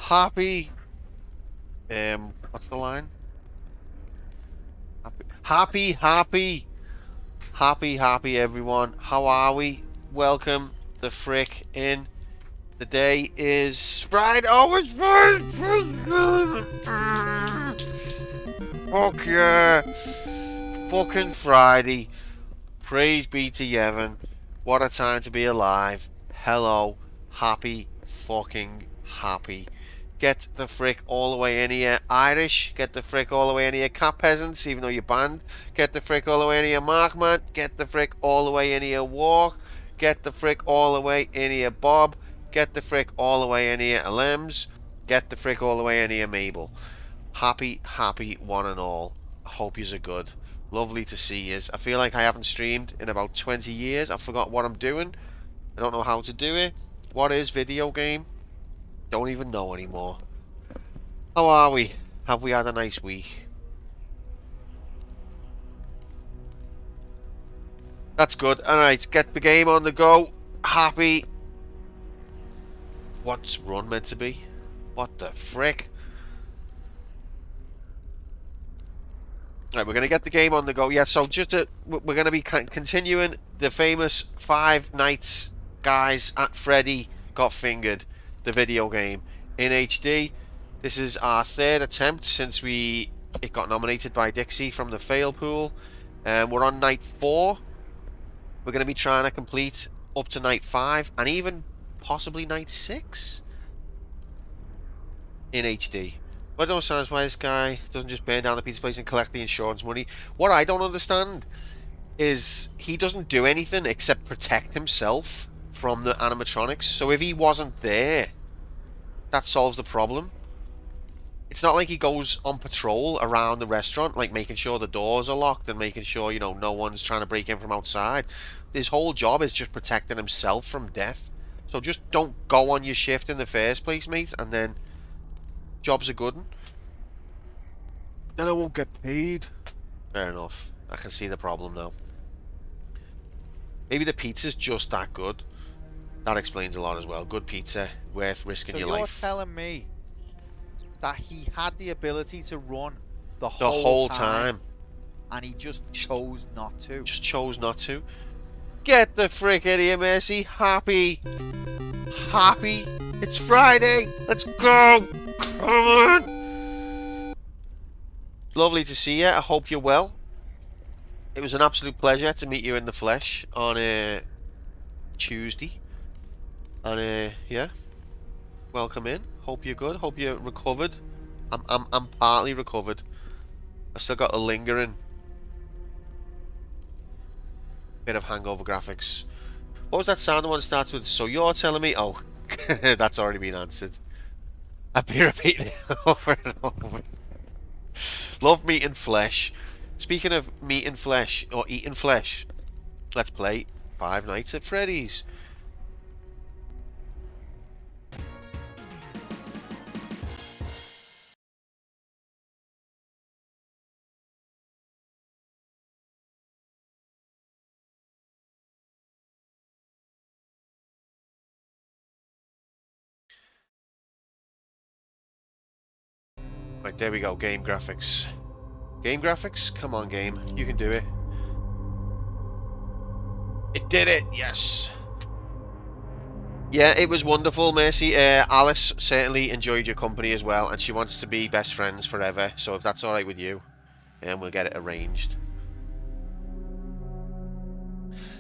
Happy, what's the line? Happy, everyone. How are we? Welcome the frick in. The day is Friday. Oh, it's Friday. Fuck yeah. Fucking Friday. Praise be to Yevon. What a time to be alive. Hello. Happy fucking happy. Get the frick all the way in here, Irish. Get the frick all the way in here, Cat Peasants, even though you're banned. Get the frick all the way in here, Markman. Get the frick all the way in here, Walk. Get the frick all the way in here, Bob. Get the frick all the way in here, Alems. Get the frick all the way in here, Mabel. Happy one and all. Hope yous are good. Lovely to see yous. I feel like I haven't streamed in about 20 years. I forgot what I'm doing. I don't know how to do it. What is video game? Don't even know anymore. How are we? Have we had a nice week? That's good. Alright, get the game on the go. Happy. What's run meant to be? What the frick? Right, we're going to get the game on the go. Yeah, so we're going to be continuing the famous Five Nights Guys at Freddy Got Fingered, the video game in HD. This is our third attempt since it got nominated by Dixie from the fail pool. We're on night 4. We're going to be trying to complete up to night 5 and even possibly night 6 in HD. But I don't understand why this guy doesn't just burn down the pizza place and collect the insurance money. What I don't understand is he doesn't do anything except protect himself from the animatronics. So if he wasn't there, that solves the problem. It's not like he goes on patrol around the restaurant, like making sure the doors are locked and making sure, you know, no one's trying to break in from outside. His whole job is just protecting himself from death. So just don't go on your shift in the first place, mate, and then job's a good one. Then I won't get paid. Fair enough. I can see the problem now. Maybe the pizza's just that good. That explains a lot as well. Good pizza, worth risking your life. So you're telling me that he had the ability to run the The whole time. and he just chose not to? Just chose not to. Get the frick out of here, Mercy. Happy. It's Friday. Let's go. Come on. Lovely to see you. I hope you're well. It was an absolute pleasure to meet you in the flesh on Tuesday. And yeah, welcome in. Hope you're good. Hope you're recovered. I'm partly recovered. I still got a lingering bit of hangover graphics. What was that sound? The one that starts with "so you're telling me"? Oh, that's already been answered. I've been repeating it over and over. Love meat and flesh. Speaking of meat and flesh, or eating flesh, let's play Five Nights at Freddy's. Right, there we go. Game graphics. Game graphics? Come on, game. You can do it. It did it! Yes! Yeah, it was wonderful, Mercy. Alice certainly enjoyed your company as well, and she wants to be best friends forever. So if that's alright with you, we'll get it arranged.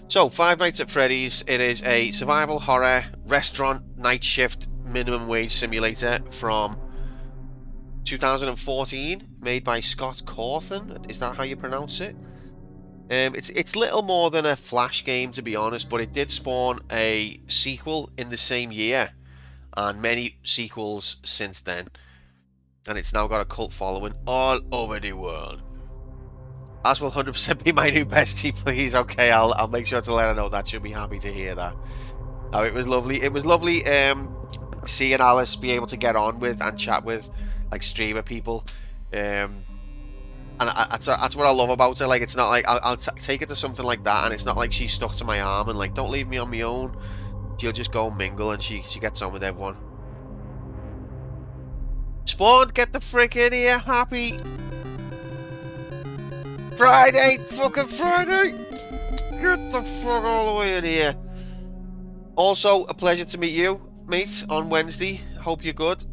So, Five Nights at Freddy's. It is a survival horror restaurant night shift minimum wage simulator from 2014, made by Scott Cawthon. Is that how you pronounce it? It's little more than a flash game, to be honest, but it did spawn a sequel in the same year, and many sequels since then, and it's now got a cult following all over the world. As will 100% be my new bestie, please. Okay, I'll make sure to let her know that. She'll be happy to hear that. Oh, it was lovely. It was lovely seeing Alice be able to get on with and chat with like streamer people. And that's what I love about her. Like, it's not like I'll take it to something like that, and it's not like she's stuck to my arm and like, don't leave me on my own. She'll just go mingle, and she gets on with everyone. Spawn, get the frick in here. Happy Friday. Fucking Friday. Get the fuck all the way in here. Also, a pleasure to meet you, mate, on Wednesday. Hope you're good.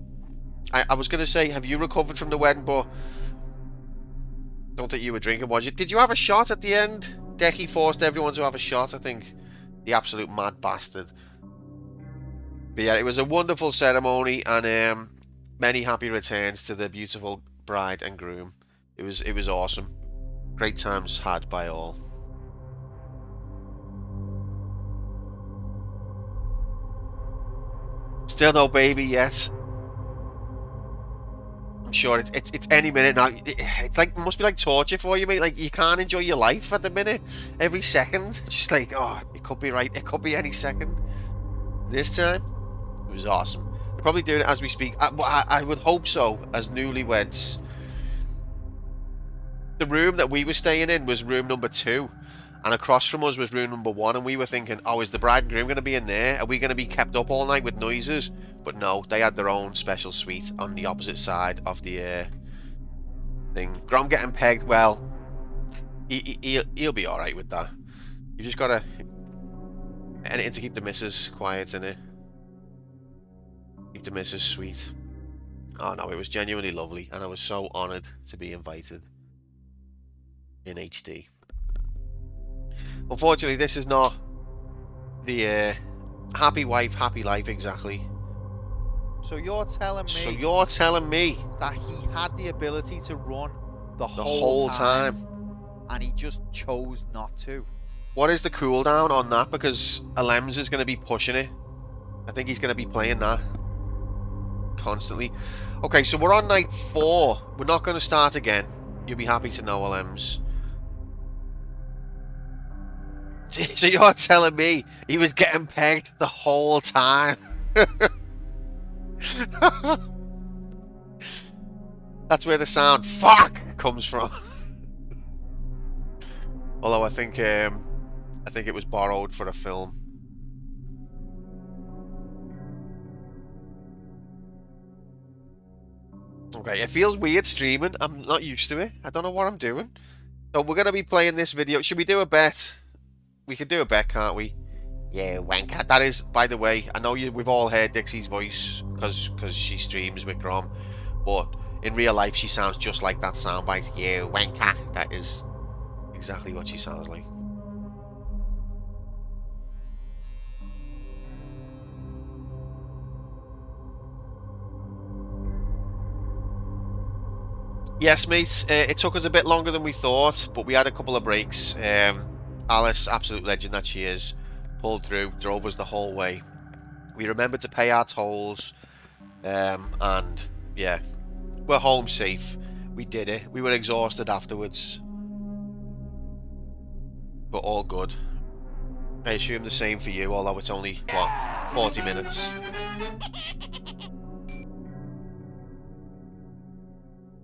I was going to say, have you recovered from the wedding, but don't think you were drinking, was you? Did you have a shot at the end? Decky forced everyone to have a shot, I think. The absolute mad bastard. But yeah, it was a wonderful ceremony, and many happy returns to the beautiful bride and groom. It was awesome. Great times had by all. Still no baby yet. I'm sure it's any minute now. It's like, it must be like torture for you, mate. Like, you can't enjoy your life at the minute. Every second, it's just like, oh, it could be right. It could be any second. This time, it was awesome. We're probably doing it as we speak. I would hope so, as newlyweds. The room that we were staying in was room number 2, and across from us was room number 1, and we were thinking, oh, is the bride and groom going to be in there? Are we going to be kept up all night with noises? But no, they had their own special suite on the opposite side of the thing. Grom getting pegged, well, he'll be alright with that. You just got to... anything to keep the missus quiet, innit? Keep the missus sweet. Oh no, it was genuinely lovely, and I was so honoured to be invited in HD. Unfortunately, this is not the happy wife, happy life exactly. So you're telling me that he had the ability to run the whole time, and he just chose not to. What is the cooldown on that? Because Alems is going to be pushing it. I think he's going to be playing that constantly. Okay, so we're on night 4. We're not going to start again. You'll be happy to know, Alems. So you're telling me he was getting pegged the whole time? That's where the sound "fuck" comes from. Although I think it was borrowed for a film. Okay, it feels weird streaming. I'm not used to it. I don't know what I'm doing. So we're gonna be playing this video. Should we do a bet? We could do a bet, can't we? Yeah, wanker. That is, by the way, I know we've all heard Dixie's voice because she streams with Grom, but in real life she sounds just like that soundbite. Yeah, wanker. That is exactly what she sounds like. Yes, mate. It took us a bit longer than we thought, but we had a couple of breaks. Alice, absolute legend that she is, pulled through, drove us the whole way. We remembered to pay our tolls, and yeah, we're home safe. We did it. We were exhausted afterwards, but all good. I assume the same for you, although it's only, what, 40 minutes.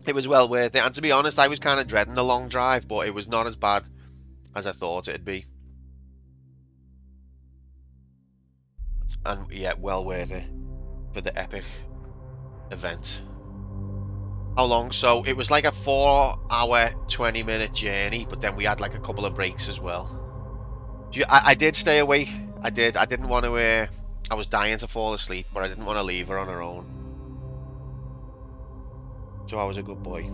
It was well worth it, and to be honest, I was kind of dreading the long drive, but it was not as bad as I thought it'd be. And yeah, well worth it for the epic event. How long? So it was like a 4-hour, 20-minute journey, but then we had like a couple of breaks as well. I did stay awake. I did. I didn't want to. I was dying to fall asleep, but I didn't want to leave her on her own. So I was a good boy.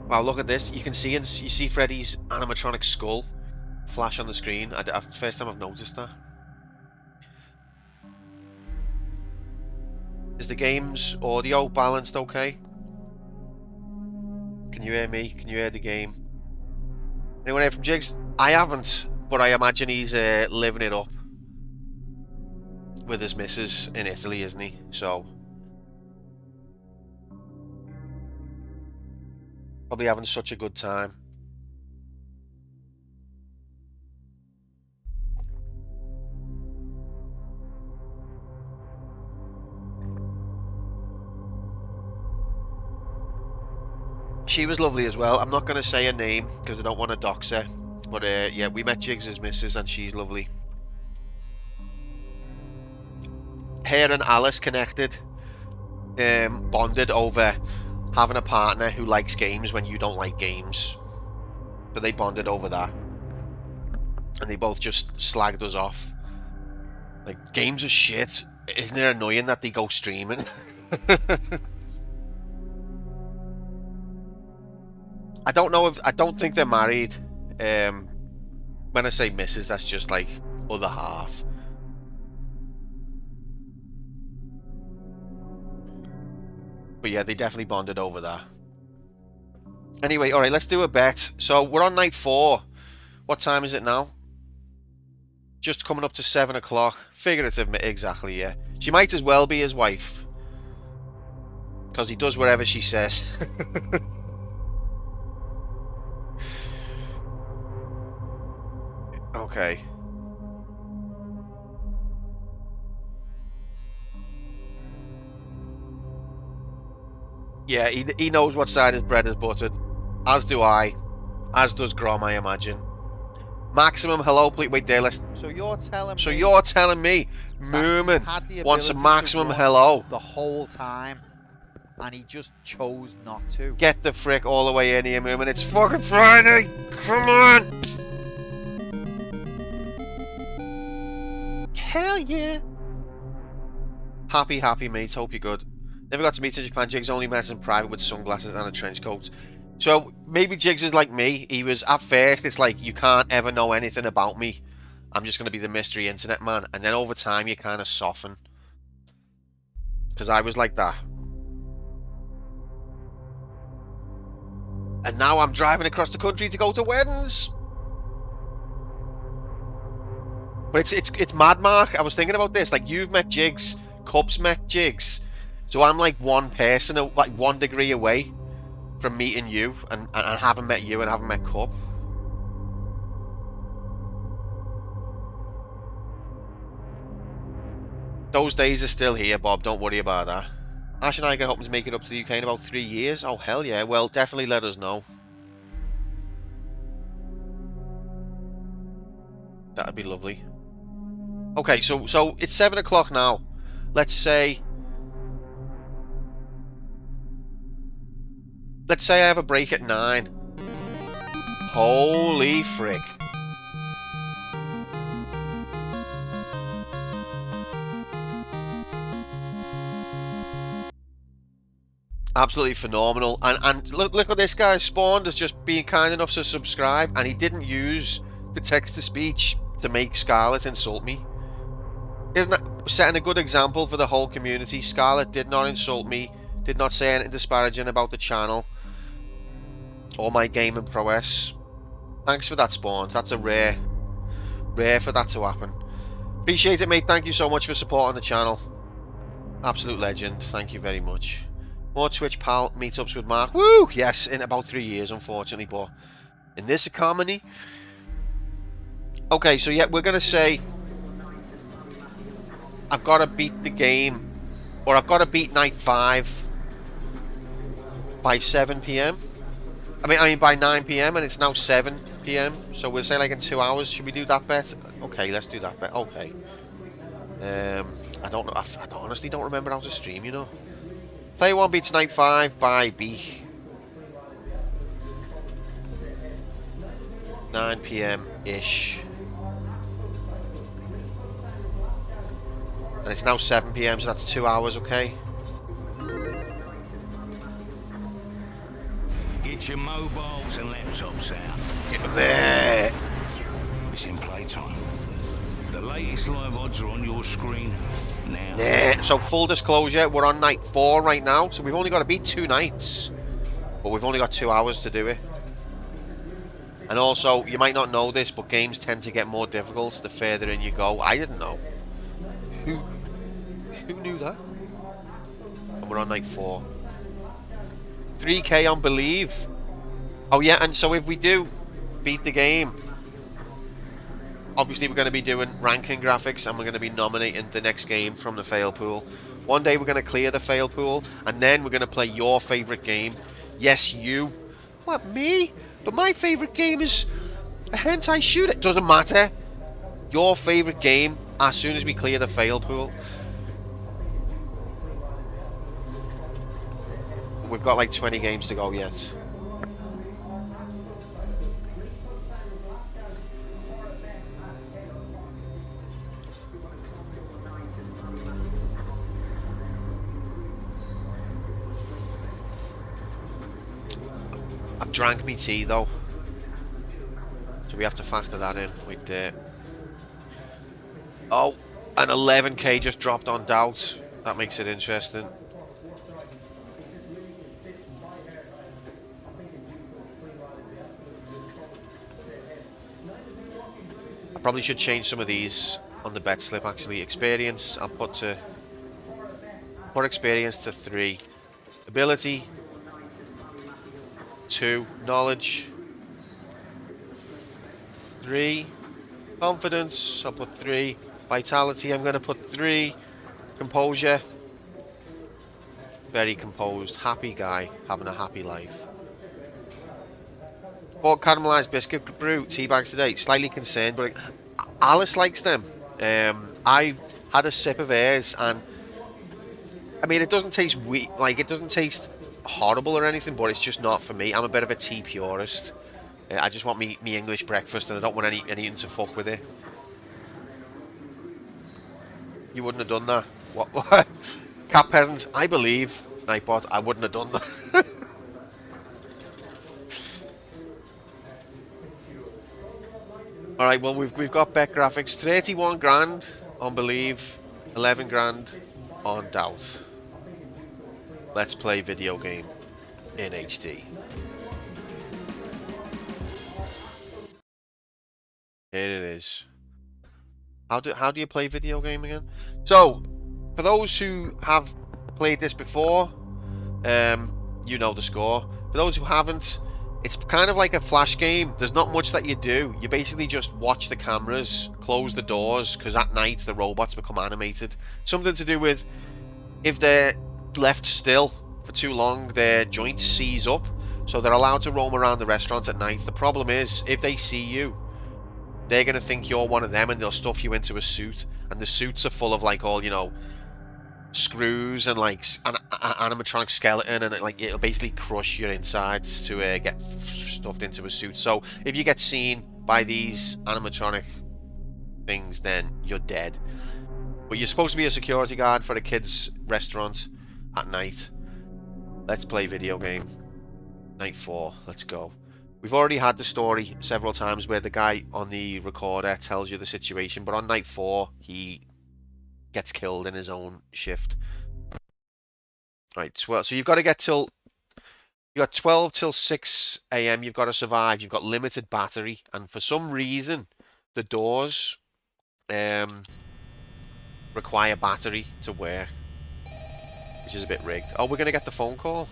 Wow, look at this. You can see, and you see Freddy's animatronic skull flash on the screen. First time I've noticed that. Is the game's audio balanced okay? Can you hear me? Can you hear the game? Anyone here from Jigs? I haven't, but I imagine he's living it up with his missus in Italy, isn't he? So probably having such a good time. She was lovely as well. I'm not going to say her name because I don't want to dox her. But yeah, we met Jigs' missus and she's lovely. her and Alice connected, bonded over having a partner who likes games when you don't like games. So they bonded over that. And they both just slagged us off. Like, games are shit. Isn't it annoying that they go streaming? I don't think they're married. When I say missus, that's just like other half. But yeah, they definitely bonded over that. Anyway, alright, let's do a bet. So we're on night 4. What time is it now? Just coming up to 7 o'clock. Figurative, exactly, yeah. She might as well be his wife. Because he does whatever she says. Okay. Yeah, he knows what side his bread is buttered. As do I. As does Grom, I imagine. Maximum hello, please. Wait there, let's... So you're telling me... So you're telling me Moomin wants a maximum hello? The whole time. And he just chose not to. Get the frick all the way in here, Moomin. It's fucking Friday! Come on! Hell yeah! Happy, mate. Hope you're good. Never got to meet in Japan. Jigs only met in private with sunglasses and a trench coat. So, maybe Jigs is like me. He was, at first, it's like, you can't ever know anything about me. I'm just going to be the mystery internet man. And then over time, you kind of soften. Because I was like that. And now I'm driving across the country to go to weddings. But it's mad, Mark. I was thinking about this. Like, you've met Jigs. Cubs met Jigs. So I'm like one person, like 1 degree away from meeting you. And haven't met you and haven't met Cub. Those days are still here, Bob. Don't worry about that. Ash and I are hoping to make it up to the UK in about 3 years. Oh, hell yeah. Well, definitely let us know. That'd be lovely. Okay, so it's 7 o'clock now. Let's say I have a break at 9. Holy frick. Absolutely phenomenal. And look at this guy. Spawned has just been kind enough to subscribe, and he didn't use the text-to-speech to make Scarlet insult me. Isn't that setting a good example for the whole community? Scarlet did not insult me, did not say anything disparaging about the channel or my gaming prowess. Thanks for that, Spawn. That's a rare for that to happen. Appreciate it, mate. Thank you so much for supporting the channel. Absolute legend. Thank you very much. More Twitch pal meetups with Mark. Woo! Yes, in about 3 years, unfortunately, but in this economy. Okay, so yeah, we're gonna say I've got to beat the game, or I've got to beat night 5 by 7 PM. I mean by 9 PM, and it's now 7 PM. So we'll say like in 2 hours. Should we do that bet? Okay, let's do that bet. Okay. I don't know. I honestly don't remember how to stream. You know. Player 1 beats night 5 by B. 9 PM ish. And it's now 7 PM, so that's 2 hours, okay? Get your mobiles and laptops out. Get them there! It's in playtime. The latest live odds are on your screen now. Yeah. So full disclosure, we're on night 4 right now, so we've only got to beat 2 nights. But we've only got 2 hours to do it. And also, you might not know this, but games tend to get more difficult the further in you go. I didn't know. Who knew that? And we're on night 4. 3k on Believe. Oh yeah, and so if we do beat the game, obviously we're going to be doing ranking graphics, and we're going to be nominating the next game from the fail pool. One day we're going to clear the fail pool, and then we're going to play your favourite game. Yes, you. What, me? But my favourite game is a hentai shooter. It doesn't matter. Your favourite game as soon as we clear the fail pool. we've got like 20 games to go yet. I've drank me tea though, so we have to factor that in. Wait there. Oh, an 11k just dropped on Doubt. That makes it interesting. I probably should change some of these on the bet slip actually. Experience, I'll put experience to 3. Ability 2. Knowledge 3. Confidence, I'll put 3. Vitality, I'm going to put 3. Composure, very composed, happy guy, having a happy life. Bought caramelized biscuit brew, tea bags today, slightly concerned, but Alice likes them. I had a sip of hers, and I mean, it doesn't taste weak, like it doesn't taste horrible or anything, but it's just not for me. I'm a bit of a tea purist. I just want me English breakfast, and I don't want anything to fuck with it. You wouldn't have done that. What? Cat peasant, I believe. Nightbot, I wouldn't have done that. Alright, well we've got bet graphics. 31 grand on Believe, 11 grand on Doubt. Let's play video game in HD. Here it is. How do you play video game again? So, for those who have played this before, you know the score. For those who haven't, it's kind of like a flash game. There's not much that you do. You basically just watch the cameras, close the doors, because at night the robots become animated. Something to do with if they're left still for too long, their joints seize up, so they're allowed to roam around the restaurants at night. The problem is, if they see you, they're going to think you're one of them, and they'll stuff you into a suit. And the suits are full of, like, all, you know, screws and, like, an animatronic skeleton. And, like, it'll basically crush your insides to get stuffed into a suit. So, if you get seen by these animatronic things, then you're dead. But you're supposed to be a security guard for a kid's restaurant at night. Let's play video game. Night 4. Let's go. We've already had the story several times where the guy on the recorder tells you the situation, but on night 4, he gets killed in his own shift. Right, well, so you've got to get till... You've got 12 till 6 AM, you've got to survive, you've got limited battery, and for some reason, the doors require battery to work, which is a bit rigged. Oh, we're going to get the phone call.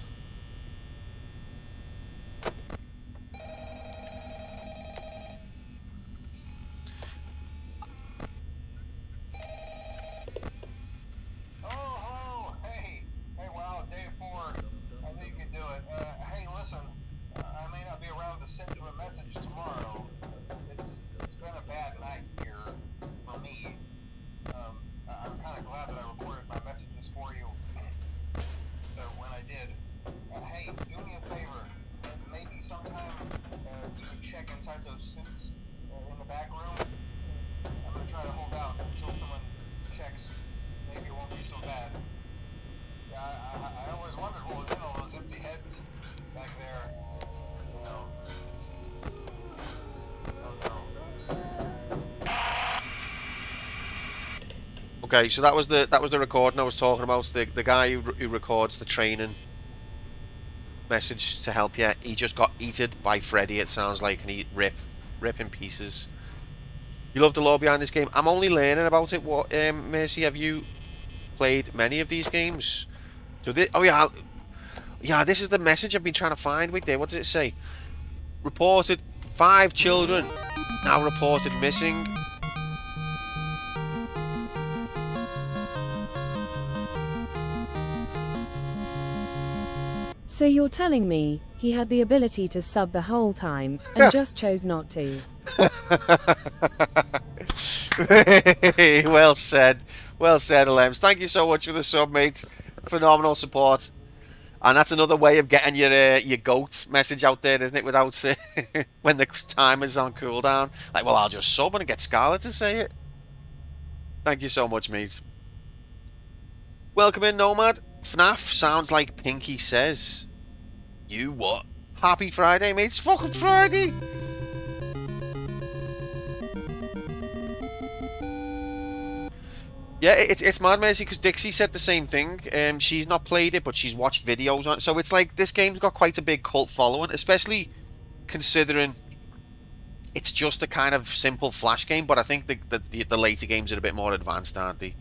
Okay, so that was the recording I was talking about. The guy who records the training message to help you. He just got eaten by Freddy, it sounds like, and he rip in pieces. You love the lore behind this game. I'm only learning about it. What, Mercy, have you played many of these games? So oh yeah, this is the message I've been trying to find. Wait there, what does it say? Reported 5 children now reported missing. So you're telling me he had the ability to sub the whole time and just chose not to? Well said, Alems. Thank you so much for the sub, mate. Phenomenal support. And that's another way of getting your goat message out there, isn't it? Without when the timer's on cooldown. Like, well, I'll just sub and get Scarlet to say it. Thank you so much, mate. Welcome in, Nomad. FNAF sounds like Pinky says. You what? Happy Friday, mate. It's fucking Friday. Yeah, it's mad, Mercy, because Dixie said the same thing. She's not played it, but she's watched videos on it. So it's like this game's got quite a big cult following, especially considering it's just a kind of simple Flash game. But I think the later games are a bit more advanced, aren't they?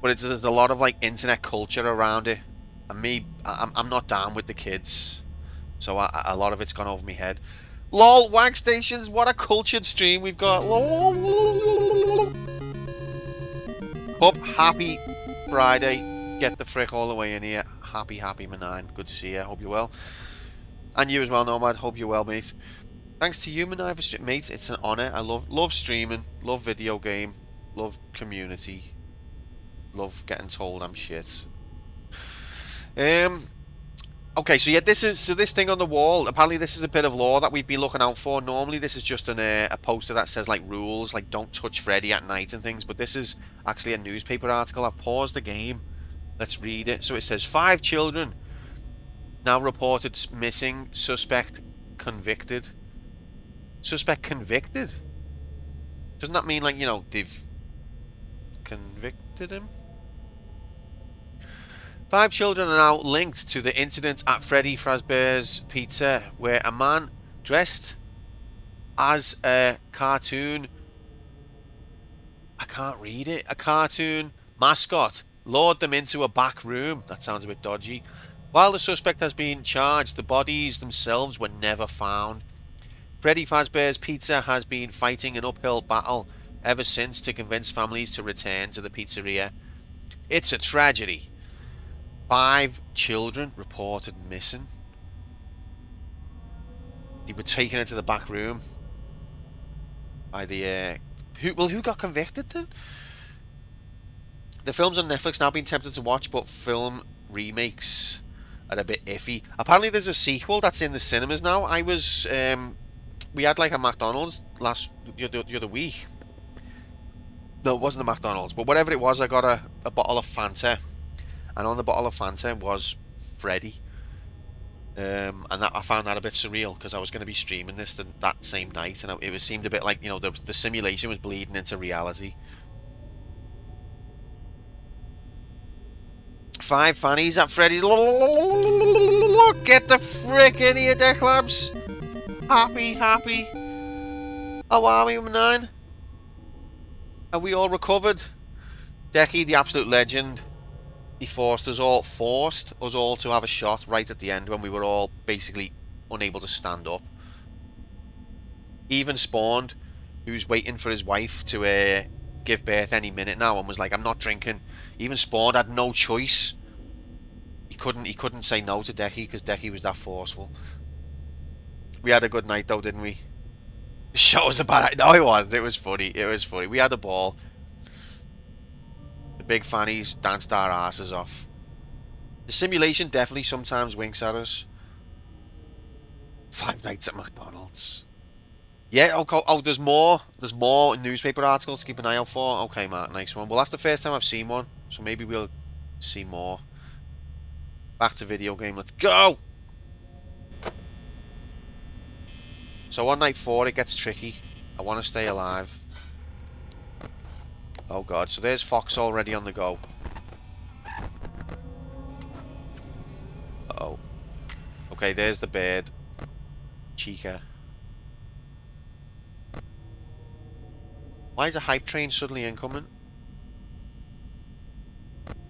But there's a lot of like internet culture around it, and I'm not down with the kids, so a lot of it's gone over my head. Lol, Wag Stations, what a cultured stream we've got. Up, happy Friday. Get the frick all the way in here. Happy Manine. Good to see you. Hope you're well. And you as well, Nomad. Hope you're well, mate. Thanks to you, Manine, for streaming. Mate, it's an honour. I love streaming. Love video game. Love community. Love getting told I'm shit. Okay, so yeah, this thing on the wall. Apparently, this is a bit of lore that we've been looking out for. Normally, this is just a poster that says like rules, like don't touch Freddy at night and things. But this is actually a newspaper article. I've paused the game. Let's read it. So it says 5 children now reported missing. Suspect convicted. Suspect convicted. Doesn't that mean like they've convicted him? 5 children are now linked to the incident at Freddy Fazbear's Pizza, where a man dressed as a cartoon... I can't read it. A cartoon mascot lured them into a back room. That sounds a bit dodgy. While the suspect has been charged, the bodies themselves were never found. Freddy Fazbear's Pizza has been fighting an uphill battle ever since to convince families to return to the pizzeria. It's a tragedy. 5 children reported missing. They were taken into the back room by the who got convicted then? The film's on Netflix now. Been tempted to watch, but film remakes are a bit iffy. Apparently, there's a sequel that's in the cinemas now. I was we had like a McDonald's the other week. No, it wasn't a McDonald's, but whatever it was, I got a bottle of Fanta. And on the bottle of Fanta was Freddy. And I found that a bit surreal because I was going to be streaming this that same night, and it seemed a bit like the simulation was bleeding into reality. 5 fannies at Freddy's. Get the frick in here, Deck Labs. Happy. How are we, 9? Are we all recovered? Decky, the absolute legend. He forced us all to have a shot right at the end when we were all basically unable to stand up. Even Spawned, who's waiting for his wife to give birth any minute now, and was like, I'm not drinking. Even Spawned had no choice. He couldn't say no to Decky because Decky was that forceful. We had a good night though, didn't we? The show was a bad night. No, it wasn't. It was funny. We had a ball. Big fannies danced our asses off. The simulation definitely sometimes winks at us. 5 nights at McDonald's. Yeah, okay. Oh, there's more newspaper articles to keep an eye out for. Okay, Mark, nice one. Well, that's the first time I've seen one, so maybe we'll see more. Back to video game. Let's go! So on night 4, it gets tricky. I want to stay alive. Oh god, so there's Fox already on the go. Uh-oh. Okay, there's the bird. Chica. Why is a hype train suddenly incoming?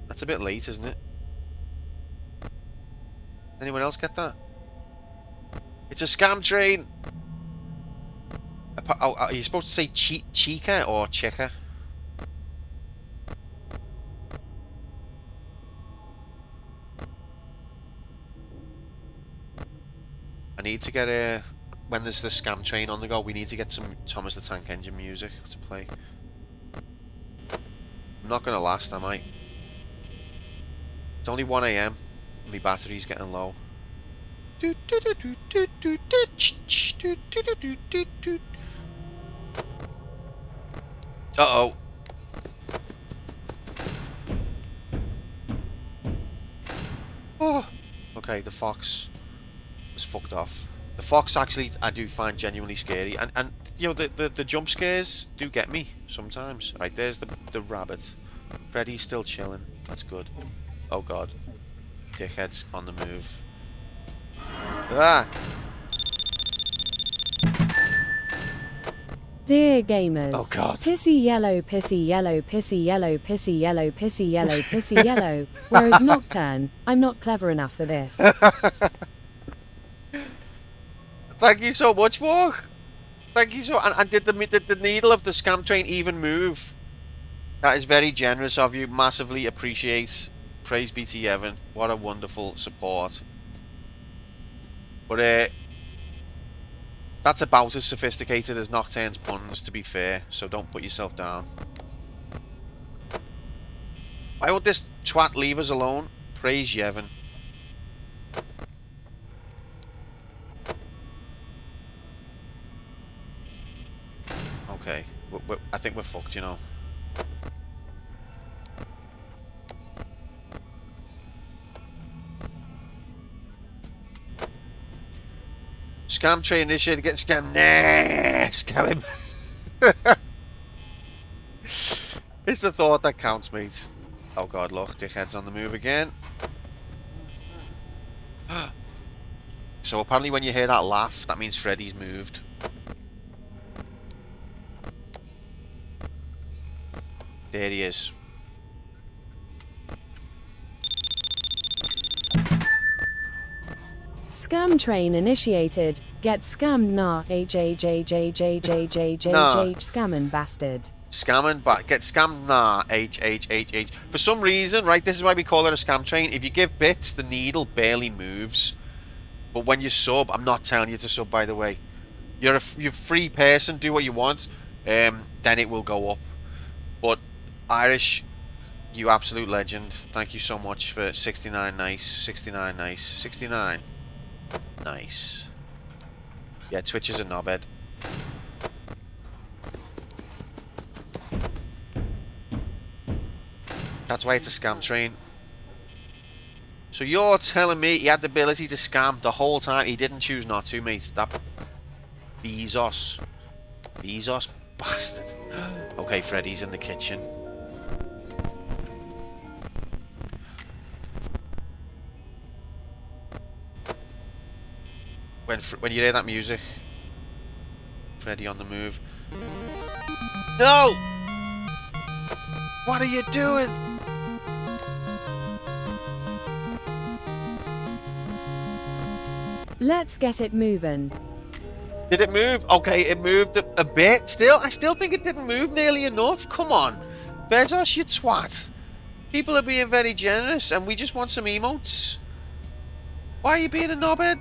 That's a bit late, isn't it? Anyone else get that? It's a scam train! Are you supposed to say Chica or Chica? I need to get when there's the scam train on the go, we need to get some Thomas the Tank Engine music to play. I'm not gonna last, am I? It's only 1 a.m. My battery's getting low. Uh-oh. Oh. Okay, the fox was fucked off. The fox actually I do find genuinely scary, and you know the jump scares do get me sometimes. Right, there's the rabbit. Freddy's still chilling. That's good. Oh god. Dickhead's on the move. Ah! Dear gamers. Oh god. Pissy yellow, pissy yellow, pissy yellow, pissy yellow, pissy yellow, pissy yellow. Whereas Nocturne, I'm not clever enough for this. Thank you so much, Walk. Thank you so. And did the needle of the scam train even move? That is very generous of you. Massively appreciate. Praise be to Yevon. What a wonderful support. But that's about as sophisticated as Nocturne's puns, to be fair. So don't put yourself down. Why won't this twat leave us alone? Praise Yevon. Okay, I think we're fucked, you know. Scam train initiated, get scammed. Nah, scam him. It's the thought that counts, mate. Oh god, look, dickhead's on the move again. So apparently when you hear that laugh, that means Freddy's moved. There he is. Scam train initiated. Get scammed nah. HHHHHHHHH scamming bastard. Scamming, but get scammed nah. HHHH. For some reason, right, this is why we call it a scam train. If you give bits, the needle barely moves. But when you sub, I'm not telling you to sub, by the way. You're a free person, do what you want. Then it will go up. But Irish, you absolute legend. Thank you so much for 69 nice. 69 nice. 69 nice. Yeah, Twitch is a knobhead. That's why it's a scam train. So you're telling me he had the ability to scam the whole time? He didn't choose not to, mate. That Bezos bastard. Okay, Freddy's in the kitchen. When you hear that music, Freddy on the move. No! What are you doing? Let's get it moving. Did it move? Okay, it moved a bit. Still, I still think it didn't move nearly enough. Come on. Bezos, you twat. People are being very generous and we just want some emotes. Why are you being a knobhead?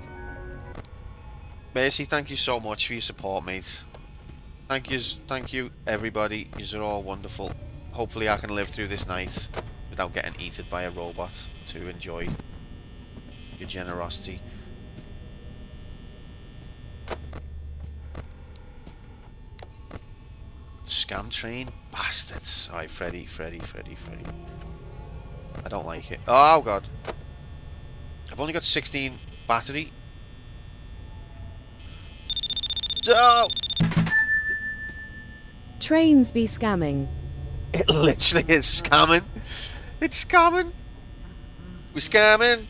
Mercy, thank you so much for your support, mate. Thank you, everybody. You're all wonderful. Hopefully I can live through this night without getting eaten by a robot to enjoy your generosity. Scam train bastards. Alright, Freddy. I don't like it. Oh god. I've only got 16 battery. Oh! Trains be scamming. It literally is scamming. It's scamming. We're scamming.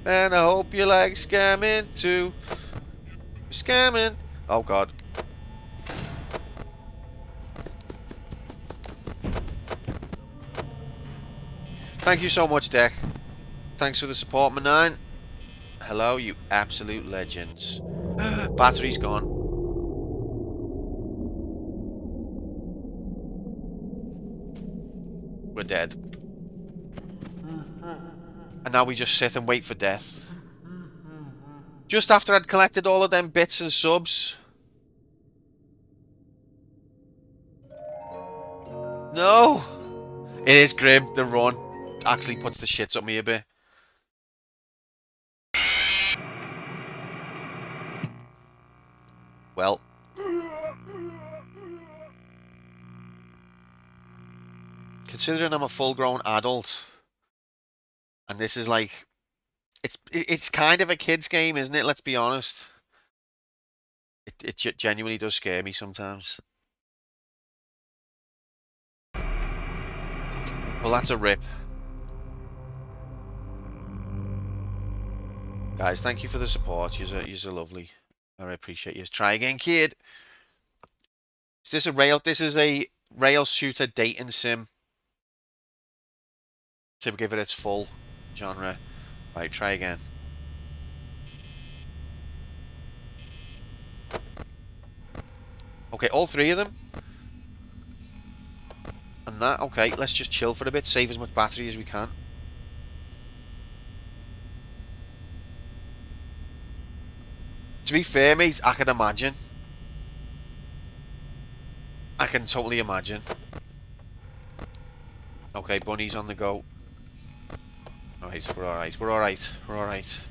And I hope you like scamming too. We're scamming. Oh god. Thank you so much, Deck. Thanks for the support, Manine. Hello, you absolute legends. Battery's gone. We're dead. And now we just sit and wait for death. Just after I'd collected all of them bits and subs. No! It is grim, the run. Actually puts the shits up me a bit. Well. Considering I'm a full-grown adult, and this is like, it's kind of a kid's game, isn't it? Let's be honest. It genuinely does scare me sometimes. Well, that's a rip. Guys, thank you for the support. You're lovely. I appreciate you. Try again, kid. Is this a rail? This is a rail shooter dating sim. To give it its full genre. Right, try again. Okay, all three of them. And that, okay, let's just chill for a bit, save as much battery as we can. To be fair, mate, I can imagine. I can totally imagine. Okay, Bunny's on the go. Alright, we're alright, we're alright, we're alright.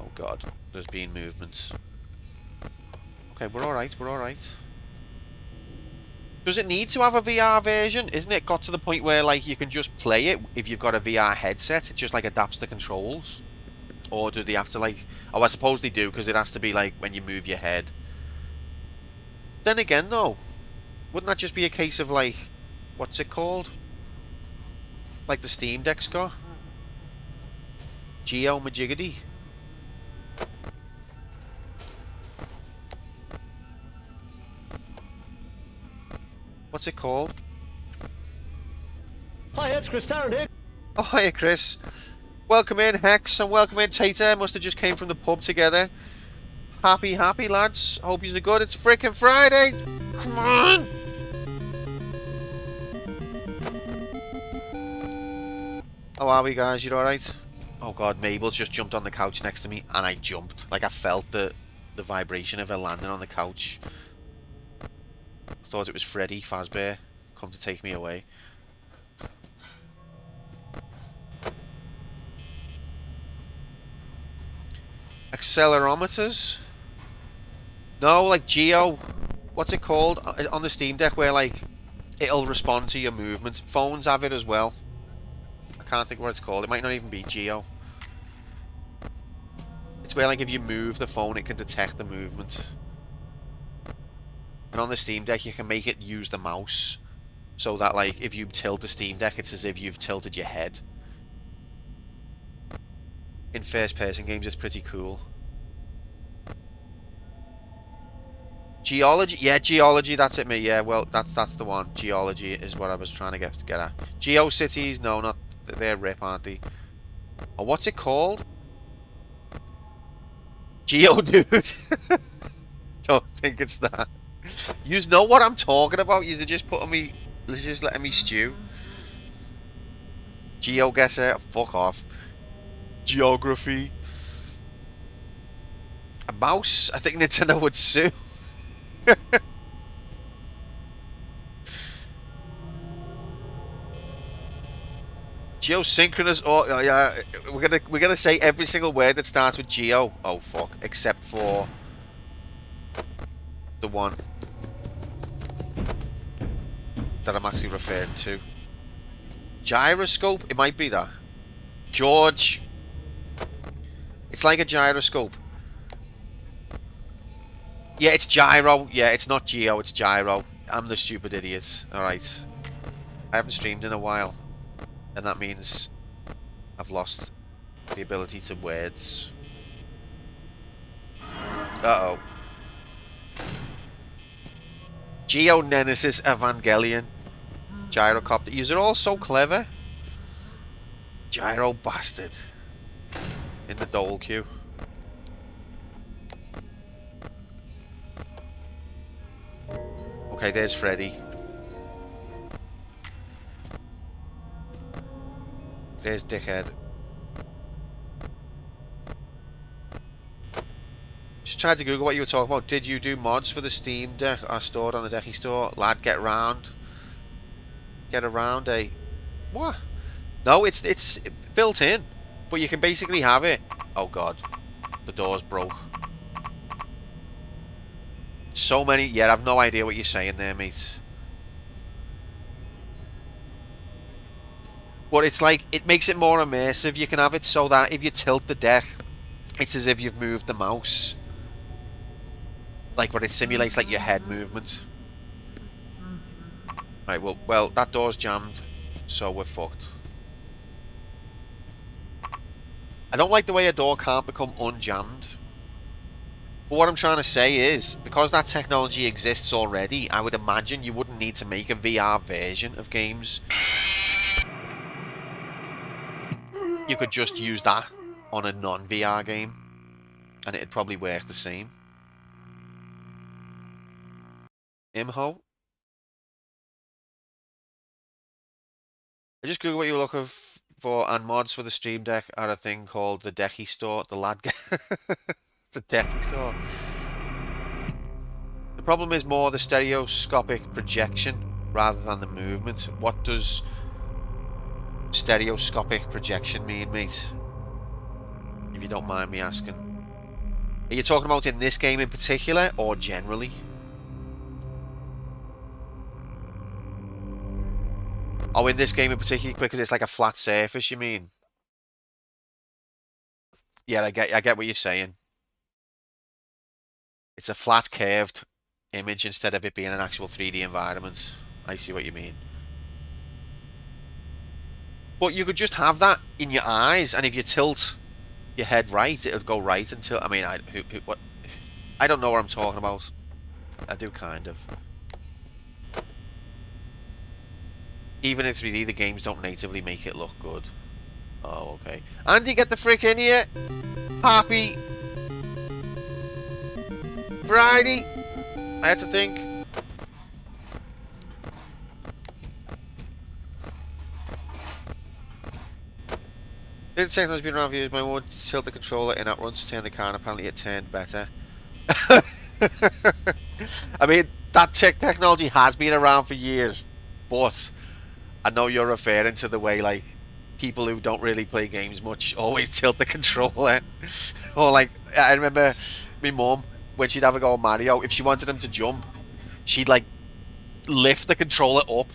Oh god, there's been movements. Okay, we're alright, we're alright. Does it need to have a VR version? Isn't it got to the point where like you can just play it if you've got a VR headset? It just like adapts the controls? Or do they have to like... Oh, I suppose they do, because it has to be like when you move your head. Then again though, wouldn't that just be a case of like... What's it called? Like the Steam Deck's got? Geo Majiggity? What's it called? Hi, it's Chris Tarrant here. Oh, hiya, Chris. Welcome in, Hex, and welcome in, Tater. Must have just came from the pub together. Happy, lads. Hope you're good. It's frickin' Friday. Come on. How are we, guys? You alright? Oh, God, Mabel's just jumped on the couch next to me, and I jumped. Like, I felt the vibration of her landing on the couch. I thought it was Freddy Fazbear come to take me away. Accelerometers? No, like Geo. What's it called on the Steam Deck where like it'll respond to your movements? Phones have it as well. I can't think what it's called. It might not even be Geo. It's where like if you move the phone it can detect the movement. And on the Steam Deck you can make it use the mouse. So that like if you tilt the Steam Deck it's as if you've tilted your head. In first-person games, it's pretty cool. Geology? Yeah, geology, that's it, mate. Yeah, well, that's the one. Geology is what I was trying to get at. GeoCities? No, not... They're rip, aren't they? Oh, what's it called? Geodude. Don't think it's that. You know what I'm talking about. You're just putting me... Just letting me stew. GeoGuessr? Fuck off. Geography. A mouse? I think Nintendo would sue. Geosynchronous. Oh yeah, we're gonna say every single word that starts with geo. Oh fuck, except for the one that I'm actually referring to. Gyroscope. It might be that. George. It's like a gyroscope. Yeah, it's gyro. Yeah, it's not geo, it's gyro. I'm the stupid idiot. Alright. I haven't streamed in a while. And that means I've lost the ability to words. Uh-oh. Geonesis Evangelion. Gyrocopter. You're all so clever. Gyro bastard. In the dole queue. Okay, there's Freddy. There's Dickhead. Just tried to Google what you were talking about. Did you do mods for the Steam Deck or stored on the Decky store? Lad, get around. Get around a... What? No, it's built in. But you can basically have it. Oh god. The door's broke. So many... Yeah, I have no idea what you're saying there, mate. But it's like, it makes it more immersive. You can have it so that if you tilt the deck, it's as if you've moved the mouse. Like, when it simulates, like, your head movement. Right, well, that door's jammed, so we're fucked. I don't like the way a door can't become unjammed. But what I'm trying to say is, because that technology exists already, I would imagine you wouldn't need to make a VR version of games. You could just use that on a non-VR game, and it'd probably work the same. Imho? I just googled what you were looking for, and mods for the Stream Deck are a thing called the Decky Store. The lad... the Decky Store. The problem is more the stereoscopic projection rather than the movement. What does stereoscopic projection mean, mate? If you don't mind me asking. Are you talking about in this game in particular, or generally? Oh, in this game in particular, because it's like a flat surface, you mean? Yeah, I get what you're saying. It's a flat, curved image instead of it being an actual 3D environment. I see what you mean. But you could just have that in your eyes, and if you tilt your head right, it'll go right until... I mean, what? I don't know what I'm talking about. I do, kind of. Even in 3D, the games don't natively make it look good. Oh, okay. Andy, get the frick in here! Happy Friday! I had to think. Didn't say has been around for years. My one tilt the controller in at once to turn the car, and apparently it turned better. I mean, that technology has been around for years, but I know you're referring to the way, like, people who don't really play games much always tilt the controller. Or, like, I remember my mum, when she'd have a go at Mario, if she wanted him to jump, she'd, like, lift the controller up.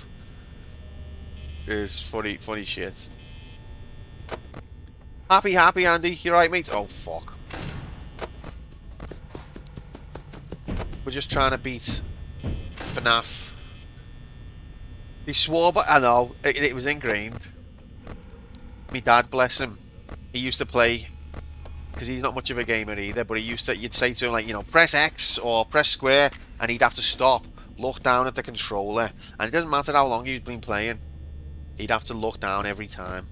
It's funny shit. Happy, Andy. You right, mate? Oh, fuck. We're just trying to beat FNAF. He swore, but I know, it was ingrained. Me dad, bless him, he used to play, because he's not much of a gamer either, but he used to, you'd say to him, like, you know, press X or press square, and he'd have to stop, look down at the controller, and it doesn't matter how long he'd been playing, he'd have to look down every time.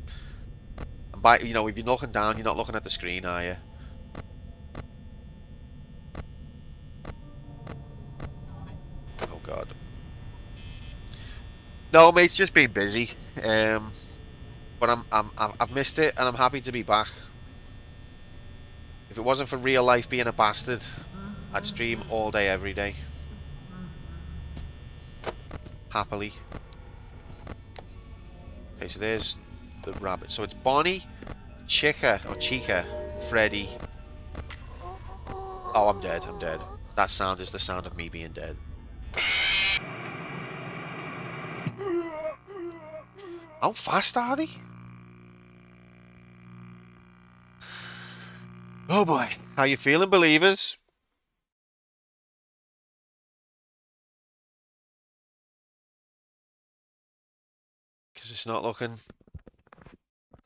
And by, you know, if you're looking down, you're not looking at the screen, are you? Oh god. No, mate, it's just been busy. But I've missed it, and I'm happy to be back. If it wasn't for real life being a bastard, I'd stream all day, every day. Happily. Okay, so there's the rabbit. So it's Bonnie, Chica, Freddy. Oh, I'm dead. That sound is the sound of me being dead. How fast are they? Oh boy. How you feeling, believers? Because it's not looking...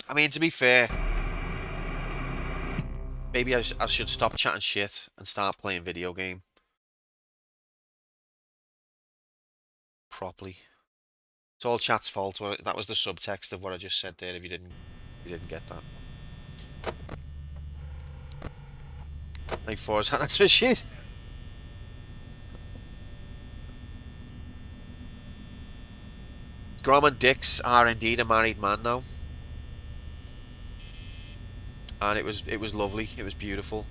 I mean, to be fair, maybe I should stop chatting shit and start playing video game. Properly. It's all chat's fault. That was the subtext of what I just said there. If you didn't get that. Like fours, that's what shit. Grom and Dix are indeed a married man now, and it was lovely. It was beautiful.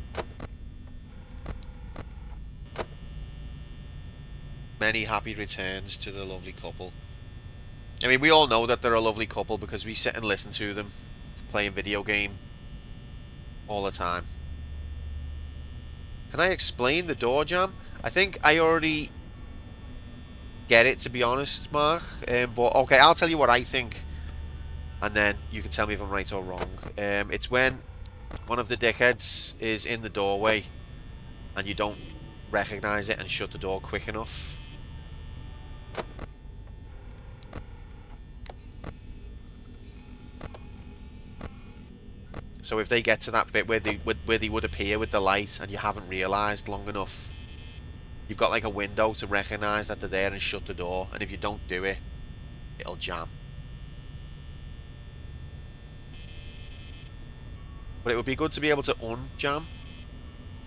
Many happy returns to the lovely couple. I mean, we all know that they're a lovely couple because we sit and listen to them playing video game all the time. Can I explain the door jam? I think I already get it, to be honest, Mark. But okay, I'll tell you what I think, and then you can tell me if I'm right or wrong. It's when one of the dickheads is in the doorway and you don't recognize it and shut the door quick enough. So if they get to that bit where they would appear with the light and you haven't realised long enough, you've got like a window to recognise that they're there and shut the door, and if you don't do it, it'll jam. But it would be good to be able to unjam,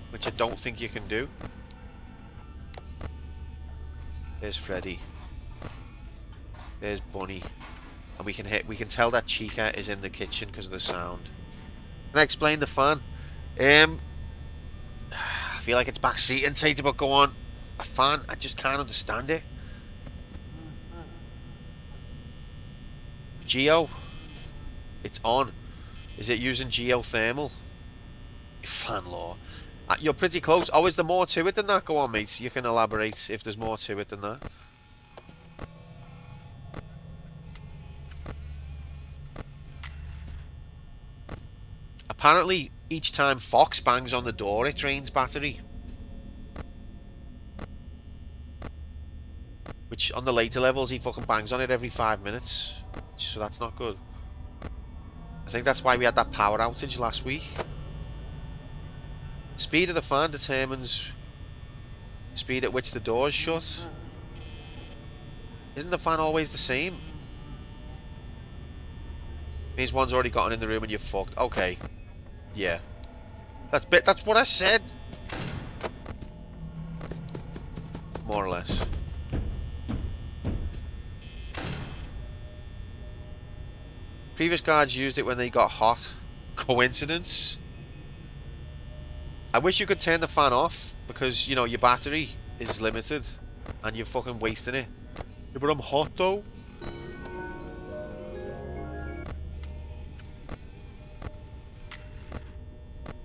which I don't think you can do. There's Freddy. There's Bunny. And we can tell that Chica is in the kitchen because of the sound. Can I explain the fan? I feel like it's backseating, Tate, but go on. A fan, I just can't understand it. Geo. It's on. Is it using geothermal? Fan law. You're pretty close. Oh, is there more to it than that? Go on, mate. You can elaborate if there's more to it than that. Apparently, each time Fox bangs on the door, it drains battery. Which, on the later levels, he fucking bangs on it every 5 minutes. So that's not good. I think that's why we had that power outage last week. Speed of the fan determines the speed at which the door's shut. Isn't the fan always the same? Means one's already gotten in the room and you're fucked. Okay. Yeah. That's what I said. More or less. Previous guards used it when they got hot. Coincidence? I wish you could turn the fan off because, you know, your battery is limited and you're fucking wasting it. Yeah, but I'm hot though.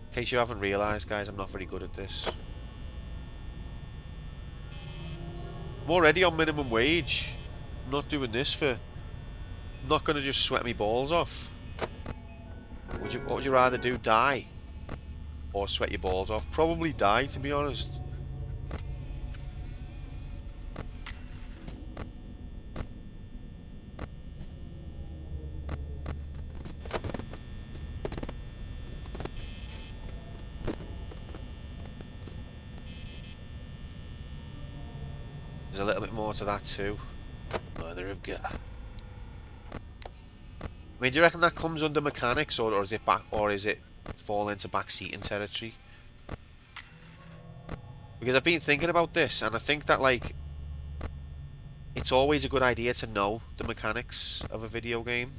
In case you haven't realised, guys, I'm not very good at this. I'm already on minimum wage. I'm not doing this for... I'm not going to just sweat me balls off. What would you rather do? Die? Or sweat your balls off? Probably die, to be honest. There's a little bit more to that too. Mother of God. I mean, do you reckon that comes under mechanics, or is it fall into backseating territory? Because I've been thinking about this, and I think that, like, it's always a good idea to know the mechanics of a video game.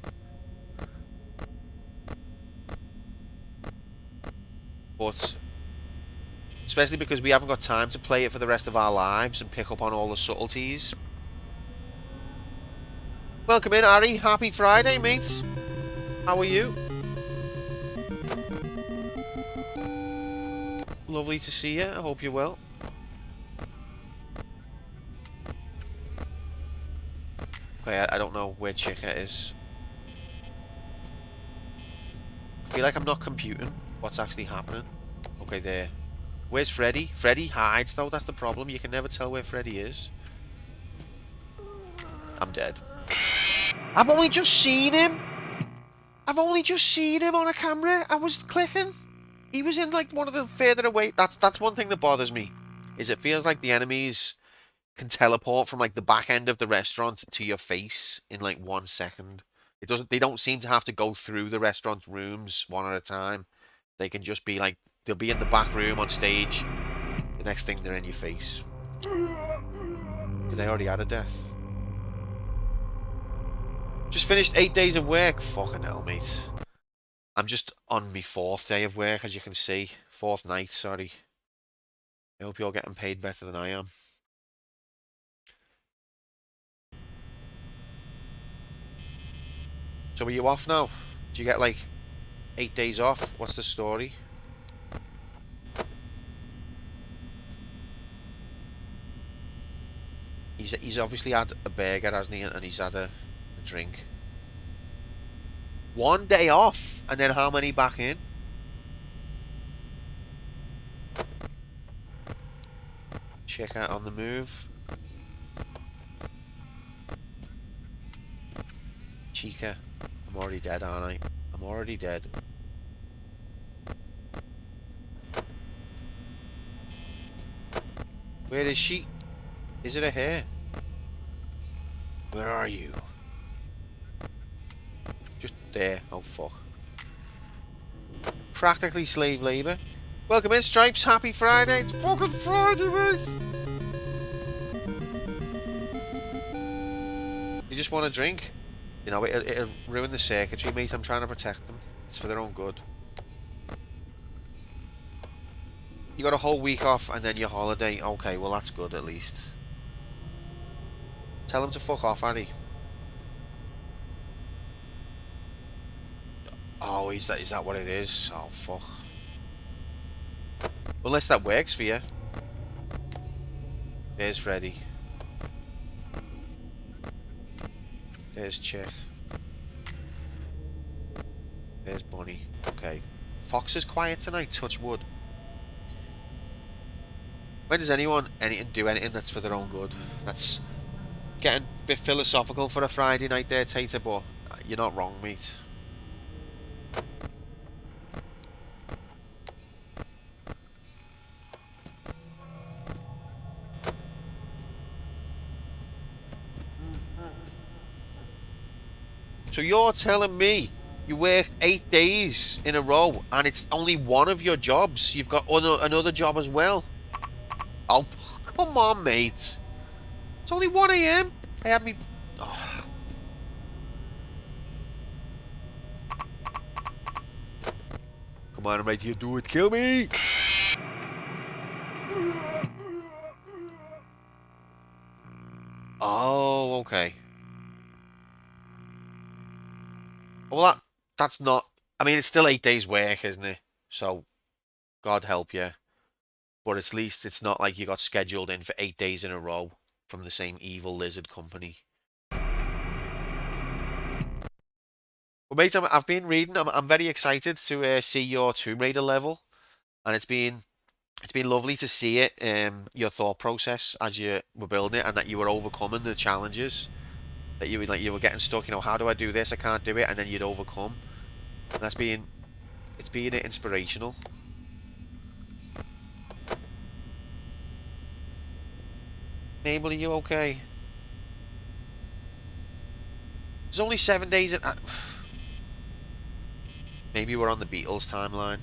But especially because we haven't got time to play it for the rest of our lives and pick up on all the subtleties. Welcome in, Harry. Happy Friday, mates. How are you? Lovely to see you. I hope you're well. Okay, I don't know where Chica is. I feel like I'm not computing what's actually happening. Okay, there. Where's Freddy? Freddy hides, though. That's the problem. You can never tell where Freddy is. I'm dead. I've only just seen him. I've only just seen him on a camera. I was clicking. He was in, like, one of the further away. That's one thing that bothers me. Is it feels like the enemies can teleport from, like, the back end of the restaurant to your face in, like, 1 second. They don't seem to have to go through the restaurant rooms one at a time. They can just be, like, they'll be in the back room on stage. The next thing, they're in your face. Did I already add a death? Just finished 8 days of work. Fucking hell, mate. I'm just on my 4th day of work, as you can see. 4th night, sorry. I hope you're getting paid better than I am. So are you off now? Do you get like 8 days off? What's the story? He's obviously had a burger, hasn't he? And he's had a drink. 1 day off, and then how many back in? Check out on the move. Chica, I'm already dead, aren't I? I'm already dead. Where is she? Is it a hair? Where are you? Just there. Oh, fuck. Practically slave labour. Welcome in, Stripes. Happy Friday. It's fucking Friday, mate. You just want a drink? You know, it'll ruin the circuitry, mate. I'm trying to protect them. It's for their own good. You got a whole week off and then your holiday. Okay, well, that's good at least. Tell him to fuck off, Harry. Oh, is that what it is? Oh, fuck. Unless that works for you. There's Freddy. There's Chick. There's Bunny. Okay. Fox is quiet tonight, touch wood. When does anyone do anything that's for their own good? That's getting a bit philosophical for a Friday night there, Tater, but you're not wrong, mate. So you're telling me you worked 8 days in a row and it's only one of your jobs? You've got another job as well? Oh, come on, mate. It's only 1 AM. I had me... Oh. Come on, I'm ready to do it. Kill me! Oh, okay. Well, that's not... I mean, it's still 8 days work, isn't it? So, God help you. But at least it's not like you got scheduled in for 8 days in a row from the same evil lizard company. Well, mate, I've been reading. I'm very excited to see your Tomb Raider level, and it's been lovely to see it. Your thought process as you were building it, and that you were overcoming the challenges that you were getting stuck. You know, how do I do this? I can't do it, and then you'd overcome. And it's been inspirational. Mabel, are you okay? There's only 7 days at... Maybe we're on the Beatles timeline.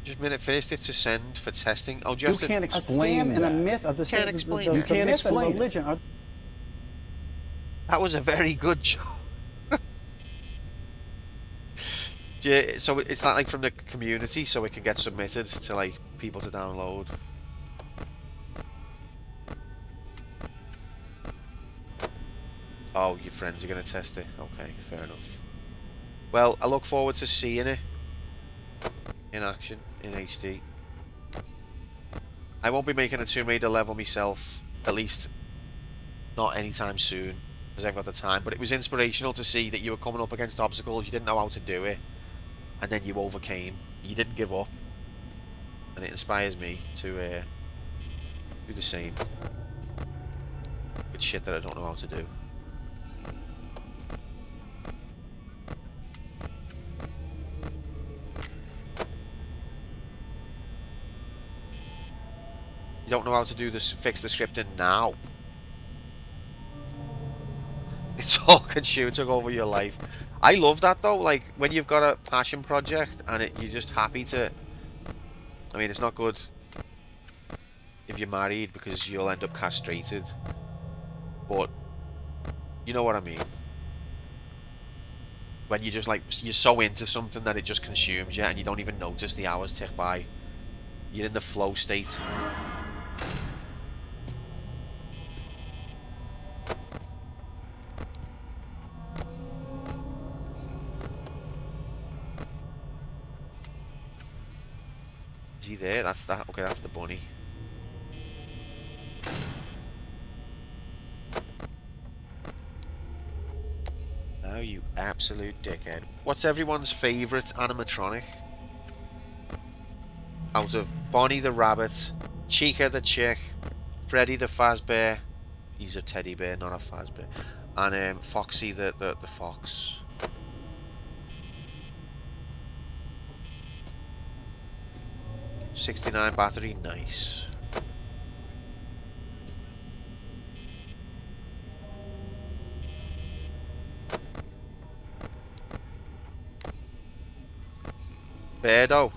Just a minute, first it's a send for testing. Oh, just you can't explain and a myth of the Can't explain You that. can't myth and explain it. religion are That was a very good job. So it's not like from the community, so it can get submitted to like people to download. Oh, your friends are gonna test it. Okay, fair enough. Well, I look forward to seeing it in action in HD. I won't be making a Tomb Raider level myself, at least not anytime soon, because I've got the time. But it was inspirational to see that you were coming up against obstacles, you didn't know how to do it, and then you overcame. You didn't give up, and it inspires me to do the same with shit that I don't know how to do. You don't know how to do this, fix the scripting now. It's all consumed, took over your life. I love that though, like when you've got a passion project and you're just happy to... I mean, it's not good if you're married because you'll end up castrated. But, you know what I mean. when you just like you're so into something that it just consumes you and you don't even notice the hours tick by. You're in the flow state. Is he there? That's that. Okay, that's the bunny. Oh, you absolute dickhead. What's everyone's favourite animatronic? Out of Bonnie the rabbit, Chica the chick, Freddy the Fazbear. He's a teddy bear, not a Fazbear. And Foxy the fox. .69 battery, nice. Beardo.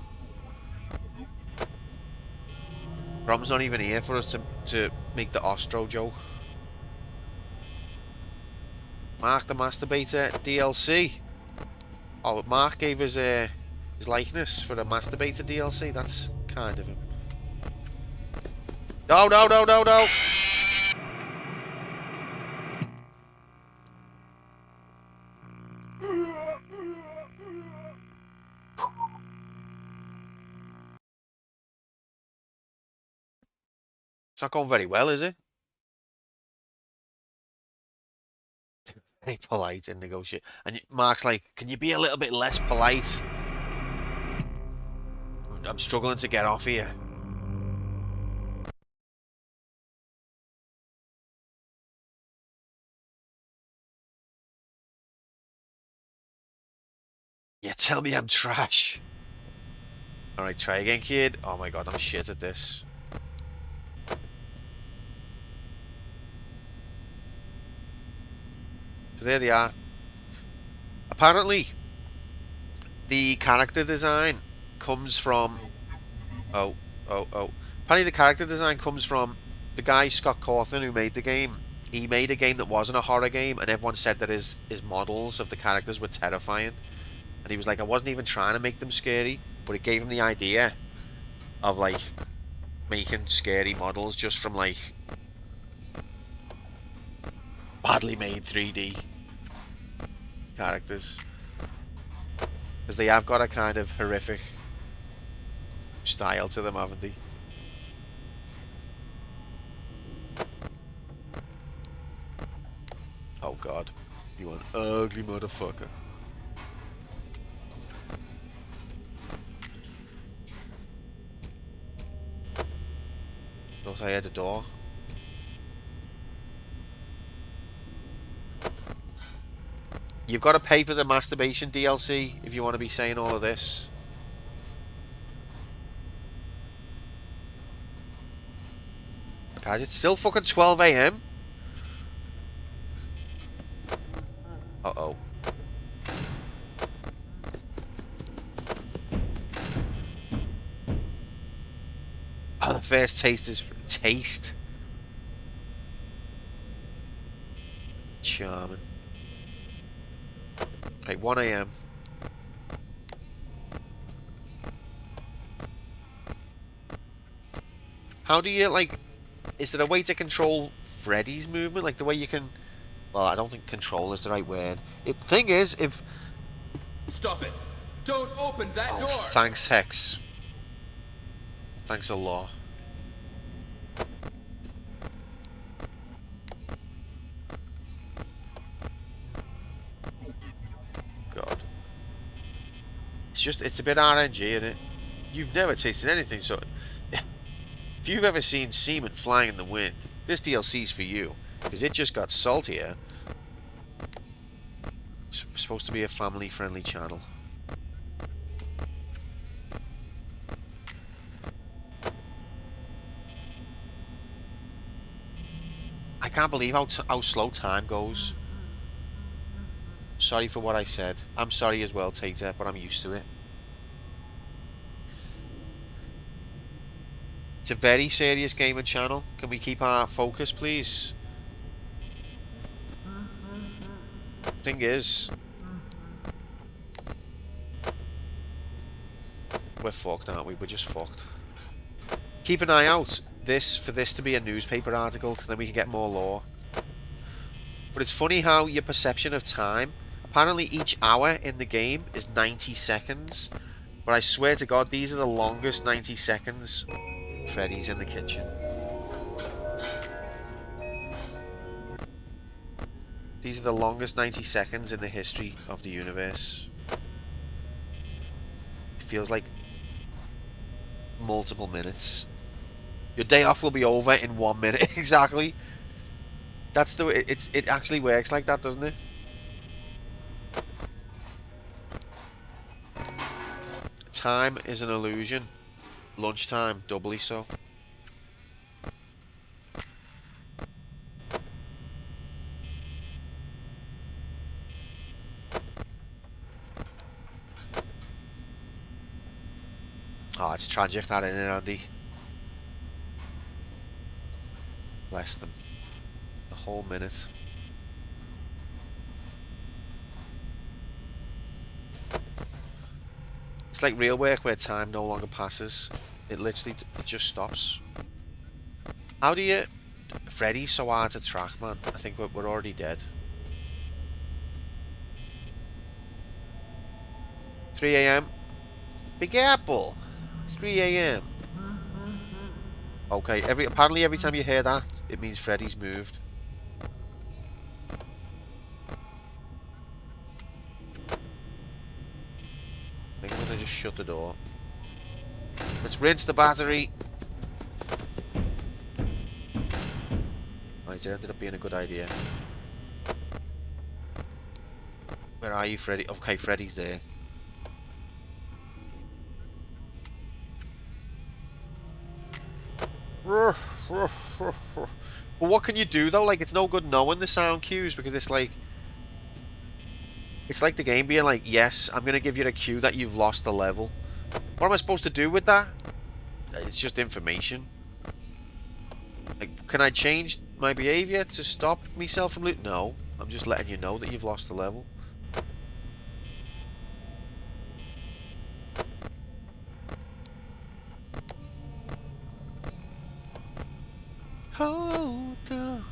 Rom's not even here for us to make the Ostro joke. Mark the Masturbator DLC. Oh, Mark gave his likeness for the Masturbator DLC. That's kind of him. No, no, no, no, no! It's not going very well, is it? Very polite in negotiate. And Mark's like, can you be a little bit less polite? I'm struggling to get off here. Yeah, tell me I'm trash. Alright, try again, kid. Oh my god, I'm shit at this. So there they are. Apparently, the character design comes from... Apparently the character design comes from the guy, Scott Cawthon, who made the game. He made a game that wasn't a horror game, and everyone said that his models of the characters were terrifying. And he was like, I wasn't even trying to make them scary, but it gave him the idea of, like, making scary models just from, like, badly made 3D characters. Because they have got a kind of horrific style to them, haven't they? Oh god, you an ugly motherfucker. Thought I had a door. You've got to pay for the masturbation DLC if you want to be saying all of this. Guys, it's still fucking 12 AM. Uh-oh. Oh, the first taste is taste. Charming. Right, 1 AM. How do you, like... Is there a way to control Freddy's movement? Like, the way you can... Well, I don't think control is the right word. The thing is, if... Stop it! Don't open that door! Thanks, Hex. Thanks a lot. God. It's a bit RNG, isn't it? You've never tasted anything so... If you've ever seen semen flying in the wind, this DLC's for you. Because it just got saltier. It's supposed to be a family-friendly channel. I can't believe how slow time goes. Sorry for what I said. I'm sorry as well, Tater, but I'm used to it. It's a very serious gaming channel. Can we keep our focus, please? Thing is, We're fucked, aren't we? We're just fucked. Keep an eye out for this to be a newspaper article, then we can get more lore. But it's funny how your perception of time, apparently each hour in the game is 90 seconds. But I swear to God, these are the longest 90 seconds. Freddy's in the kitchen. These are the longest 90 seconds in the history of the universe. It feels like multiple minutes. Your day off will be over in 1 minute. Exactly. That's the way it actually works like that, doesn't it? Time is an illusion. Lunchtime, doubly so. Oh, it's tragic that, isn't it, Andy? Less than the whole minute. It's like real work where time no longer passes. It just stops. How do you... Freddy's so hard to track, man. I think we're already dead. 3 AM. Big Apple. 3 AM. Okay, apparently every time you hear that, it means Freddy's moved. I think I'm gonna just shut the door. Let's rinse the battery. Right, it ended up being a good idea. Where are you, Freddy? Okay, Freddy's there. But what can you do though? Like, it's no good knowing the sound cues because it's like the game being like, yes, I'm gonna give you a cue that you've lost the level. What am I supposed to do with that? It's just information. Like, can I change my behavior to stop myself from looting? No, I'm just letting you know that you've lost the level. Hold on.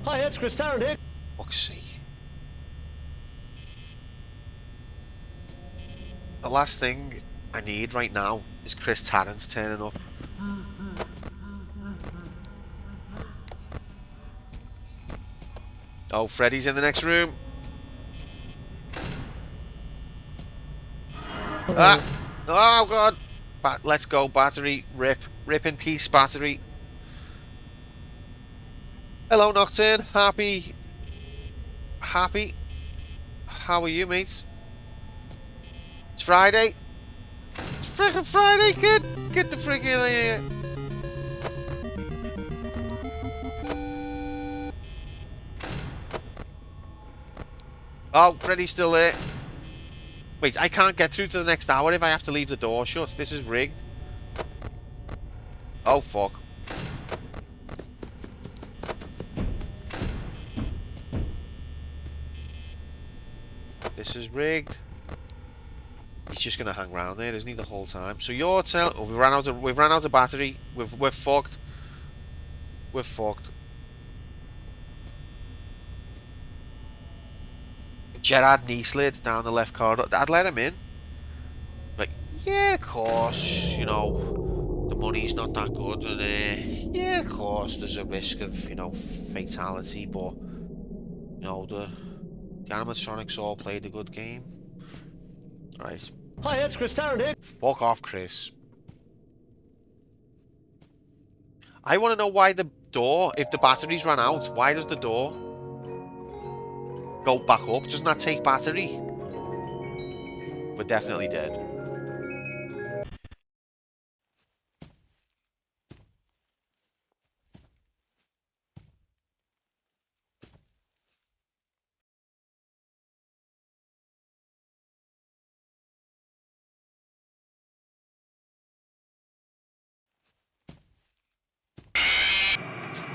Hi, it's Chris Tarrant here. Fuck's sake. The last thing I need right now is Chris Tarrant turning up. Oh, Freddy's in the next room. Ah! Oh, God! Let's go, battery. Rip. Rip in peace, battery. Hello, Nocturne. Happy. How are you, mate? It's Friday. It's freaking Friday, kid. Get the freaking out of here. Oh, Freddy's still there. Wait, I can't get through to the next hour if I have to leave the door shut. This is rigged. Oh, fuck. This is rigged. He's just gonna hang around there, isn't he, the whole time? So you're telling... Oh, we've ran out of battery. We're fucked. We're fucked. Gerard Nieslid down the left corridor. I'd let him in. Like, yeah, of course, you know, the money's not that good, and yeah, of course, there's a risk of, you know, fatality, but, you know, the animatronics all played a good game. Right. Hi, it's Chris Tarrant here. Fuck off, Chris. I want to know why the door, if the batteries ran out, why does the door go back up? Doesn't that take battery? We're definitely dead.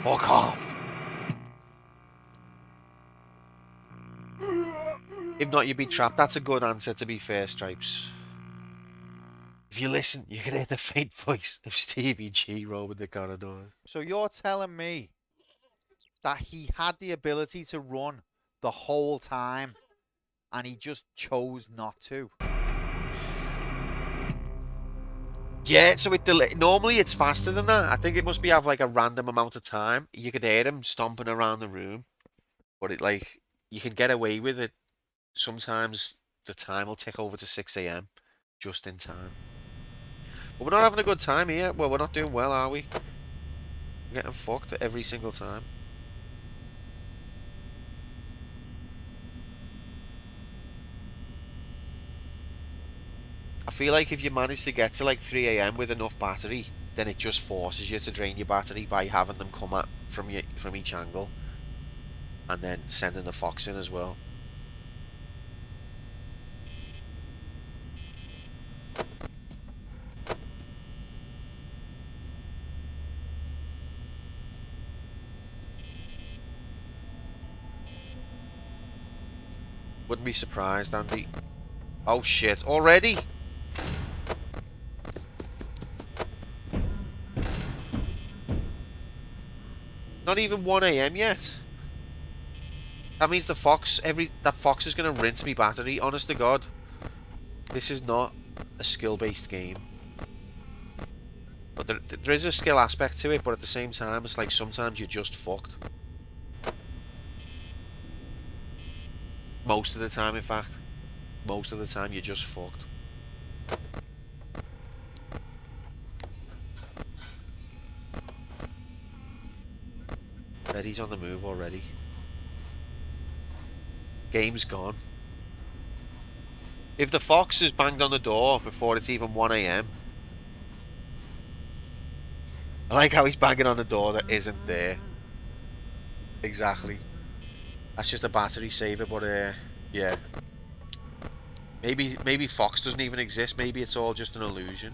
Fuck off. If not, you'd be trapped. That's a good answer, to be fair, Stripes. If you listen, you can hear the faint voice of Stevie G roaming the corridor. So you're telling me that he had the ability to run the whole time and he just chose not to? Yeah, so normally it's faster than that. I think it must be have like a random amount of time. You could hear him stomping around the room, but you can get away with it. Sometimes the time will tick over to 6 a.m. just in time. But we're not having a good time here. Well, we're not doing well, are we? We're getting fucked every single time. I feel like if you manage to get to like 3 a.m. with enough battery, then it just forces you to drain your battery by having them come at from each angle, and then sending the fox in as well. Wouldn't be surprised, Andy. Oh shit, already? Not even 1 a.m. yet. That means that fox is gonna rinse me battery, honest to God. This is not a skill-based game. But there is a skill aspect to it, but at the same time, it's like sometimes you're just fucked. Most of the time, in fact. Most of the time, you're just fucked. Reddy's on the move already. Game's gone. If the fox has banged on the door before it's even 1 a.m. I like how he's banging on the door that isn't there. Exactly. That's just a battery saver, but yeah. Maybe Fox doesn't even exist. Maybe it's all just an illusion.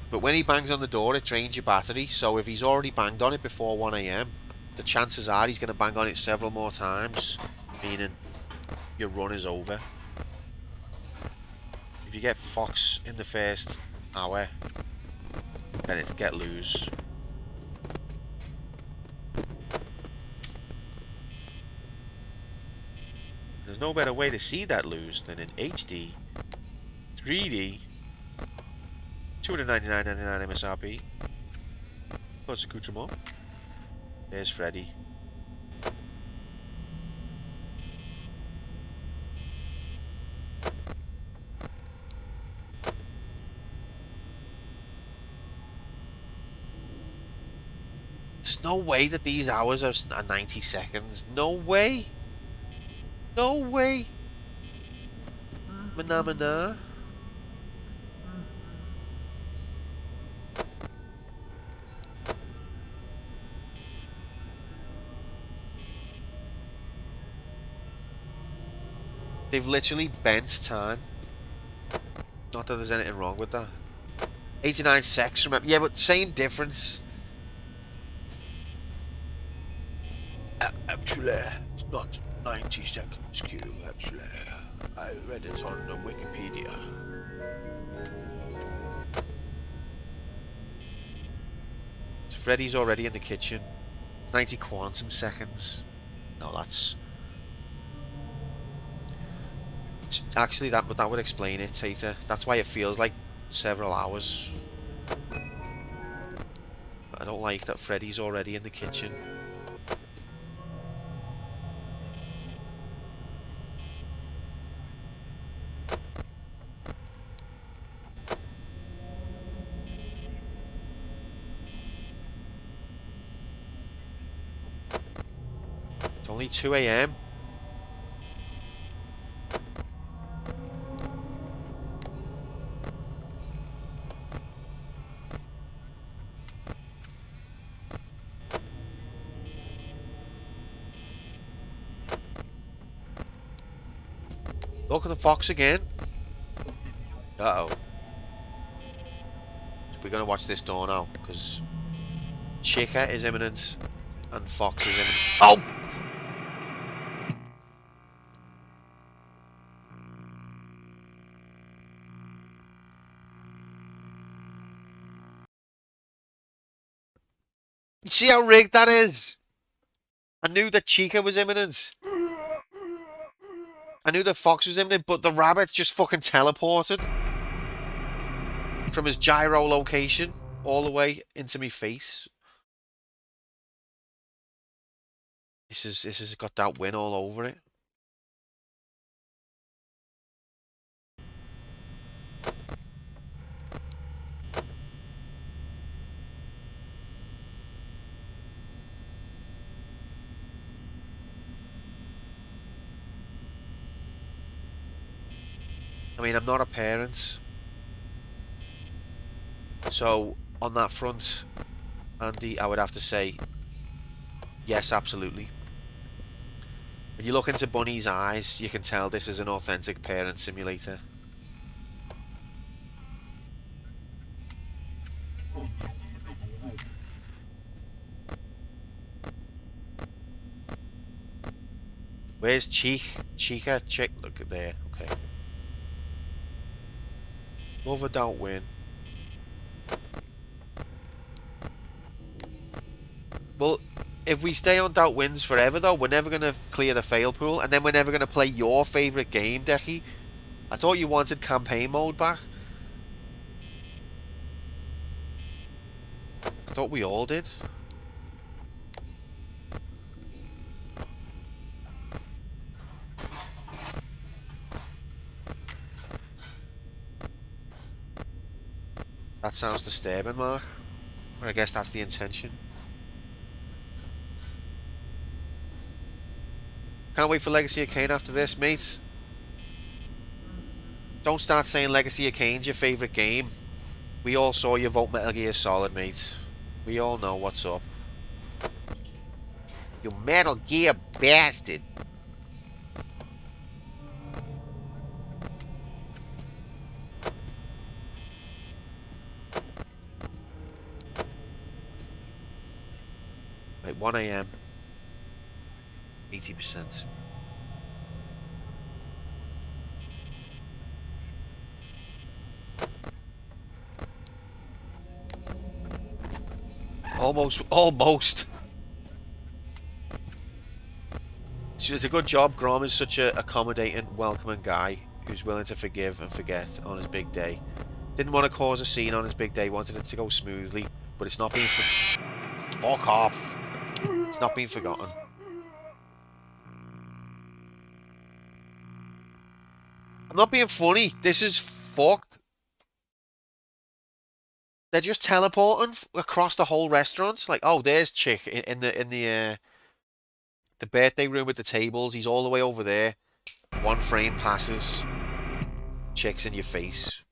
But when he bangs on the door, it drains your battery. So if he's already banged on it before 1 a.m, the chances are he's going to bang on it several more times, meaning your run is over. If you get Fox in the first hour, then it's get lose. There's no better way to see that lose than in HD, 3D, $299.99 MSRP, plus accoutrement. There's Freddy. There's no way that these hours are 90 seconds. No way. No way. Mana mana. They've literally bent time. Not that there's anything wrong with that. 89 secs, remember? Yeah, but same difference. Actually, it's not 90 seconds, Q. Actually, I read it on Wikipedia. So Freddy's already in the kitchen. 90 quantum seconds. No, that's... Actually, that would explain it, Tater. That's why it feels like several hours. I don't like that Freddy's already in the kitchen. It's only 2 a.m. Look at the fox again. Uh-oh. So we're going to watch this door now, because Chica is imminent, and Fox is imminent. Oh! You see how rigged that is? I knew that Chica was imminent. I knew that Fox was imminent, but the rabbit just fucking teleported from his gyro location all the way into my face. This has got that win all over it. I mean, I'm not a parent, so on that front, Andy, I would have to say, yes, absolutely. When you look into Bunny's eyes, you can tell this is an authentic parent simulator. Where's Chica? Look at there. Okay. Love a don't win. Well, if we stay on doubt wins forever, though, we're never going to clear the fail pool, and then we're never going to play your favourite game, Decky. I thought you wanted campaign mode back. I thought we all did. That sounds disturbing, Mark. But I guess that's the intention. Can't wait for Legacy of Kain after this, mate. Don't start saying Legacy of Kain's your favourite game. We all saw you vote Metal Gear Solid, mate. We all know what's up. You Metal Gear bastard. Right, 1 AM. 80%. Almost. It's a good job. Grom is such a accommodating, welcoming guy who's willing to forgive and forget on his big day. Didn't want to cause a scene on his big day, wanted it to go smoothly, but it's not being fuck off. It's not being forgotten. I'm not being funny. This is fucked. They're just teleporting across the whole restaurant. Like, oh, there's Chick in the birthday room with the tables. He's all the way over there. One frame passes. Chick's in your face.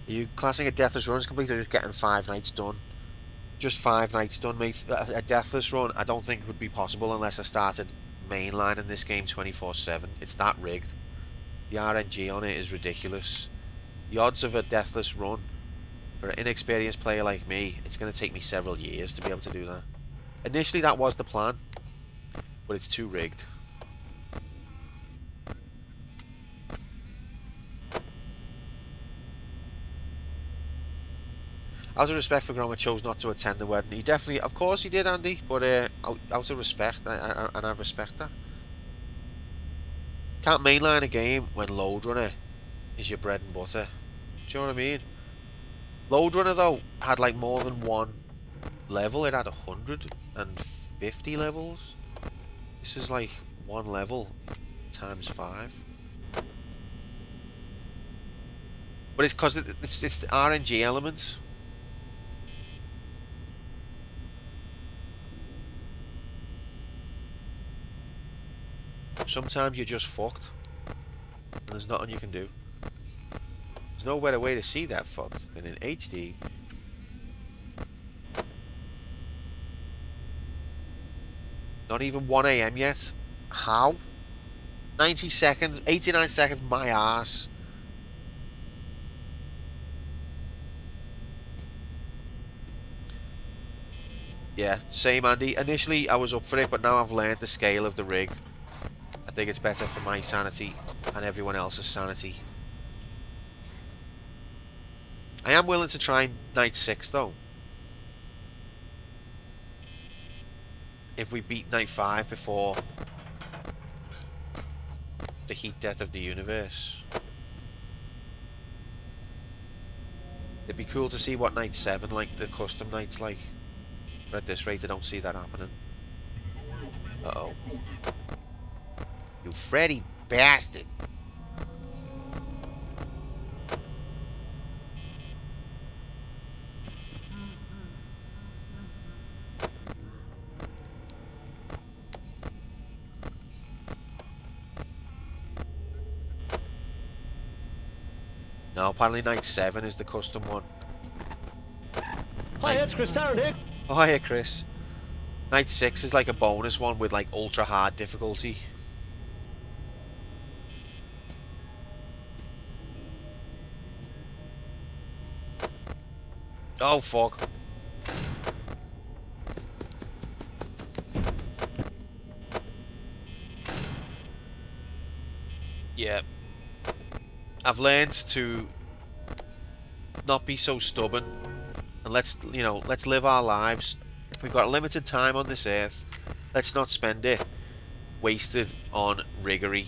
Are you classing a Deathless Run as complete or just getting 5 nights done? Just 5 nights done, mate. A Deathless Run, I don't think would be possible unless I started mainlining this game 24/7. It's that rigged. The RNG on it is ridiculous. The odds of a Deathless Run for an inexperienced player like me, it's going to take me several years to be able to do that. Initially, that was the plan, but it's too rigged. Out of respect for Grom, I chose not to attend the wedding. He definitely, of course he did, Andy, but out of respect, and I respect that. Can't mainline a game when Load Runner is your bread and butter. Do you know what I mean? Load Runner, though, had like more than one level. It had 150 levels. This is like one level times 5. But it's because it's the RNG elements. Sometimes you're just fucked, and there's nothing you can do. There's no better way to see that fucked than in HD. Not even 1 AM yet. How? 90 seconds, 89 seconds, my ass. Yeah, same Andy. Initially I was up for it, but now I've learned the scale of the rig. I think it's better for my sanity and everyone else's sanity. I am willing to try night 6 though. If we beat night 5 before the heat death of the universe. It'd be cool to see what night 7 like, the custom nights like. But at this rate I don't see that happening. Uh-oh. You Freddy bastard. No, apparently night 7 is the custom one. Hi, it's Chris Tarrant here. Oh, hiya, Chris. Night 6 is like a bonus one with like ultra hard difficulty. Oh, fuck. Yeah. I've learned to not be so stubborn and let's live our lives. We've got a limited time on this earth. Let's not spend it wasted on riggery.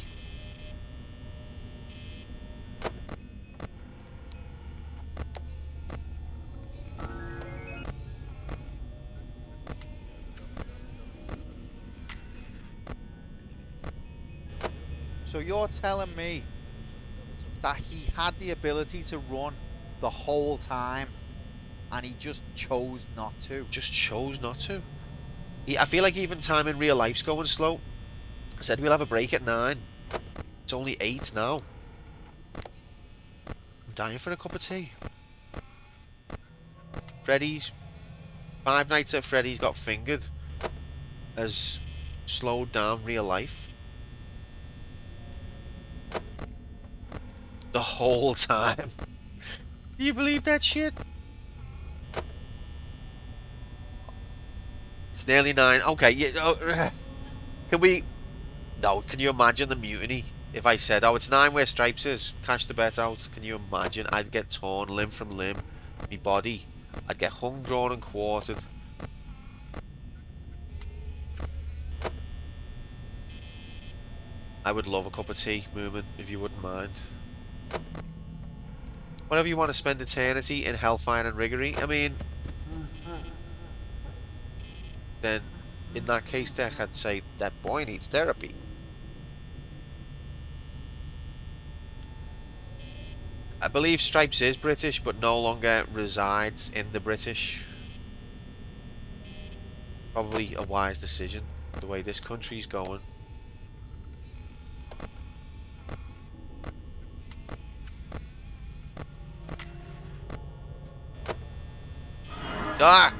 So you're telling me that he had the ability to run the whole time and he just chose not to? Just chose not to. I feel like even time in real life's going slow. I said we'll have a break at 9. It's only 8 now. I'm dying for a cup of tea. Freddy's. 5 Nights at Freddy's Got Fingered has slowed down real life. The whole time. Do you believe that shit? It's nearly 9. Okay, yeah. Can we... No, can you imagine the mutiny if I said, oh, it's 9 where Stripes is. Cash the bet out. Can you imagine? I'd get torn limb from limb. Me body. I'd get hung, drawn and quartered. I would love a cup of tea, Moomin, if you wouldn't mind. Whatever you want to spend eternity in hellfire and riggery, I mean... Then, in that case, Deck, I'd say that boy needs therapy. I believe Stripes is British, but no longer resides in the British. Probably a wise decision, the way this country's going. Ah!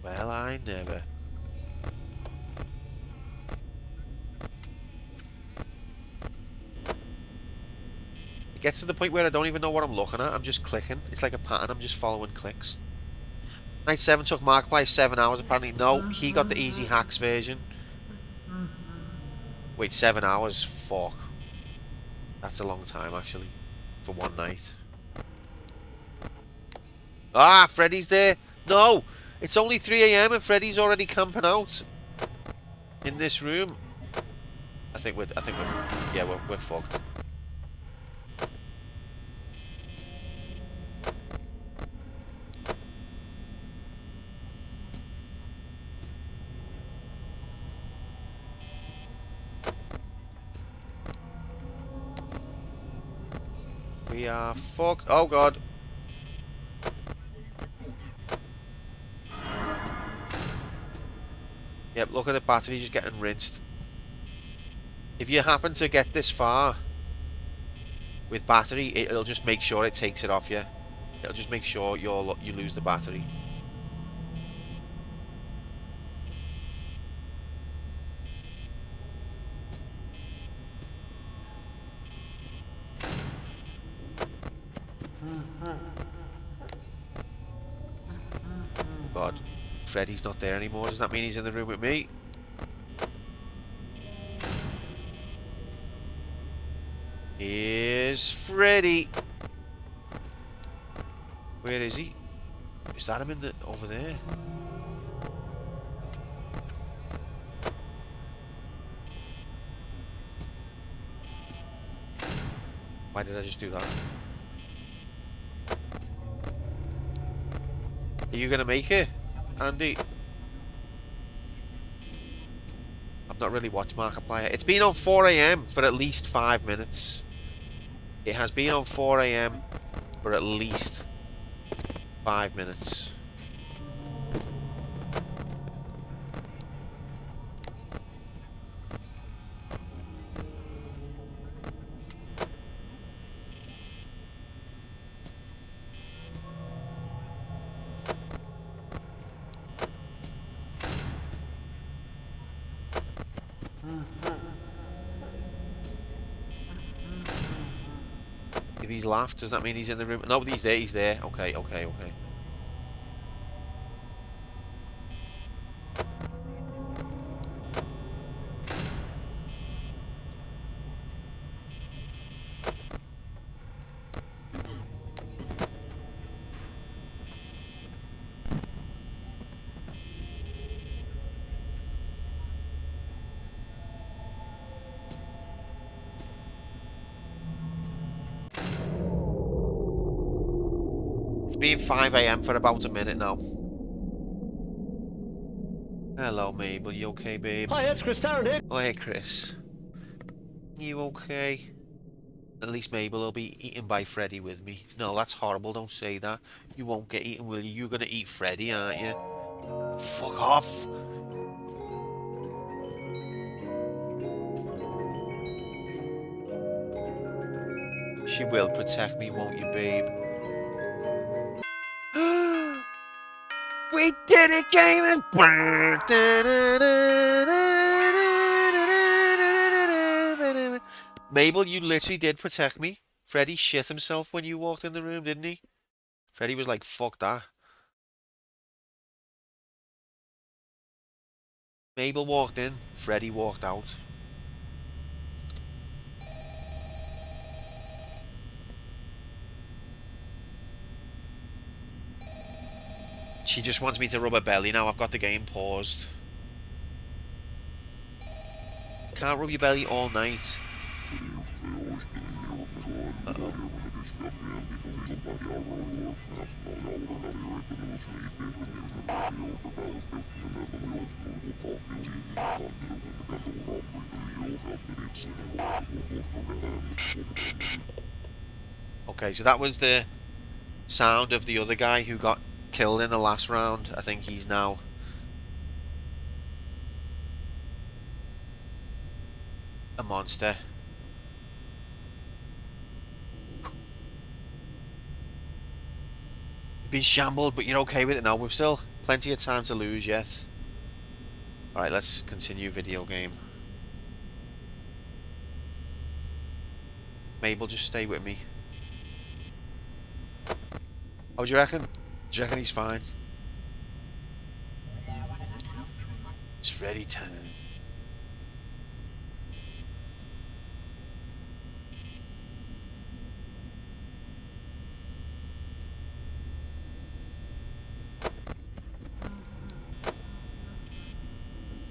Well, I never. It gets to the point where I don't even know what I'm looking at. I'm just clicking. It's like a pattern. I'm just following clicks. Night 7 took Markiplier 7 hours apparently. No, he got the easy hacks version. Wait, 7 hours? Fuck. That's a long time, actually. For one night. Ah, Freddy's there. No! It's only 3 AM and Freddy's already camping out. In this room. I think we're fucked. We are fucked. Oh god. Yep, look at the battery just getting rinsed. If you happen to get this far with battery, it'll just make sure it takes it off you. It'll just make sure you lose the battery. God, Freddy's not there anymore. Does that mean he's in the room with me? Here's Freddy. Where is he? Is that him over there? Why did I just do that? Are you gonna make it, Andy? I've not really watched Markiplier. It's been on 4 AM for at least 5 minutes. It has been on 4 AM for at least 5 minutes. If he's laughed, does that mean he's in the room? No, but he's there, he's there. Okay, okay, okay. It's been 5 AM for about a minute now. Hello, Mabel. You okay, babe? Hi, it's Chris Tarrant here. Oh, hey, Chris. You okay? At least Mabel will be eaten by Freddy with me. No, that's horrible. Don't say that. You won't get eaten, will you? You're gonna eat Freddy, aren't you? Fuck off. She will protect me, won't you, babe? We did it, gaming! Mabel, you literally did protect me. Freddy shit himself when you walked in the room, didn't he? Freddy was like, fuck that. Mabel walked in, Freddy walked out. She just wants me to rub her belly now. I've got the game paused. Can't rub your belly all night. Uh-oh. Okay, so that was the sound of the other guy who got killed in the last round. I think he's now a monster. You've been shambled, but you're okay with it now. We've still plenty of time to lose yet. Alright, let's continue video game. Mabel, just stay with me. How do you reckon? Do you reckon he's fine? It's Freddy time.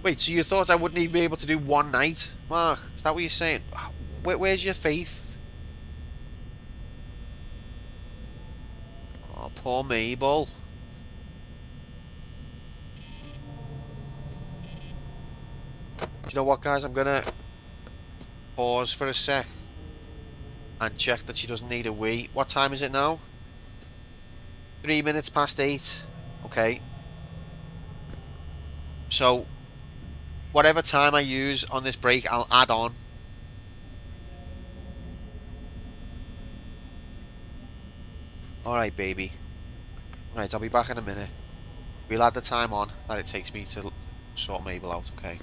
Wait, so you thought I wouldn't even be able to do one night? Mark, is that what you're saying? Where's your faith? Oh, poor Mabel. Do you know what, guys? I'm gonna pause for a sec and check that she doesn't need a wee. What time is it now? 3 minutes past 8. Okay. So, whatever time I use on this break, I'll add on Alright, baby. Right, I'll be back in a minute. We'll add the time on that it takes me to sort Mabel out, okay?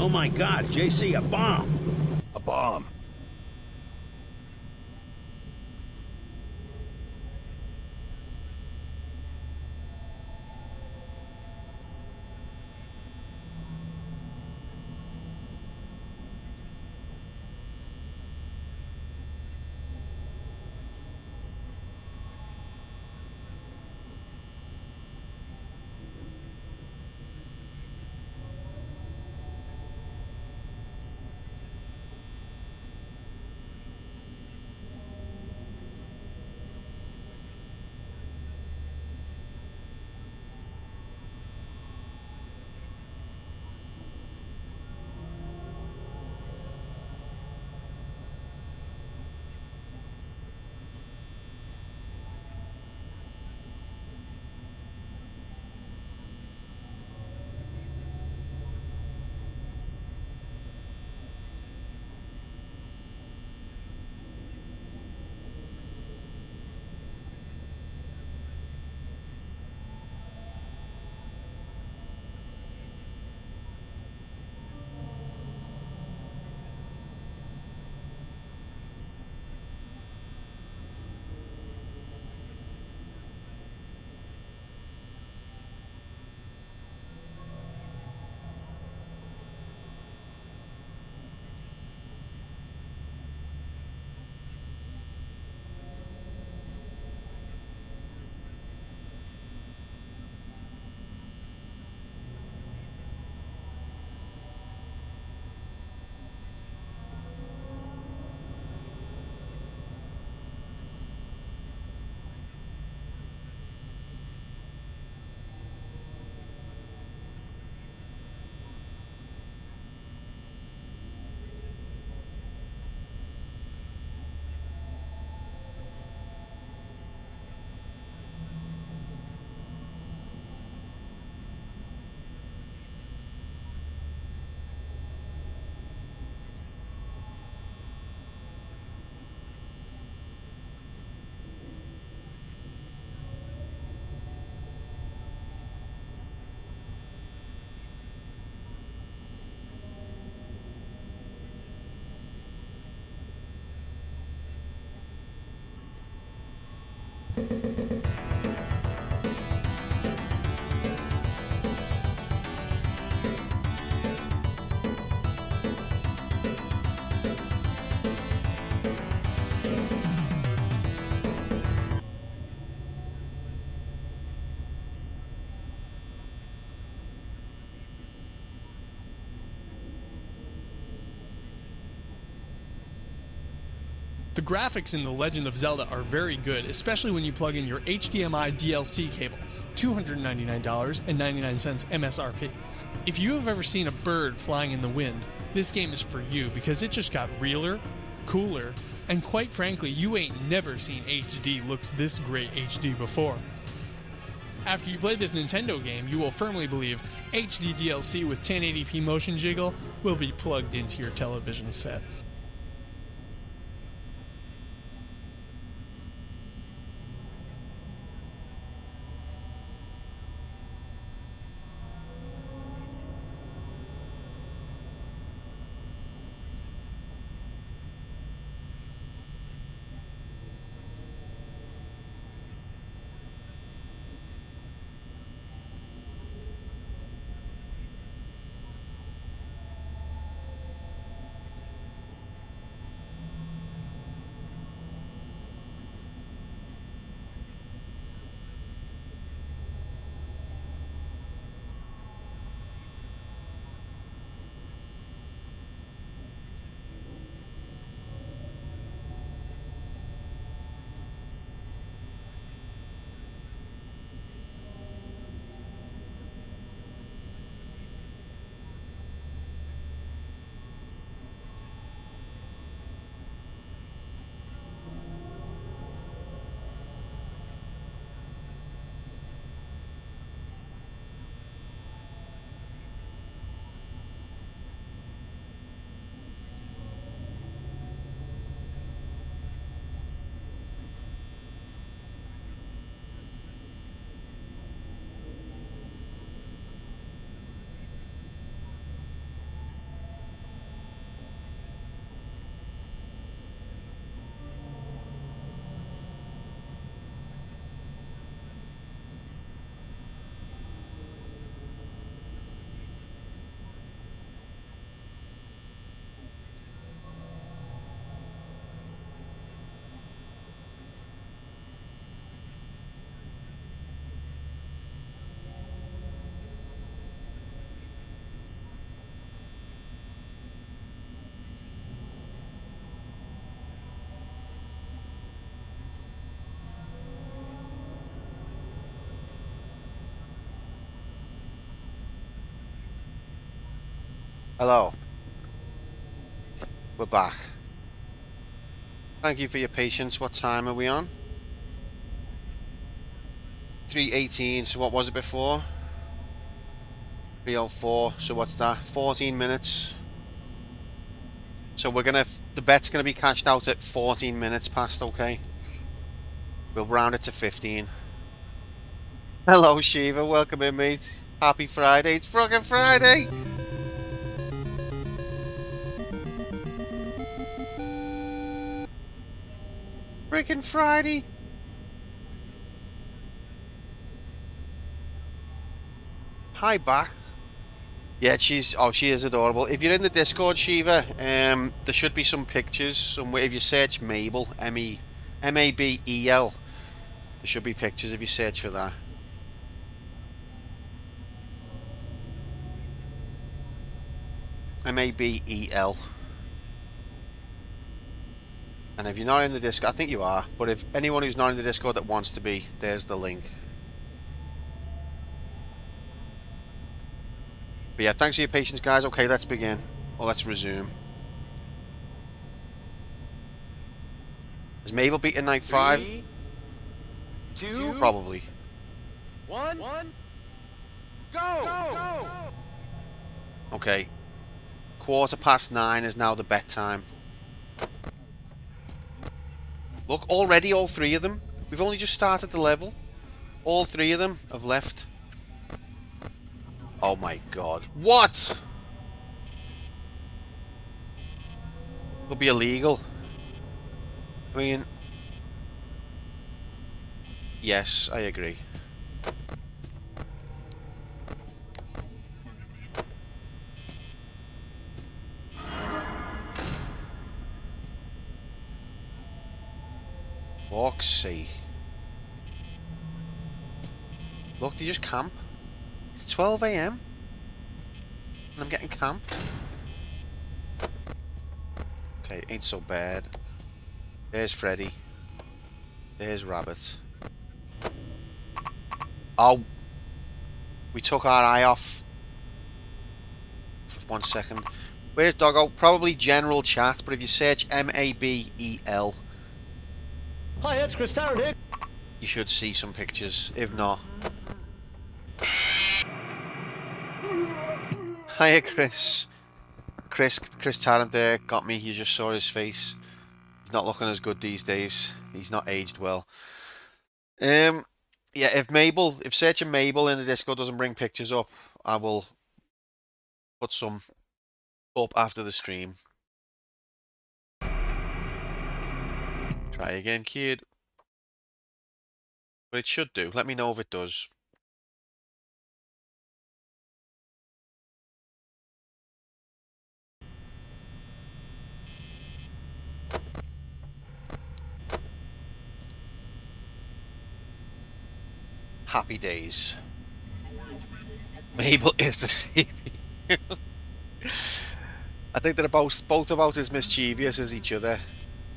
Oh my God, JC, a bomb! A bomb. The graphics in The Legend of Zelda are very good, especially when you plug in your HDMI DLC cable, $299.99 MSRP. If you have ever seen a bird flying in the wind, this game is for you because it just got realer, cooler, and quite frankly, you ain't never seen HD looks this great HD before. After you play this Nintendo game, you will firmly believe HD DLC with 1080p motion jiggle will be plugged into your television set. Hello. We're back. Thank you for your patience. What time are we on? 3:18. So what was it before? 3:04. So what's that? 14 minutes. So we're gonna. The bet's gonna be cashed out at 14 minutes past. Okay. We'll round it to 15. Hello, Shiva. Welcome in, mate. Happy Friday. It's fucking Friday. Freaking Friday. Hi, back. Yeah, she is adorable. If you're in the Discord, Shiva, there should be some pictures somewhere. If you search Mabel, Mabel, there should be pictures if you search for that. Mabel. And if you're not in the Discord, I think you are, but if anyone who's not in the Discord that wants to be, there's the link. But yeah, thanks for your patience, guys. Okay, let's begin. Or let's resume. Has Mabel beaten night 5? 3, 2, Probably. 1, go! Okay. 9:15 is now the bet time. Look, already all 3 of them. We've only just started the level. All 3 of them have left. Oh my god. What? It'll be illegal. I mean... Yes, I agree. Fuck's sake. Look, they just camp. It's 12 AM and I'm getting camped. Okay, ain't so bad. There's Freddy. There's Rabbit. Oh, we took our eye off for 1 second. Where's Doggo? Probably general chat, but if you search Mabel, Hi, it's Chris Tarrant here. you should see some pictures. If not, hiya, Chris. Chris Tarrant there got me. You just saw his face. He's not looking as good these days. He's not aged well. Yeah, if searching Mabel in the Discord doesn't bring pictures up, I will put some up after the stream. Try again, kid. But it should do. Let me know if it does. Happy days. Mabel is the CPU. I think they're both about as mischievous as each other.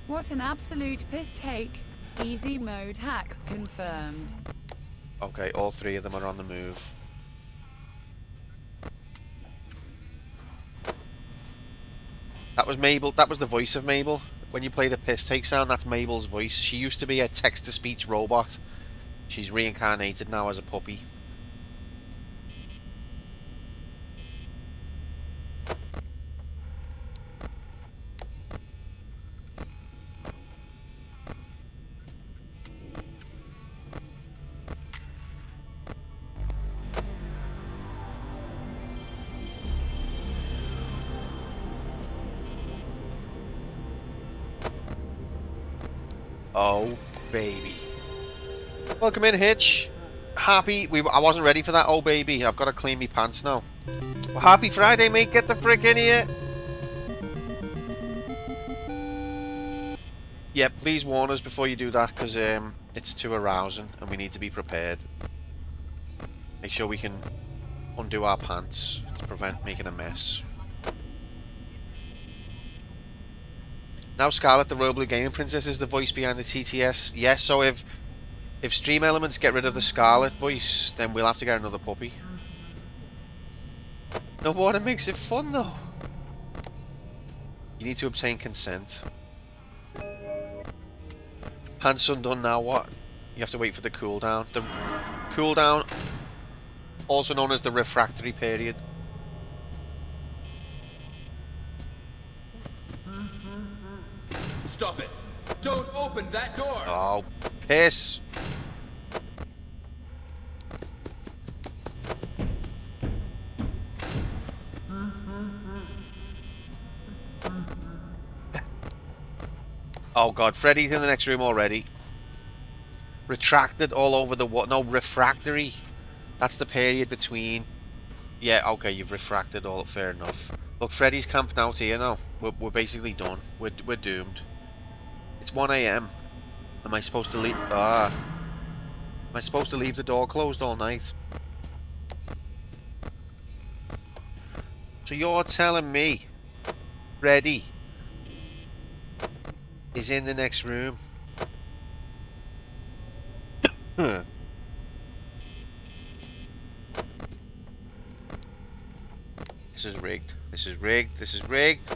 What an absolute piss take. Easy mode hacks confirmed. Okay, all 3 of them are on the move. That was Mabel. That was the voice of Mabel. When you play the piss take sound, that's Mabel's voice. She used to be a text-to-speech robot. She's reincarnated now as a puppy. Oh, baby. Welcome in, Hitch. Happy... I wasn't ready for that, oh, baby. I've got to clean me pants now. Well, happy Friday, mate. Get the frick in here. Yeah, please warn us before you do that, because it's too arousing, and we need to be prepared. Make sure we can undo our pants to prevent making a mess. Now Scarlet, the Royal Blue Gaming Princess, is the voice behind the TTS. Yes, so if Stream Elements get rid of the Scarlet voice, then we'll have to get another puppy. No water makes it fun, though. You need to obtain consent. Hands undone now, what? You have to wait for the cooldown. The cooldown, also known as the refractory period. Stop it! Don't open that door! Oh, piss. Oh god, Freddy's in the next room already. Retracted all over the what? No, refractory. That's the period between. Yeah, okay, you've refracted all. Fair enough. Look, Freddy's camped out here now. We're basically done. We're doomed. It's 1 AM. Am I supposed to leave? Am I supposed to leave the door closed all night? So you're telling me Freddy is in the next room? Huh. This is rigged. This is rigged. This is rigged.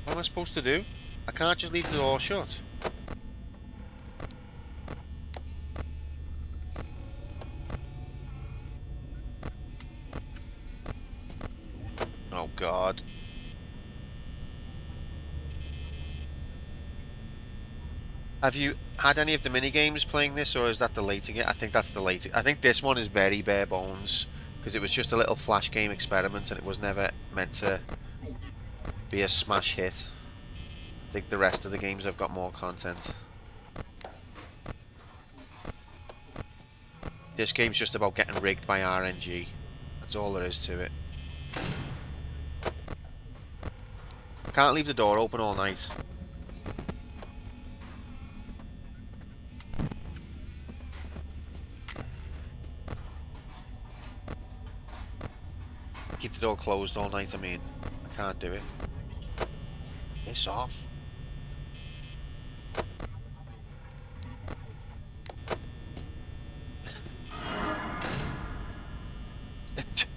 What am I supposed to do? I can't just leave the door shut. Oh god. Have you had any of the mini games playing this, or is that the later game? I think that's the later. I think this one is very bare bones because it was just a little flash game experiment and it was never meant to be a smash hit. I think the rest of the games have got more content. This game's just about getting rigged by RNG. That's all there is to it. Can't leave the door open all night. Keep the door closed all night, I mean. I can't do it. Piss off.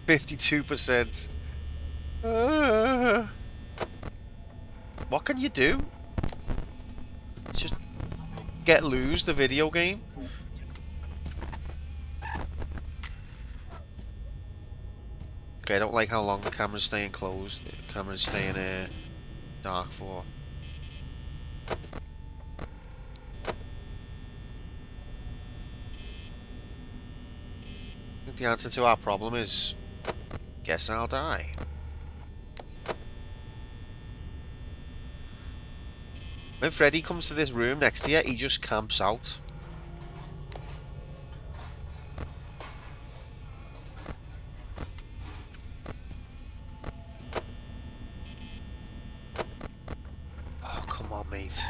$52%. What can you do? Just lose the video game? Okay, I don't like how long the camera's staying closed. The camera's staying dark for. I think the answer to our problem is, guess I'll die. When Freddy comes to this room next to you, he just camps out. Oh, come on, mate.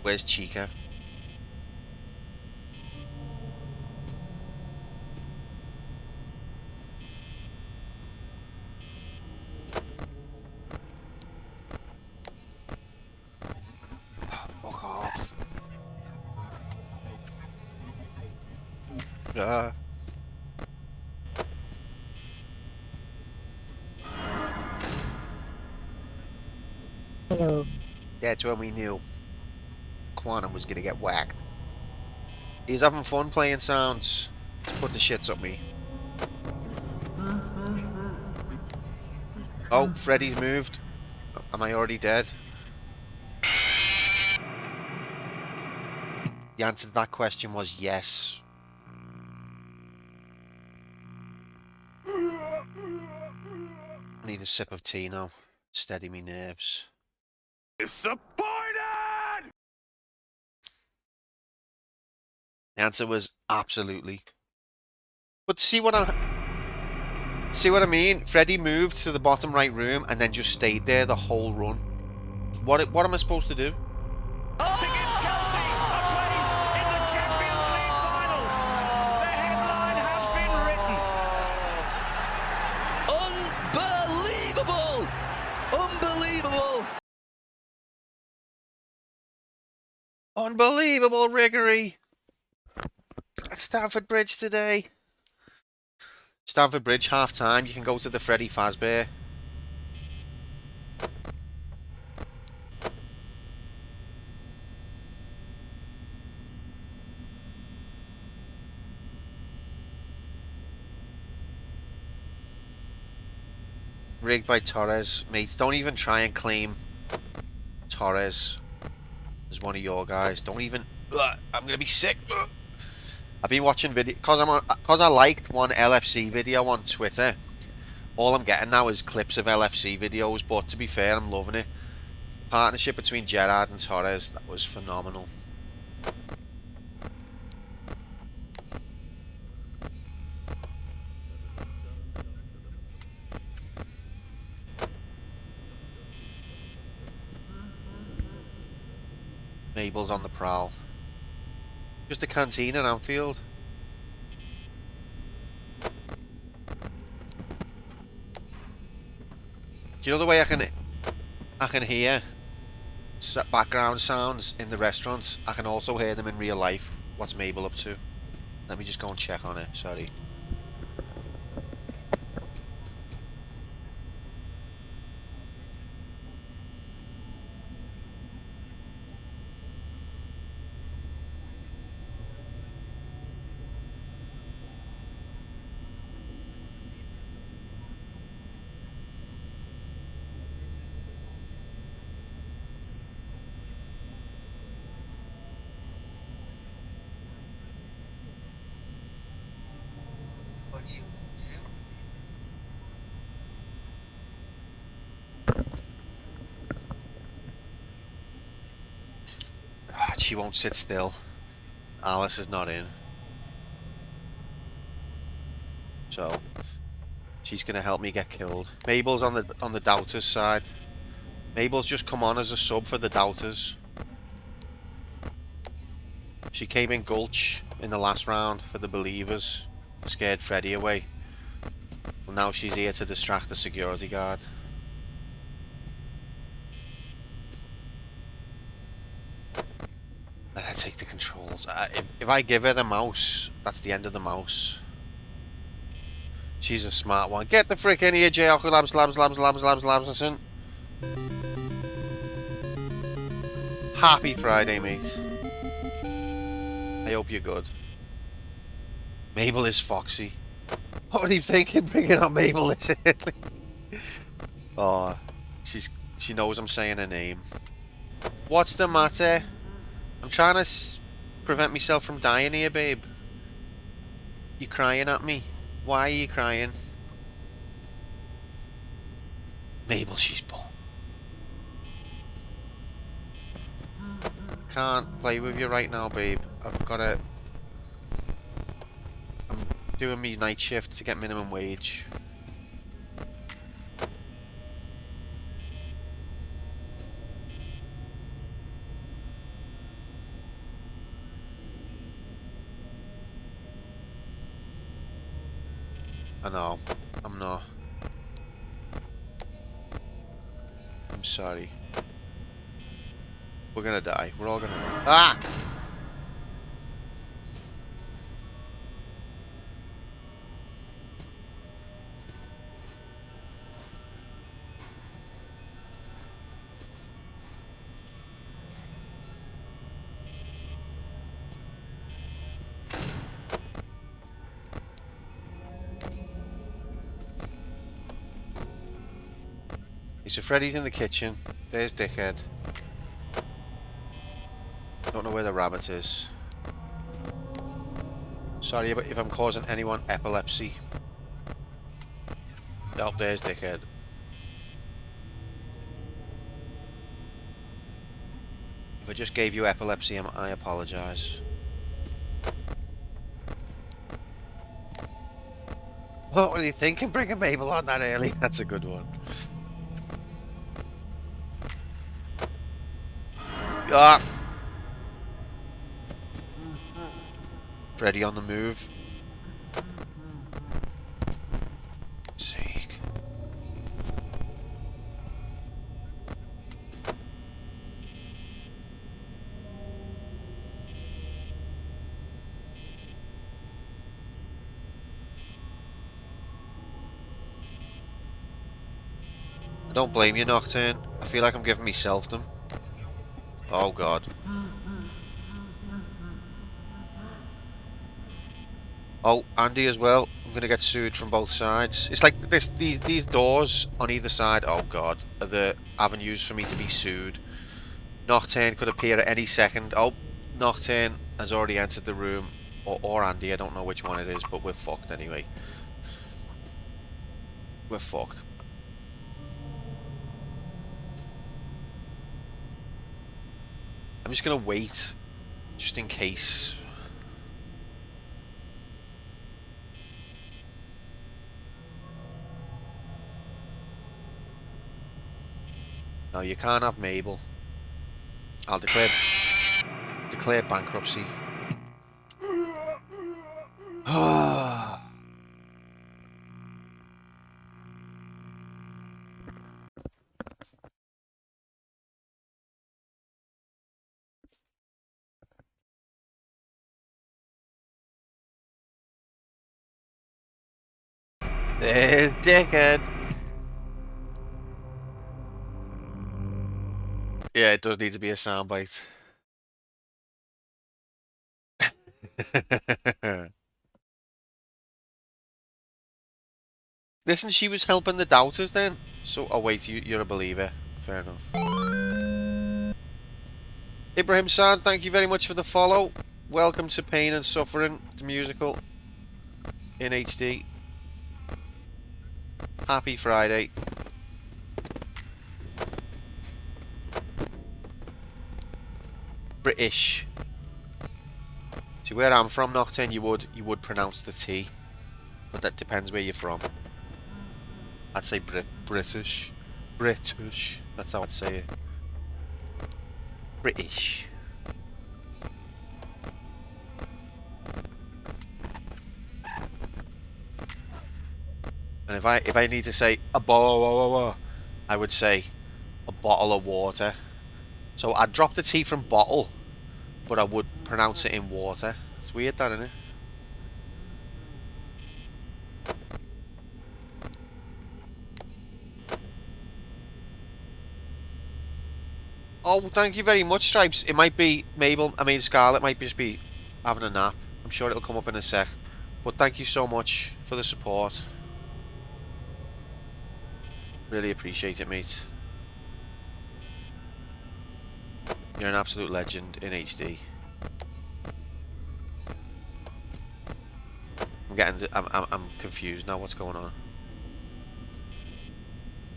Where's Chica? Fuck off. Hello. That's when we knew Quantum was gonna get whacked. He's having fun playing sounds. Let's put the shits up me. Oh, Freddy's moved. Am I already dead? The answer to that question was yes. I need a sip of tea now. Steady me nerves. Disappointed! The answer was absolutely. But see what I mean? Freddy moved to the bottom right room and then just stayed there the whole run. What am I supposed to do? To give Chelsea a place Unbelievable riggery at Stamford Bridge today. Stamford Bridge, half time. You can go to the Freddy Fazbear. Rigged by Torres. Mate, don't even try and claim Torres as one of your guys. Don't even. I'm gonna be sick. I've been watching video because I liked one LFC video on Twitter. All I'm getting now is clips of LFC videos, but to be fair, I'm loving it. Partnership between Gerrard and Torres, that was phenomenal. Mabel's on the prowl. Just a canteen in Anfield. Do you know the way I can hear background sounds in the restaurants? I can also hear them in real life. What's Mabel up to? Let me just go and check on it. Sorry. She won't sit still. Alice is not in. So she's gonna help me get killed. Mabel's on the doubters side. Mabel's just come on as a sub for the doubters. She came in Gulch in the last round for the believers. Scared Freddy away. Well, now she's here to distract the security guard. Let her take the controls. If I give her the mouse, that's the end of the mouse. She's a smart one. Get the frick in here, J. Labs. Happy Friday, mate. I hope you're good. Mabel is foxy. What are you thinking, bringing on Mabel this early? Oh, she knows I'm saying her name. What's the matter? I'm trying to prevent myself from dying here, babe. You crying at me? Why are you crying? Mabel, she's born. Can't play with you right now, babe. I've got to... I'm doing me night shift to get minimum wage. I know, I'm not. I'm sorry. We're gonna die. We're all gonna die. Ah! So Freddy's in the kitchen. There's Dickhead. Don't know where the rabbit is. Sorry if I'm causing anyone epilepsy. Oh, there's Dickhead. If I just gave you epilepsy, I apologise. What were you thinking, bringing Mabel on that early? That's a good one. Ah! Freddy on the move. Sake. Don't blame you, Nocturne. I feel like I'm giving myself them. Oh god. Oh, Andy as well. I'm gonna get sued from both sides. It's like these doors on either side, oh god, are the avenues for me to be sued. Nocturne could appear at any second. Oh, Nocturne has already entered the room. Or Andy, I don't know which one it is, but we're fucked anyway. We're fucked. I'm just gonna wait, just in case. No, you can't have Mabel. I'll declare bankruptcy. There's dickhead. Yeah, it does need to be a soundbite. Listen, she was helping the doubters then. So, oh wait, you're a believer. Fair enough. Ibrahim San, thank you very much for the follow. Welcome to Pain and Suffering, the musical in HD. Happy Friday. British. See, where I'm from, Nocturne, you would pronounce the T, but that depends where you're from. I'd say British. British. That's how I'd say it. British. And if I need to say a bottle, I would say a bottle of water. So I'd drop the T from bottle, but I would pronounce it in water. It's weird that, isn't it? Oh, thank you very much, Stripes. It might be Scarlet might just be having a nap. I'm sure it'll come up in a sec. But thank you so much for the support. Really appreciate it, mate. You're an absolute legend in HD. I'm confused now. What's going on?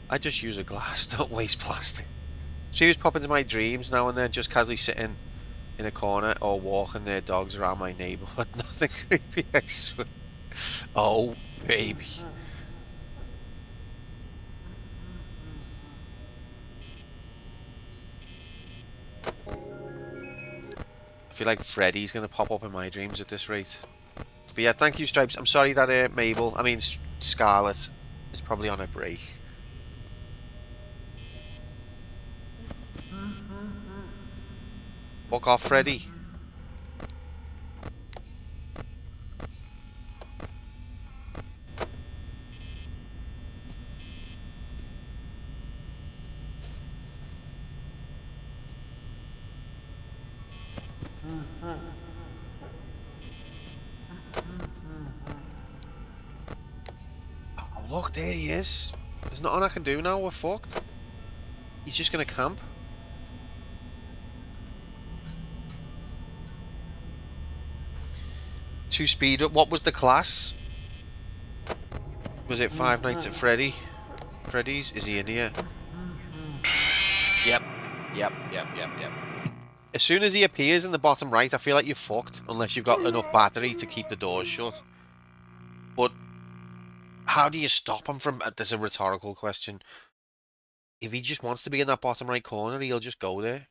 I just use a glass. Don't waste plastic. She was popping into my dreams now and then, just casually sitting in a corner or walking their dogs around my neighbourhood. Nothing creepy, I swear. Oh, baby. I feel like Freddy's going to pop up in my dreams at this rate. But yeah, thank you, Stripes. I'm sorry that Scarlet is probably on a break. Fuck off, Freddy. Oh, look, there he is. There's nothing I can do now, we're fucked. He's just gonna camp. Two speed up. What was the class? Was it Five Nights at Freddy's? Is he in here? Yep. As soon as he appears in the bottom right, I feel like you're fucked. Unless you've got enough battery to keep the doors shut. But how do you stop him from... There's a rhetorical question. If he just wants to be in that bottom right corner, he'll just go there.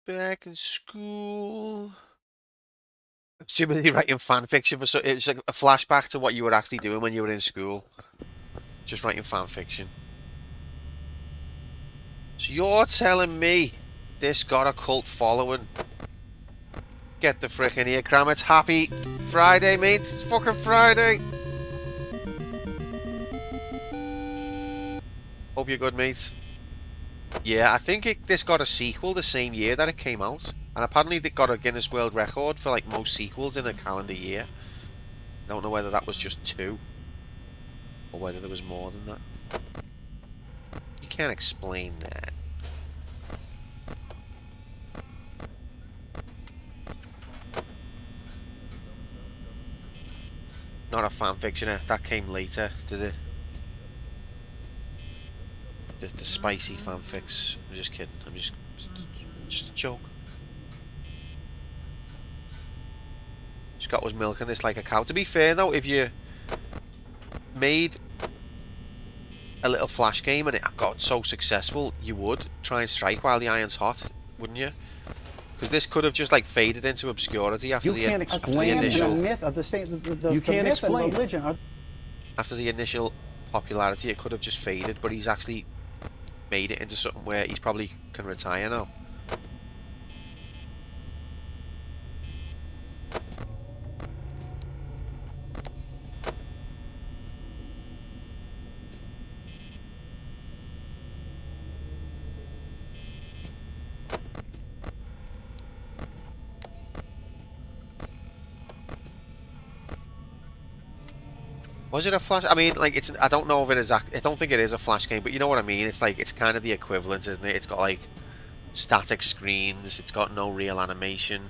Back in school. Assuming writing fan fiction, so it's like a flashback to what you were actually doing when you were in school. Just writing fan fiction. So you're telling me this got a cult following? Get the frickin' ear cram. It's happy Friday, mates. It's fucking Friday. Hope you're good, mate. Yeah, I think this got a sequel the same year that it came out. And apparently they got a Guinness World Record for like most sequels in a calendar year. I don't know whether that was just 2. Or whether there was more than that. You can't explain that. Not a fanfictioner. That came later, did it? The spicy fanfics. I'm just kidding. I'm just a joke. Scott was milking this like a cow. To be fair though, if you made a little flash game and it got so successful, you would try and strike while the iron's hot, wouldn't you? Because this could have just like faded into obscurity after the initial myth of you can't explain religion. After the initial popularity. It could have just faded, but he's actually made it into something where he's probably can retire now. Was it a flash? I mean, like, it's. I don't know if it is. I don't think it is a flash game, but you know what I mean. It's like it's kind of the equivalent, isn't it? It's got like static screens. It's got no real animation.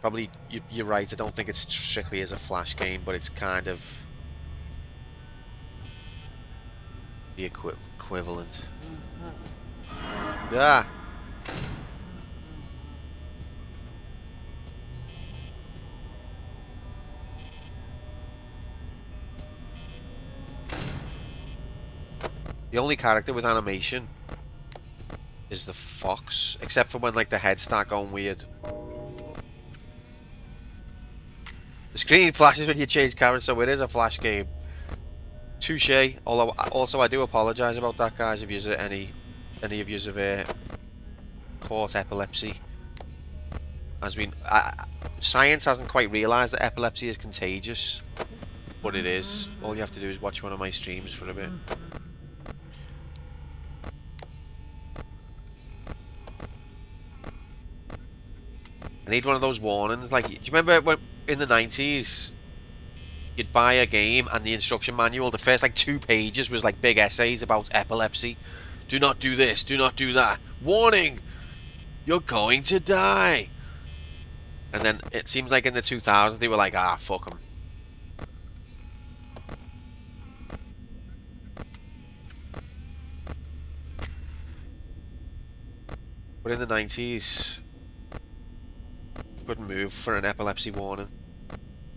Probably, you're right. I don't think it strictly is a flash game, but it's kind of the equivalent. Yeah. The only character with animation is the fox, except for when like the heads start going weird. The screen flashes when you change cameras, so it is a flash game. Touche. Although, also I do apologise about that, guys. If you any of you have caught epilepsy, science hasn't quite realised that epilepsy is contagious, but it is. All you have to do is watch one of my streams for a bit. I need one of those warnings. Like, do you remember when in the 90s you'd buy a game and the instruction manual, the first like 2 pages was like big essays about epilepsy. Do not do this, do not do that. Warning! You're going to die! And then it seems like in the 2000s they were like, ah, fuck them. But in the 90s, couldn't move for an epilepsy warning.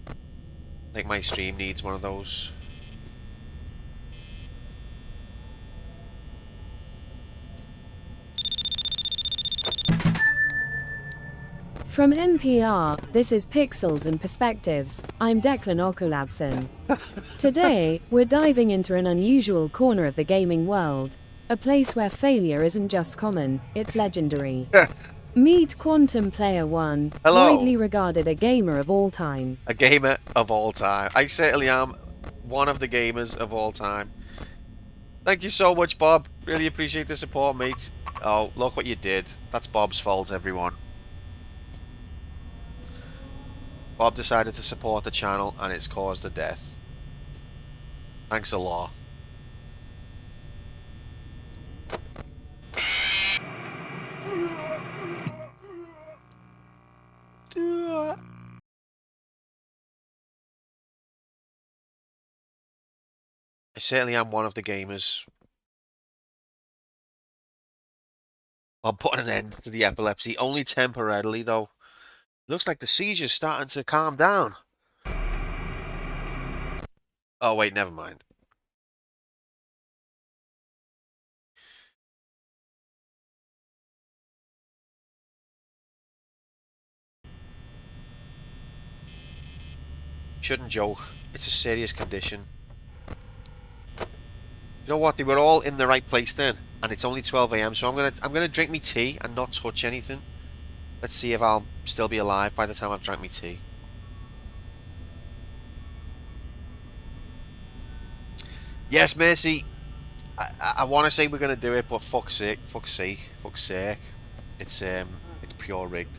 I think my stream needs one of those. From NPR, this is Pixels and Perspectives. I'm Declan Okulabson. Today, we're diving into an unusual corner of the gaming world. A place where failure isn't just common, it's legendary. Meet Quantum Player One, Hello. widely regarded a gamer of all time. A gamer of all time. I certainly am one of the gamers of all time. Thank you so much, Bob. Really appreciate the support, mate. Oh, look what you did. That's Bob's fault, everyone. Bob decided to support the channel and it's caused a death. Thanks a lot. I certainly am one of the gamers. I'll put an end to the epilepsy, only temporarily though. Looks like the seizure's starting to calm down. Oh wait, never mind. Shouldn't joke. It's a serious condition. You know what? They were all in the right place then, and it's only 12 AM, so I'm gonna drink me tea and not touch anything. Let's see if I'll still be alive by the time I've drank my tea. Yes, Mercy. I want to say we're gonna do it, but fuck's sake, it's pure rigged.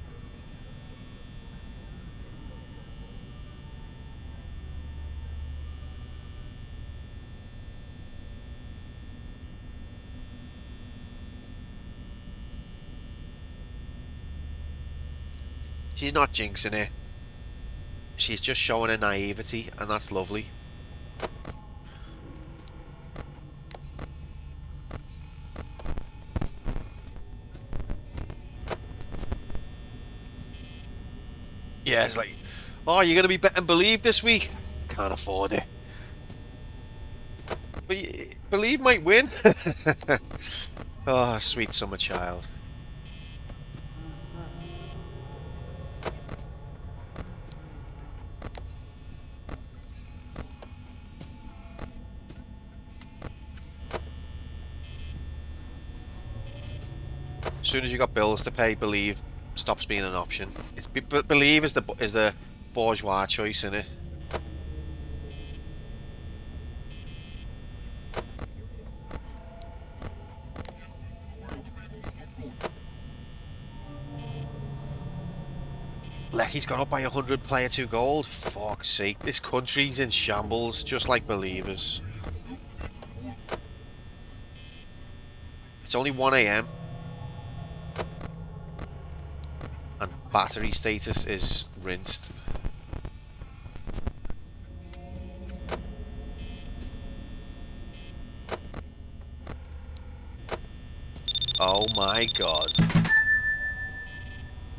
She's not jinxing it. She's just showing her naivety, and that's lovely. Yeah, it's like, oh, you're going to be betting Believe this week? Can't afford it. But Believe might win. Oh, sweet summer child. As soon as you got bills to pay, Believe stops being an option. It's Believe is the bourgeois choice, innit? Lecky's gone up by 100 player 2 gold. Fuck's sake, this country's in shambles, just like Believers. It's only 1 AM. And battery status is rinsed. Oh my god.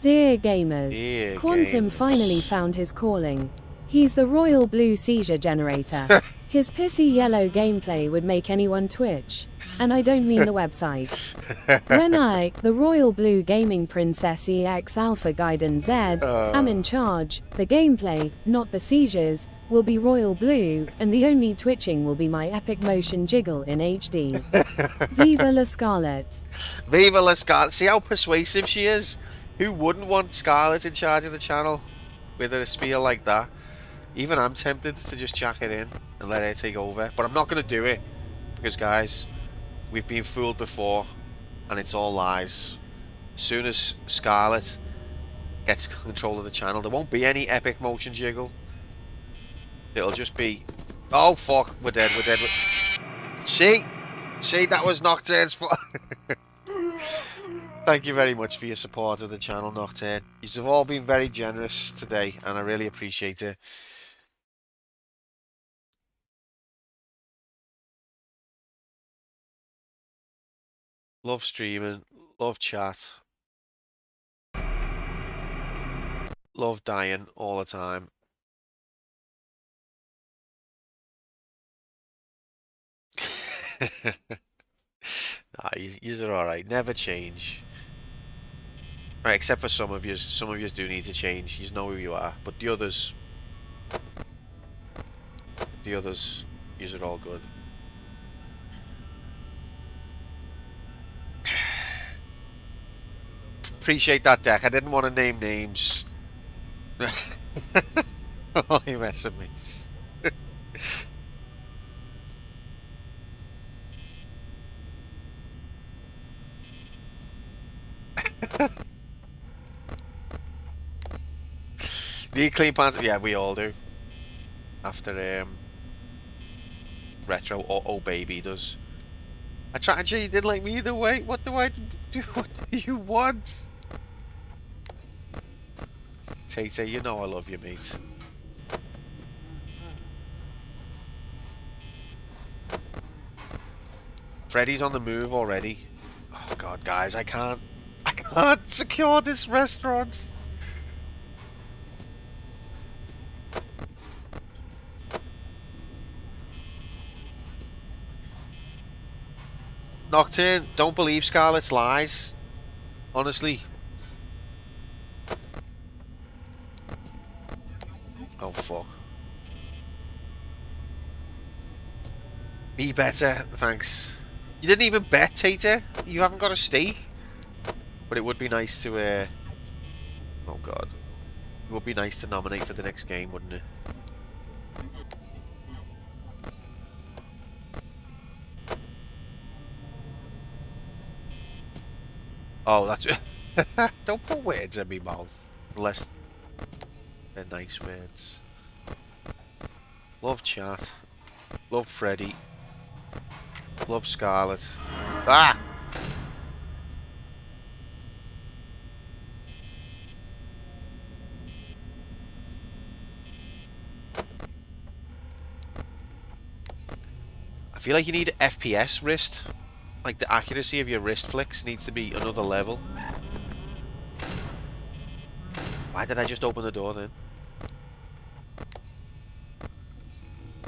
Dear gamers, Quantum finally found his calling. He's the Royal Blue Seizure Generator. His pissy yellow gameplay would make anyone twitch. And I don't mean the website. When I, the Royal Blue Gaming Princess EX Alpha Gaiden Z, am in charge, the gameplay, not the seizures, will be Royal Blue, and the only twitching will be my epic motion jiggle in HD. Viva la Scarlet. Viva la Scarlet. See how persuasive she is? Who wouldn't want Scarlet in charge of the channel with a spiel like that? Even I'm tempted to just jack it in and let her take over, but I'm not going to do it because, guys, we've been fooled before and it's all lies. As soon as Scarlet gets control of the channel, there won't be any epic motion jiggle. It'll just be, oh fuck, we're dead. See, that was Nocturne's fault. Thank you very much for your support of the channel, Nocturne. You've all been very generous today, and I really appreciate it. Love streaming, love chat, love dying all the time. Nah, yous are alright, never change. Right, except for some of yous do need to change. Yous know who you are, but the others, yous are all good. Appreciate that, Deck. I didn't want to name names. Oh, you messing me. Need clean pants? Yeah, we all do. After retro, or baby does. I tried you didn't like me either way. What do I do? What do you want? Tay, you know I love you, mate. Freddy's on the move already. Oh god, guys, I can't secure this restaurant. Nocturne, don't believe Scarlet's lies. Honestly. Oh fuck. Be better, thanks. You didn't even bet, Tater. You haven't got a stake. But it would be nice to Oh god. It would be nice to nominate for the next game, wouldn't it? Oh, that's... Don't put words in my mouth. Unless they're nice words. Love chat. Love Freddy. Love Scarlet. Ah! I feel like you need FPS wrist. Like the accuracy of your wrist flicks needs to be another level. Why did I just open the door then?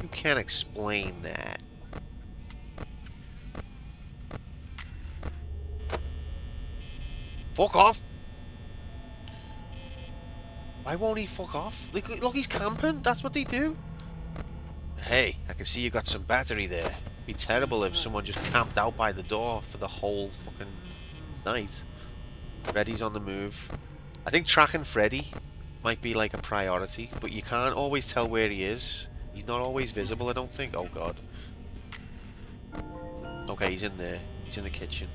You can't explain that. Fuck off! Why won't he fuck off? Look, he's camping. That's what they do. Hey, I can see you got some battery there. It'd be terrible if someone just camped out by the door for the whole fucking night. Freddy's on the move. I think tracking Freddy might be like a priority, but you can't always tell where he is. He's not always visible, I don't think. Oh god. Okay, he's in there. He's in the kitchen.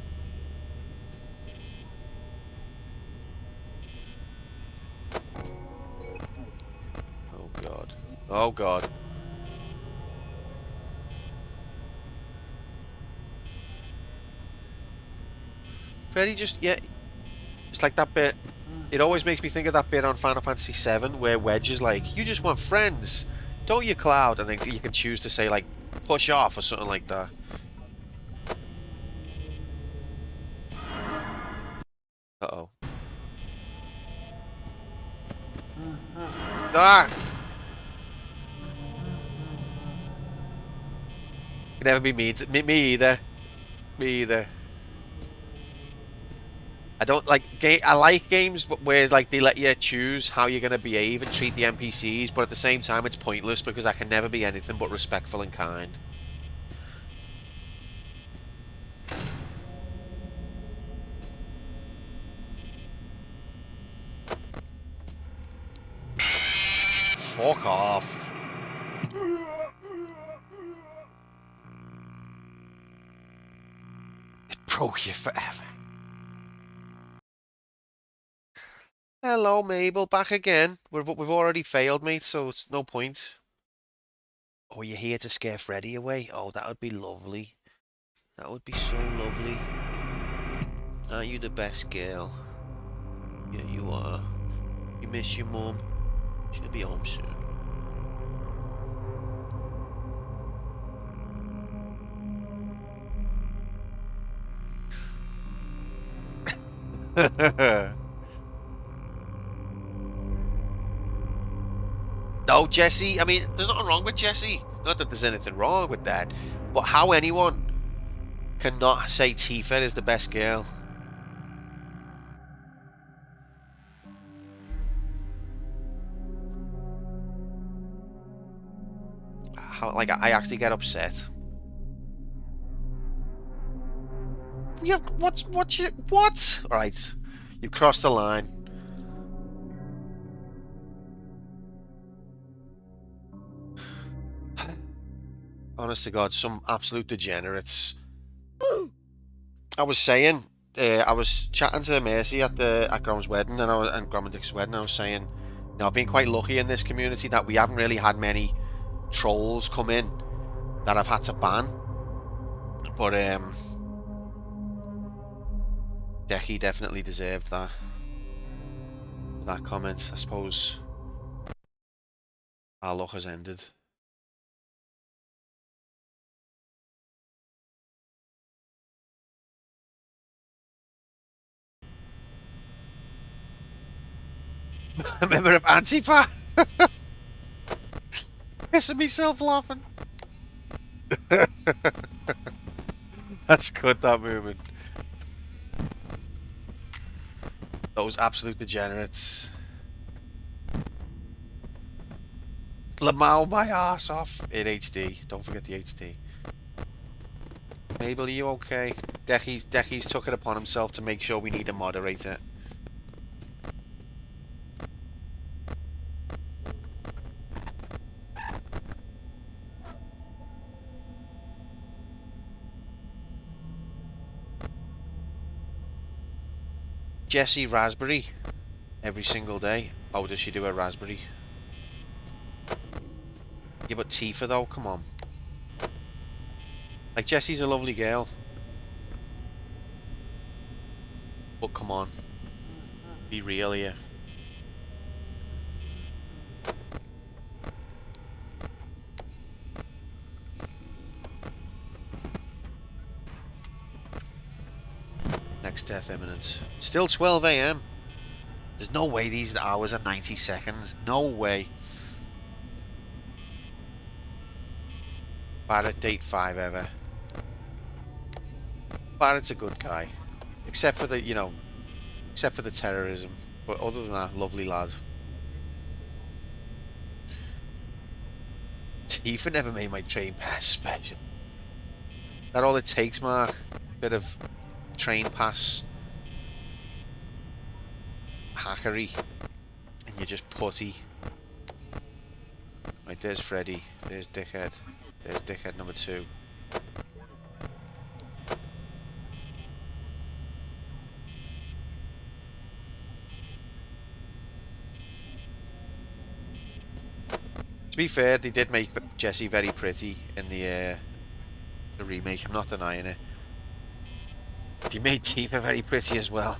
Oh god. Oh god. Freddy just, yeah, it's like that bit. It always makes me think of that bit on Final Fantasy VII where Wedge is like, you just want friends, don't you, Cloud? And then you can choose to say, like, push off or something like that. Uh-oh. Ah! Could never be me either. Me either. I don't like I like games where like they let you choose how you're gonna behave and treat the NPCs, but at the same time it's pointless because I can never be anything but respectful and kind. Fuck off. It broke you forever. Hello, Mabel, back again. We've already failed, mate, so it's no point. Oh, you're here to scare Freddy away? Oh, that would be lovely. That would be so lovely. Aren't you the best girl? Yeah, you are. You miss your mum? She'll be home soon. No, Jesse. I mean, there's nothing wrong with Jesse. Not that there's anything wrong with that. But how anyone cannot say Tifa is the best girl? How, like, I actually get upset. Yeah, what? Alright. You crossed the line. Honest to God, some absolute degenerates. I was saying, I was chatting to Mercy at Grom's wedding and Grom and Dick's wedding. I was saying, you know, I've been quite lucky in this community that we haven't really had many trolls come in that I've had to ban. But Decky definitely deserved that comment. I suppose our luck has ended. A member of Antifa. Pissing myself laughing. That's good, that movement. Those absolute degenerates. Lamau my ass off in HD. Don't forget the HD. Mabel, are you okay? Decky's took it upon himself to make sure we need a moderator. Jessie raspberry every single day. Oh, does she do a raspberry? Yeah, but Tifa though, come on. Like, Jessie's a lovely girl. But come on. Be real here. Next death imminent. Still 12 AM. There's no way these hours are 90 seconds. No way. Barrett, date 5 ever. Barrett's a good guy. Except for the, you know, except for the terrorism. But other than that, lovely lad. Tifa never made my train pass special. That all it takes, Mark? Bit of train pass hackery, and you're just putty. Right, there's Freddy. There's Dickhead. There's Dickhead number 2. To be fair, they did make Jessie very pretty in the remake. I'm not denying it. They made Tifa very pretty as well.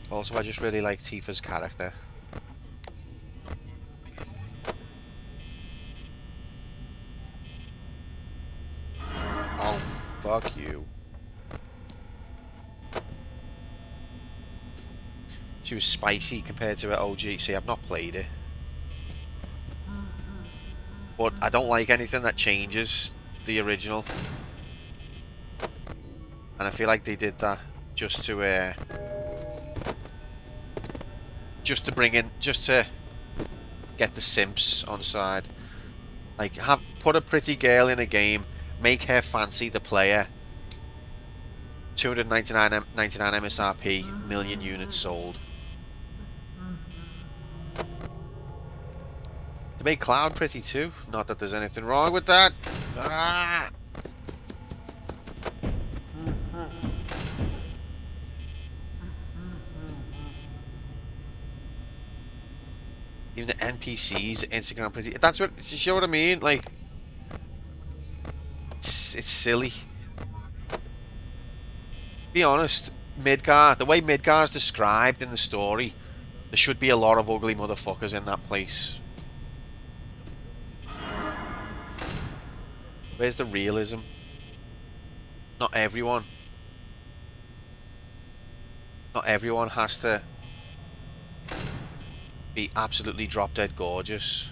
Also, I just really like Tifa's character. Oh, fuck you. She was spicy compared to her OG. See, I've not played it. But I don't like anything that changes the original. And I feel like they did that just to bring in, just to get the simps on side. Like, put a pretty girl in a game, make her fancy the player. 299 MSRP, million units sold. They made Cloud pretty too. Not that there's anything wrong with that. Ah! Even the NPCs, Instagram pretty. That's what. You know what I mean? Like, it's silly. Be honest, Midgar. The way Midgar's described in the story, there should be a lot of ugly motherfuckers in that place. Where's the realism? Not everyone. Not everyone has to be absolutely drop dead gorgeous.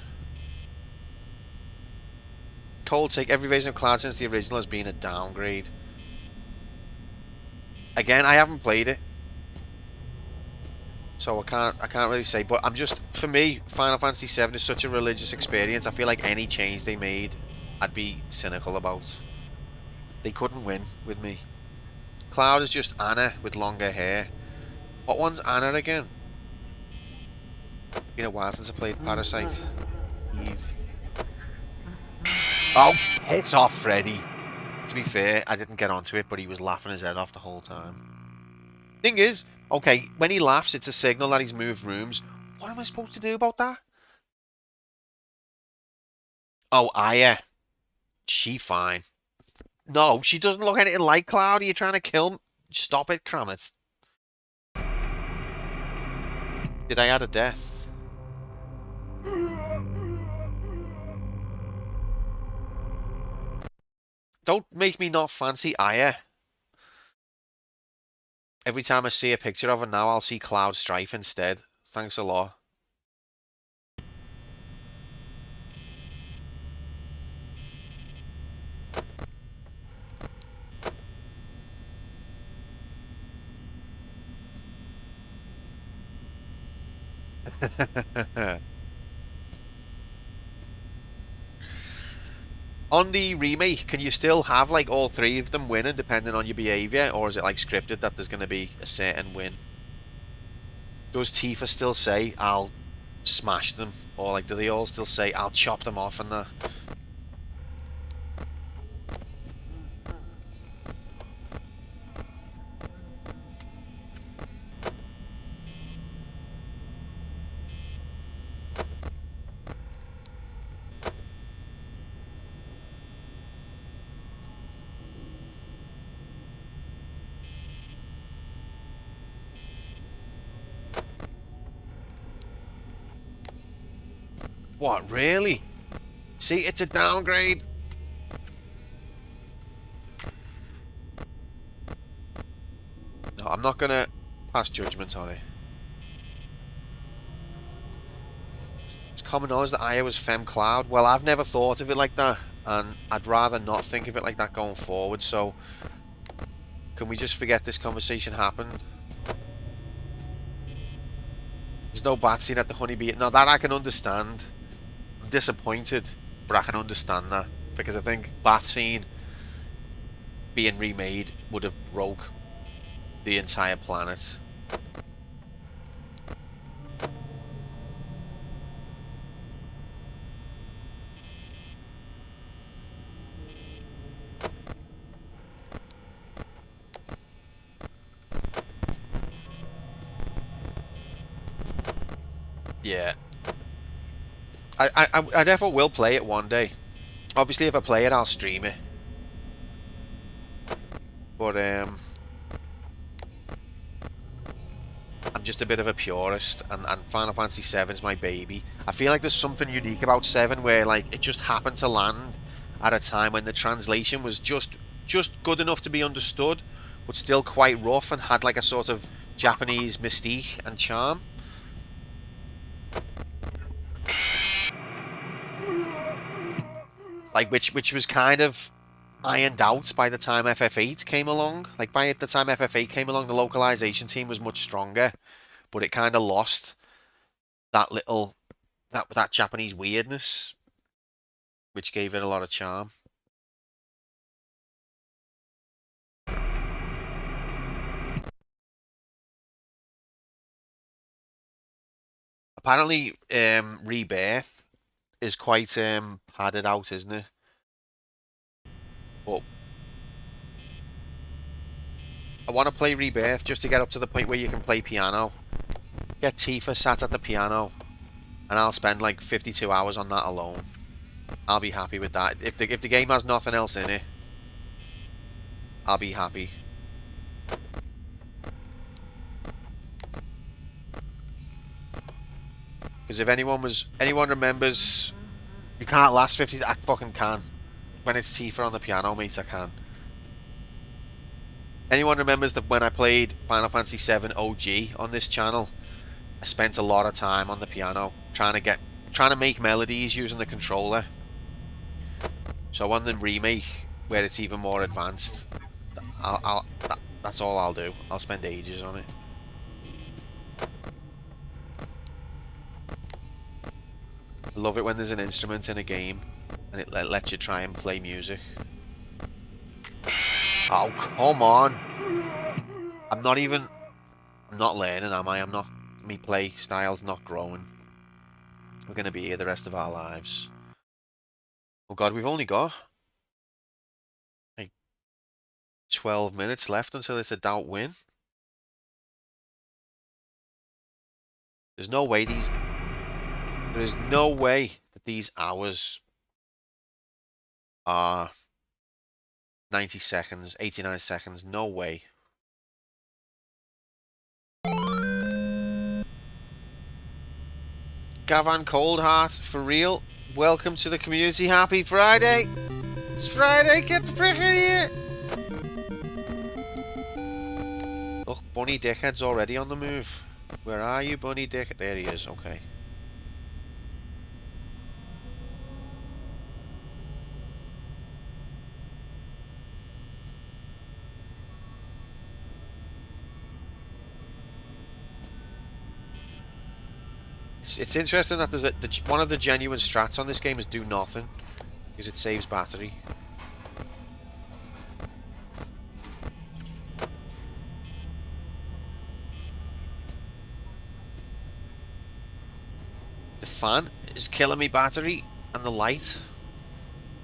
Cold take. Every version of Cloud since the original has been a downgrade. Again, I haven't played it, so I can't really say. But I'm just, for me, Final Fantasy VII is such a religious experience. I feel like any change they made, I'd be cynical about. They couldn't win with me. Cloud is just Anna with longer hair. What one's Anna again? Been a while since I played Parasite. Eve. Oh, hits off Freddy. To be fair, I didn't get onto it, but he was laughing his head off the whole time. Thing is, okay, when he laughs, it's a signal that he's moved rooms. What am I supposed to do about that? Oh, Aya. She fine. No, she doesn't look anything like Cloud. Are you trying to kill me? Stop it, Kramit. Did I add a death? Don't make me not fancy Aya. Every time I see a picture of her now, I'll see Cloud Strife instead. Thanks a lot. On the remake, can you still have like all 3 of them winning depending on your behaviour, or is it like scripted that there's going to be a certain win? Does Tifa still say, I'll smash them? Or like, do they all still say, I'll chop them off and that? What, really? See, it's a downgrade. No, I'm not gonna pass judgment on it. It's common knowledge that Io was Fem Cloud. Well, I've never thought of it like that, and I'd rather not think of it like that going forward, so can we just forget this conversation happened? There's no bat scene at the Honeybee. No, that I can understand. I'm disappointed, but I can understand that, because I think bat scene being remade would have broke the entire planet. Yeah. I therefore will play it one day. Obviously, if I play it, I'll stream it. But I'm just a bit of a purist, and Final Fantasy VII is my baby. I feel like there's something unique about 7 where like it just happened to land at a time when the translation was just good enough to be understood, but still quite rough and had like a sort of Japanese mystique and charm. Like which was kind of ironed out by the time FF8 came along. Like by the time FF8 came along, the localization team was much stronger, but it kind of lost that little that Japanese weirdness, which gave it a lot of charm. Apparently, Rebirth is quite padded out, isn't it? But I want to play Rebirth just to get up to the point where you can play piano. Get Tifa sat at the piano, and I'll spend like 52 hours on that alone. I'll be happy with that. If the game has nothing else in it, I'll be happy. Because if anyone remembers, you can't last 50. I fucking can. When it's Tifa on the piano, mate, I can. Anyone remembers that when I played Final Fantasy VII OG on this channel, I spent a lot of time on the piano trying to make melodies using the controller. So on the remake, where it's even more advanced, that's all I'll do. I'll spend ages on it. I love it when there's an instrument in a game and it lets you try and play music. Oh, come on! I'm not learning, am I? My play style's not growing. We're gonna be here the rest of our lives. Oh god, we've only got like 12 minutes left until it's a doubt win. There's no way that these hours are 90 seconds, 89 seconds. No way. Gavan Coldheart, for real. Welcome to the community. Happy Friday. It's Friday. Get the prick in here. Look, Bunny Dickhead's already on the move. Where are you, Bunny Dickhead? There he is. Okay. It's interesting that there's one of the genuine strats on this game is do nothing, because it saves battery. The fan is killing me battery, and the light.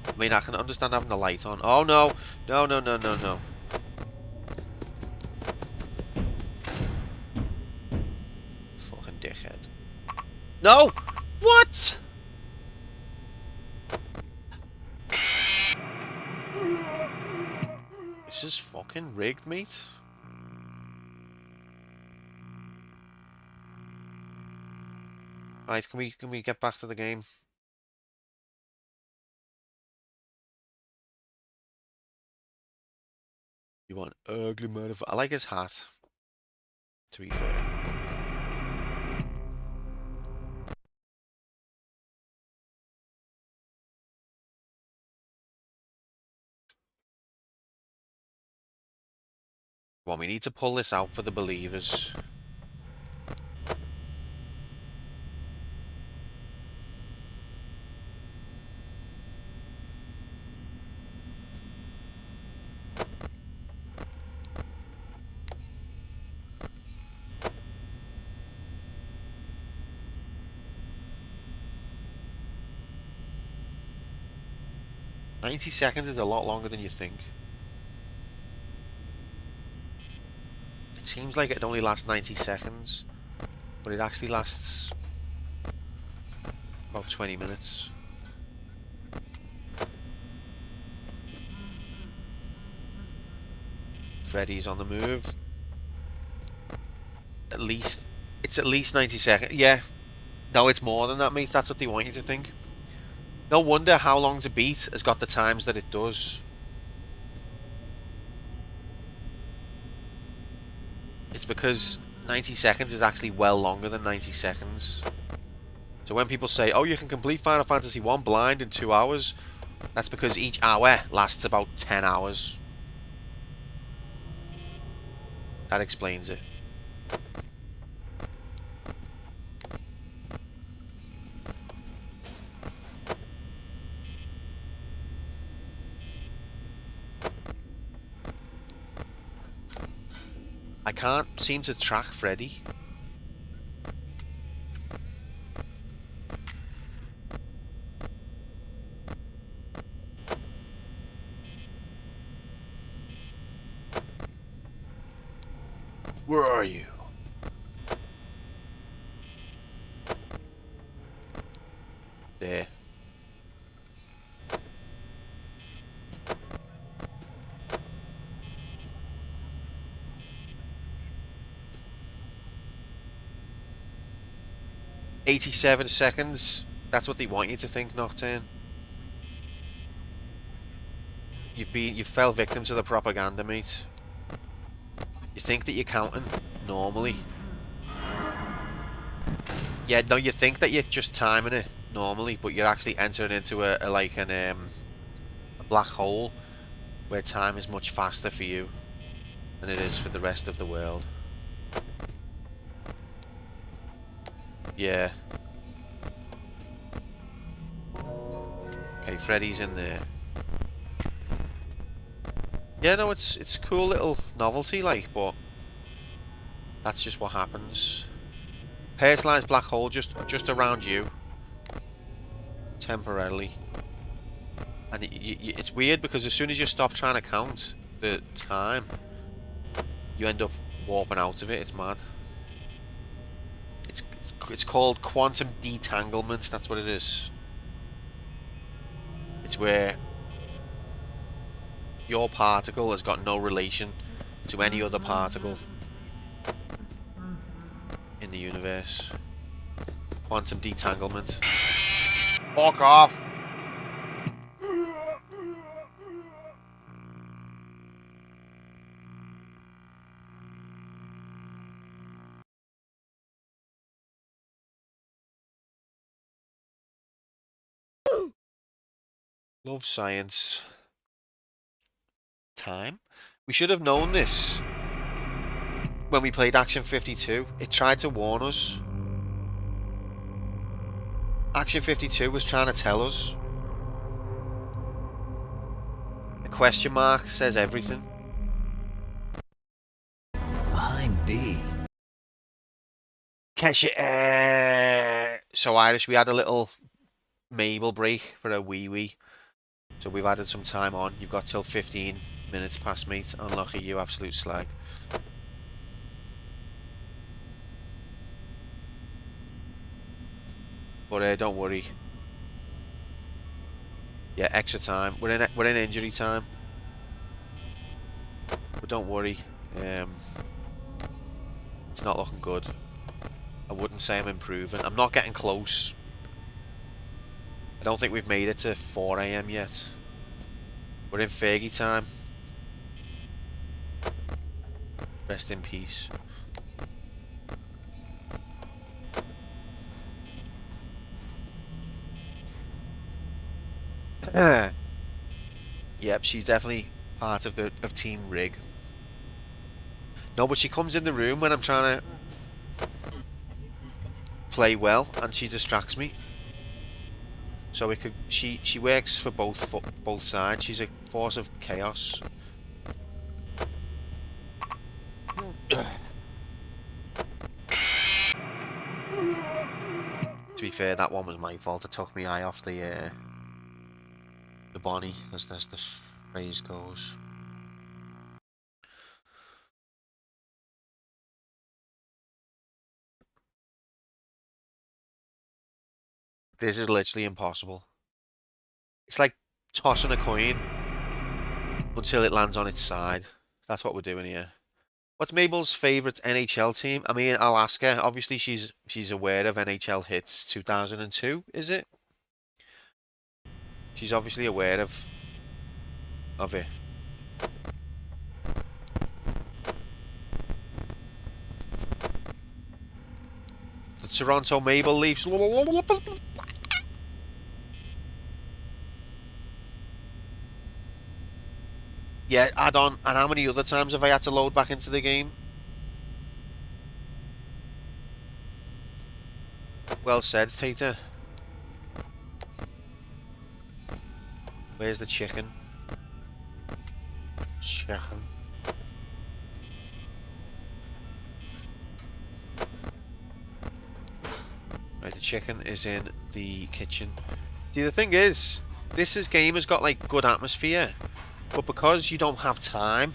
I mean, I can understand having the light on. Oh no! No, no, no, no, no. Fucking dickhead. No! What? This is fucking rigged, mate. Right, can we get back to the game? You want ugly motherfucker? I like his hat. To be fair. Well, we need to pull this out for the believers. "90 seconds is a lot longer than you think. It seems like it only lasts 90 seconds, but it actually lasts about 20 minutes. Freddy's on the move. It's at least 90 seconds. Yeah. No, it's more than that, mate. That's what they want you to think. No wonder How Long to Beat has got the times that it does. It's because 90 seconds is actually well longer than 90 seconds. So when people say, oh, you can complete Final Fantasy 1 blind in 2 hours, that's because each hour lasts about 10 hours. That explains it. I can't seem to track Freddy. Where are you? There. "87 seconds. That's what they want you to think, Nocturne. You fell victim to the propaganda, mate. You think that you're counting normally. Yeah, no, you think that you're just timing it normally, but you're actually entering into a black hole where time is much faster for you than it is for the rest of the world. Yeah. Okay, Freddy's in there. Yeah, no, it's a cool little novelty, like, but that's just what happens. Personalized black hole just around you, temporarily, and it's weird because as soon as you stop trying to count the time, you end up warping out of it. It's mad. It's called quantum detanglement. That's what it is. It's where your particle has got no relation to any other particle in the universe. Quantum detanglement. Fuck off! Love science. Time? We should have known this when we played Action 52. It tried to warn us. Action 52 was trying to tell us. The question mark says everything. Behind D. Catch it. So Irish, we had a little Mabel break for a wee. So we've added some time on. You've got till 15 minutes past, mate. Unlucky, you absolute slag. But don't worry. Yeah, extra time. We're in injury time. But don't worry. It's not looking good. I wouldn't say I'm improving. I'm not getting close. I don't think we've made it to 4 AM yet. We're in Fergie time. Rest in peace. Yep, she's definitely part of Team Rig. No, but she comes in the room when I'm trying to play well, and she distracts me. So we could. She works for both sides. She's a force of chaos. To be fair, that one was my fault. I took my eye off the Bonnie, as the phrase goes. This is literally impossible. It's like tossing a coin until it lands on its side. That's what we're doing here. What's Mabel's favourite NHL team? I mean, I'll ask her. Obviously, she's aware of NHL Hits 2002, is it? She's obviously aware of it. The Toronto Maple Leafs. Yeah, add on. And how many other times have I had to load back into the game? Well said, Tater. Where's the chicken? Chicken. Right, the chicken is in the kitchen. See, the thing is, this game has got like good atmosphere. But because you don't have time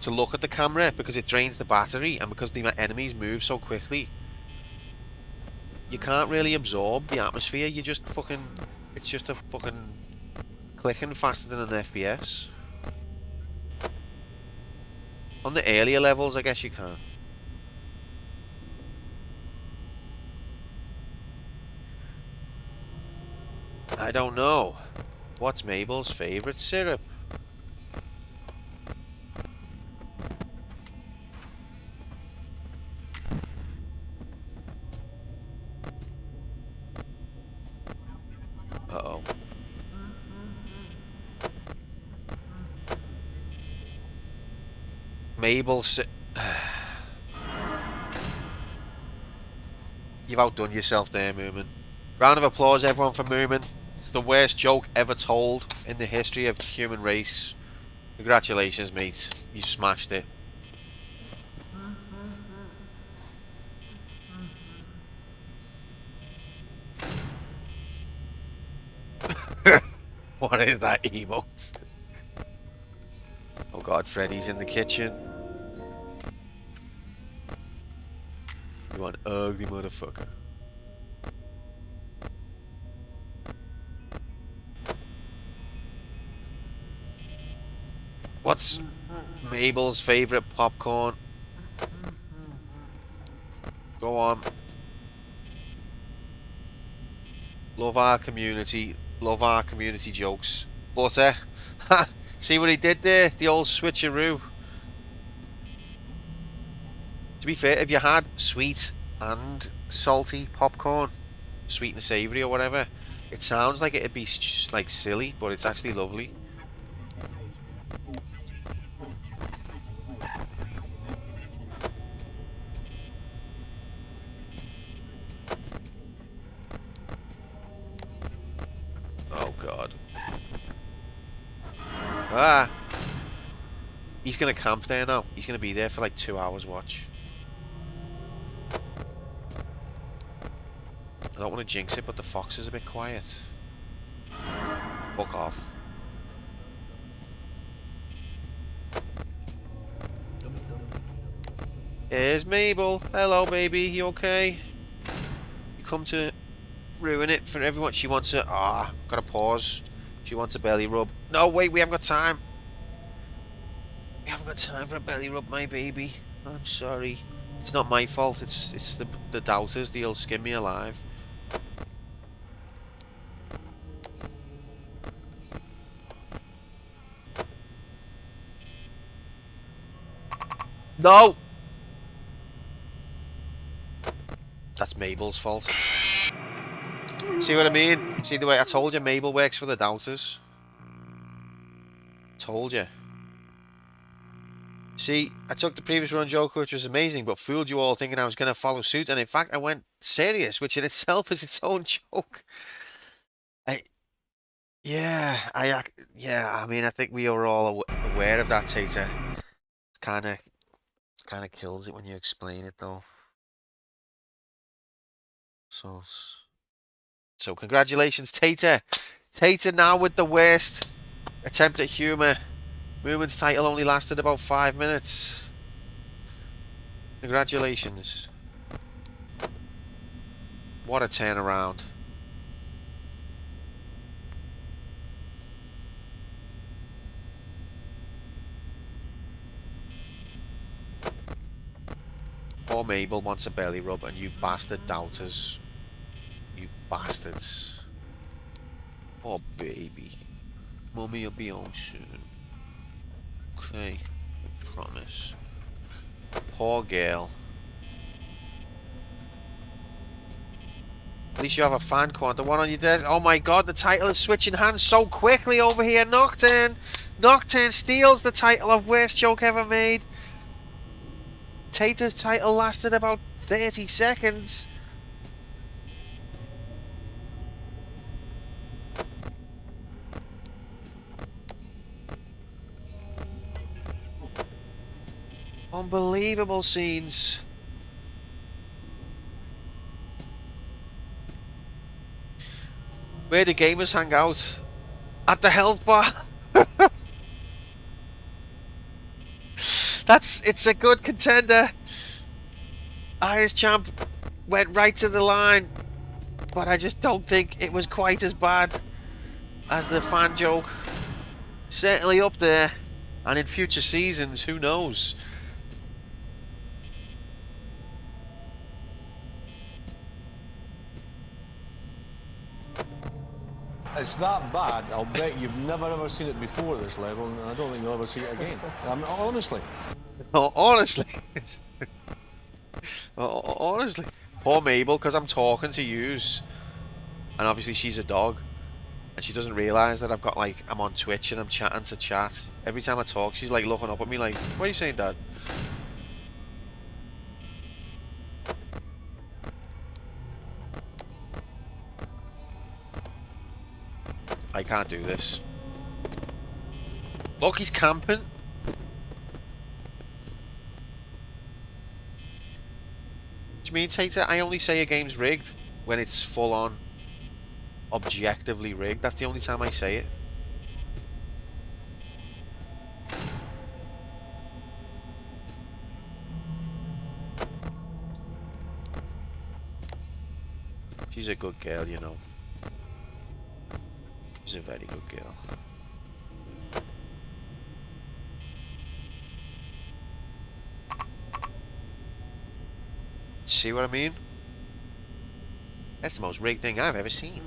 to look at the camera, because it drains the battery, and because the enemies move so quickly, you can't really absorb the atmosphere. You just fucking... It's just a fucking clicking faster than an FPS. On the earlier levels, I guess you can. I don't know. What's Mabel's favourite syrup? Uh-oh. Mabel, you've outdone yourself there, Moomin. Round of applause, everyone, for Moomin. The worst joke ever told in the history of the human race. Congratulations, mate. You smashed it. What is that emote? Oh god, Freddy's in the kitchen. You want ugly motherfucker. What's Mabel's favourite popcorn? Go on. Love our community. Love our community jokes. Butter. See what he did there? The old switcheroo. To be fair, if you had sweet and salty popcorn, sweet and savoury or whatever, it sounds like it'd be like silly, but it's actually lovely. Oh god. Ah! He's gonna camp there now. He's gonna be there for like 2 hours, watch. I don't want to jinx it, but the fox is a bit quiet. Fuck off. Here's Mabel. Hello, baby. You okay? You come to ruin it for everyone. She wants a... Ah, gotta pause. She wants a belly rub. No, wait, we haven't got time. We haven't got time for a belly rub, my baby. I'm sorry. It's not my fault. It's the doubters. They'll skin me alive. No! That's Mabel's fault. See what I mean? See the way I told you Mabel works for the doubters? Told you. See, I took the previous run joke, which was amazing, but fooled you all thinking I was going to follow suit, and in fact I went serious, which in itself is its own joke. Yeah, I mean, I think we are all aware of that, Tater. Kind of kills it when you explain it, though. So congratulations, Tater. Tater now with the worst attempt at humour. Moomin's title only lasted about 5 minutes. Congratulations. What a turnaround. Poor Mabel wants a belly rub, and you bastard doubters. You bastards. Oh, baby. Mummy will be home soon. Okay, I promise. Poor girl. At least you have a fan quad. The one on your desk. Oh my god, the title is switching hands so quickly over here. Nocturne. Nocturne steals the title of worst joke ever made. Tater's title lasted about 30 seconds. Unbelievable scenes. Where do gamers hang out? At the health bar. It's a good contender. Irish Champ went right to the line, but I just don't think it was quite as bad as the fan joke. Certainly up there, and in future seasons, who knows? It's that bad, I'll bet you've never ever seen it before at this level, and I don't think you'll ever see it again. Honestly. Oh, honestly. Honestly. Poor Mabel, because I'm talking to yous. And obviously she's a dog. And she doesn't realise that I've got, like, I'm on Twitch and I'm chatting to chat. Every time I talk, she's, like, looking up at me like, what are you saying, Dad? I can't do this. Look, he's camping. Do you mean, Tater? I only say a game's rigged when it's full on objectively rigged. That's the only time I say it. She's a good girl, you know. She's a very good girl. See what I mean? That's the most rigged thing I've ever seen.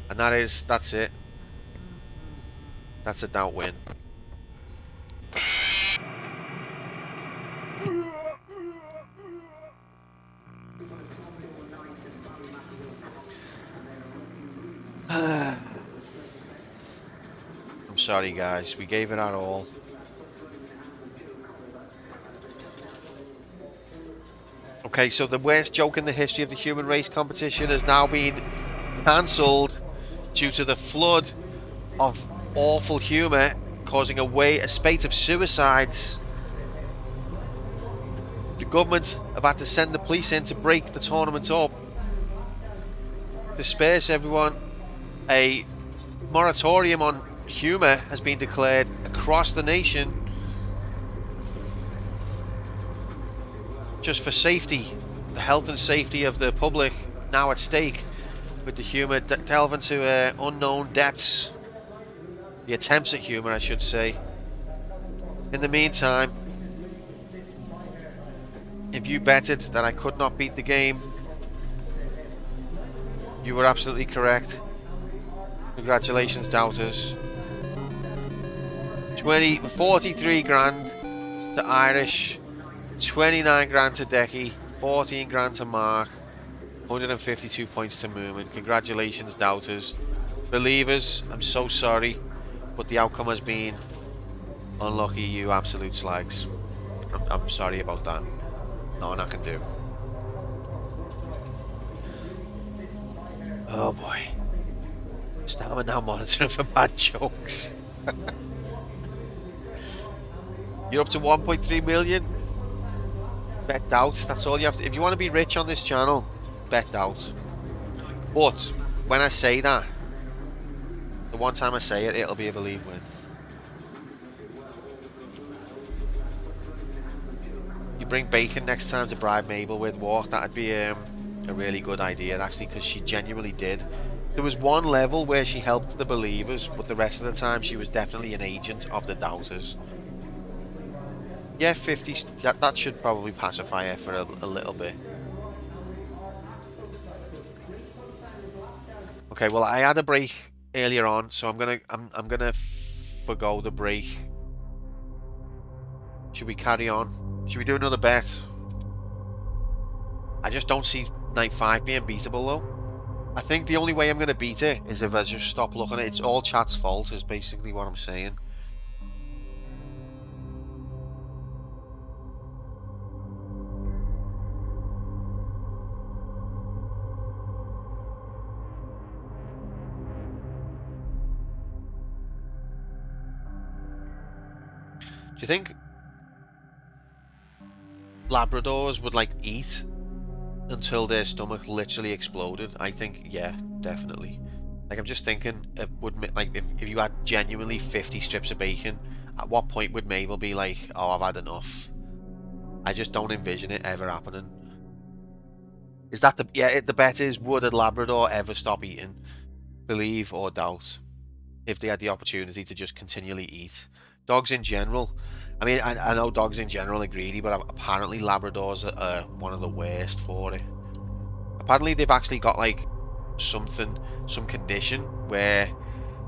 And that's it. That's a doubt win. I'm sorry guys, we gave it our all. Okay, so the worst joke in the history of the human race competition has now been cancelled due to the flood of awful humour causing a spate of suicides. The government have had to send the police in to break the tournament up. Disperse everyone. A moratorium on humour has been declared across the nation. Just for safety, the health and safety of the public now at stake, with the humour delving to unknown depths. The attempts at humour, I should say. In the meantime, If you betted that I could not beat the game, you were absolutely correct. Congratulations, doubters. 43 grand to Irish, 29 grand to Decky, 14 grand to Mark, 152 points to Moomin. Congratulations, doubters. Believers, I'm so sorry, but the outcome has been unlucky, you absolute slags. I'm sorry about that. Nothing I can do. Oh boy. Stammer now monitoring for bad jokes. You're up to 1.3 million. Bet doubt. That's all you have to. If you want to be rich on this channel, bet doubt. But when I say that, the one time I say it, it'll be a believe win. You bring bacon next time to bribe Mabel with walk. That'd be a really good idea, actually, because she genuinely did. There was one level where she helped the believers, but the rest of the time she was definitely an agent of the doubters. Yeah, 50. That should probably pacify her for a little bit. Okay, well, I had a break earlier on, so I'm gonna forgo the break. Should we carry on? Should we do another bet? I just don't see Night 5 being beatable though. I think the only way I'm gonna beat it is if I just stop looking at it. It's all chat's fault, is basically what I'm saying. Do you think Labradors would like eat until their stomach literally exploded? I think, yeah, definitely. Like, I'm just thinking, if you had genuinely 50 strips of bacon, at what point would Mabel be like, oh, I've had enough? I just don't envision it ever happening. Is that the bet is, would a Labrador ever stop eating? Believe or doubt? If they had the opportunity to just continually eat. Dogs in general, I mean, I know dogs in general are greedy, but apparently Labradors are one of the worst for it. Apparently they've actually got like some condition where,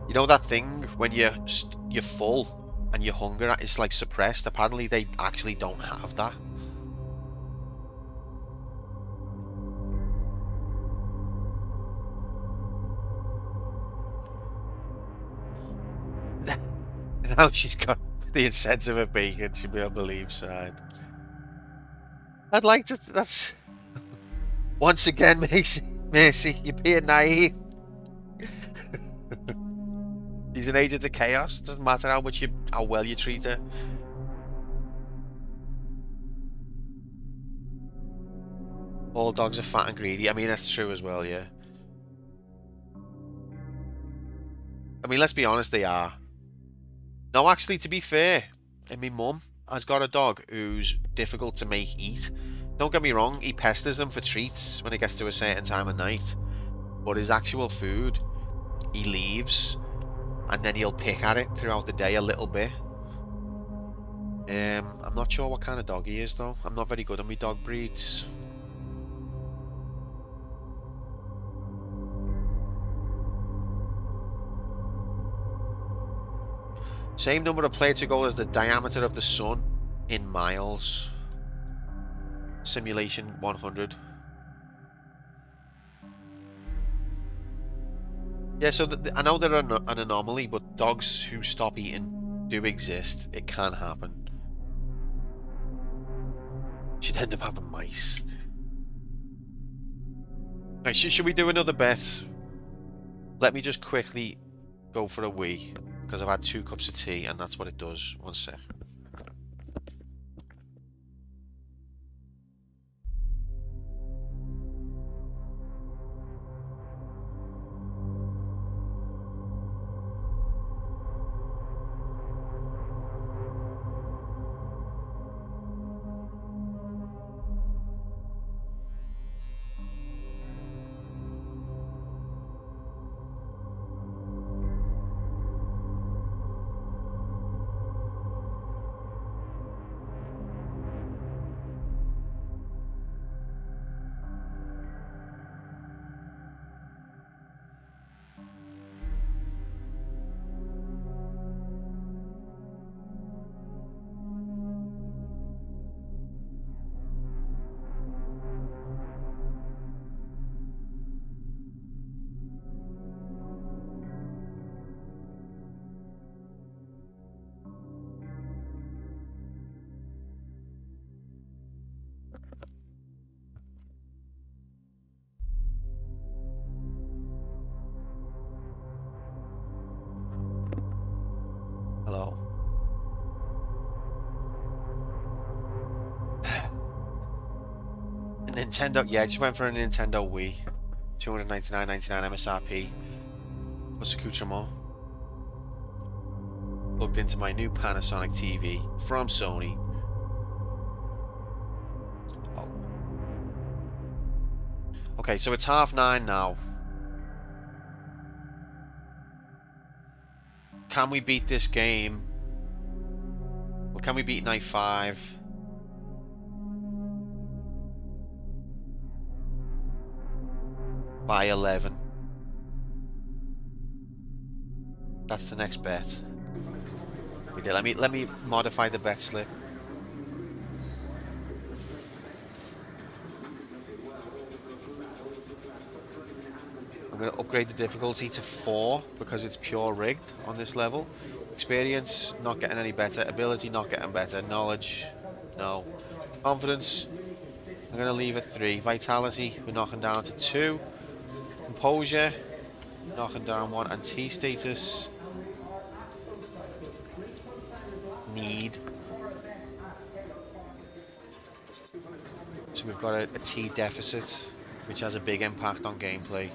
you know that thing when you're full and your hunger is like suppressed. Apparently they actually don't have that. Now she's got the incentive of bacon. She'll be on Believe's side. I'd like to. That's once again, Mercy. You're being naive. She's an agent of chaos. Doesn't matter how well you treat her. All dogs are fat and greedy. I mean, that's true as well. Yeah. I mean, let's be honest. They are. No, actually, to be fair, and my mum has got a dog who's difficult to make eat. Don't get me wrong, he pesters them for treats when it gets to a certain time of night. But his actual food, he leaves, and then he'll pick at it throughout the day a little bit. I'm not sure what kind of dog he is, though. I'm not very good on my dog breeds. Same number of play to go as the diameter of the sun in miles. Simulation 100. Yeah, so I know they're an anomaly, but dogs who stop eating do exist. It can happen. Should end up having mice. Right, should we do another bet? Let me just quickly go for a wee, because I've had 2 cups of tea and that's what it does. One sec. Nintendo, yeah, I just went for a Nintendo Wii. $299.99 MSRP. Plus accoutrement. Plugged into my new Panasonic TV from Sony. Oh. Okay, so it's 9:30 now. Can we beat this game? Well, can we beat Night 5? By 11. That's the next bet. We did. Let me modify the bet slip. I'm going to upgrade the difficulty to 4 because it's pure rigged on this level. Experience, not getting any better. Ability, not getting better. Knowledge, no. Confidence, I'm going to leave it 3. Vitality, we're knocking down to 2. Composure, knocking down 1. And T status, need. So we've got a T deficit, which has a big impact on gameplay.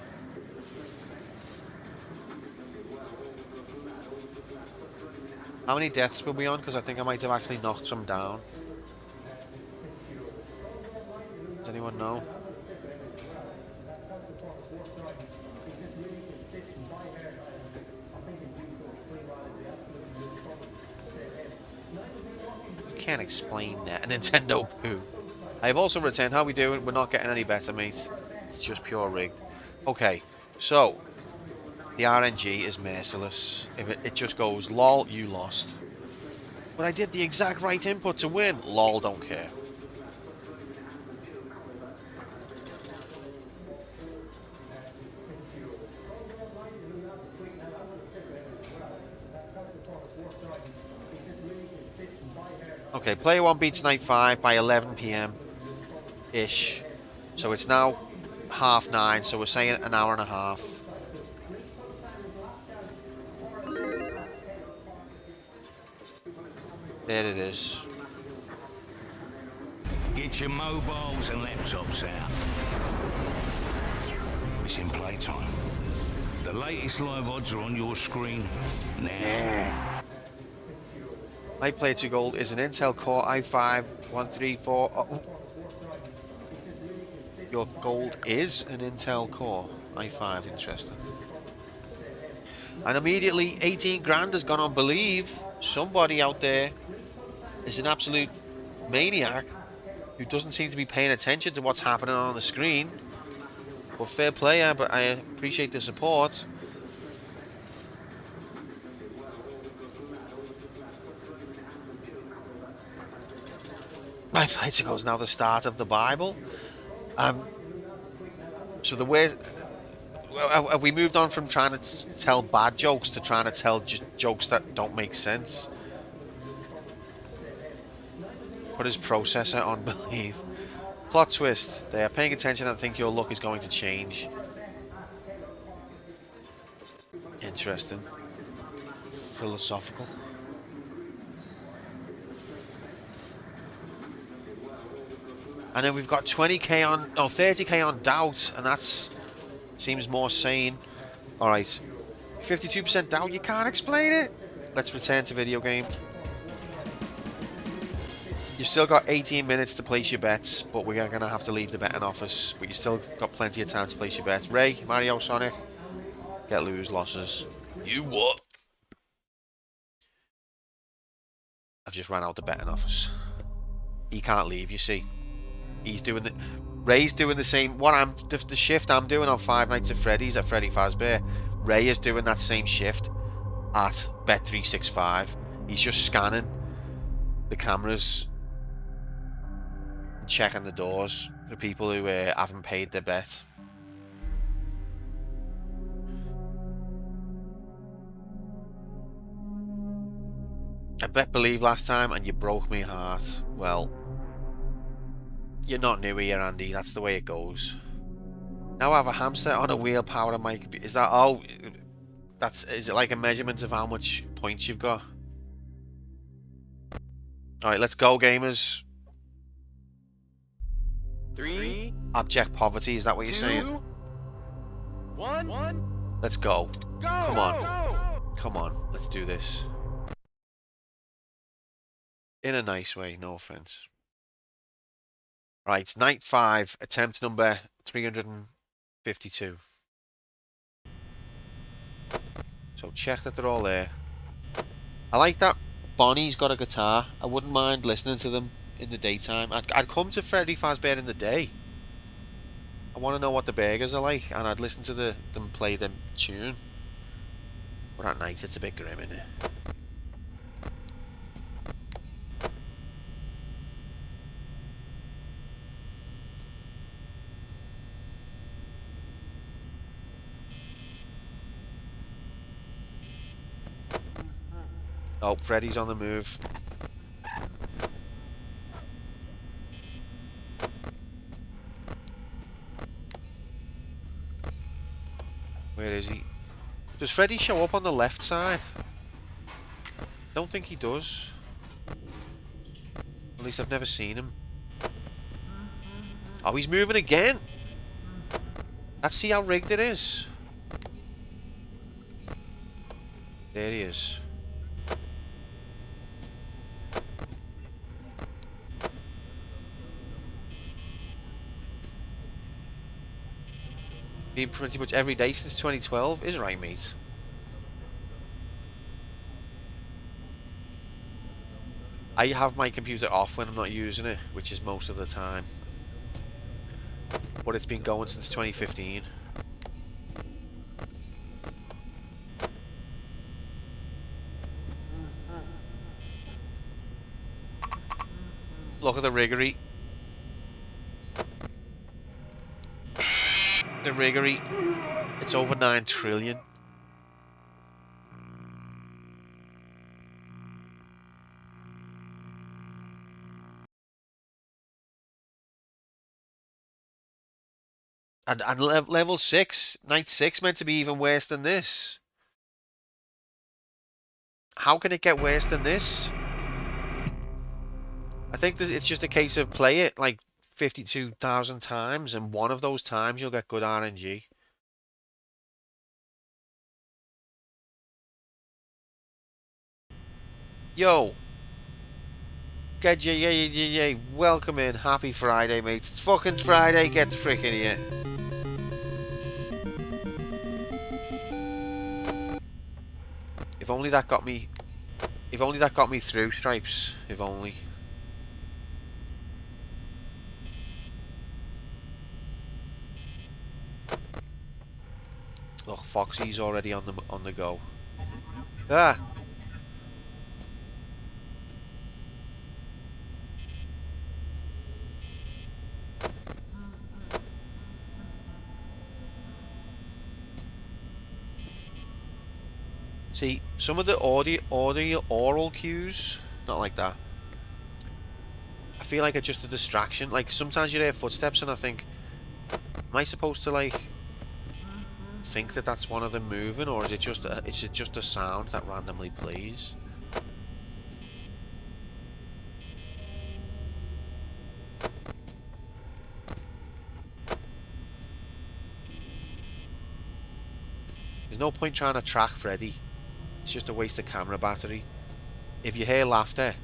How many deaths were we on? Because I think I might have actually knocked some down. Does anyone know? Can't explain that. A Nintendo poo. I have also returned. How we doing? We're not getting any better, mate. It's just pure rigged. Okay, so the RNG is merciless. If it just goes, lol, you lost. But I did the exact right input to win. Lol, don't care. Okay, player 1 beats Night 5 by 11 PM ish. So it's now 9:30, so we're saying an hour and a half. There it is. Get your mobiles and laptops out. It's in playtime. The latest live odds are on your screen now. My Player 2 Gold is an Intel Core i5-134. Oh. Your gold is an Intel Core i5, interesting. And immediately 18 grand has gone on Believe. Somebody out there is an absolute maniac who doesn't seem to be paying attention to what's happening on the screen. But fair player, but I appreciate the support. My Player 2 Gold is now the start of the Bible. So the way we moved on from trying to tell bad jokes to trying to tell jokes that don't make sense. Put his processor on Believe. Plot twist. They are paying attention and think your luck is going to change. Interesting. Philosophical. And then we've got 20k on, no, 30k on Doubt, and that's seems more sane. All right, 52% Doubt. You can't explain it. Let's return to video game. You've still got 18 minutes to place your bets, but we are going to have to leave the betting office. But you still got plenty of time to place your bets. Ray, Mario, Sonic, get lose losses. You what? I've just ran out the betting office. He can't leave, you see. He's doing the... Ray's doing the same... The shift I'm doing on Five Nights at Freddy's at Freddy Fazbear. Ray is doing that same shift at Bet365. He's just scanning the cameras, checking the doors for people who haven't paid their bet. I bet Believe last time and you broke me heart. Well, you're not new here, Andy. That's the way it goes. Now I have a hamster on a wheel powered my computer. Is that... Oh, is it like a measurement of how much points you've got? Alright, let's go, gamers. 3, abject poverty, is that what you're saying? 1. Let's go. Come on. Come on, let's do this. In a nice way, no offense. Right, night 5, attempt number 352. So check that they're all there. I like that Bonnie's got a guitar. I wouldn't mind listening to them in the daytime. I'd come to Freddy Fazbear in the day. I want to know what the burgers are like, and I'd listen to them play the tune. But at night, it's a bit grim, isn't it? Oh, Freddy's on the move. Where is he? Does Freddy show up on the left side? Don't think he does. At least I've never seen him. Oh, he's moving again! Let's see how rigged it is. There he is. Been pretty much every day since 2012 is right, mate. I have my computer off when I'm not using it, which is most of the time. But it's been going since 2015. Look at the riggery. The riggery. It's over 9 trillion. And level 6, night 6 meant to be even worse than this. How can it get worse than this? I think it's just a case of play it like 52,000 times, and one of those times you'll get good RNG. Yo! Get yeah, welcome in. Happy Friday, mates. It's fucking Friday, get frickin' here. If only that got me... If only that got me through, Stripes. If only. Look, Foxy's already on the go. Ah! See, some of the oral cues, not like that. I feel like it's just a distraction. Like, sometimes you hear footsteps and I think, am I supposed to, like, think that that's one of them moving, or is it just a sound that randomly plays? There's no point trying to track Freddy. It's just a waste of camera battery. If you hear laughter,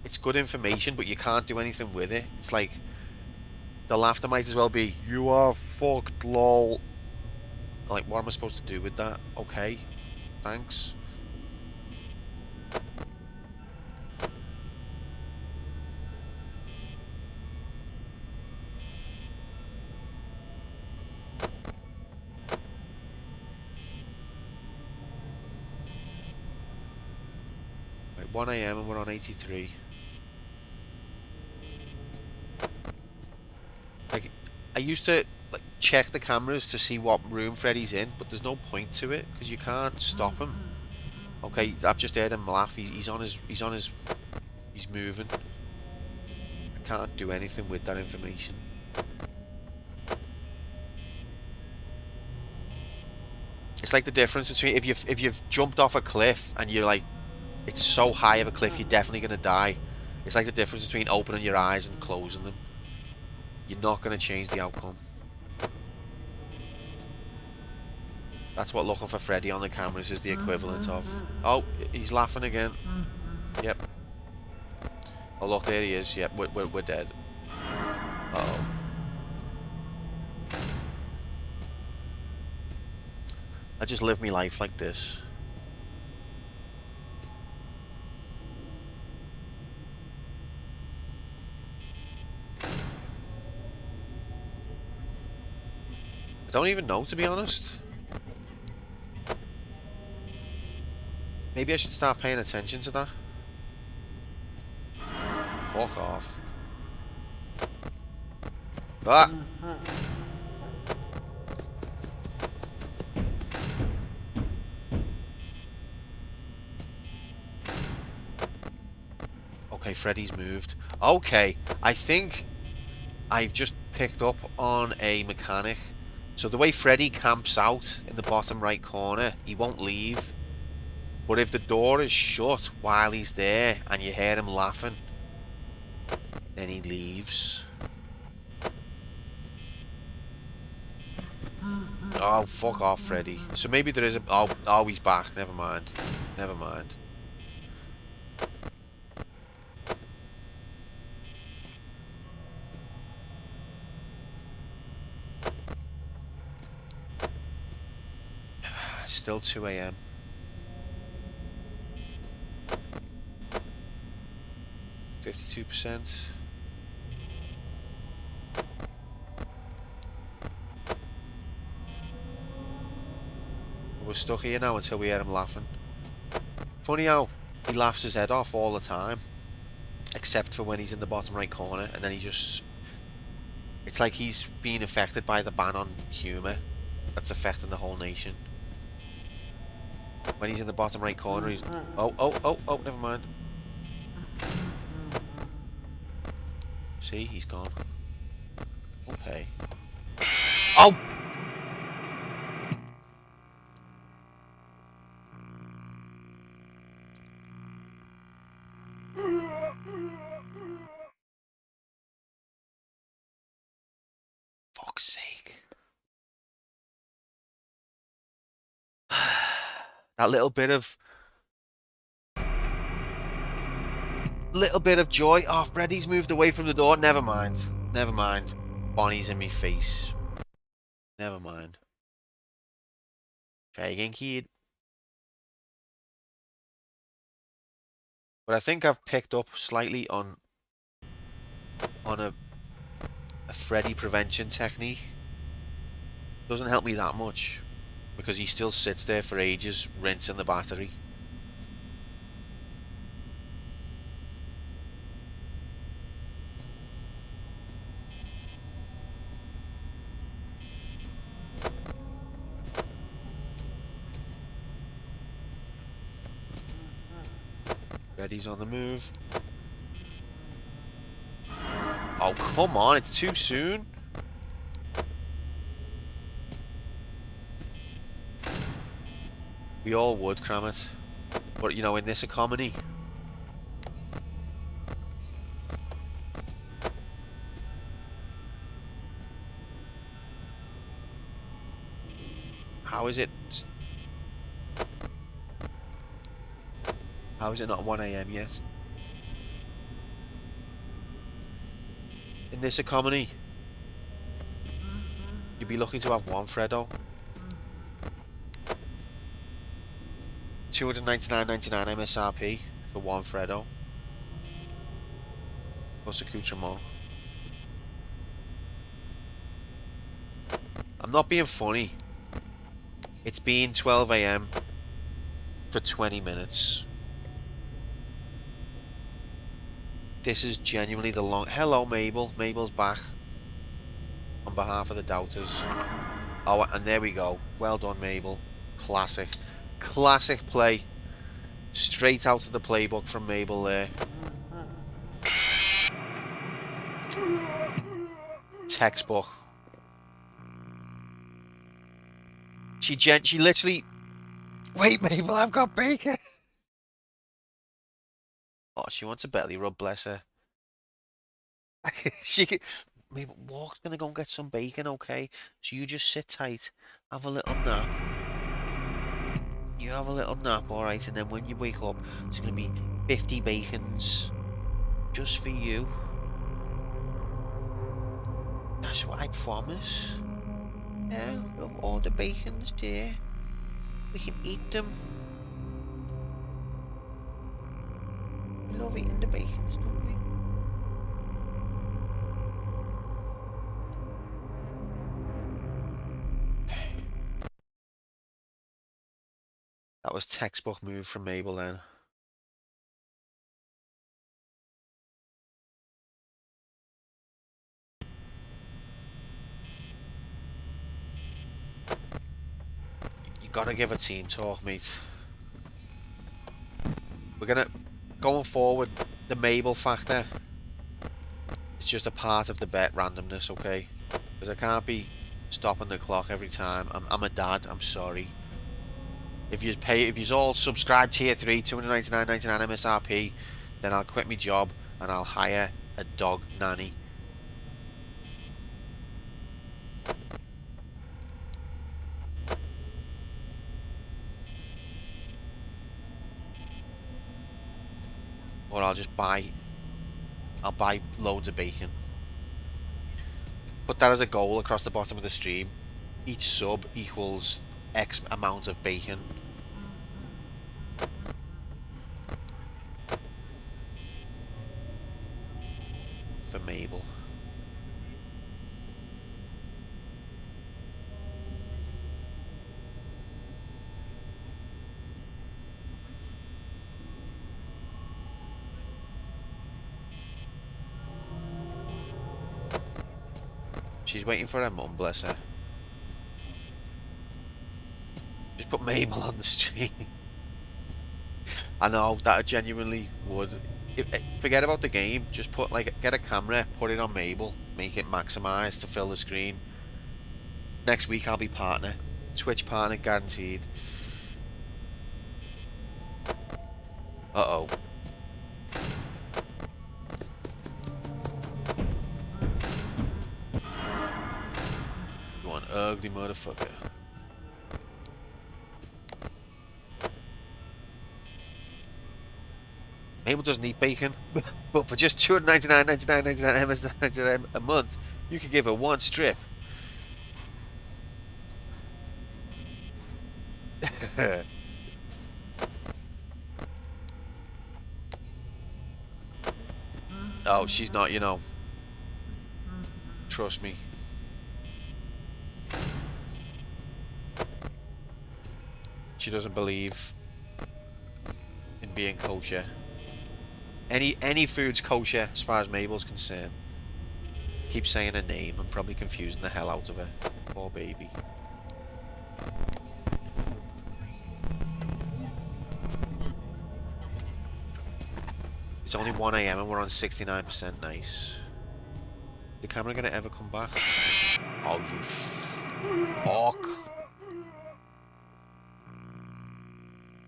it's good information, but you can't do anything with it. It's like, the laughter might as well be, "You are fucked, lol." Like, what am I supposed to do with that? Okay, thanks. Right, 1 AM and we're on 83. Like, I used to check the cameras to see what room Freddy's in, but there's no point to it because you can't stop him. Okay, I've just heard him laugh. He's moving. I can't do anything with that information. It's like the difference between if you've jumped off a cliff and you're like, it's so high of a cliff you're definitely gonna die. It's like the difference between opening your eyes and closing them. You're not going to change the outcome. That's what looking for Freddy on the cameras is the equivalent of. Oh, he's laughing again. Yep. Oh, look, there he is. Yep, we're dead. Uh-oh. I just live my life like this. I don't even know, to be honest. Maybe I should start paying attention to that. Fuck off. Ah! Okay, Freddy's moved. Okay, I think I've just picked up on a mechanic. So the way Freddy camps out in the bottom right corner, he won't leave. But if the door is shut while he's there and you hear him laughing, then he leaves. Oh, fuck off, Freddy. So maybe there is a... Oh, he's back. Never mind. Never mind. Still 2 AM. %. We're stuck here now until we hear him laughing. Funny how he laughs his head off all the time, except for when he's in the bottom right corner, and then he just... It's like he's being affected by the ban on humour that's affecting the whole nation. When he's in the bottom right corner, he's... Oh, never mind. See, he's gone. Okay. Oh! Fuck's sake. That little bit of joy. Oh, Freddy's moved away from the door. Never mind. Never mind. Bonnie's in me face. Never mind. Try again, kid. But I think I've picked up slightly on a Freddy prevention technique. Doesn't help me that much, because he still sits there for ages, rinsing the battery. Freddy's on the move. Oh, come on, it's too soon. We all would cram it. But, you know, in this economy. How is it not 1 AM yet? In this economy, you'd be lucky to have one Freddo. $299.99 MSRP for one Freddo. Plus accoutrement. I'm not being funny. It's been 12 AM for 20 minutes. This is genuinely the long... Hello, Mabel. Mabel's back. On behalf of the doubters. Oh, and there we go. Well done, Mabel. Classic. Classic play. Straight out of the playbook from Mabel there. Textbook. She literally... Wait, Mabel, I've got bacon. Oh, she wants a belly rub, bless her. maybe Walk's gonna go and get some bacon, okay? So you just sit tight, have a little nap. You have a little nap, alright, and then when you wake up, there's gonna be 50 bacons just for you. That's what I promise. Yeah, love all the bacons, dear. We can eat them. We love eating the bacons, don't we? That was textbook move from Mabel then. You gotta give a team talk, mate. We're gonna, going forward, the Mabel factor, it's just a part of the bet randomness, okay? Because I can't be stopping the clock every time. I'm a dad, I'm sorry. If you all subscribe tier 3, $299.99 MSRP, then I'll quit my job and I'll hire a dog nanny. Or I'll buy loads of bacon. Put that as a goal across the bottom of the stream. Each sub equals X amount of bacon. For Mabel. She's waiting for her mum, bless her. Just put Mabel on the stream. I know, that genuinely would. Forget about the game, just put, like, get a camera, put it on Mabel, make it maximised to fill the screen. Next week I'll be partner. Twitch partner guaranteed. Uh-oh. You one ugly motherfucker. Mabel doesn't eat bacon, but for just $299.99 a month, you can give her one strip. Oh, she's not, you know. Trust me. She doesn't believe in being kosher. Any food's kosher as far as Mabel's concerned. Keep saying her name. I'm probably confusing the hell out of her. Poor baby. It's only 1 AM and we're on 69%. Nice. The camera gonna ever come back? Oh, you fuck.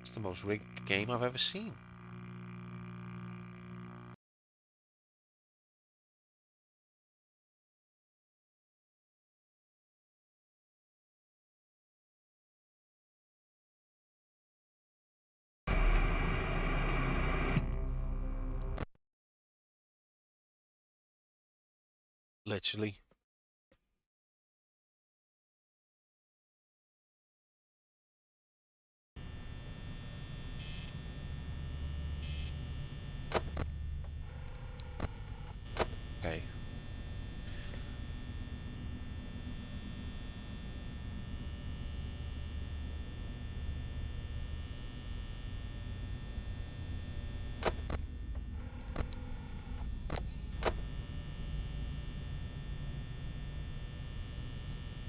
It's the most rigged game I've ever seen. Literally. Okay.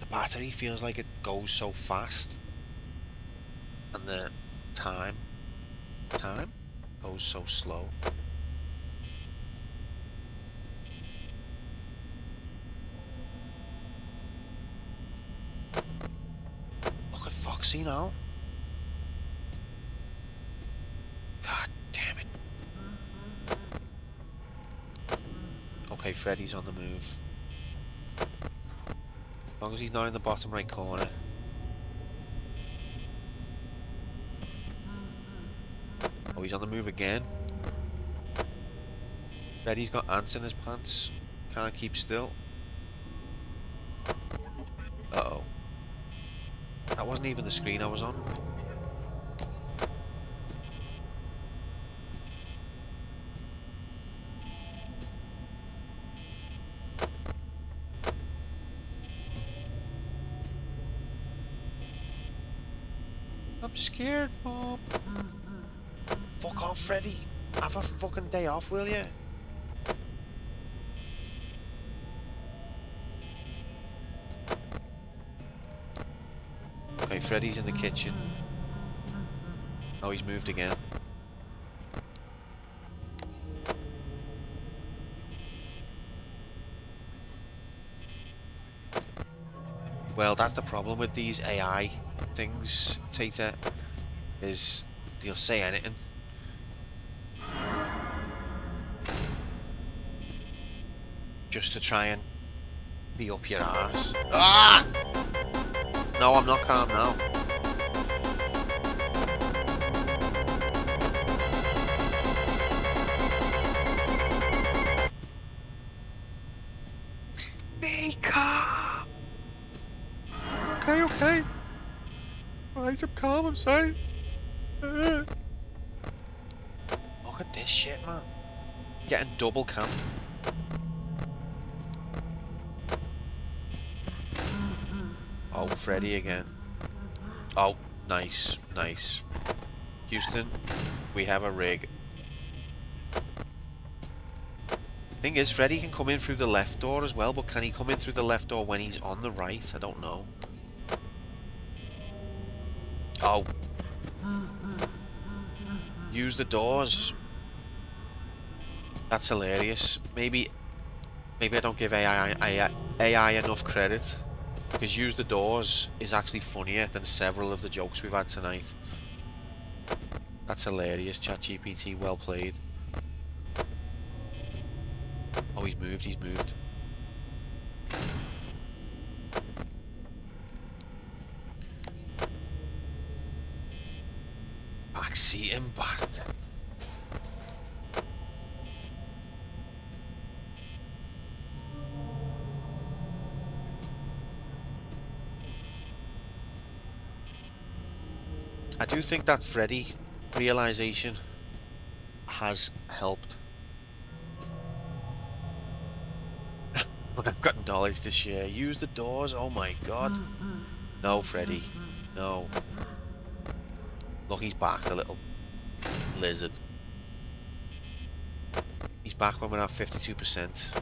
The battery feels like it goes so fast, and the time goes so slow. Look at Foxy now. God damn it. Okay, Freddy's on the move. long as he's not in the bottom right corner. Oh, he's on the move again. Freddy's got ants in his pants. Can't keep still. Uh-oh. That wasn't even the screen I was on. I'm scared, Mom. Fuck off, Freddy. Have a fucking day off, will you? Okay, Freddy's in the kitchen. Oh, he's moved again. Well, that's the problem with these AI things, Tata, is they'll say anything. Just to try and be up your ass. Ah! No, I'm not calm now. Be calm. Okay, okay. Right, I'm calm, I'm sorry. Look at this shit, man. Getting double cam. Oh, Freddy again. Oh, nice, nice. Houston, we have a rig. Thing is, Freddy can come in through the left door as well, but can he come in through the left door when he's on the right? I don't know. Oh. Use the doors. That's hilarious. Maybe I don't give AI enough credit. Because use the doors is actually funnier than several of the jokes we've had tonight. That's hilarious, ChatGPT, well played. Oh, he's moved, he's moved. Backseating bastard. I do think that Freddy realization has helped. But I've got knowledge to share. Use the doors, oh my god. No, Freddy. No. Look, he's back, the little lizard. He's back when we're at 52%.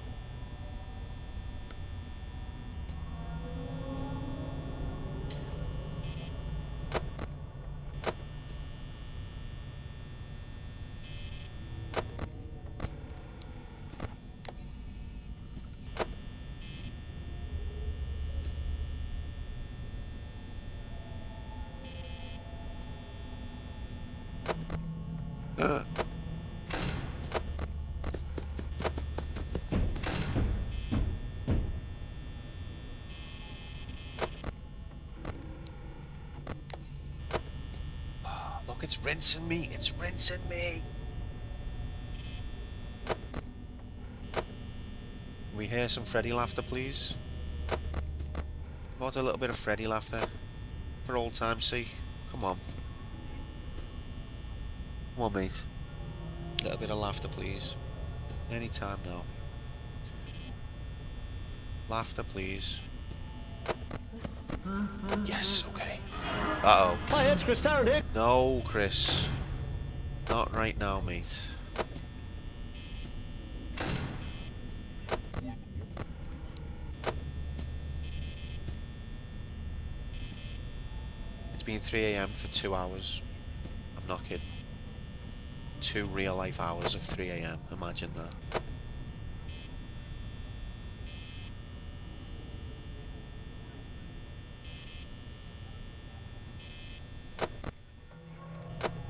Look, it's rinsing me. It's rinsing me. Can we hear some Freddy laughter, please? What a little bit of Freddy laughter for old time's sake. Come on. Come on, mate. A little bit of laughter, please. Anytime now. Laughter, please. Yes, okay. Uh-oh. Hi, it's Chris Tarrant here. No, Chris. Not right now, mate. It's been 3 AM for 2 hours. I'm not kidding. 2 real-life hours of 3 AM. Imagine that.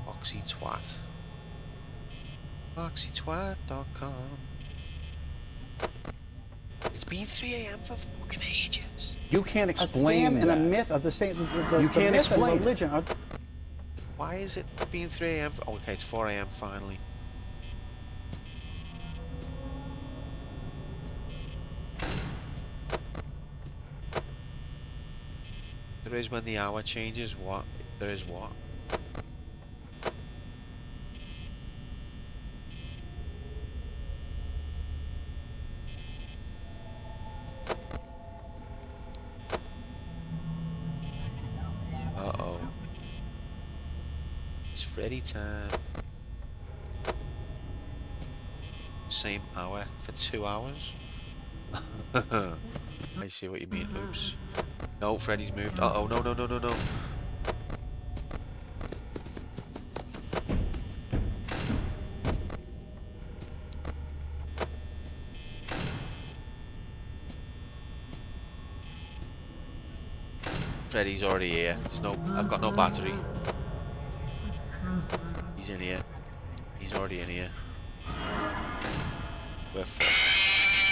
Oxytwat. Oxytwat.com. It's been 3 a.m. for fucking ages. You can't A explain scam and a that. myth of the same. The You can't myth explain and it. religion are. Why is it being 3 a.m.? Oh, okay, it's 4 a.m. finally. There is when the hour changes. What? There is what? Uh-oh. It's Freddy time. Same hour for 2 hours? I see what you mean. Oops. No, Freddy's moved. Uh-oh, no, no, no, no, no. Freddy's already here. I've got no battery. He's in here. He's already in here. We're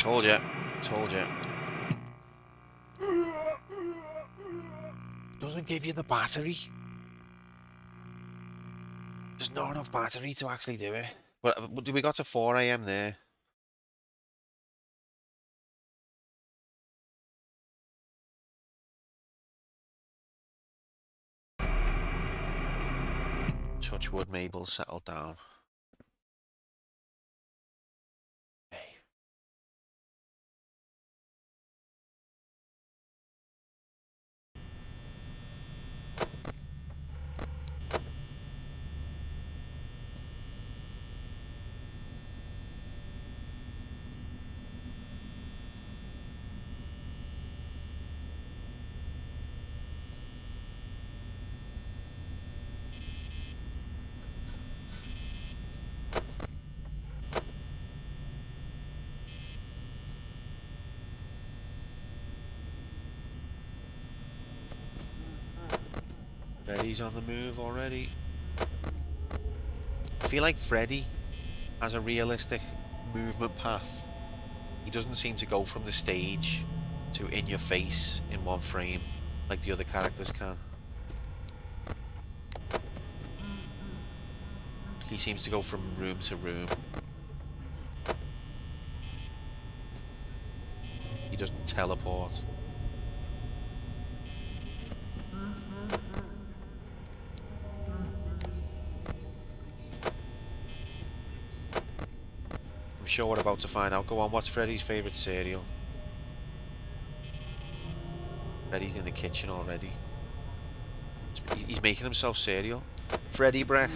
Told you. Told you. Doesn't give you the battery. There's not enough battery to actually do it. But we got to 4 a.m. there. Touch wood, Mabel, settle down. Okay. Freddy's on the move already. I feel like Freddy has a realistic movement path. He doesn't seem to go from the stage to in your face in one frame like the other characters can. He seems to go from room to room. He doesn't teleport. I'm sure we're about to find out. Go on, what's Freddy's favourite cereal? Freddy's in the kitchen already. He's making himself cereal. Freddy Breck.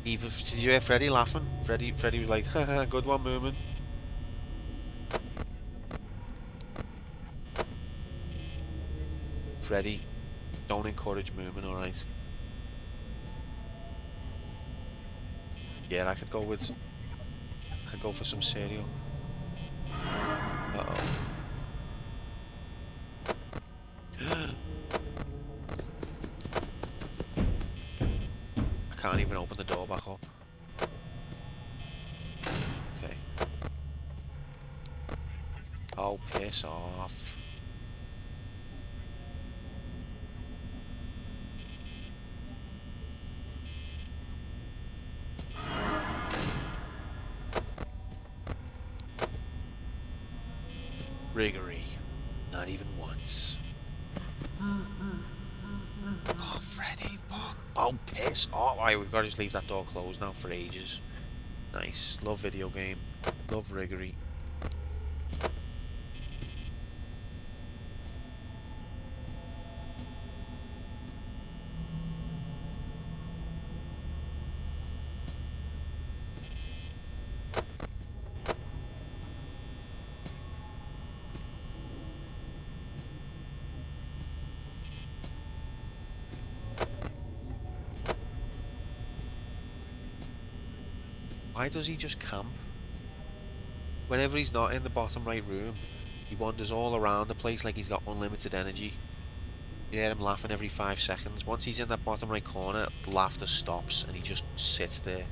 Even, did you hear Freddy laughing? Freddy was like, haha, good one, Moomin. Freddy, don't encourage Moomin, alright? Yeah, I could go for some cereal. Uh-oh. I can't even open the door back up. Okay. Oh, piss off. Riggery. Not even once. Oh, Freddy, fuck. Oh, piss off. Alright, we've got to just leave that door closed now for ages. Nice. Love video game. Love Riggery. Why does he just camp? Whenever he's not in the bottom right room, he wanders all around the place like he's got unlimited energy. You hear him laughing every 5 seconds. Once he's in that bottom right corner, laughter stops and he just sits there.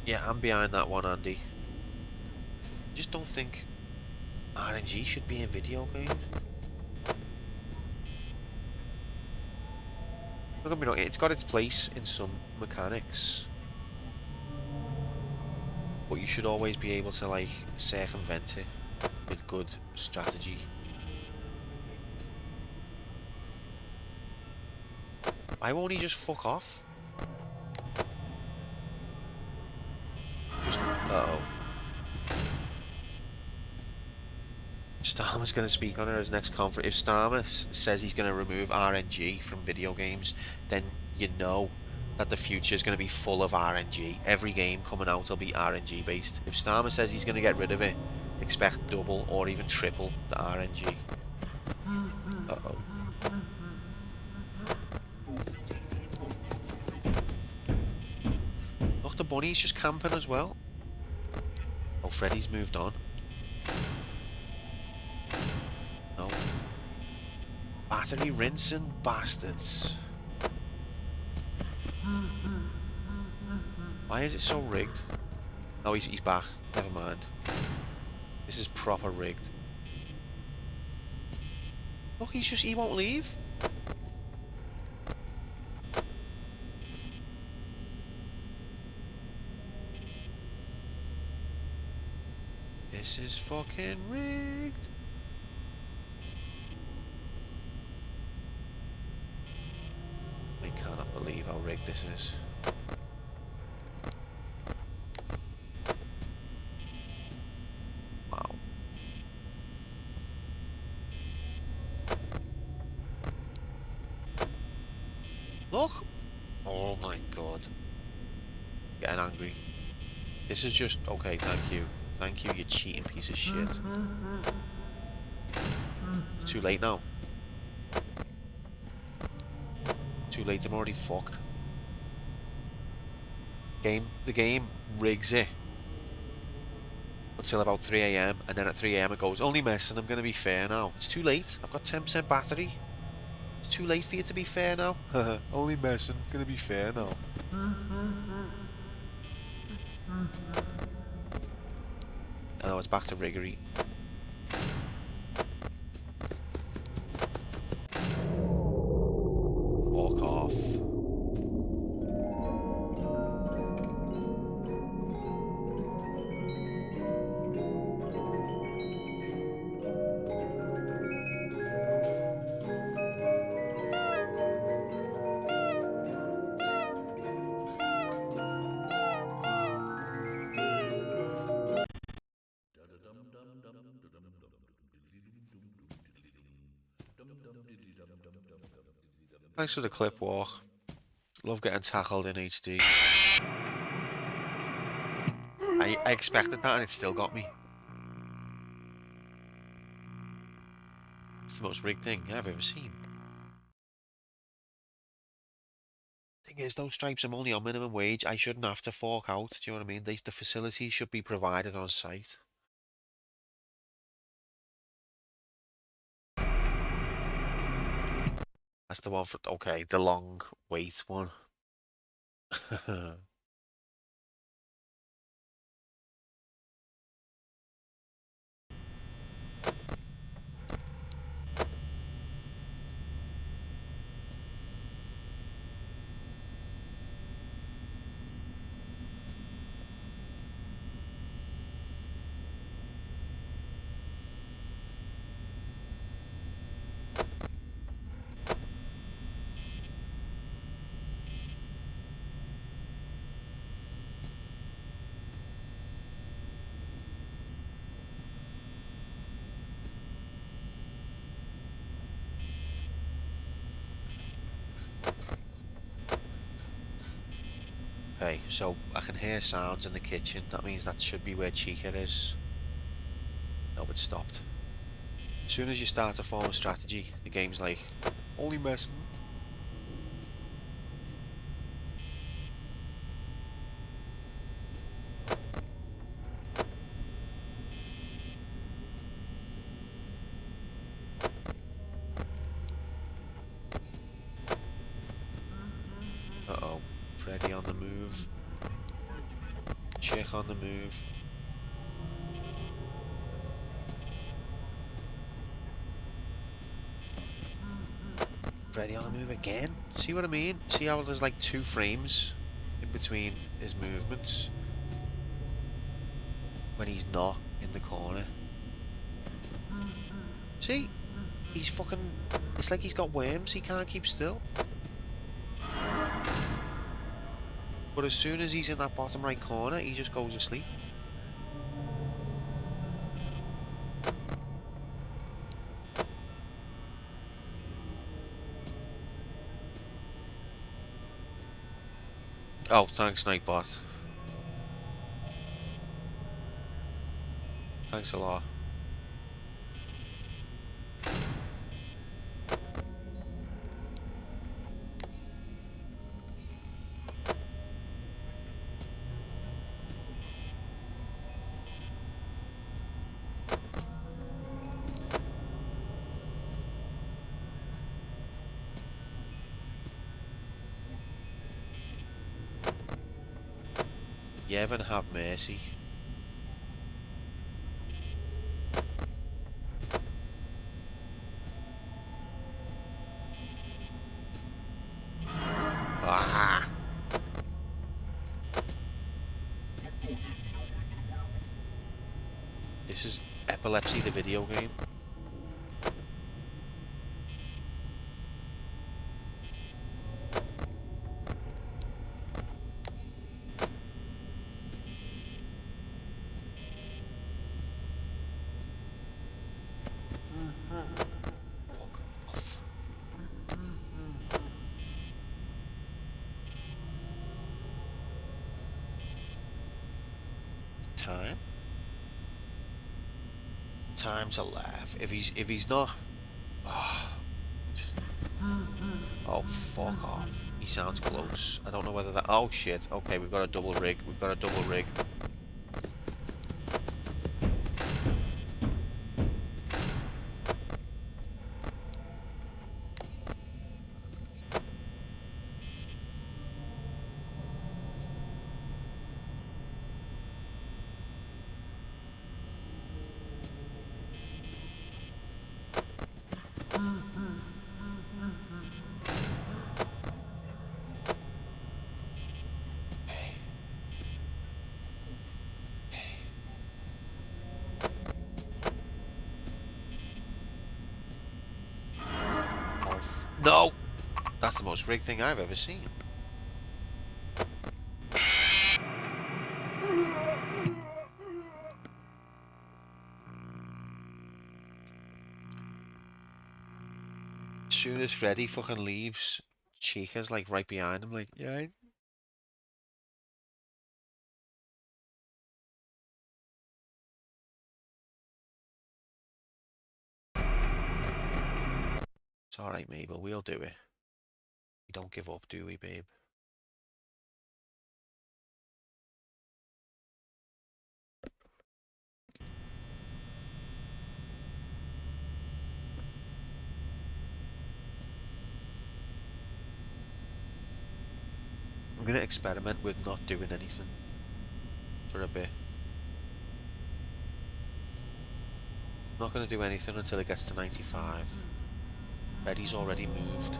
Yeah, I'm behind that one, Andy. I just don't think RNG should be in video games. Don't get me wrong, it's got its place in some mechanics. But you should always be able to, like, circumvent it with good strategy. Why won't he just fuck off? Just... Uh-oh. Starmer's going to speak on it at his next conference. If Starmer says he's going to remove RNG from video games, then you know that the future is going to be full of RNG. Every game coming out will be RNG based. If Starmer says he's going to get rid of it, expect double or even triple the RNG. Uh-oh. Look, the bunny's just camping as well. Oh, Freddy's moved on. No. Battery rinsing bastards. Why is it so rigged? Oh, he's back. Never mind. This is proper rigged. Look, he won't leave. This is fucking rigged. I cannot believe how rigged this is. Wow. Look! Oh my god. Getting angry. This is just... Okay, thank you. Thank you, you cheating piece of shit. It's too late now. Too late, I'm already fucked. The game rigs it until about 3 AM, and then at 3 AM it goes, only messing, I'm gonna be fair now. It's too late, I've got 10% battery. It's too late for you to be fair now. Only messing, gonna be fair now. I know, it's back to riggery. Walk off. Thanks for the clip, Walk. Love getting tackled in HD. I expected that and it still got me. It's the most rigged thing I've ever seen. Thing is, those stripes, I'm only on minimum wage. I shouldn't have to fork out. Do you know what I mean? The facilities should be provided on site. That's the one for... Okay, the long wait one. Okay, so I can hear sounds in the kitchen. That means that should be where Chica is. No, it stopped. As soon as you start to form a strategy, the game's like, only messing. Uh-oh, Freddy on the move. Chick on the move. Freddy on the move again. See what I mean? See how there's like 2 frames in between his movements when he's not in the corner. See? He's fucking... It's like he's got worms, he can't keep still. But as soon as he's in that bottom right corner, he just goes to sleep. Oh, thanks, Nightbot. Thanks a lot. Yevon, have mercy. Ah! This is Epilepsy, the video game. Time to laugh. If he's not, oh fuck off. He sounds close. I don't know whether that. Oh shit. Okay, we've got a double rig. We've got a double rig. No! That's the most rigged thing I've ever seen. As soon as Freddy fucking leaves, Chica's like right behind him, like, yeah. It's alright, Mabel, we'll do it. We don't give up, do we, babe? I'm gonna experiment with not doing anything for a bit. I'm not gonna do anything until it gets to 95. Betty's already moved.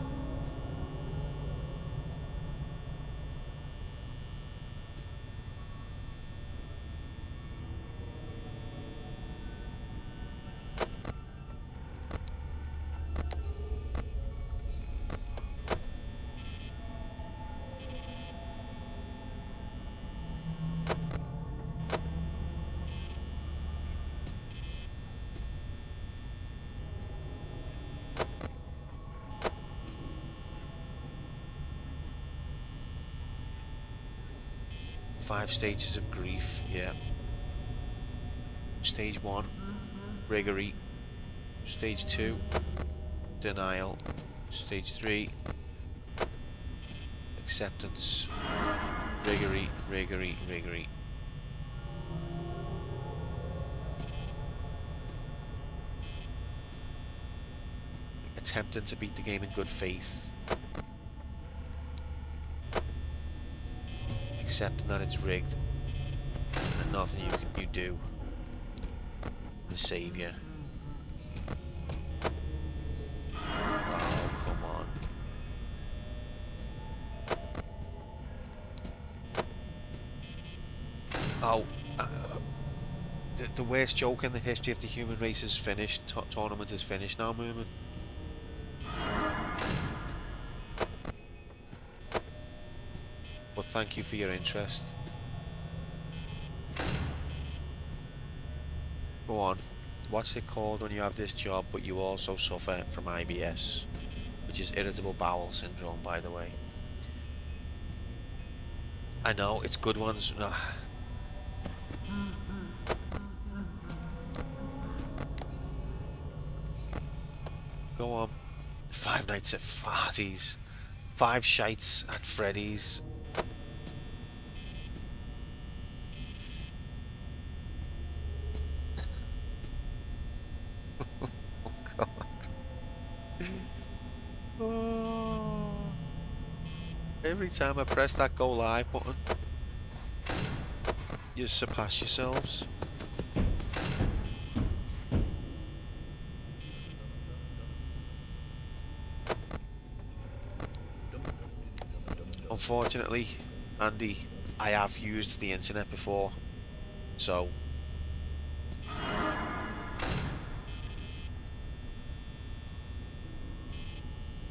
Five stages of grief, yeah. Stage 1, riggery. Stage 2, denial. Stage 3, acceptance. Riggery, riggery, riggery. Attempting to beat the game in good faith. Accepting that it's rigged. nothing you do to save you. Oh, come on. Oh, the worst joke in the history of the human race is finished. Tournament is finished now, Moomin. But thank you for your interest. Go on. What's it called when you have this job but you also suffer from IBS? Which is irritable bowel syndrome, by the way. I know, it's good ones. Go on. 5 Nights at Farties. 5 Shites at Freddy's. Oh God. Oh. Every time I press that go live button, you surpass yourselves. Unfortunately, Andy, I have used the internet before, so I'm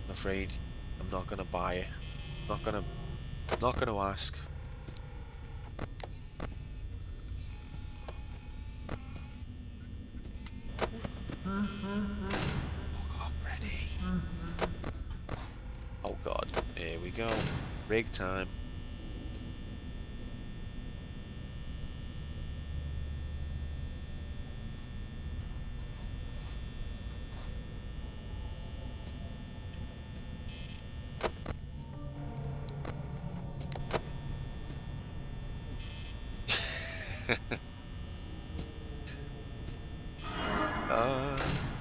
afraid I'm not gonna buy it. Not gonna ask. Fuck off, Freddy. Oh God, here we go. Rig time.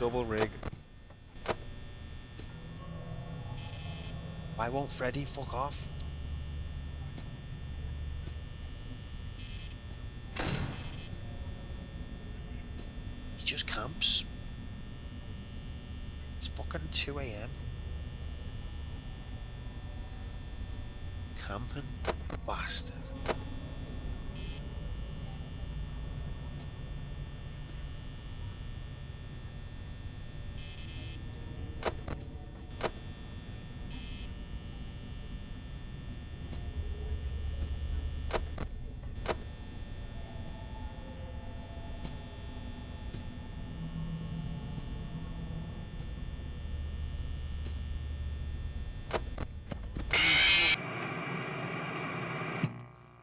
Double rig. Why won't Freddy fuck off? He just camps. It's fucking 2 AM. Camping bastard.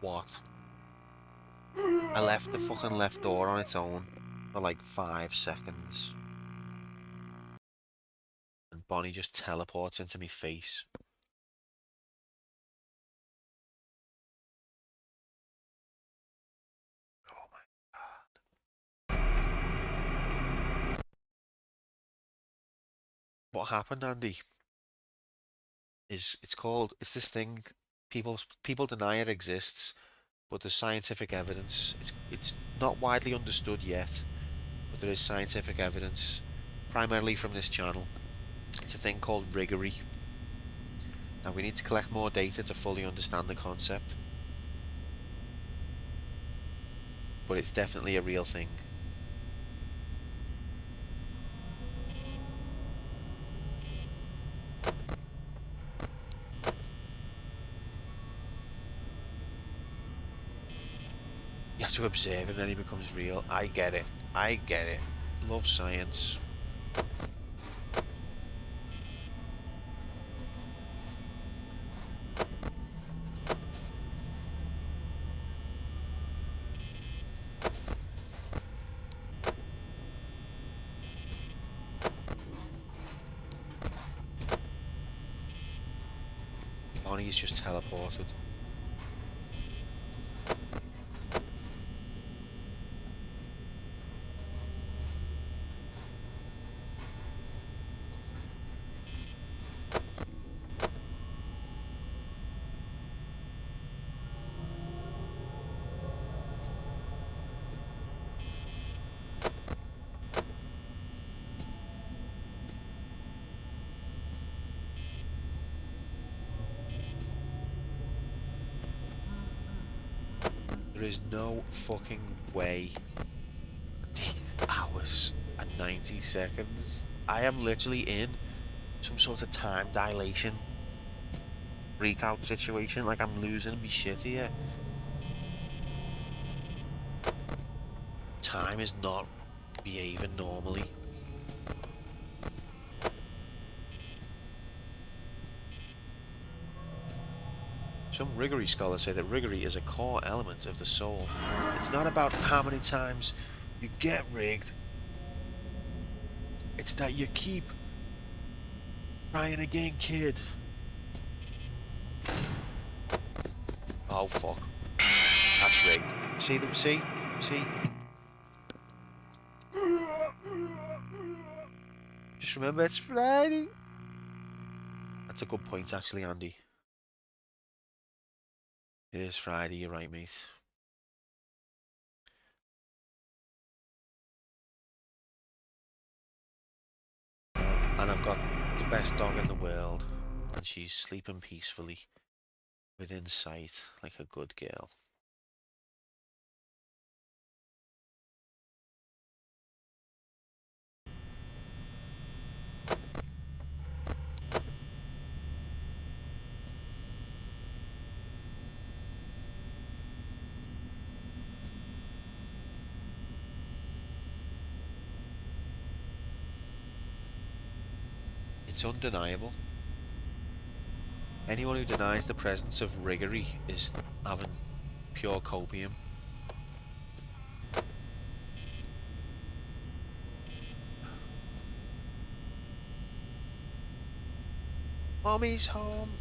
What? I left the fucking left door on its own for like 5 seconds. And Bonnie just teleports into my face. Oh my God. What happened, Andy? It's this thing, people deny it exists, but there's scientific evidence. It's not widely understood yet, but there is scientific evidence, primarily from this channel. It's a thing called riggery. Now we need to collect more data to fully understand the concept, but it's definitely a real thing. You have to observe him, then he becomes real. I get it. I get it. Love science. Bonnie's just teleported. There is no fucking way. 8 hours and 90 seconds. I am literally in some sort of time dilation freak-out situation. Like I'm losing my shit here. Time is not behaving normally. Some Riggery scholars say that Riggery is a core element of the soul. It's not about how many times you get rigged. It's that you keep trying again, kid. Oh fuck. That's rigged. See them? See? Just remember it's Friday. That's a good point actually, Andy. It is Friday, you're right, mate. And I've got the best dog in the world, and she's sleeping peacefully within sight like a good girl. It's undeniable. Anyone who denies the presence of Riggery is having pure copium. Mommy's home.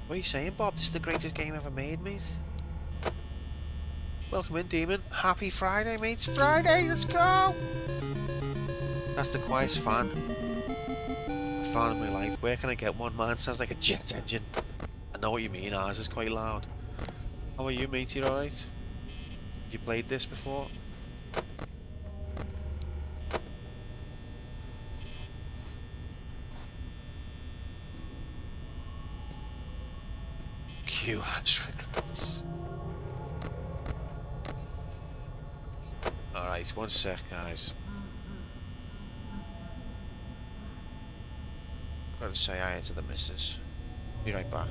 What are you saying, Bob? This is the greatest game ever made, mate. Welcome in, Demon. Happy Friday, mates. Friday, let's go! That's the quietest fan I've found in my life. Where can I get one, man? Sounds like a jet engine. I know what you mean, ours is quite loud. How are you, mate? You alright? Have you played this before? Q has regrets. Alright, one sec, guys. I've got to say hi to the missus. Be right back.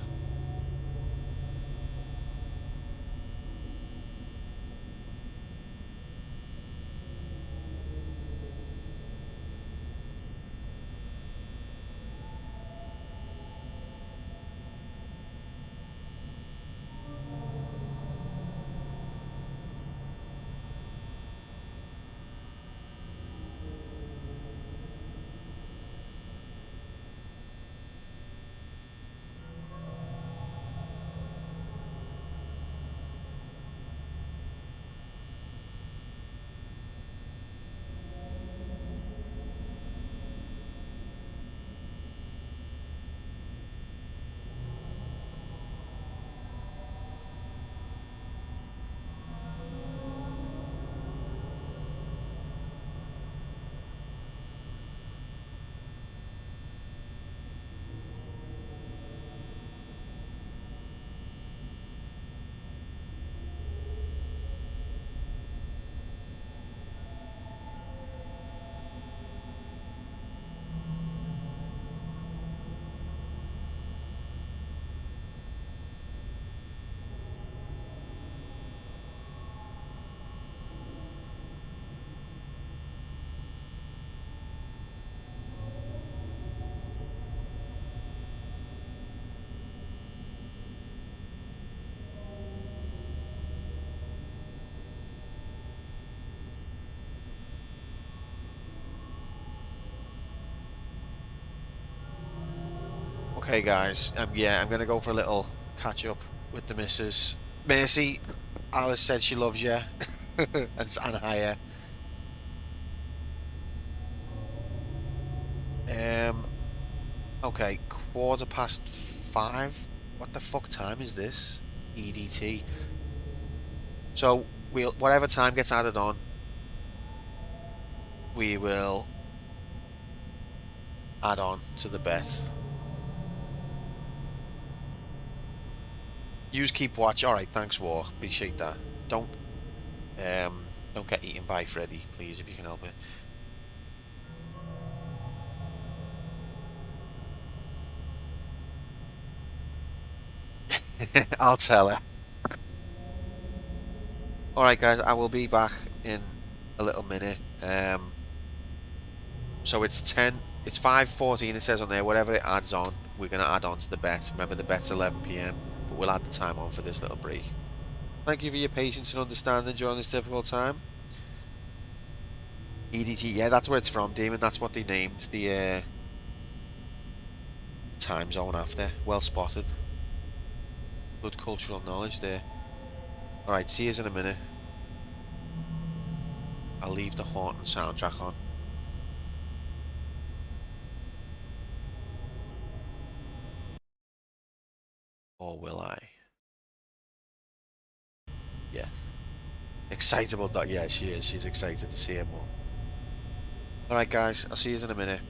Okay, guys. Yeah, I'm gonna go for a little catch up with the missus. Mercy, Alice said she loves you, and Haya. Okay, 5:15. What the fuck time is this? EDT. So whatever time gets added on, we will add on to the bet. Yous keep watch. All right, thanks, War. Appreciate that. Don't get eaten by Freddy, please, if you can help it. I'll tell her. All right, guys. I will be back in a little minute. So it's 10. It's 5:14. It says on there. Whatever it adds on, we're gonna add on to the bet. Remember, the bet's 11 p.m. But we'll add the time on for this little break. Thank you for your patience and understanding during this difficult time. EDT, yeah, that's where it's from, Damon. That's what they named the time zone after. Well spotted. Good cultural knowledge there. Alright, see you in a minute. I'll leave the Haunting soundtrack on. Or will I? Yeah. Excitable, yeah, she is. She's excited to see him more. Alright, guys, I'll see you in a minute.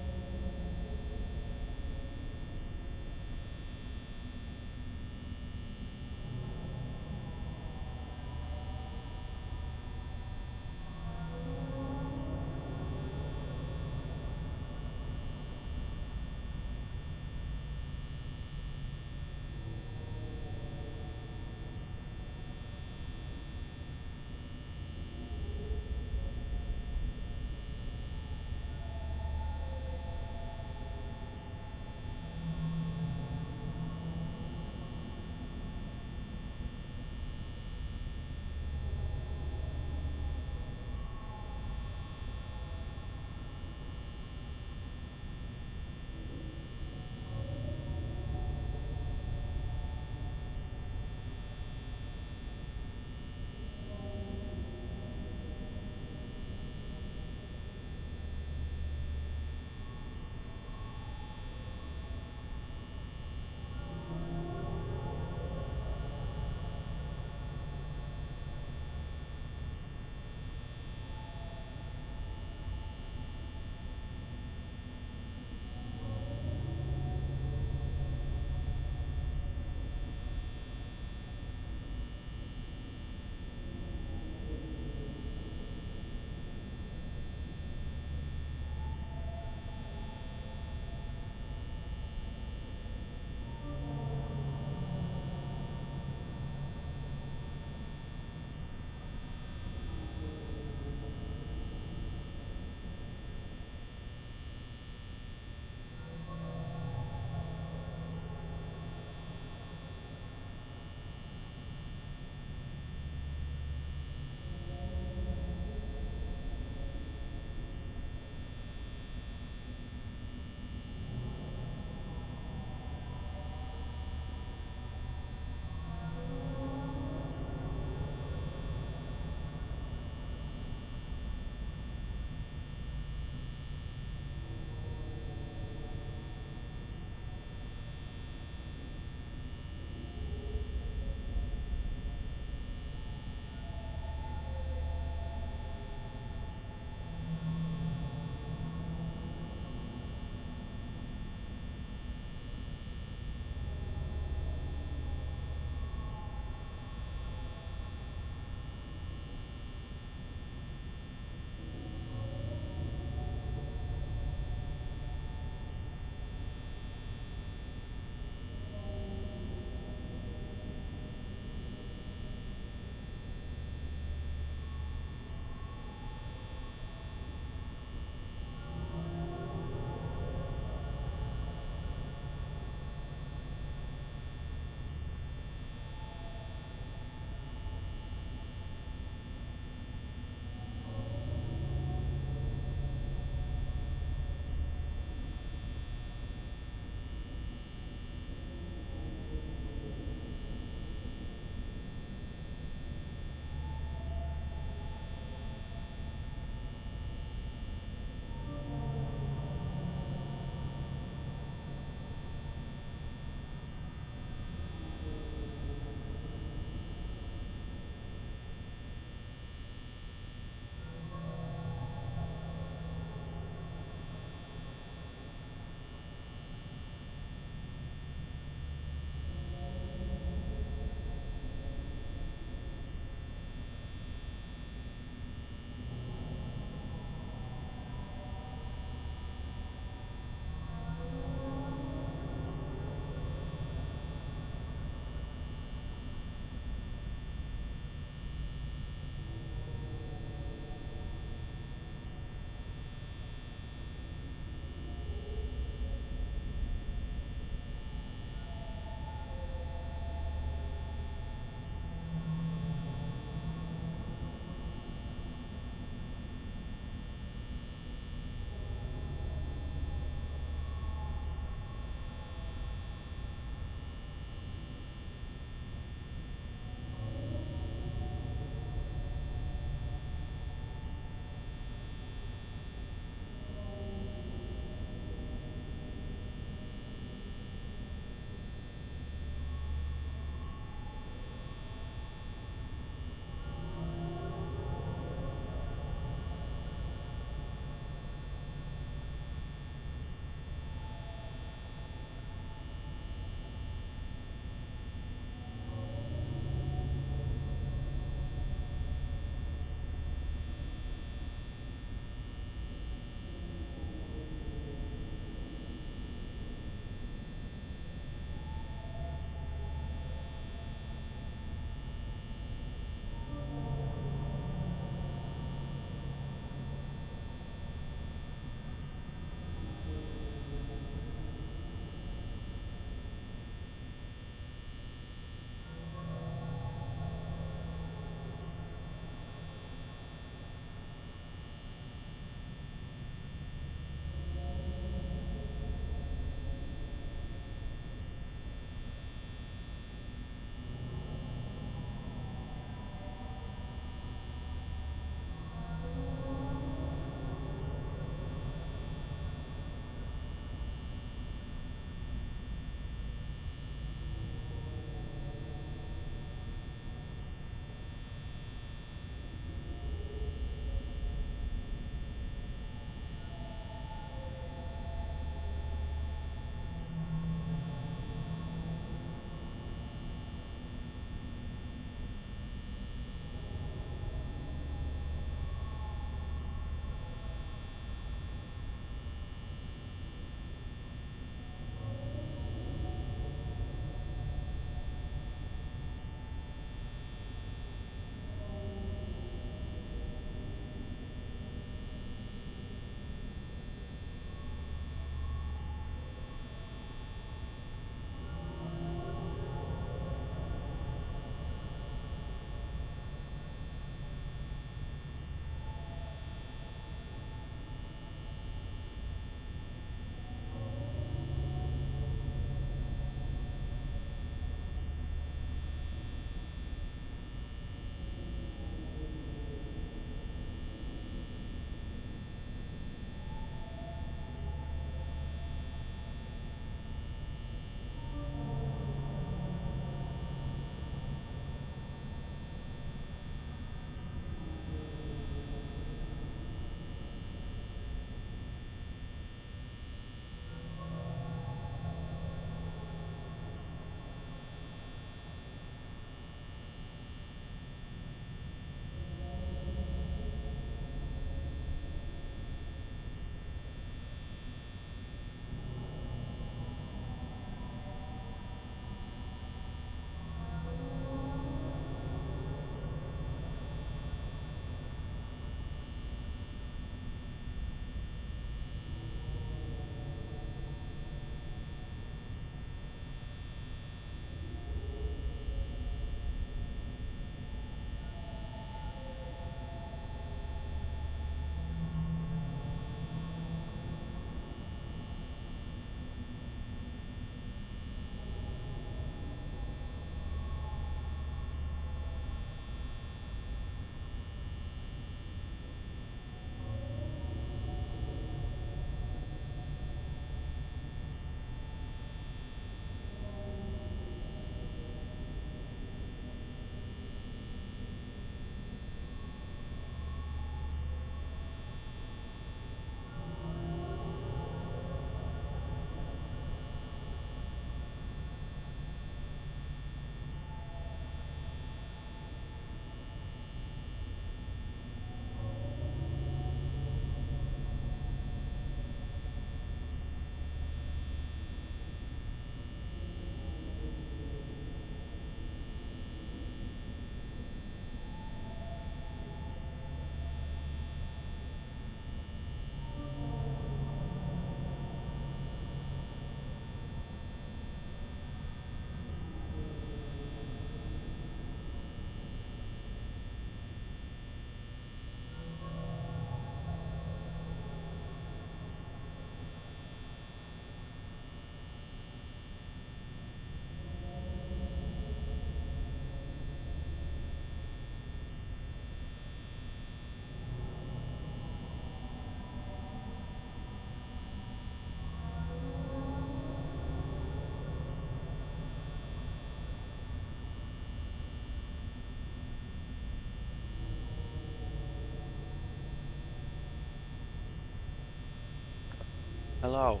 Hello.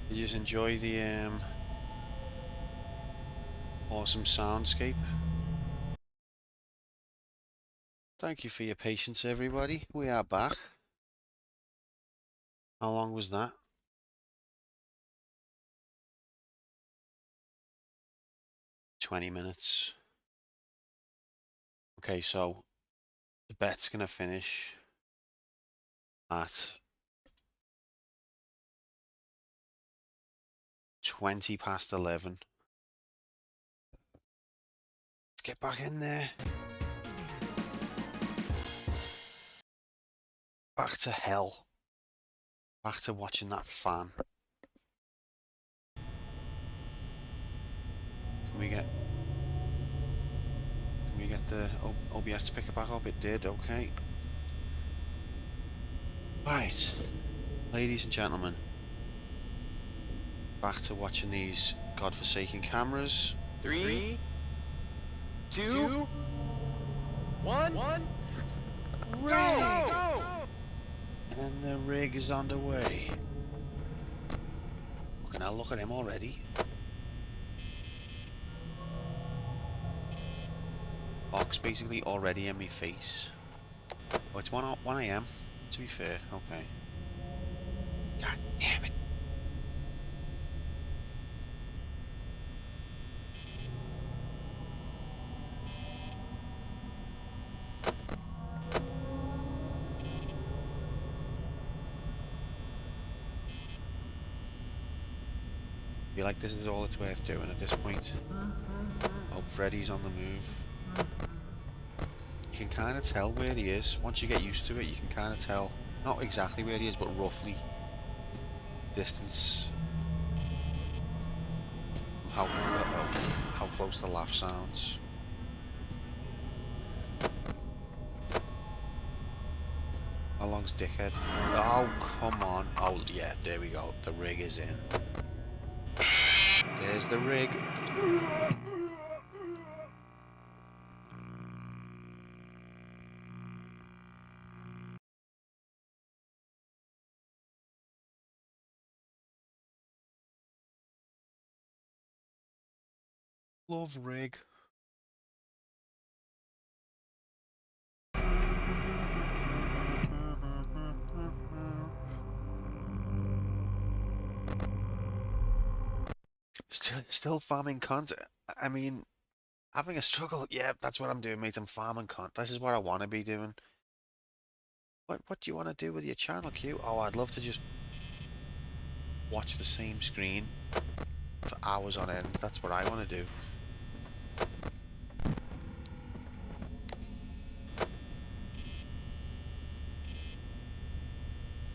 Did you just enjoy the awesome soundscape? Thank you for your patience, everybody. We are back. How long was that? 20 minutes. Okay, so the bet's gonna finish at 20 past 11. Let's get back in there. Back to hell. Back to watching that fan. Can we get the OBS to pick it back up? It did, okay. Right, ladies and gentlemen, back to watching these godforsaken cameras. 3, 2, 1. Go! And the rig is underway. Fucking hell, look at him already. Box basically already in my face. Oh, it's 1 AM, to be fair, okay. God damn it. I feel like this is all it's worth doing at this point. Oh, Freddy's on the move. You can kind of tell where he is. Once you get used to it, you can kind of tell. Not exactly where he is, but roughly. Distance. How close the laugh sounds. How long's Dickhead? Oh, come on. Oh, yeah, there we go. The rig is in. There's the rig. Love rig. Still farming content. I mean, having a struggle. Yeah, that's what I'm doing, mate. I'm farming content. This is what I want to be doing. What do you want to do with your channel, Q? Oh, I'd love to just watch the same screen for hours on end. That's what I want to do.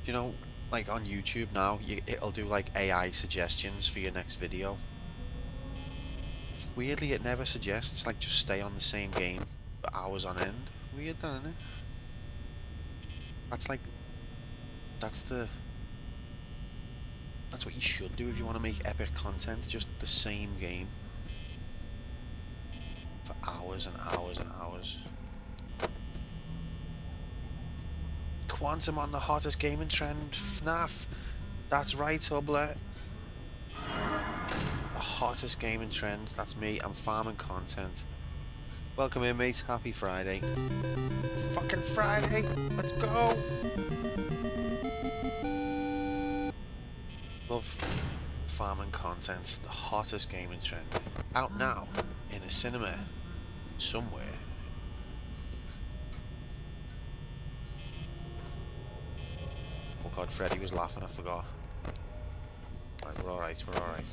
You know, like on YouTube now, it'll do like AI suggestions for your next video. Weirdly, it never suggests like just stay on the same game for hours on end. Weird, isn't it? That's like, that's what you should do if you want to make epic content. Just the same game for hours and hours and hours. Quantum on the hottest gaming trend, FNAF. That's right, Hubler. The hottest gaming trend. That's me. I'm farming content. Welcome in, mate. Happy Friday. Fucking Friday. Let's go. Love farming content. The hottest gaming trend. Out now in a cinema somewhere. Oh god, Freddy was laughing, I forgot. Right, we're alright, we're alright.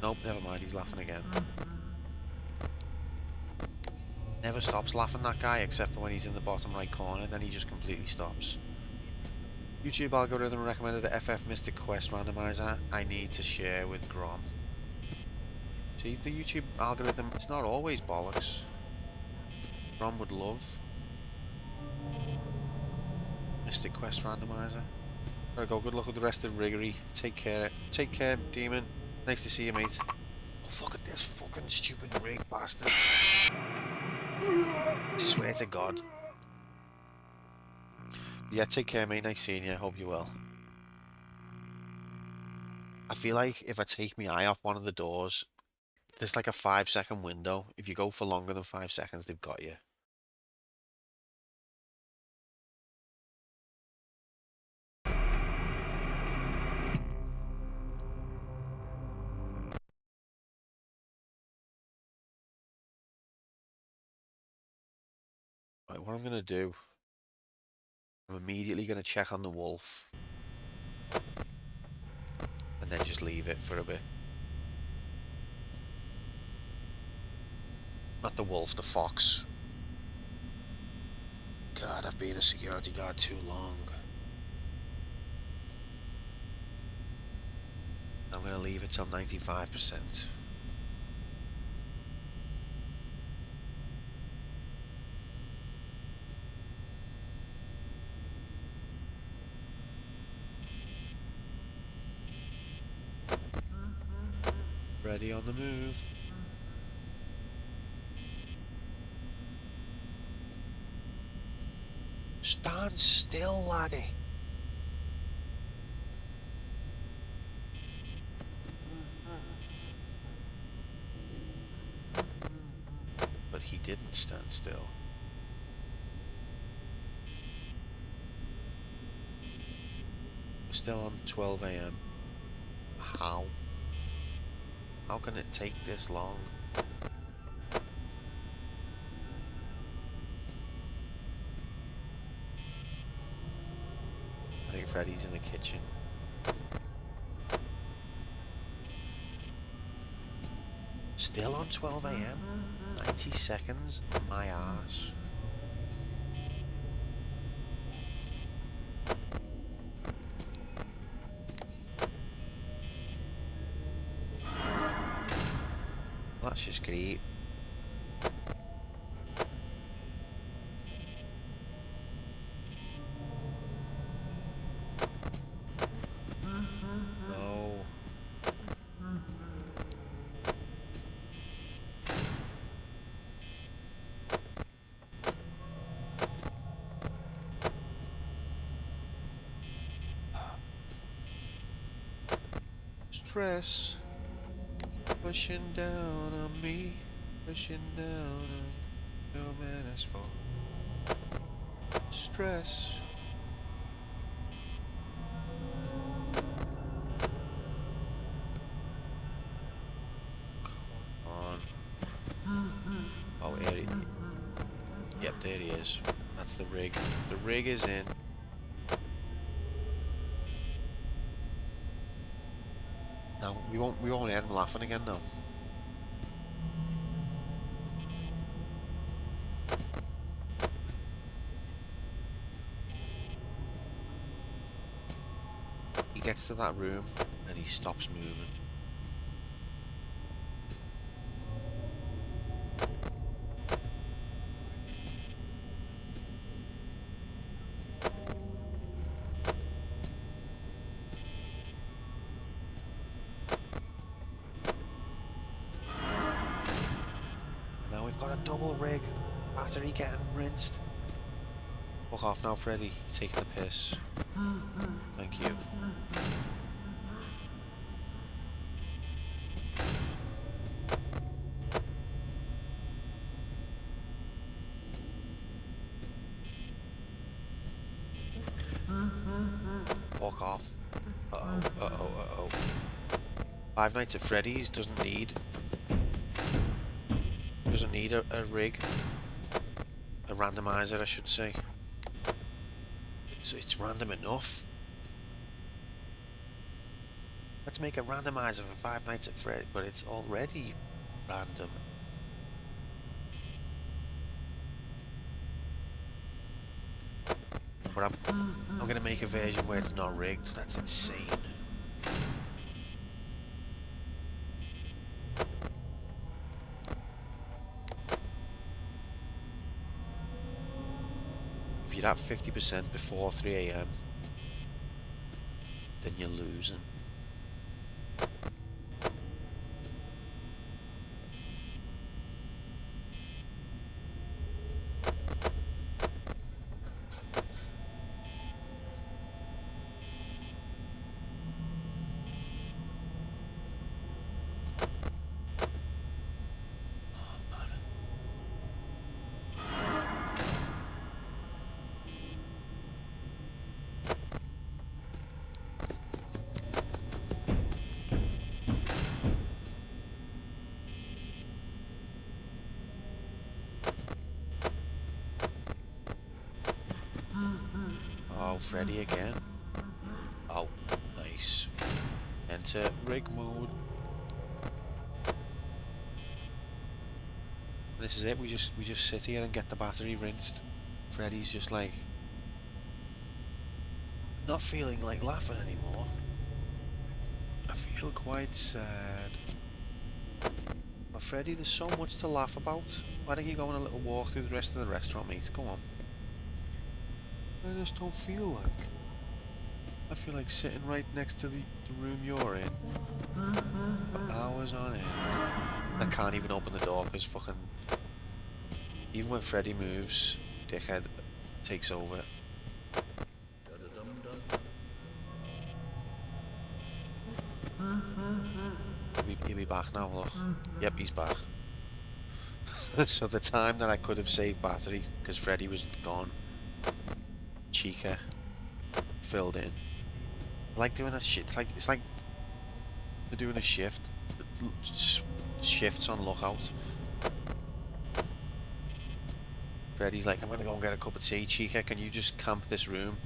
Nope, never mind, he's laughing again. Never stops laughing, that guy, except for when he's in the bottom right corner, then he just completely stops. YouTube algorithm recommended a FF Mystic Quest randomizer I need to share with Grom. See, the YouTube algorithm, it's not always bollocks. Grom would love Mystic Quest randomizer. Gotta go, good luck with the rest of Riggery. Take care, Demon. Nice to see you, mate. Oh, look at this fucking stupid rig bastard. I swear to God. Yeah, take care, mate. Nice seeing you. Hope you're well. I feel like if I take my eye off one of the doors, there's like a 5-second window. If you go for longer than 5 seconds, they've got you. Right, what I'm going to do, I'm immediately going to check on the wolf. And then just leave it for a bit. Not the wolf, the fox. God, I've been a security guard too long. I'm going to leave it till 95%. Ready on the move. Stand still, laddie. But he didn't stand still. We're still on 12 AM. How? How can it take this long? I think Freddy's in the kitchen. Still on 12 AM? 90 seconds? My ass. That's just great. No. Stress pushing down on me, pushing down on you. No man has fall. Stress. Come on. Oh, here he. Yep, there he is. That's the rig. The rig is in. No, we won't hear him laughing again though. He gets to that room and he stops moving. Now we've got a double rig. Battery getting rinsed. Fuck off now, Freddy. You're taking the piss. Thank you. Fuck off. Uh-oh, uh-oh, uh-oh. Five Nights at Freddy's doesn't need a rig. A randomizer, I should say. So it's random enough. Let's make a randomizer for Five Nights at Freddy, but it's already random. But I'm gonna make a version where it's not rigged. That's insane. If you're at 50% before 3 AM, then you're losing. Oh, Freddy again. Oh, nice. Enter rig mode. This is it. We just sit here and get the battery rinsed. Freddy's just like not feeling like laughing anymore. I feel quite sad. But Freddy, there's so much to laugh about. Why don't you go on a little walk through the rest of the restaurant, mate? Go on. I just don't feel like. I feel like sitting right next to the room you're in for hours on end. I can't even open the door because fucking... Even when Freddy moves, dickhead takes over. He'll be back now, look. Yep, he's back. So the time that I could have saved battery, because Freddy was gone, Chica filled in. I like doing a shit. It's like they're doing a shift. Shifts on lookout. Freddy's like, I'm gonna go and get a cup of tea. Chica, can you just camp this room?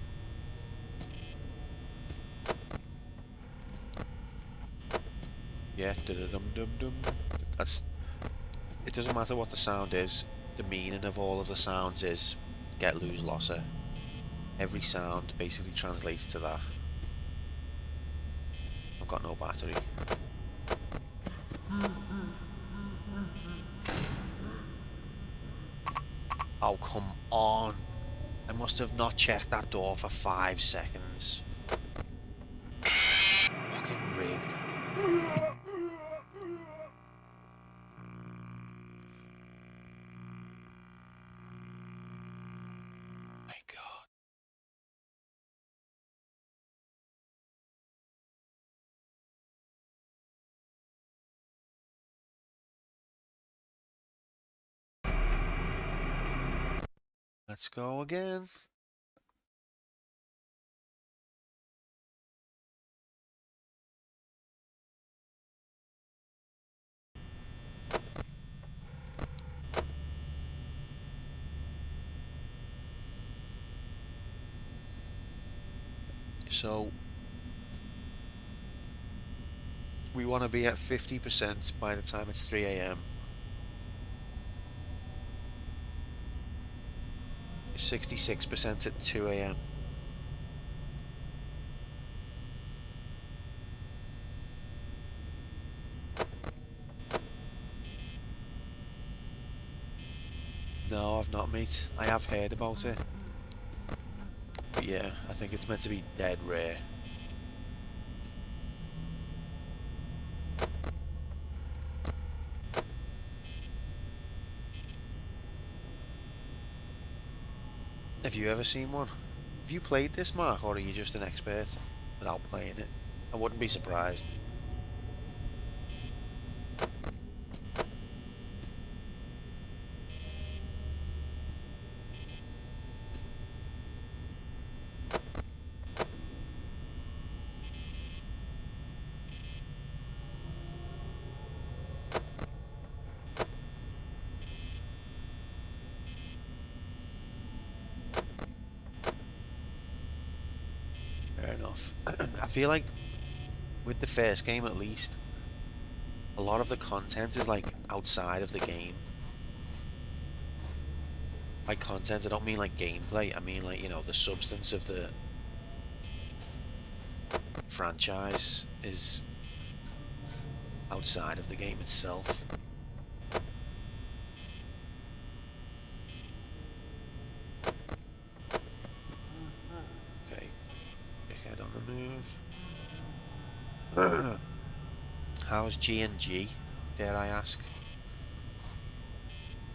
Yeah, dum-dum-dum-dum. That's... It doesn't matter what the sound is. The meaning of all of the sounds is get, lose, losser. Every sound basically translates to that. I've got no battery. Oh, come on. I must have not checked that door for 5 seconds. Fucking rigged. My God. Let's go again. So we want to be at 50% by the time it's 3 AM. 66% at 2 AM. No, I've not, mate. I have heard about it. But yeah, I think it's meant to be dead rare. Have you ever seen one? Have you played this, Mark, or are you just an expert without playing it? I wouldn't be surprised. Fair enough. I feel like with the first game at least, a lot of the content is like outside of the game. By content, I don't mean like gameplay, I mean like, you know, the substance of the franchise is outside of the game itself. Okay, dickhead on the move. How's G&G, dare I ask?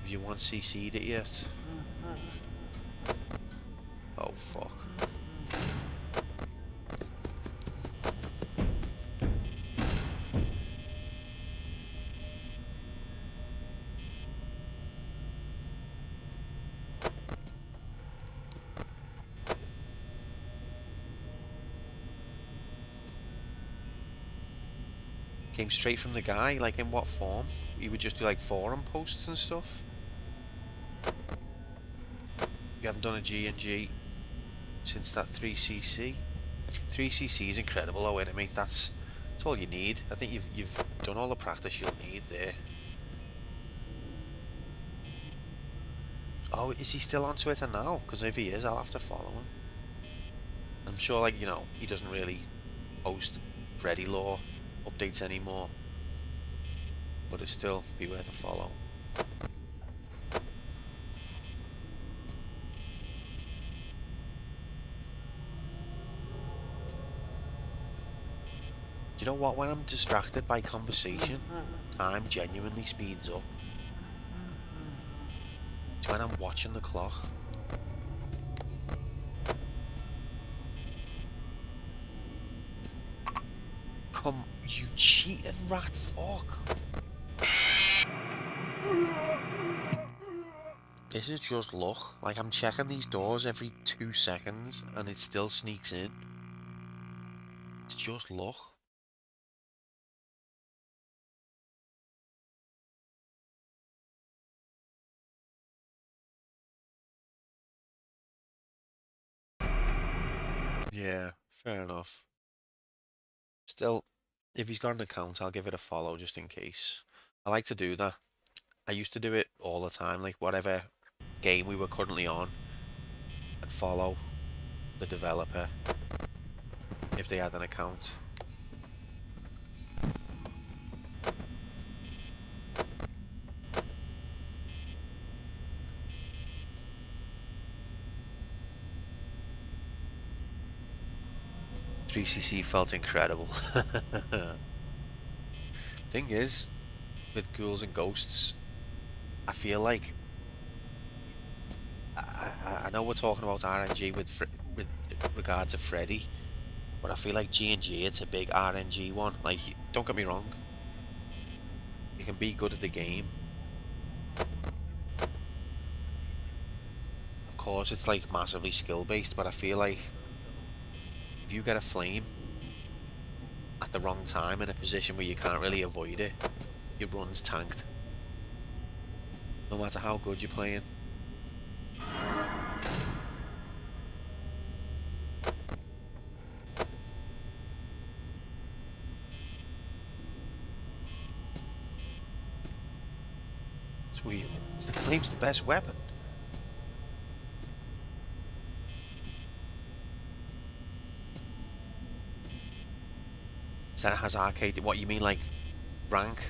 Have you once CC'd it yet? Oh fuck. Came straight from the guy, like in what form? You would just do like forum posts and stuff? You haven't done a G&G since that 3cc. 3cc is incredible though, isn't it, mate? That's all you need. I think you've done all the practice you'll need there. Oh, is he still on Twitter now? Because if he is, I'll have to follow him. I'm sure, like, you know, he doesn't really post Freddy Law updates anymore, but it'd still be worth a follow. You know what? When I'm distracted by conversation, time genuinely speeds up. It's when I'm watching the clock. Come, you cheating rat fuck. This is just luck. Like, I'm checking these doors every 2 seconds and it still sneaks in. It's just luck. Yeah, fair enough. Still, if he's got an account, I'll give it a follow just in case. I like to do that. I used to do it all the time, like whatever game we were currently on, I'd follow the developer if they had an account. "3cc felt incredible." Thing is, with Ghouls and Ghosts, I feel like I know we're talking about RNG with regard to Freddy, but I feel like G&G, it's a big RNG one. Like, don't get me wrong, you can be good at the game. Of course, it's like massively skill based, but I feel like if you get a flame at the wrong time in a position where you can't really avoid it, your run's tanked. No matter how good you're playing. It's weird. Is the flame's the best weapon? That it has arcade. What you mean, like rank,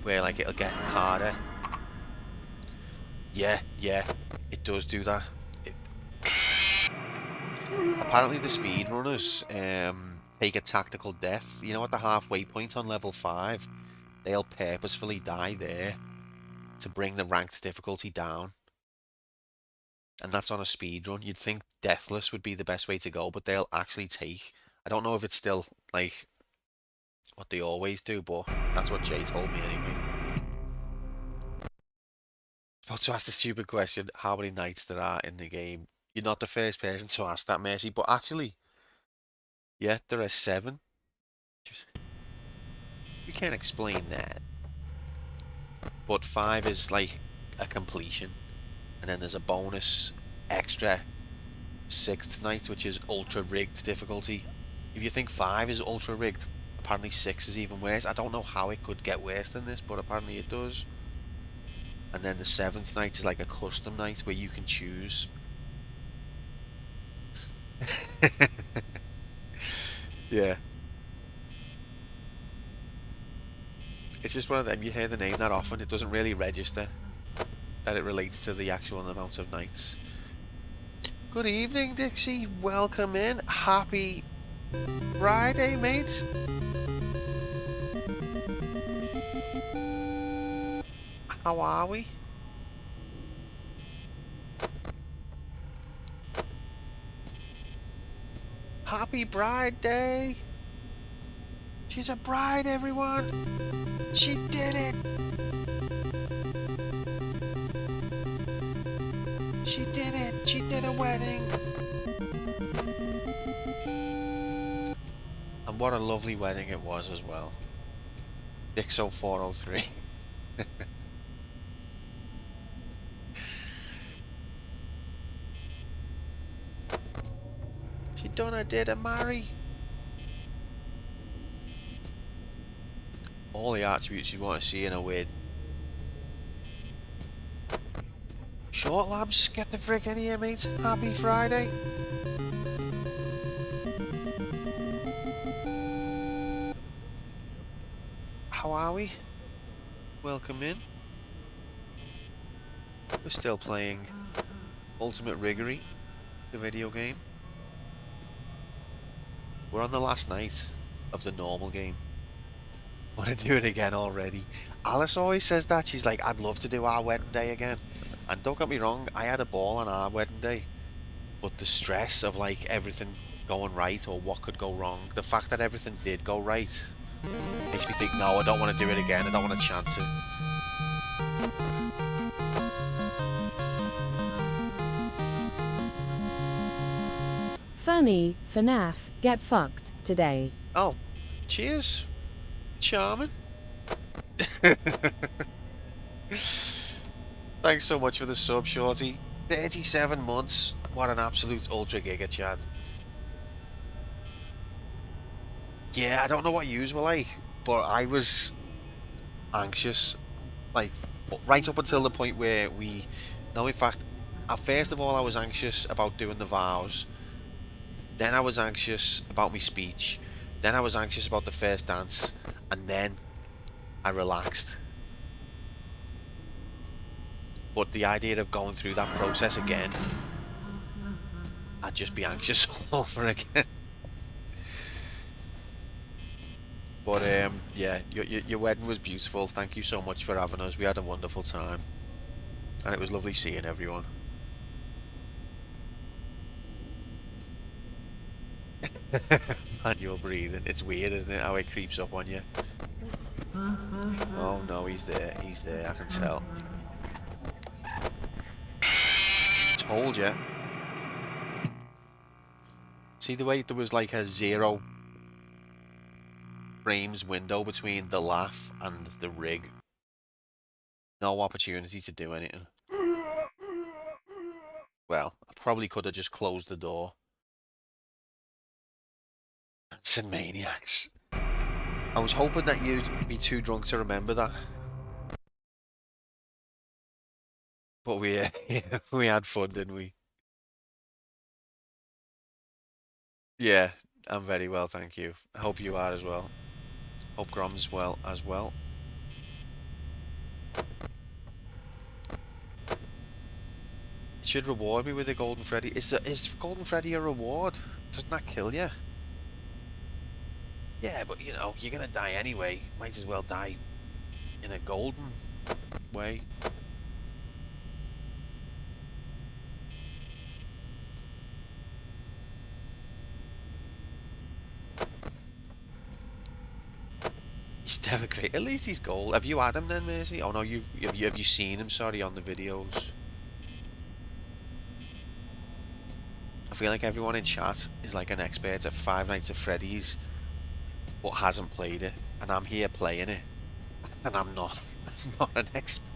where like it'll get harder? Yeah, it does do that. Apparently the speedrunners take a tactical death. You know, at the halfway point on level 5, they'll purposefully die there to bring the ranked difficulty down. And that's on a speed run. You'd think deathless would be the best way to go, but they'll actually take... I don't know if it's still, like, what they always do, but that's what Jay told me anyway. About to ask the stupid question, how many knights there are in the game? You're not the first person to ask that, Mercy, but actually, yeah, there are 7. You can't explain that. But 5 is, like, a completion. And then there's a bonus extra 6th night, which is ultra rigged difficulty. If you think 5 is ultra rigged, apparently 6 is even worse. I don't know how it could get worse than this, but apparently it does. And then the 7th night is like a custom night where you can choose. Yeah. It's just one of them, you hear the name that often, it doesn't really register that it relates to the actual amount of nights. Good evening, Dixie. Welcome in. Happy Friday, mates. How are we? Happy Bride Day. She's a bride, everyone. She did it. She did it! She did a wedding! And what a lovely wedding it was as well. Dixo403. You done a did a marry? All the attributes you want to see in a win. Short labs, get the frick in here, mate. Happy Friday. How are we? Welcome in. We're still playing Ultimate Riggery, the video game. We're on the last night of the normal game. I want to do it again already. Alice always says that. She's like, I'd love to do our wedding day again. And don't get me wrong, I had a ball on our wedding day. But the stress of like everything going right or what could go wrong, the fact that everything did go right, makes me think, no, I don't want to do it again. I don't want to chance it. Funny, FNAF, get fucked today. Oh, cheers. Charming. Thanks so much for the sub, Shorty. 37 months. What an absolute ultra giga, Chad. Yeah, I don't know what yous were like, but I was anxious. Like, right up until the point where we... No, in fact, first of all, I was anxious about doing the vows. Then I was anxious about my speech. Then I was anxious about the first dance. And then I relaxed. But the idea of going through that process again, I'd just be anxious all over again. But yeah, your wedding was beautiful. Thank you so much for having us. We had a wonderful time. And it was lovely seeing everyone. Manual breathing. It's weird, isn't it, how it creeps up on you? Oh no, he's there. He's there, I can tell. Told you. See the way there was like a 0 frames window between the laugh and the rig? No opportunity to do anything. Well, I probably could have just closed the door. Some maniacs. I was hoping that you'd be too drunk to remember that. But we we had fun, didn't we? Yeah, I'm very well, thank you. I hope you are as well. Hope Grom's well as well. It should reward me with a Golden Freddy. Is Golden Freddy a reward? Doesn't that kill you? Yeah, but you know, you're gonna die anyway. Might as well die in a golden way. He's never great. At least he's gold. Have you had him then, Mercy? Oh no, have you seen him? Sorry, on the videos. I feel like everyone in chat is like an expert at Five Nights at Freddy's, but hasn't played it, and I'm here playing it, and I'm not an expert.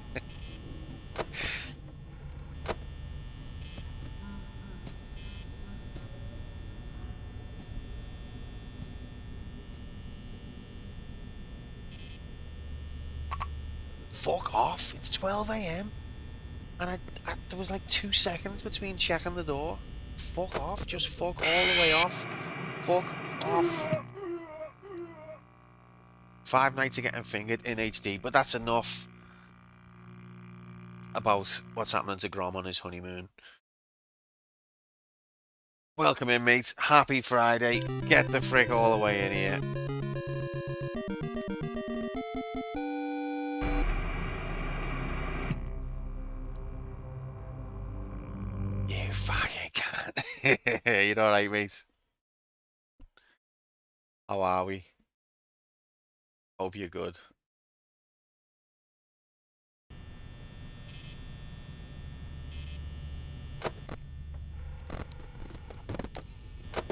Fuck off! It's 12 AM, and there was like 2 seconds between checking the door. Fuck off! Just fuck all the way off. Fuck off. 5 nights of getting fingered in HD, but that's enough about what's happening to Grom on his honeymoon. Welcome in, mates. Happy Friday. Get the frick all the way in here. You fucking can't. You're alright, mate. How are we? Hope you're good.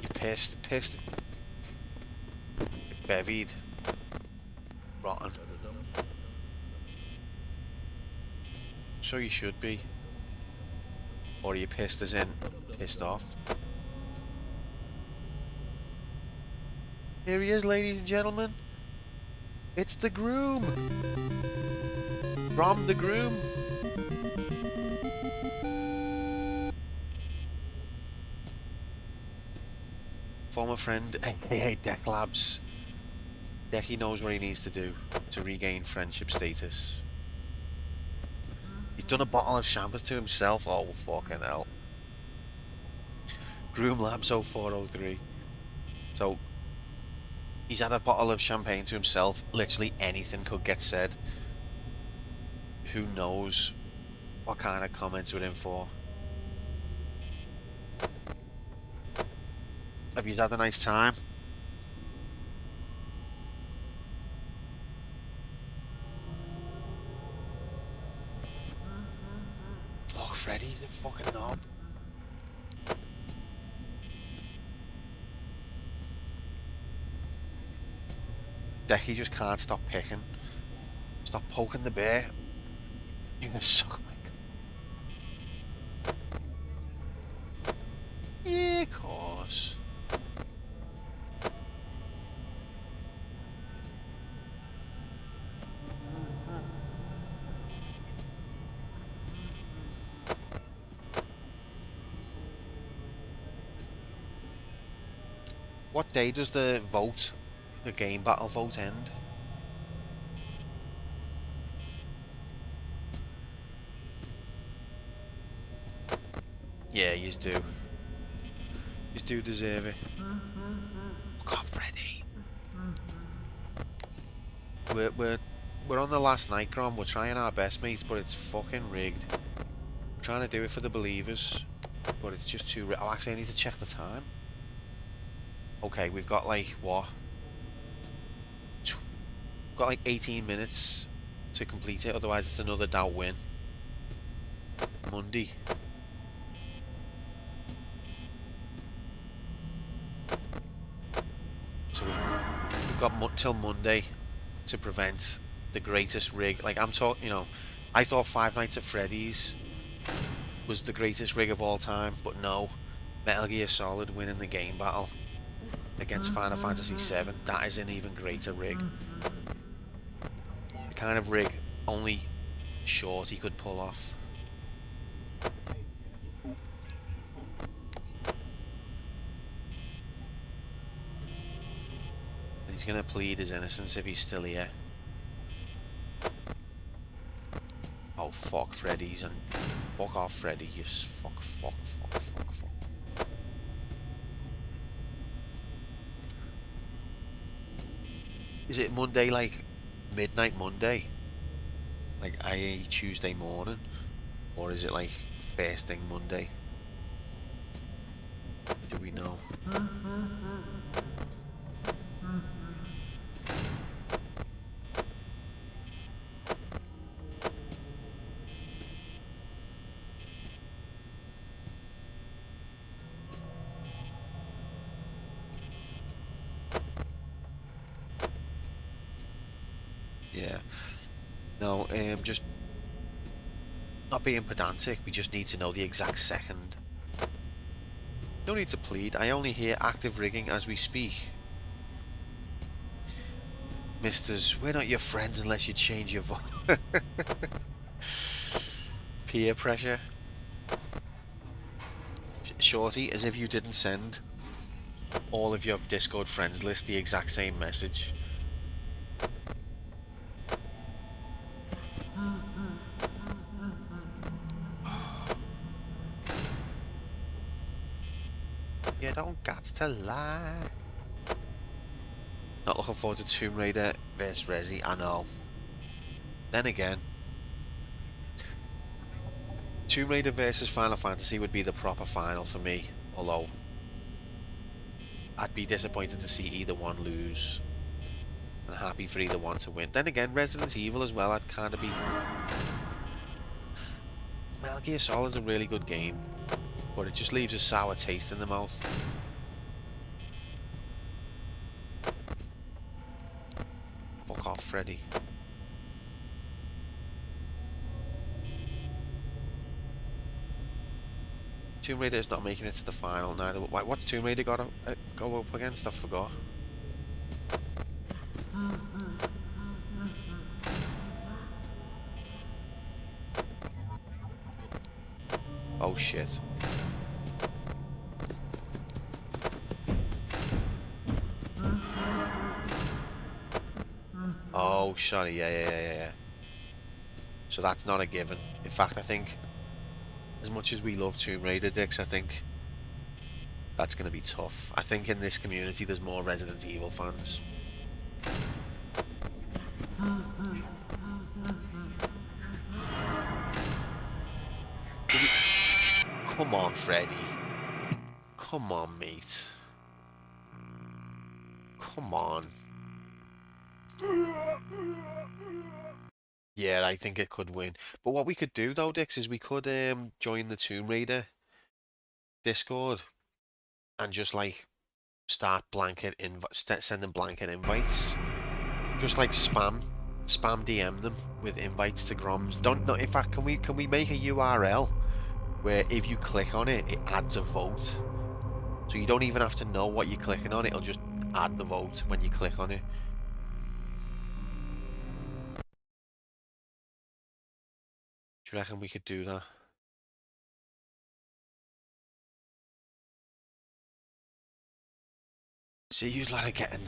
You pissed. Bevied. Rotten. So you should be. Or are you pissed as in pissed off? Here he is, ladies and gentlemen. It's the groom. Rom the groom. Former friend, aka Deck Labs. Decky knows what he needs to do to regain friendship status. He's done a bottle of champers to himself. Oh, fucking hell. Groom Labs 0403. So, he's had a bottle of champagne to himself. Literally anything could get said. Who knows what kind of comments we're in for. Have you had a nice time? Look, Freddy's a fucking knob. Decky just can't stop picking. Stop poking the bear. You can suck my cock. Yeah, of course. What day does the game battle vote end? Yeah, yous do. Yous do deserve it. Look off, Freddy. We're on the last night, Grom. We're trying our best, mate, but it's fucking rigged. We're trying to do it for the believers, but it's just too. Oh, actually, I need to check the time. Okay, we've got like what? We've got like 18 minutes to complete it. Otherwise, it's another doubt win. Monday. So we've got till Monday to prevent the greatest rig. Like I'm talking, you know, I thought Five Nights at Freddy's was the greatest rig of all time, but no, Metal Gear Solid winning the game battle against Final Fantasy VII, that is an even greater rig. The kind of rig only Shorty could pull off. And he's gonna plead his innocence if he's still here. Oh fuck, Freddy's and fuck off, Freddy. You fuck. Is it Monday, like midnight Monday? Like i.e. Tuesday morning? Or is it like first thing Monday? Do we know? Yeah. No, just not being pedantic, we just need to know the exact second. No need to plead, I only hear active rigging as we speak. Misters, we're not your friends unless you change your voice. Peer pressure. Shorty, as if you didn't send all of your Discord friends list the exact same message. You don't got to lie. Not looking forward to Tomb Raider vs Resi, I know. Then again, Tomb Raider versus Final Fantasy would be the proper final for me, although I'd be disappointed to see either one lose and happy for either one to win. Then again, Resident Evil as well, I'd kind of be... Metal Gear Solid's a really good game, but it just leaves a sour taste in the mouth. Fuck off, Freddy. Tomb Raider is not making it to the final neither. What's Tomb Raider got to go up against? I forgot. Oh shit. Oh, sorry, yeah. So that's not a given. In fact, I think, as much as we love Tomb Raider, Dix, I think that's going to be tough. I think in this community there's more Resident Evil fans. Come on, Freddy. Come on, mate. Come on. Yeah, I think it could win. But what we could do though, Dix, is we could join the Tomb Raider Discord and just like start sending blanket invites. Just like spam DM them with invites to Groms. In fact, can we make a URL where if you click on it, it adds a vote. So you don't even have to know what you're clicking on, it'll just add the vote when you click on it. Do you reckon we could do that? See, you's lot of getting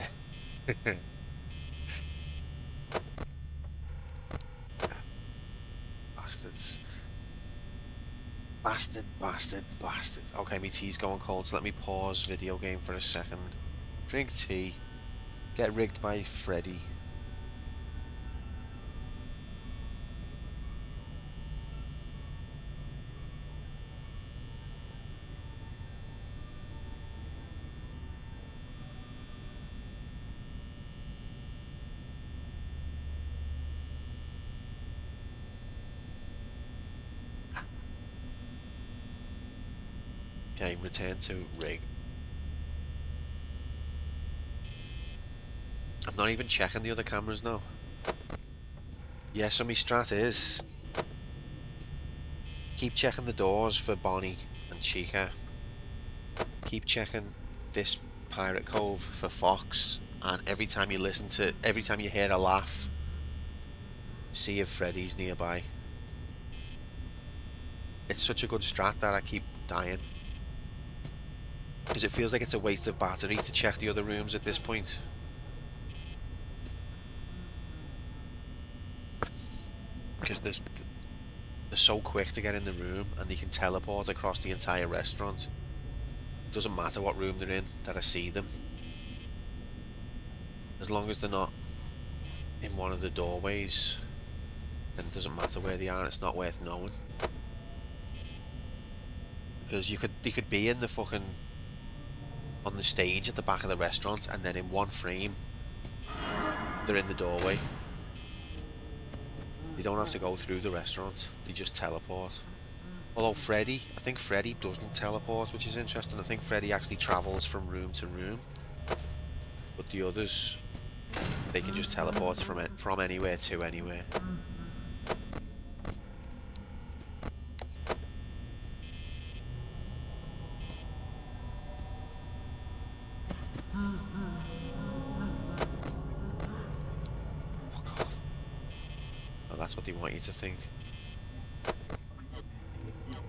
bastards. Bastard. Okay, my tea's going cold, so let me pause video game for a second. Drink tea. Get rigged by Freddy. Okay, return to rig. I'm not even checking the other cameras now. Yeah, so my strat is keep checking the doors for Bonnie and Chica. Keep checking this Pirate Cove for Fox, and every time you hear a laugh, see if Freddy's nearby. It's such a good strat that I keep dying. Because it feels like it's a waste of battery to check the other rooms at this point. Because they're so quick to get in the room and they can teleport across the entire restaurant. It doesn't matter what room they're in that I see them. As long as they're not in one of the doorways, then it doesn't matter where they are, it's not worth knowing. Because they could be in the fucking on the stage at the back of the restaurant, and then in one frame they're in the doorway. They don't have to go through the restaurant, they just teleport. Although I think Freddy doesn't teleport, which is interesting. I think Freddy actually travels from room to room, but the others, they can just teleport from anywhere to anywhere. Fuck off. Oh, that's what they want you to think.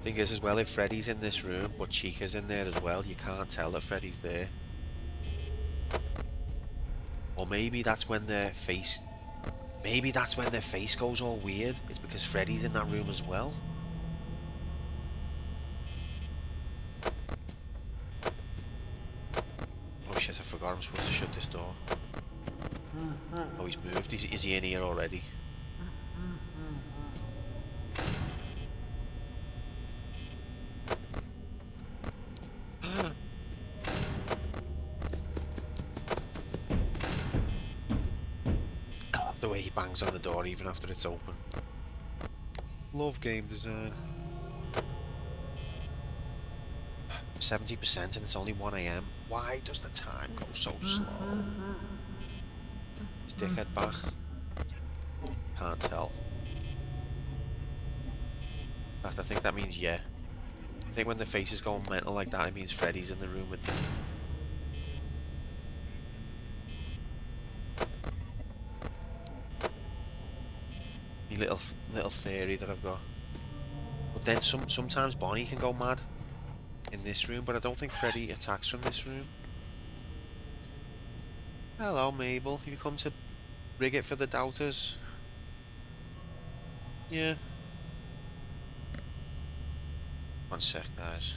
Thing is as well, if Freddy's in this room but Chica's in there as well, you can't tell that Freddy's there. Or maybe that's when their face goes all weird. It's because Freddy's in that room as well. Oh shit, I forgot I'm supposed to shut this door. Oh, he's moved. Is he in here already? The way he bangs on the door even after it's open. Love game design. 70% and it's only 1 AM. Why does the time go so slow? Is Dickhead back? Can't tell. In fact, I think that means yeah. I think when the face is going mental like that, it means Freddy's in the room with them. Little theory that I've got. But then sometimes Bonnie can go mad in this room, but I don't think Freddy attacks from this room. Hello, Mabel. Have you come to rig it for the doubters? Yeah. One sec, guys.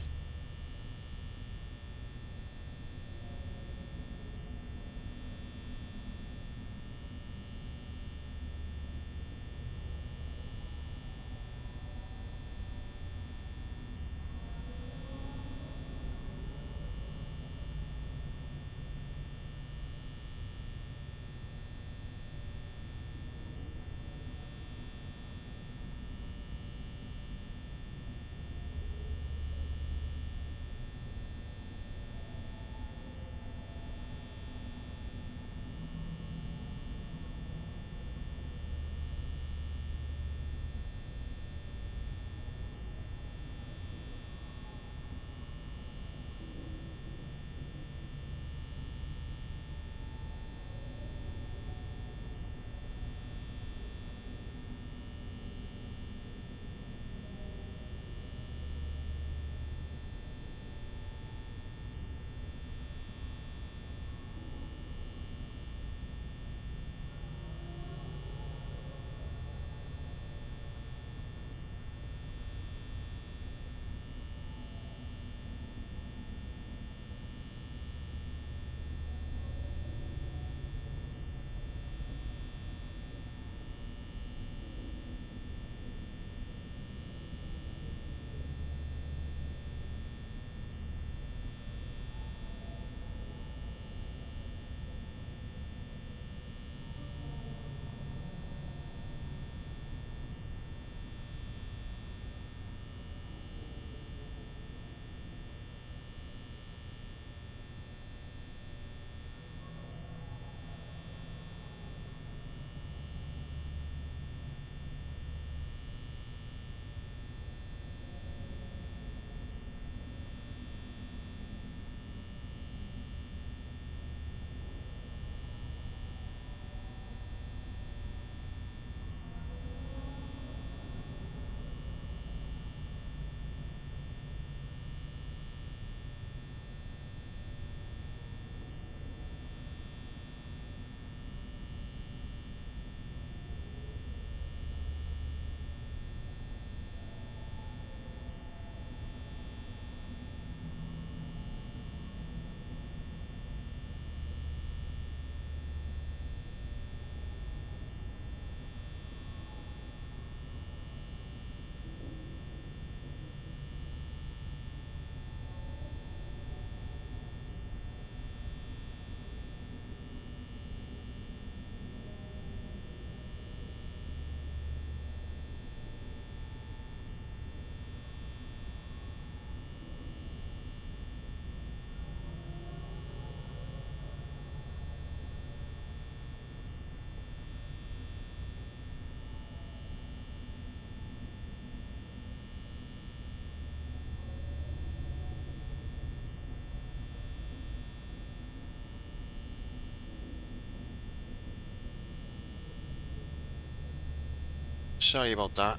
Sorry about that.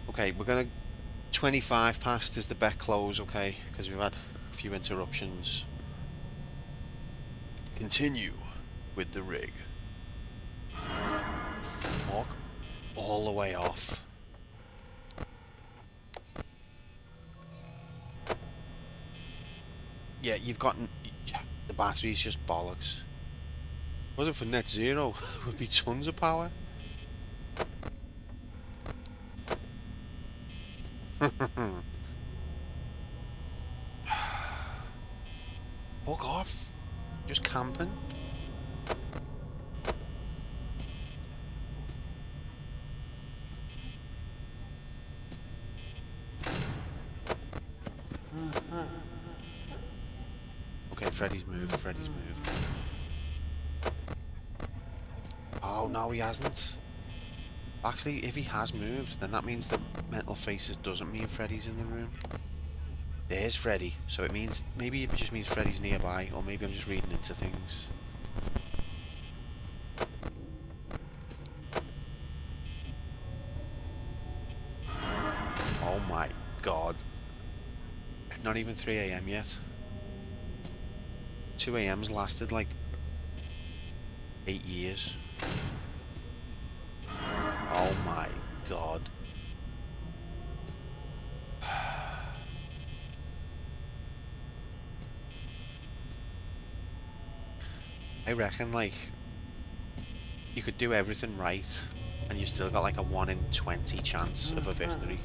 Okay, we're gonna 25 past is the bet close, okay? Because we've had a few interruptions. Continue with the rig. Fuck all the way off. Yeah, you've gotten the battery's just bollocks. Was it for net zero? Would be tons of power. Fuck off. Just camping. Okay, Freddy's moved. Freddy's moved. Oh, no, he hasn't. Actually, if he has moved, then that means the mental faces doesn't mean Freddy's in the room. There's Freddy, so it means, maybe it just means Freddy's nearby, or maybe I'm just reading into things. God. Not even 3 AM yet. 2 AM's lasted like 8 years. Oh my God. I reckon like you could do everything right and you've still got like a 1 in 20 chance of a victory.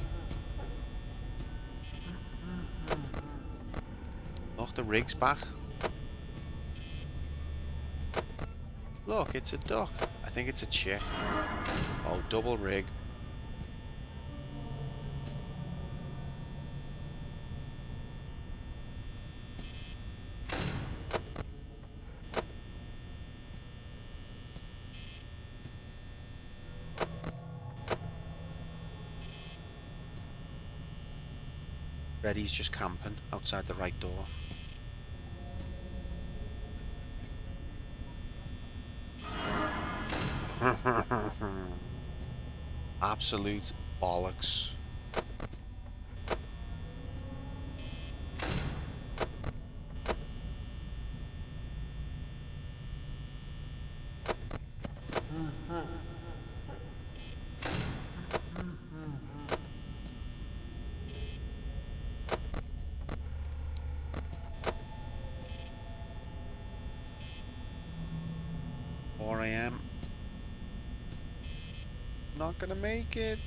Look, the rig's back. Look, it's a duck. I think it's a chick. Oh, double rig. Reddy's just camping outside the right door. Absolute bollocks. Not gonna make it.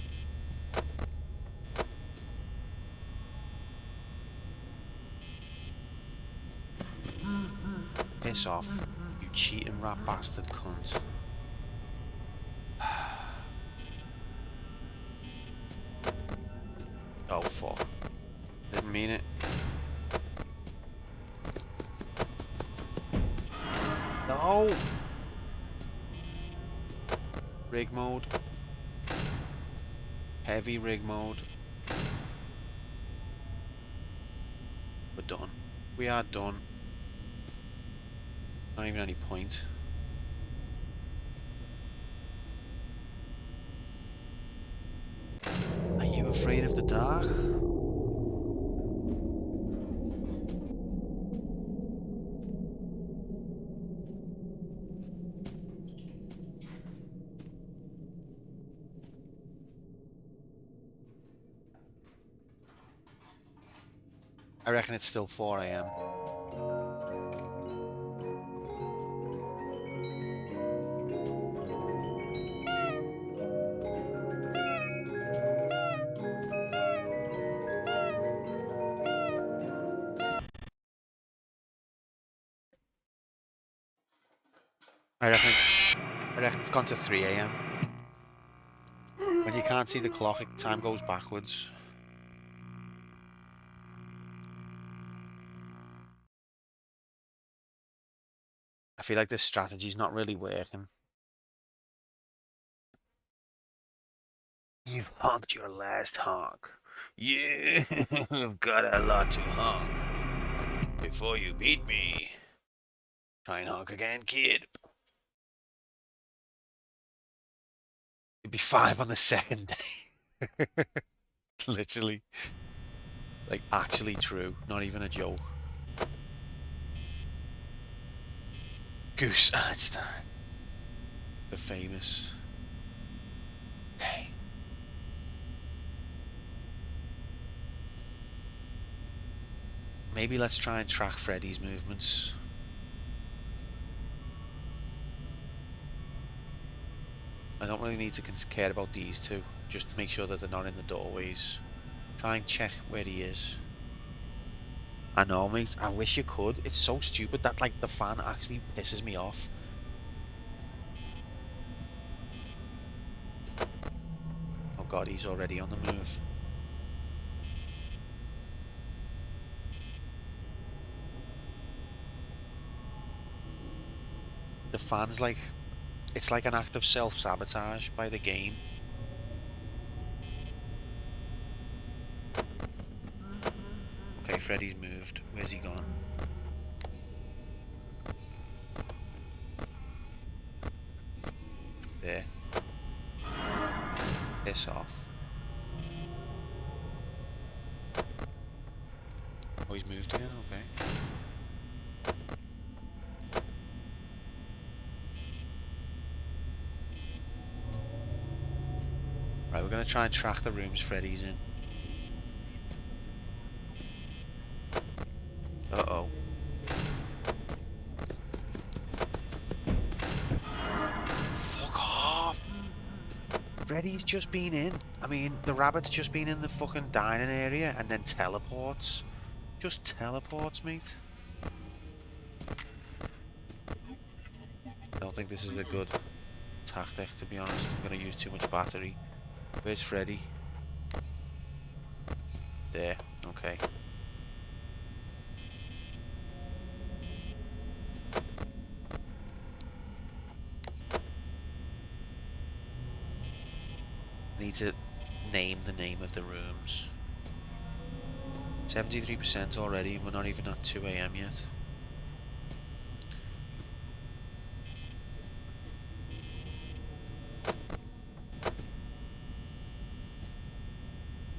Piss off, you cheating rat bastard cunt. Oh fuck. Didn't mean it. No! Rig mode. Heavy rig mode. We're done. We are done. Not even any point. Are you afraid of the dark? I reckon it's still 4 AM. I reckon it's gone to 3 AM. When you can't see the clock, time goes backwards. I feel like this strategy's not really working. You've honked your last honk. You've got a lot to honk before you beat me. Try and honk again, kid. It'd be 5 on the second day. Literally. Like, actually true. Not even a joke. Goose Einstein. The famous. Hey. Maybe let's try and track Freddy's movements. I don't really need to care about these two. Just make sure that they're not in the doorways. Try and check where he is. I know, mate. I wish you could. It's so stupid that, like, the fan actually pisses me off. Oh god, he's already on the move. The fan's like... It's like an act of self-sabotage by the game. Okay, Freddy's moved. Where's he gone? There. Piss off. Oh, he's moved again, okay. Right, we're gonna try and track the rooms Freddy's in. Uh-oh. Fuck off! Freddy's just been in. I mean, the rabbit's just been in the fucking dining area and then teleports. Just teleports, mate. I don't think this is a good tactic, to be honest. I'm gonna use too much battery. Where's Freddy? There, okay. I need to name the name of the rooms. 73% already, and we're not even at 2 AM yet.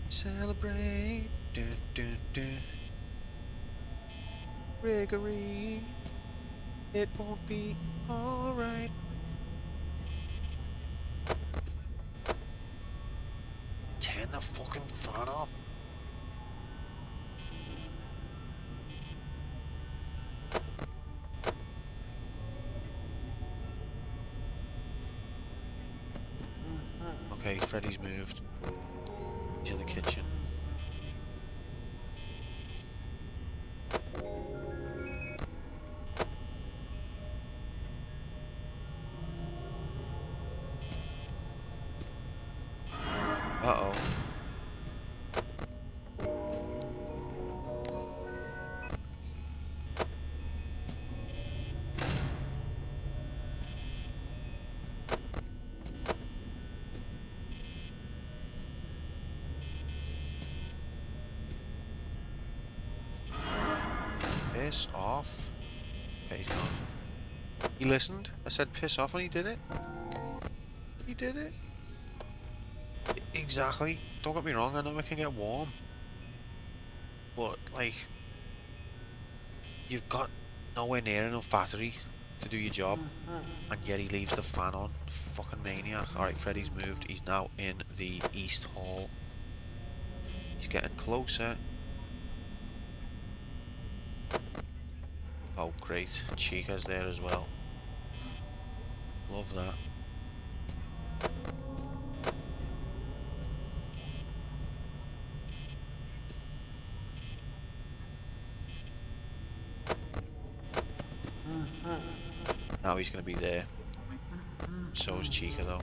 Celebrate, dun, dun, dun. Gregory, it won't be alright. Turn the fucking fan off. Okay, Freddy's moved. He's in the kitchen. Uh-oh. Piss off. Okay, he's gone. He listened. I said piss off and he did it. He did it. Exactly. Don't get me wrong, I know it can get warm. But, like, you've got nowhere near enough battery to do your job. And yet he leaves the fan on. Fucking maniac. Alright, Freddy's moved. He's now in the East Hall. He's getting closer. Oh, great. Chica's there as well. Love that. Now he's going to be there. So is Chica, though.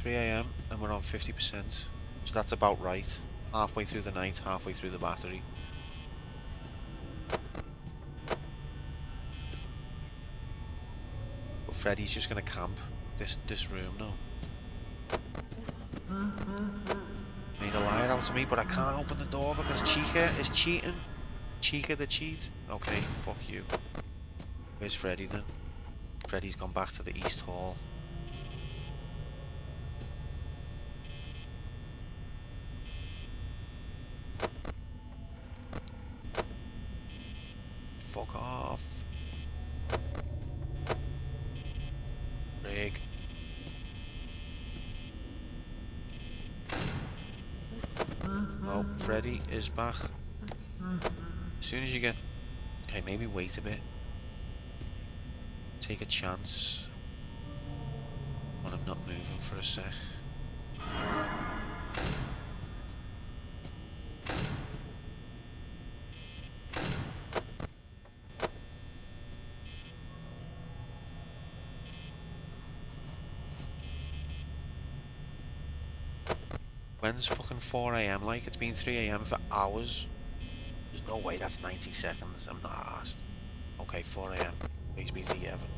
AM and we're on 50%, so that's about right. Halfway through the night, halfway through the battery. But Freddy's just gonna camp this room now. Made a liar out of me, but I can't open the door because Chica is cheating. Chica the cheat. Okay, fuck you. Where's Freddy then? Freddy's gone back to the East Hall. Fuck off. Rig. Oh, Freddy is back. As soon as you get... Okay, maybe wait a bit. Take a chance when I'm not moving for a sec. When's fucking 4 AM like? It's been 3 AM for hours. There's no way that's 90 seconds. I'm not asked. Okay, 4 AM. HBT Evan.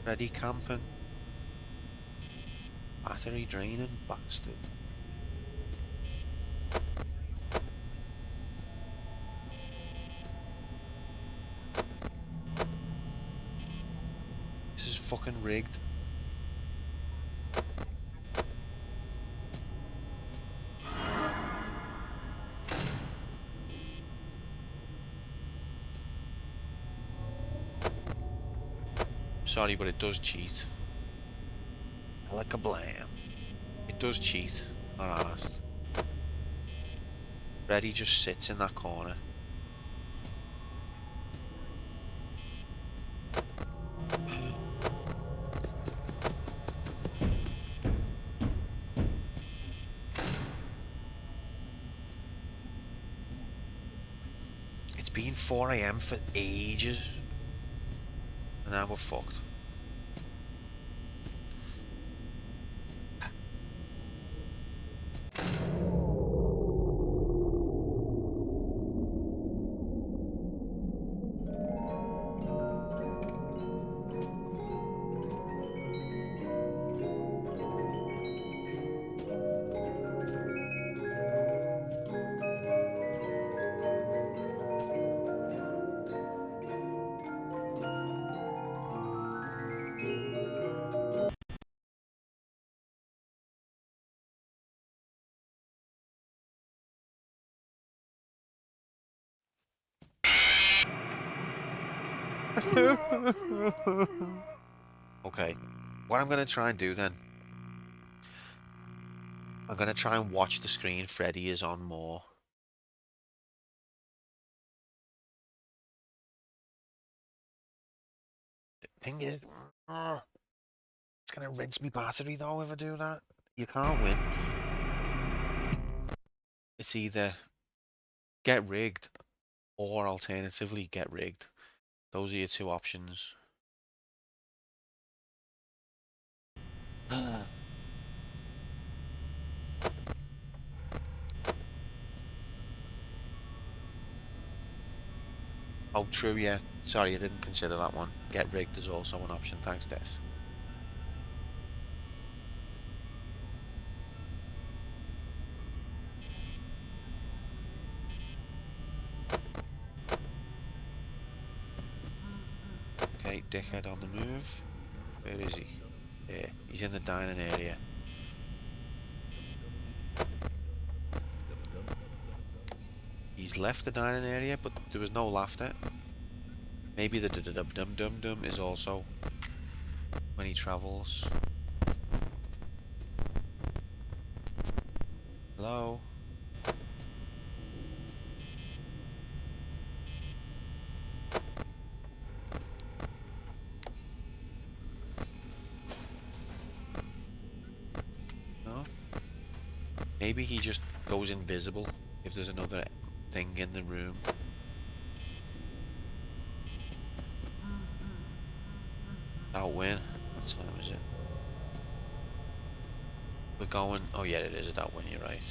Ready camping. Battery draining bastard. This is fucking rigged. Sorry, but it does cheat. Like a blam. It does cheat. Not asked. Freddy just sits in that corner. It's been 4 AM for ages. And now we're fucked. Okay, what I'm gonna try and do then, I'm gonna try and watch the screen Freddy is on more. The thing is, it's gonna rinse me battery though if I do that. You can't win. It's either get rigged or alternatively get rigged. Those are your two options. Oh, true, yeah. Sorry, I didn't consider that one. Get rigged is also an option. Thanks, Dex. Okay, dickhead on the move. Where is he? There. He's in the dining area. He's left the dining area, but there was no laughter. Maybe the dum-dum-dum is also when he travels. Hello? No? Maybe he just goes invisible if there's another thing in the room. That win. What time is it? We're going. Oh yeah, it is at that win. You're right.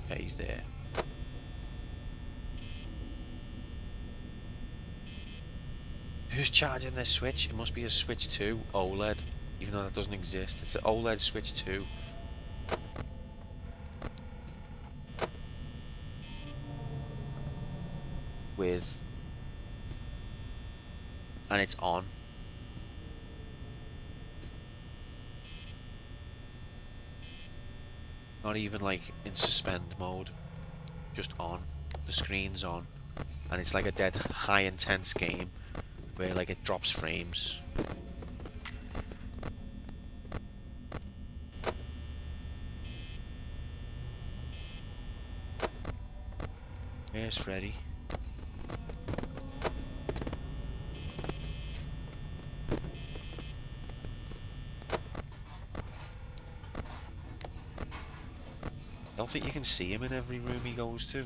Okay, he's there. Who's charging this switch? It must be a Switch 2 OLED, even though that doesn't exist. It's an OLED Switch 2. With... and it's on. Not even like in suspend mode. Just on. The screen's on. And it's like a dead high intense game where like it drops frames. Where's Freddy? I don't think you can see him in every room he goes to.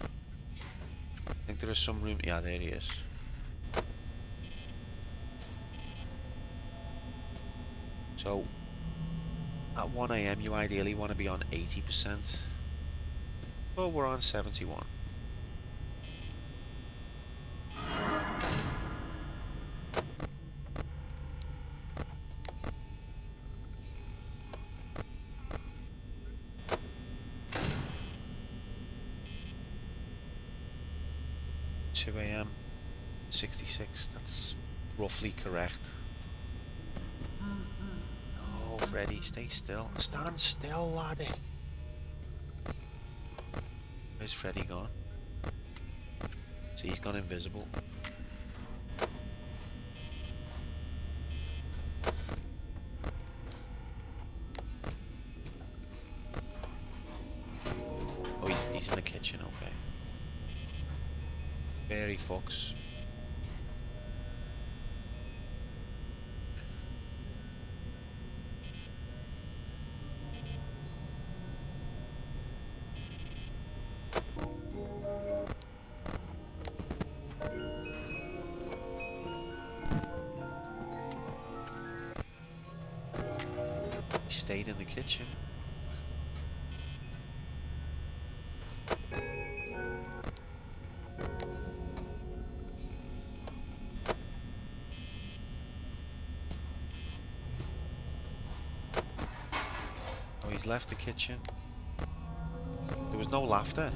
I think there is some room. Yeah, there he is. So, at 1 AM you ideally want to be on 80%. Well, we're on 71. 2 a.m. 66. That's roughly correct. Oh, Freddy, stay still. Stand still, laddie. Where's Freddy gone? See, he's gone invisible. Oh, he's in the kitchen, okay. Very fucks. He stayed in the kitchen. Oh, he's left the kitchen. There was no laughter.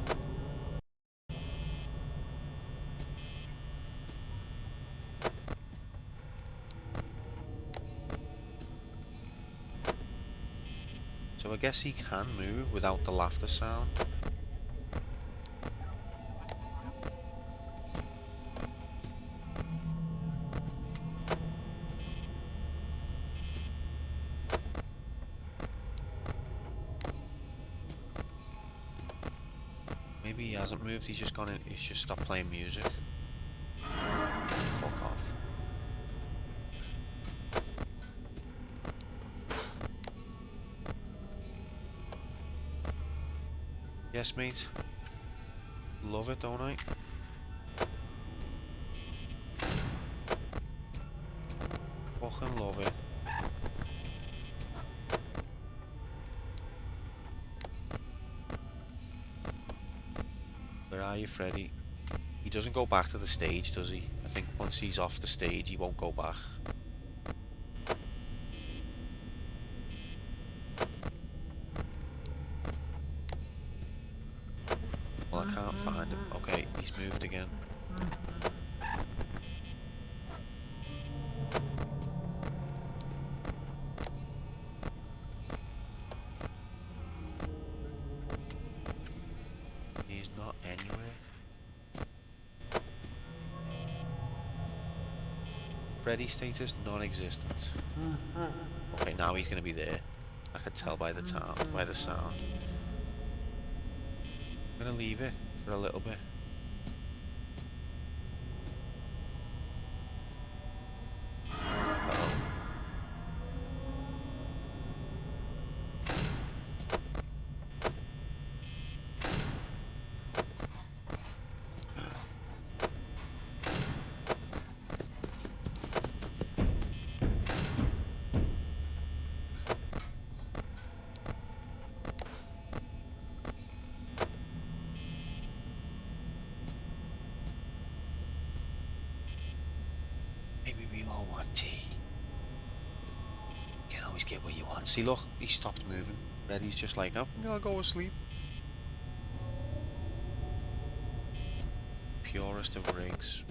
So I guess he can move without the laughter sound. Maybe he hasn't moved, he's just gone in, he's just stopped playing music. Fuck off. Yes, mate. Love it, don't I? Fucking love it. Where are you, Freddy? He doesn't go back to the stage, does he? I think once he's off the stage, he won't go back. Well, I can't find him. Okay, he's moved again. He's not anywhere. Freddy status non-existent. Okay, now he's gonna be there. I could tell by the sound. I'm gonna leave it for a little bit. Uh-oh. Maybe we all want tea. Can't always get what you want. See, look, he stopped moving. Freddy's just like, oh, I'll go to sleep. Purest of rigs.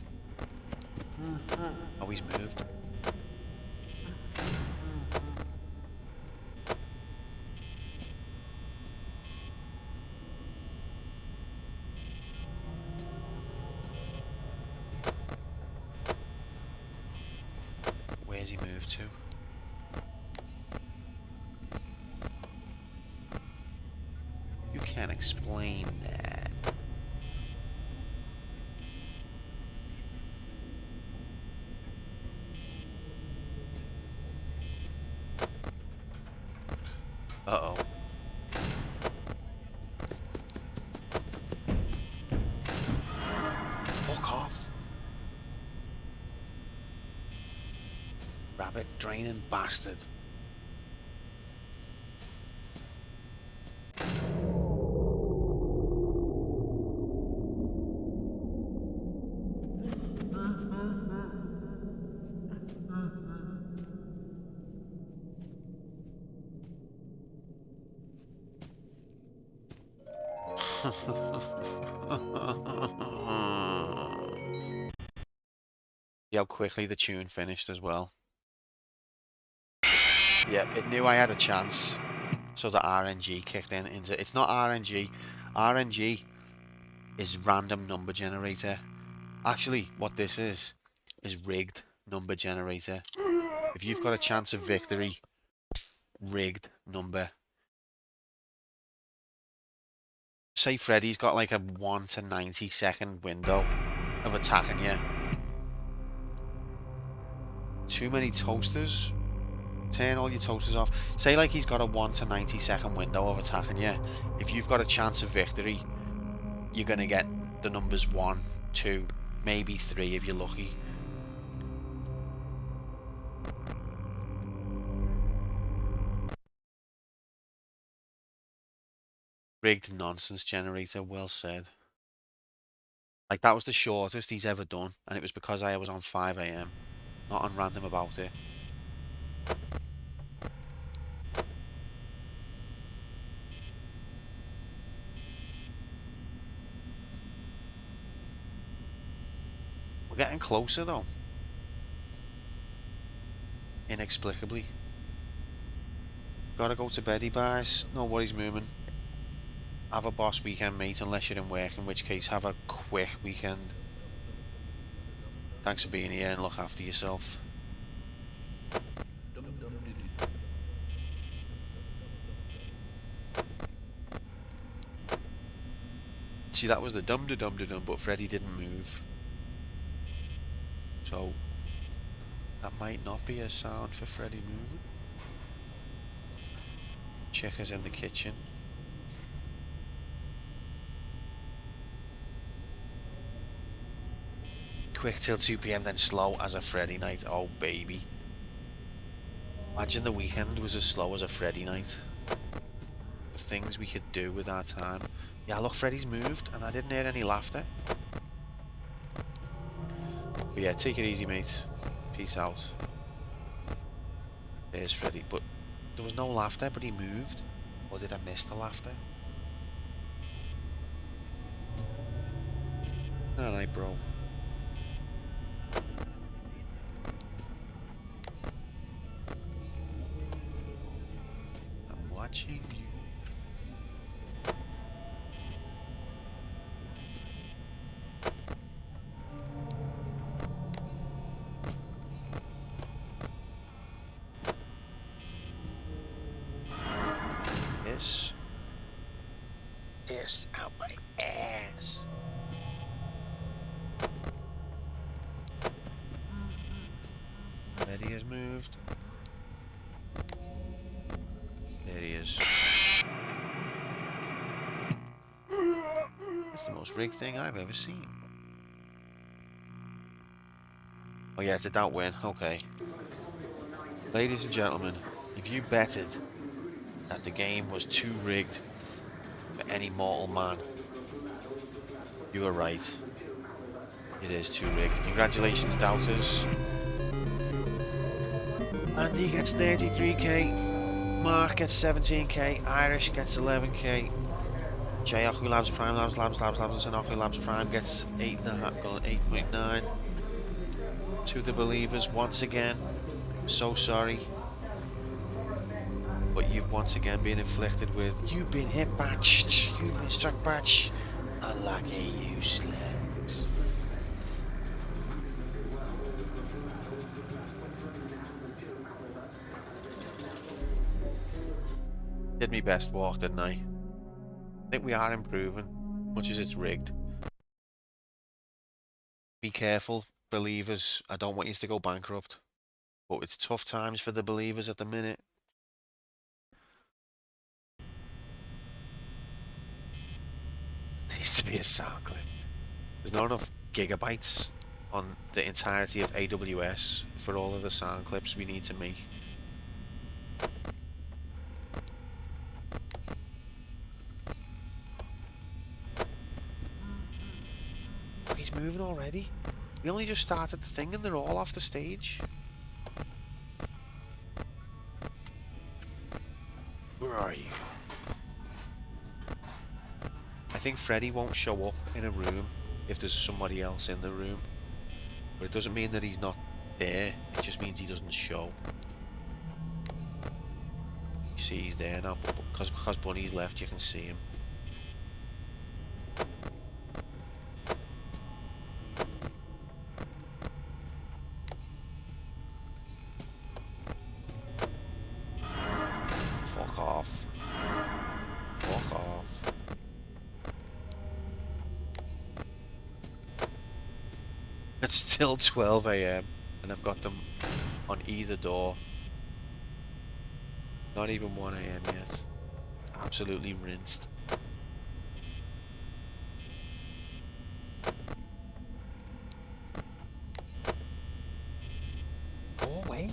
Oh, he's moved. Where's he moved to? You can't explain that. Uh-oh. Fuck off. Rabbit draining bastard. See how quickly the tune finished as well. Yeah, it knew I had a chance, so the RNG kicked in. It's not RNG. RNG is random number generator. Actually, what this is rigged number generator. If you've got a chance of victory, rigged number. Say Freddy's got like a 1 to 90 second window of attacking you. Too many toasters? Turn all your toasters off. Say like he's got a 1 to 90 second window of attacking you. If you've got a chance of victory, you're going to get the numbers 1, 2, maybe 3 if you're lucky. Rigged nonsense generator, well said. Like, that was the shortest he's ever done, and it was because I was on 5 AM, not on random about it. We're getting closer though. Inexplicably. Gotta go to beddy bars. No worries, Moomin. Have a boss weekend, mate, unless you're in work, in which case have a quick weekend. Thanks for being here and look after yourself. See, that was the dum-da-dum-da-dum, but Freddy didn't move. So, that might not be a sound for Freddy moving. Chicker's in the kitchen. Quick till 2 PM, then slow as a Freddy night. Oh, baby. Imagine the weekend was as slow as a Freddy night. The things we could do with our time. Yeah, look, Freddy's moved, and I didn't hear any laughter. But yeah, take it easy, mate. Peace out. There's Freddy, but there was no laughter, but he moved. Or did I miss the laughter? Alright, bro. I'm watching you. This out my ass. Freddy has moved. There he is. That's the most rigged thing I've ever seen. Oh yeah, it's a doubt win. Okay. Ladies and gentlemen, if you betted that the game was too rigged for any mortal man, you were right. It is too rigged. Congratulations, doubters. Andy gets 33k, Mark gets 17k, Irish gets 11k, Jayaku Labs Prime Labs and Oku Labs Prime gets 8.9. To the believers, once again, so sorry. But you've once again been inflicted with, you've been hit batch, you've been struck batch. Unlucky you slugs. Did me best walk, didn't I? I think we are improving, much as it's rigged. Be careful, believers. I don't want you to go bankrupt. But it's tough times for the believers at the minute. Needs to be a sound clip. There's not enough gigabytes on the entirety of AWS for all of the sound clips we need to make. Oh, he's moving already. We only just started the thing and they're all off the stage. Where are you? I think Freddy won't show up in a room if there's somebody else in the room. But it doesn't mean that he's not there, it just means he doesn't show. You see he's there now, but because Bunny's left, you can see him. Fuck off. Fuck off. It's still 12 AM and I've got them on either door. Not even 1 AM yet. Absolutely rinsed. Go away.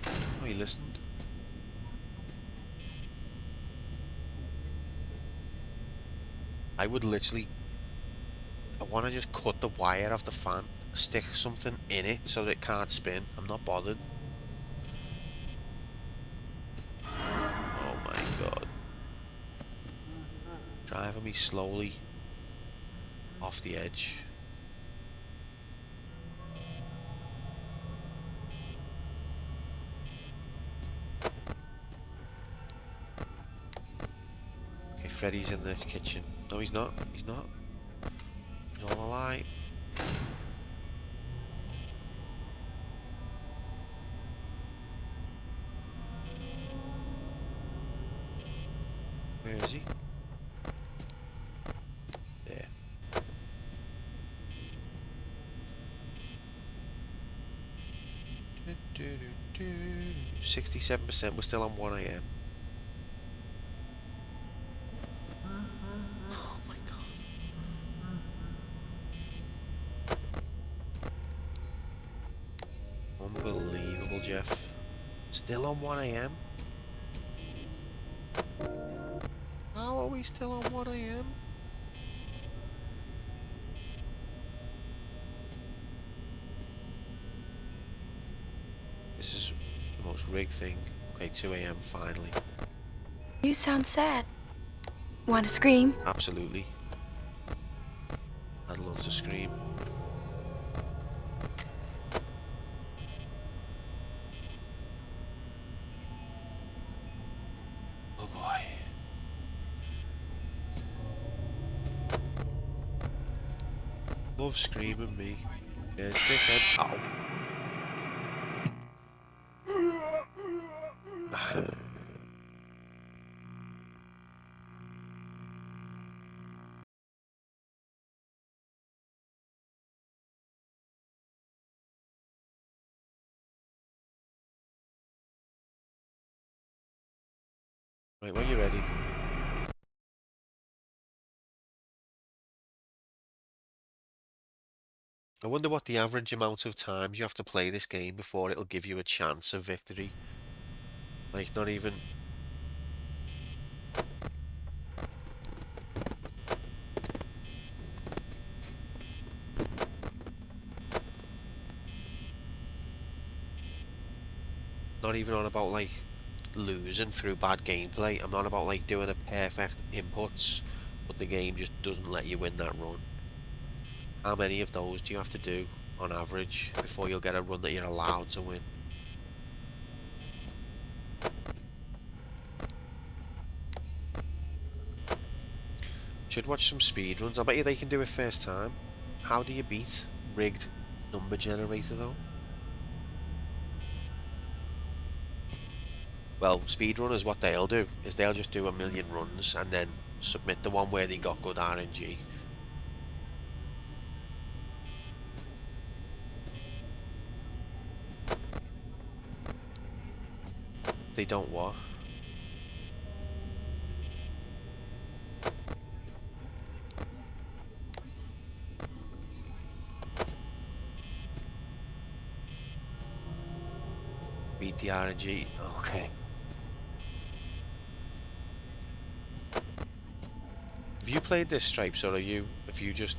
Oh, he listened. I would literally... I want to just cut the wire off the fan, stick something in it so that it can't spin. I'm not bothered. Oh my god. Driving me slowly off the edge. Okay, Freddy's in the kitchen. No, he's not. He's not. It's all a lie. Where is he? There. 67%, we're still on 1 AM. Oh my god. Unbelievable, Jeff. Still on 1 AM? How are we still on 1 AM? This is the most rigged thing. Okay, 2 AM finally. You sound sad. Want to scream? Absolutely. I'd love to scream. Oh boy. Love screaming me. There's dickhead. Ow. Right, when you're ready. I wonder what the average amount of times you have to play this game before it'll give you a chance of victory. Like, not even... Not even on about, like, losing through bad gameplay. I'm not about, like, doing a perfect inputs, but the game just doesn't let you win that run. How many of those do you have to do, on average, before you'll get a run that you're allowed to win? Should watch some speedruns. I bet you they can do it first time. How do you beat rigged number generator, though? Well, speedrunners, what they'll do is they'll just do 1,000,000 runs and then submit the one where they got good RNG. They don't what? Beat the RNG. Okay. Have you played this, Stripes, or have you just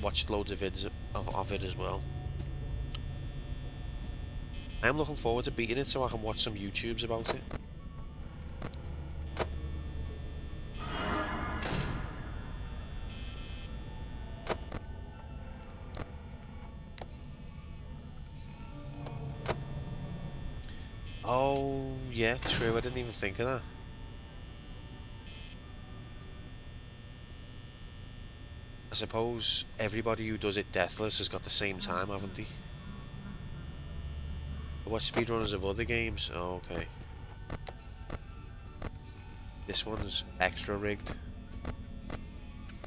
watched loads of vids of it as well? I am looking forward to beating it so I can watch some YouTubes about it. Yeah, true. I didn't even think of that. I suppose everybody who does it deathless has got the same time, haven't they? What speedrunners of other games? Oh, okay. This one's extra rigged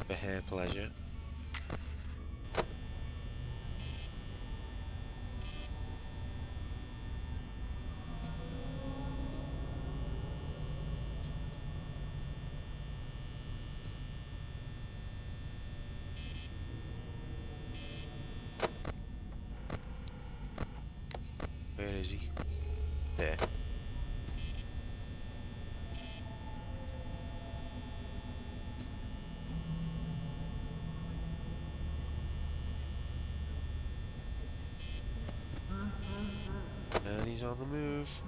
for hair pleasure. Where is he? There. And he's on the move.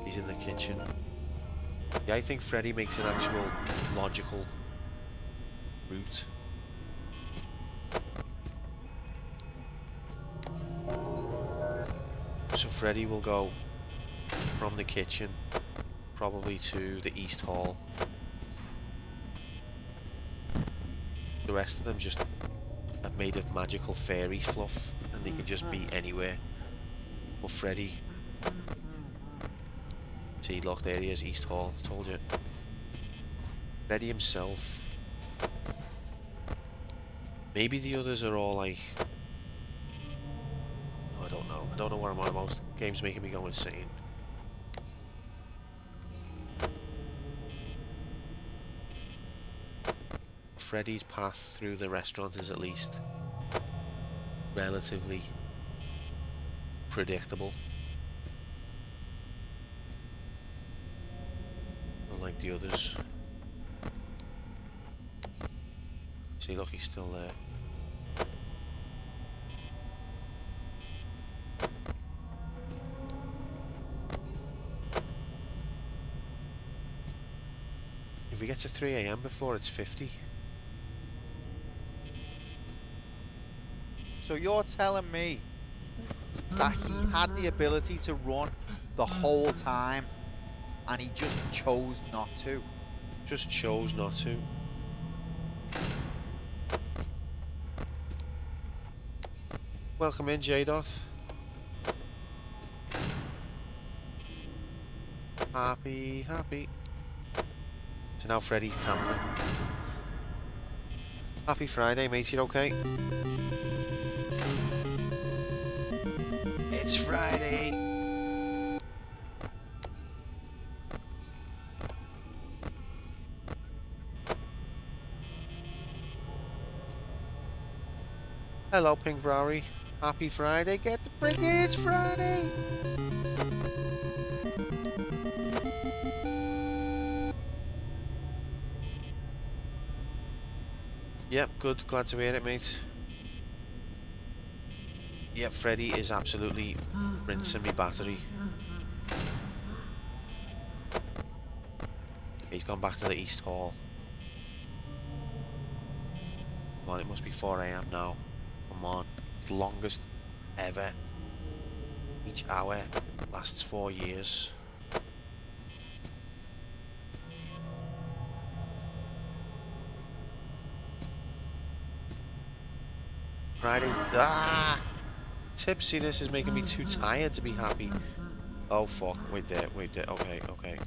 He's in the kitchen. Yeah, I think Freddy makes an actual logical route. So Freddy will go from the kitchen probably to the East Hall. The rest of them just are made of magical fairy fluff and they can just be anywhere. But Freddy... See, look, there he is, East Hall, told you. Freddy himself. Maybe the others are all like... Oh, I don't know. I don't know what I'm on about. The game's making me go insane. Freddy's path through the restaurant is at least relatively predictable. Unlike the others. See, look, he's still there. If we get to 3 AM before it's 50. So you're telling me that he had the ability to run the whole time and he just chose not to? Just chose not to. Welcome in, J-Dot. Happy, happy. So now Freddy's camping. Happy Friday, mate, you okay? It's Friday. Hello, Pink Browery. Happy Friday. Get the friggin' it's Friday. Yep, good. Glad to hear it, mate. Yep, Freddy is absolutely rinsing me battery. He's gone back to the East Hall. Come on, it must be 4 AM now. Come on. The longest ever. Each hour lasts 4 years. Friday. Ah! Tipsiness is making me too tired to be happy. Oh fuck. Wait there. Okay, okay.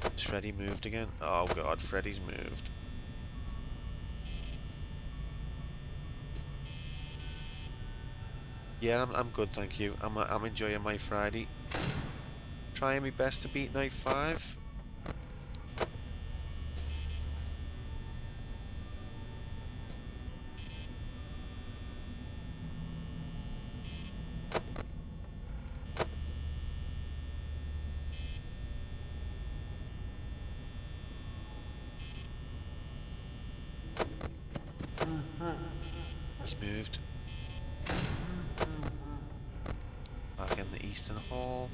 Has Freddy moved again? Oh god, Freddy's moved. Yeah, I'm good, thank you. I'm enjoying my Friday. Trying my best to beat night 5. He's moved. Back in the Eastern Hall.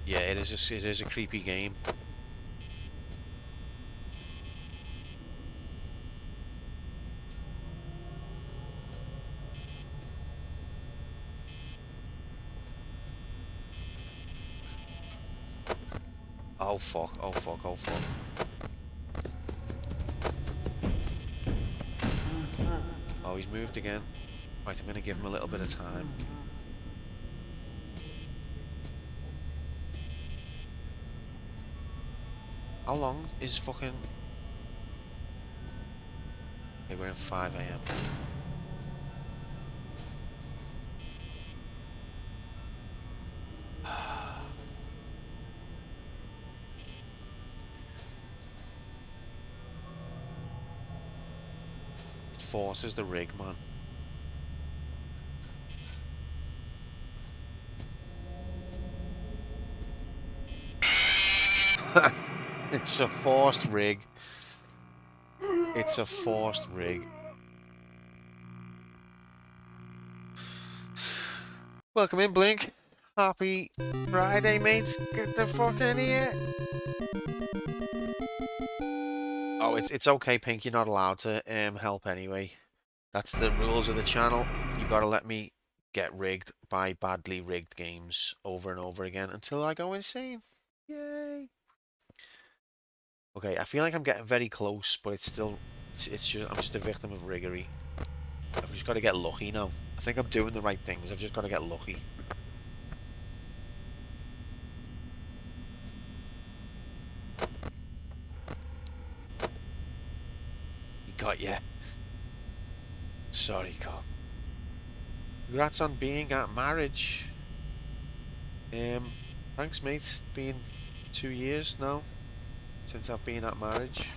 Yeah, it is a creepy game. Oh fuck, oh fuck, oh fuck. Oh, he's moved again. Right, I'm gonna give him a little bit of time. How long is fucking... Okay, we're in 5 AM. It forces the rig, man. It's a forced rig. It's a forced rig. Welcome in, Blink. Happy Friday, mates. Get the fuck in here. Oh, it's okay, Pink. You're not allowed to help anyway. That's the rules of the channel. You gotta let me get rigged by badly rigged games over and over again until I go insane. Yay. Okay, I feel like I'm getting very close, but it's still, it's just, I'm just a victim of riggery. I've just got to get lucky now. I think I'm doing the right things, I've just got to get lucky. He got ya. Sorry, cop. Congrats on being at marriage. Thanks, mate. It's been 2 years now since I've been at marriage.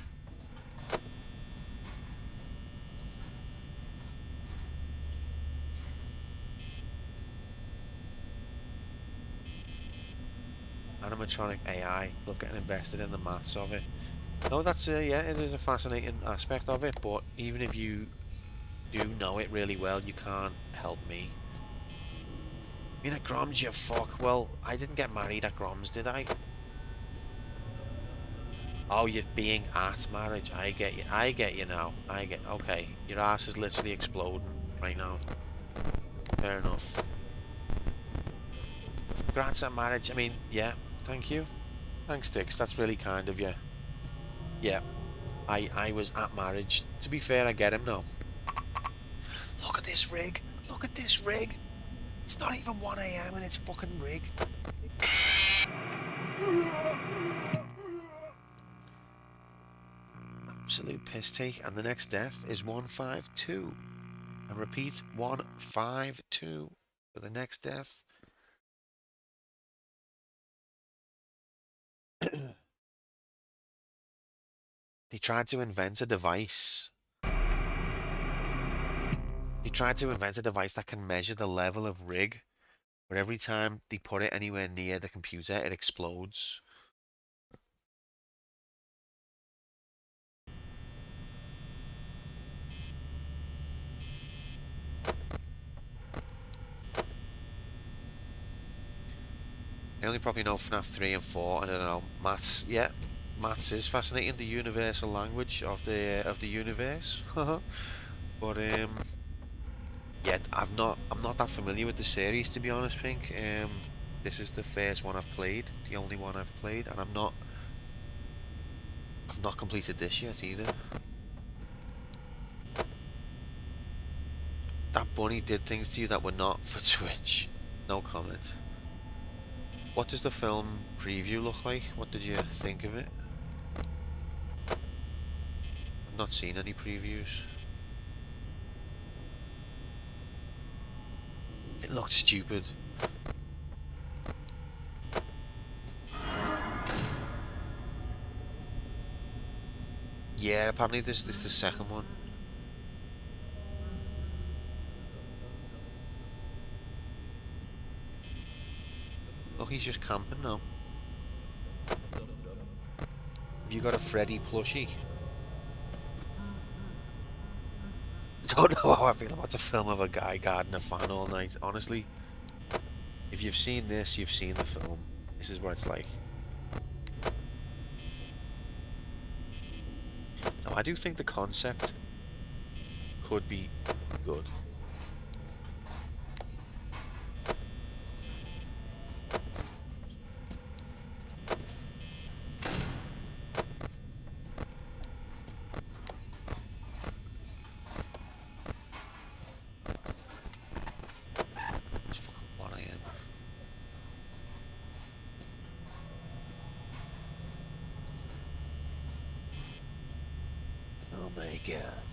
Animatronic AI. Love getting invested in the maths of it. No, that's yeah, it is a fascinating aspect of it, but even if you do know it really well, you can't help me. I mean, at Groms, you fuck. Well, I didn't get married at Groms, did I? Oh, you're being at marriage. I get you. I get you now. I get... Okay. Your ass is literally exploding right now. Fair enough. Congrats at marriage. I mean, yeah. Thank you. Thanks, Dix. That's really kind of you. Yeah. I was at marriage. To be fair, I get him now. Look at this rig. Look at this rig. It's not even 1 AM and it's fucking rig. Absolute piss take. And the next death is 152. And repeat, 152 for the next death. They tried to invent a device. They tried to invent a device that can measure the level of rig, but every time they put it anywhere near the computer, it explodes. I only probably know FNAF 3 and 4, I don't know. Maths, yeah. Maths is fascinating, the universal language of the universe. But yeah, I'm not that familiar with the series, to be honest, Pink. This is the first one I've played, the only one I've played, and I've not completed this yet either. That bunny did things to you that were not for Twitch. No comment. What does the film preview look like? What did you think of it? I've not seen any previews. It looked stupid. Yeah, apparently this is the second one. Look, he's just camping now. Have you got a Freddy plushie? Don't know how I feel about the film of a guy guarding a fan all night. Honestly, if you've seen this, you've seen the film. This is what it's like. Now, I do think the concept could be good.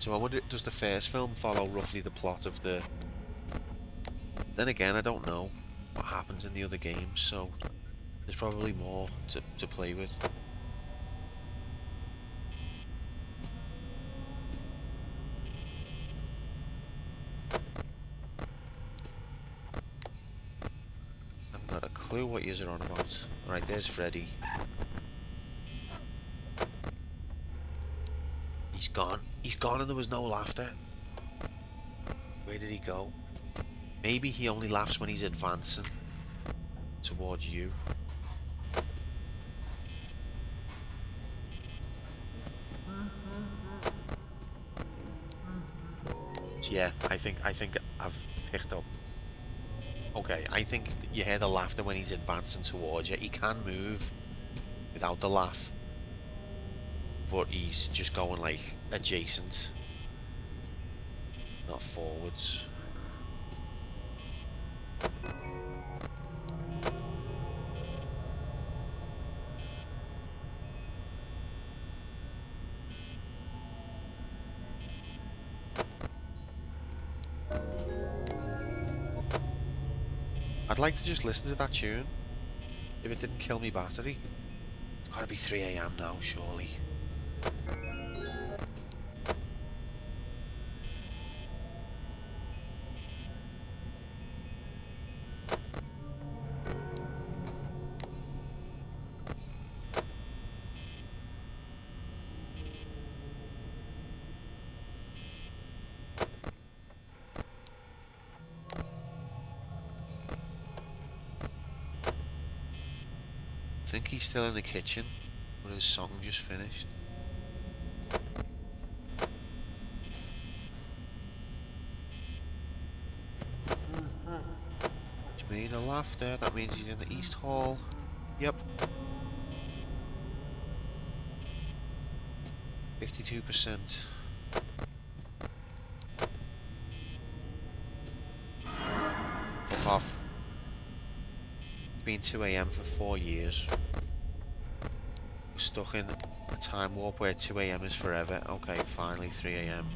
So I wonder, does the first film follow roughly the plot of the... Then again, I don't know what happens in the other games, so there's probably more to play with. I've got a clue what you're on about. Right, there's Freddy. He's gone. He's gone and there was no laughter. Where did he go? Maybe he only laughs when he's advancing towards you. So yeah, I think I've picked up. Okay, I think you hear the laughter when he's advancing towards you. He can move without the laugh, but he's just going like adjacent, not forwards. I'd like to just listen to that tune if it didn't kill me battery. It's gotta be 3 AM now, surely. I think he's still in the kitchen, but his song just finished. Which made a laughter, that means he's in the East Hall. Yep. 52%. Fuck off. It's been 2 AM for 4 years. We're stuck in a time warp where 2 AM is forever. Okay, finally 3 AM.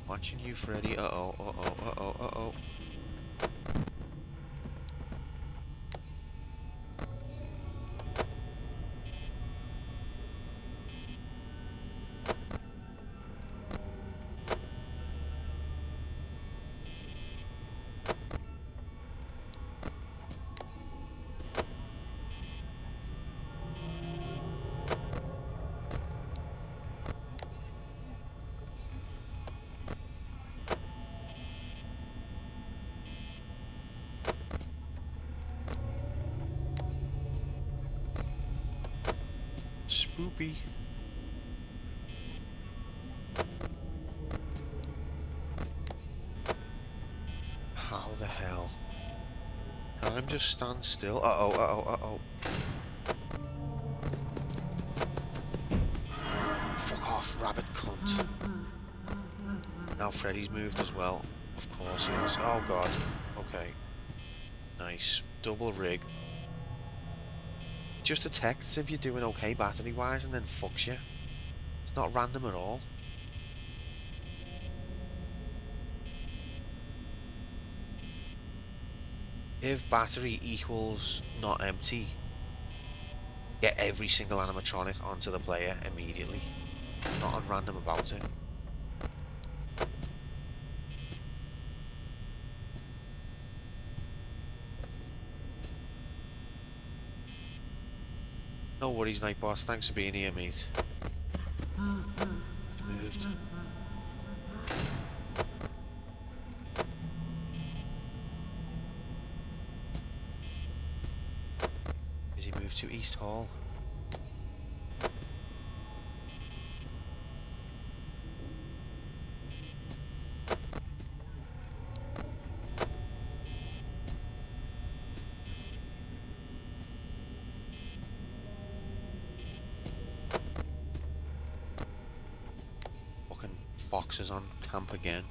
Watching you, Freddy. Uh-oh, uh-oh, uh-oh, uh-oh. Spoopy. How the hell? Time just stand still. Uh-oh, uh-oh, uh-oh. Fuck off, rabbit cunt. Now Freddy's moved as well. Of course he has. Oh god. Okay. Nice. Double rig. It just detects if you're doing okay battery wise and then fucks you. It's not random at all. If battery equals not empty, get every single animatronic onto the player immediately. Not on random about it. No worries, Night Boss. Thanks for being here, mate. Moved. Has he moved to East Hall? Fucking Fox is on camp again.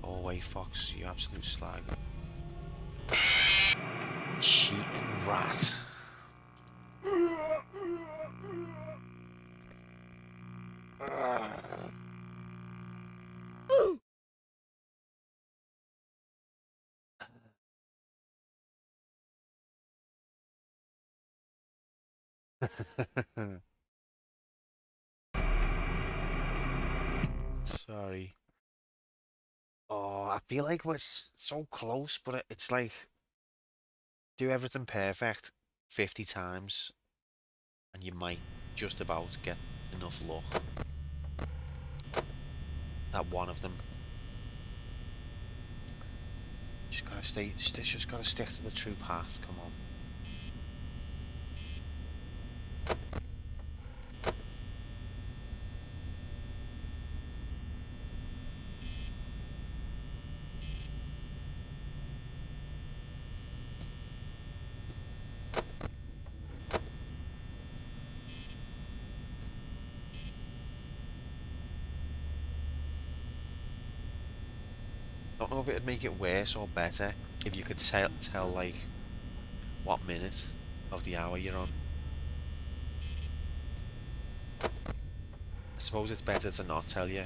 Go away, Fox, you absolute slag. Cheating rat. Sorry. Oh, I feel like we're so close, but it's like do everything perfect 50 times and you might just about get enough luck that one of them. Just gotta just gotta stick to the true path, come on. I don't know if it'd make it worse or better if you could tell like what minute of the hour you're on. I suppose it's better to not tell you,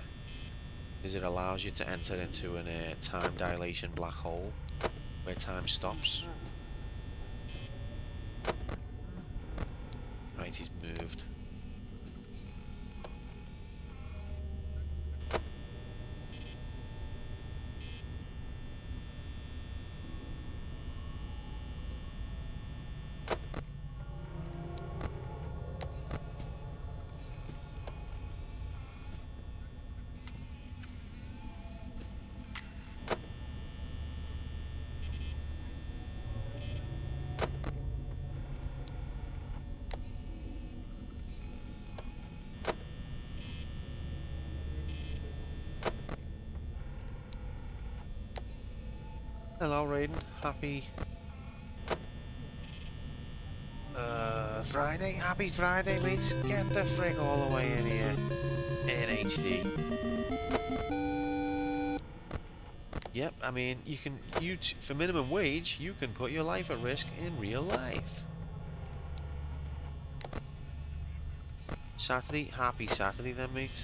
because it allows you to enter into a time dilation black hole where time stops. Right, he's moved. Hello Raiden, happy Friday, happy Friday mate, get the frick all the way in here, in HD. Yep, I mean, for minimum wage, you can put your life at risk in real life. Saturday, happy Saturday then mate.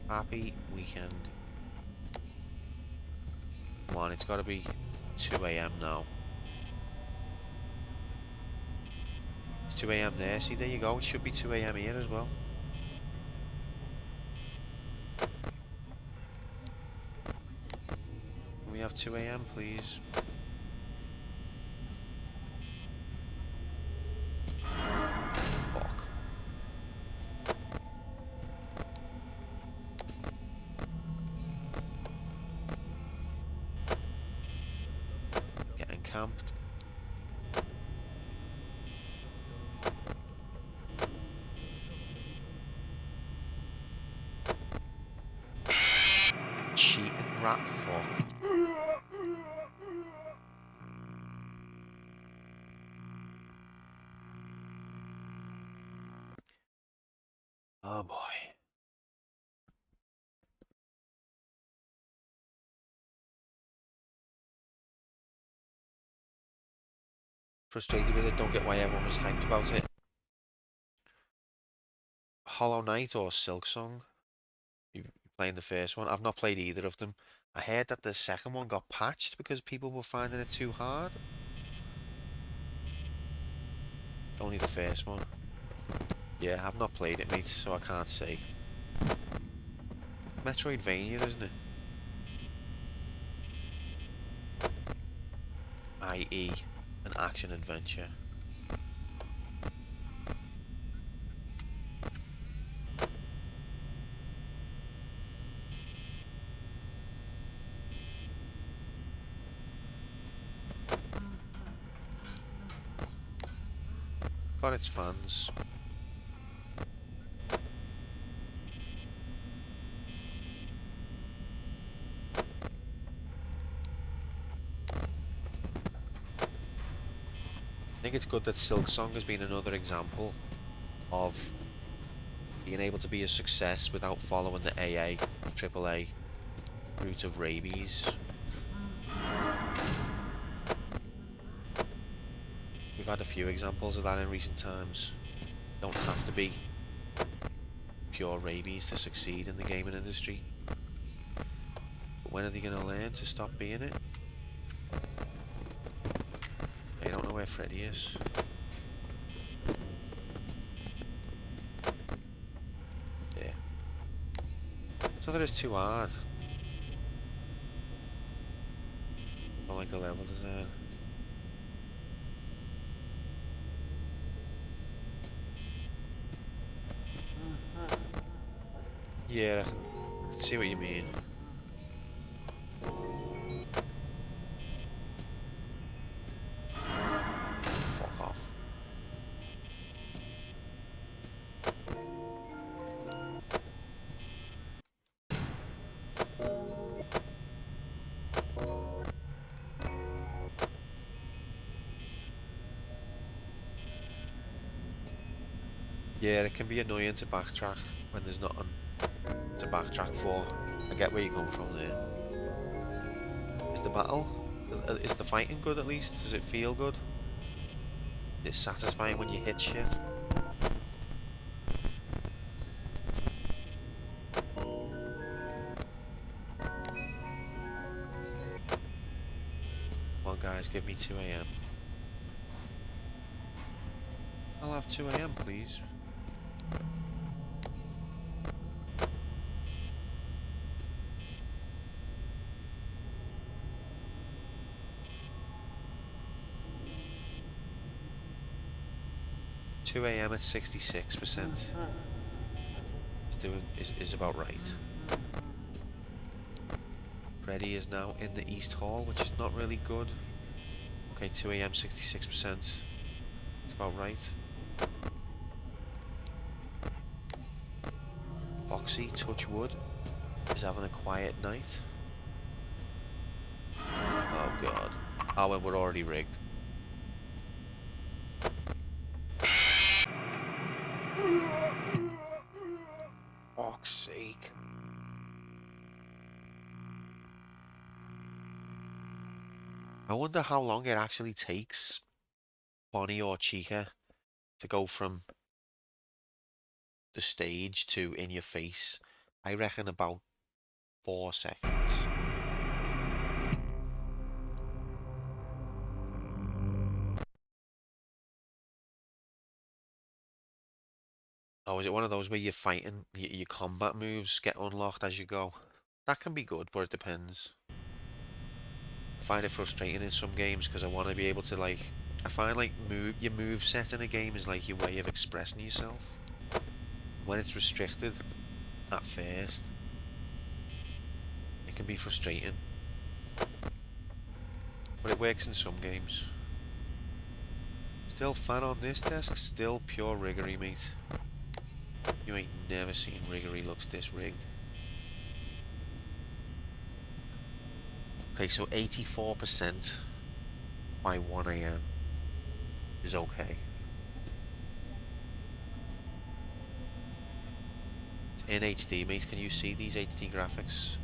Happy weekend. Come on, it's gotta be 2 AM now. It's 2 AM there, see there you go, it should be 2 AM here as well. Can we have 2 AM please? Fuck. Getting camped. Cheating rat fuck. Oh boy. Frustrated with it, don't get why everyone was hyped about it. Hollow Knight or Silksong? You playing the first one? I've not played either of them. I heard that the second one got patched because people were finding it too hard. Only the first one. Yeah, I've not played it, mate, so I can't say. Metroidvania, isn't it? i.e. an action adventure. got its fans. I think it's good that Silksong has been another example of being able to be a success without following the AA, AAA route of rabies. We've had a few examples of that in recent times. Don't have to be pure rabies to succeed in the gaming industry. But when are they going to learn to stop being it? I don't know where Freddy is. Yeah. So that is too hard. I don't like the level design. Yeah, I can see what you mean. Fuck off. Yeah, it can be annoying to backtrack when there's nothing to backtrack for. I get where you come from there. Is the battle? Is the fighting good at least? Does it feel good? It's satisfying when you hit shit. Come on guys, give me 2 AM. I'll have 2 AM please. $2 AM at 66%. Is about right. Freddy is now in the East Hall, which is not really good. Okay, 2 AM 66%. It's about right. Foxy, touch wood, is having a quiet night. Oh god. Oh, well, we're already rigged. Fuck's sake. I wonder how long it actually takes Bonnie or Chica to go from the stage to in your face. I reckon about 4 seconds. Oh, is it one of those where you're fighting, your combat moves get unlocked as you go? That can be good, but it depends. I find it frustrating in some games because I want to be able to, like, I find like your move set in a game is like your way of expressing yourself. When it's restricted at first, it can be frustrating. But it works in some games. Still fan on this desk, still pure riggery, mate. You ain't never seen riggery looks this rigged. Okay, so 84% by 1 AM is okay. It's in HD, mate. Can you see these HD graphics?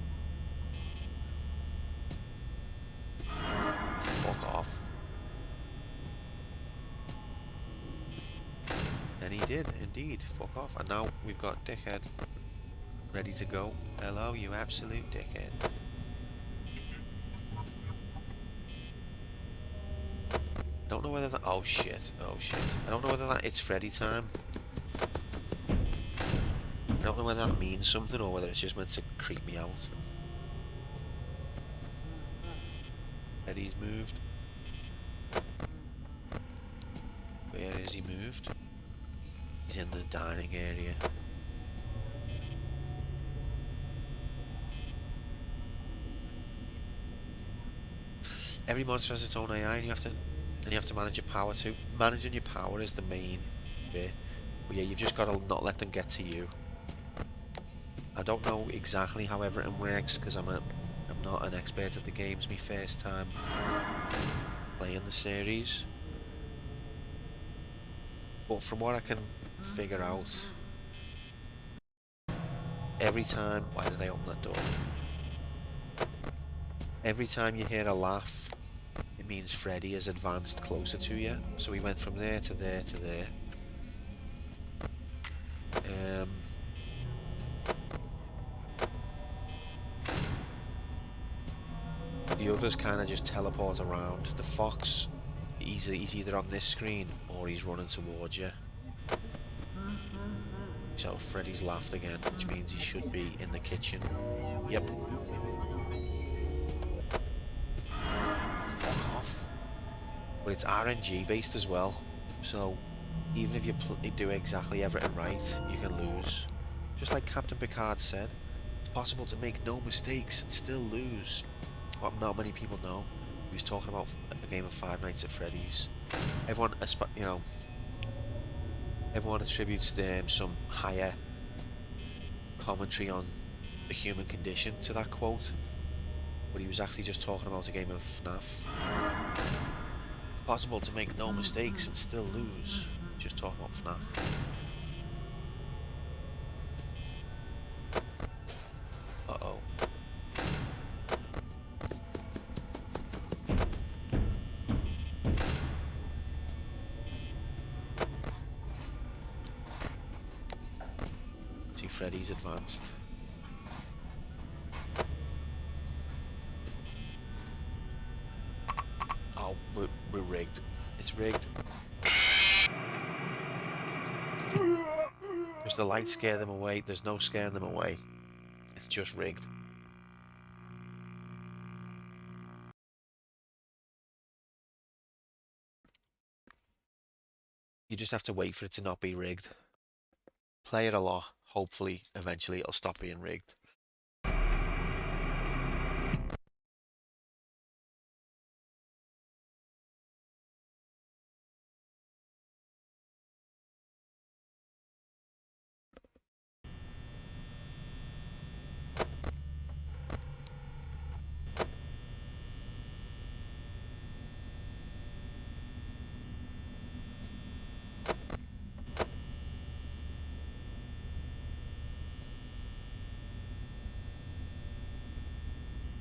Fuck off. And he did, indeed. Fuck off. And now we've got Dickhead ready to go. Hello, you absolute dickhead. I don't know whether that... Oh shit, oh shit. I don't know whether that it's Freddy time. I don't know whether that means something or whether it's just meant to creep me out. Freddy's moved. Where is he moved? He's in the dining area. Every monster has its own AI and you have to and you have to manage your power too. Managing your power is the main bit. But yeah, you've just got to not let them get to you. I don't know exactly how everything works because I'm not an expert at the games. My first time playing the series, but from what I can figure out, every time, why did I open that door? Every time you hear a laugh, it means Freddy has advanced closer to you. So he went from there to there to there. The others kind of just teleport around. The fox, he's either on this screen or he's running towards you. So Freddy's laughed again, which means he should be in the kitchen. Yep. Fuck off. But it's RNG based as well, so even if you do exactly everything right, you can lose. Just like Captain Picard said, it's possible to make no mistakes and still lose. What not many people know. He was talking about a game of Five Nights at Freddy's. Everyone, you know, everyone attributes some higher commentary on the human condition to that quote, but he was actually just talking about a game of FNAF. Possible to make no mistakes and still lose. Just talking about FNAF. Uh-oh. See, Freddy's advanced. Oh, we're rigged. It's rigged. Does the light scare them away? There's no scaring them away. It's just rigged. You just have to wait for it to not be rigged. Play it a lot. Hopefully, eventually it'll stop being rigged.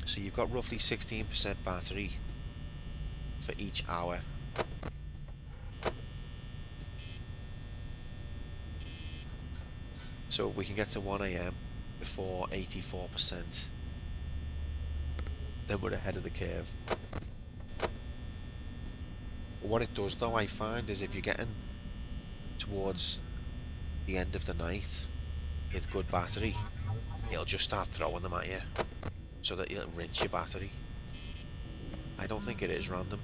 So you've got roughly 16% battery for each hour. So if we can get to 1 AM before 84%, then we're ahead of the curve. What it does though, I find, is if you're getting towards the end of the night with good battery, it'll just start throwing them at you, so that it'll rinse your battery. I don't think it is random.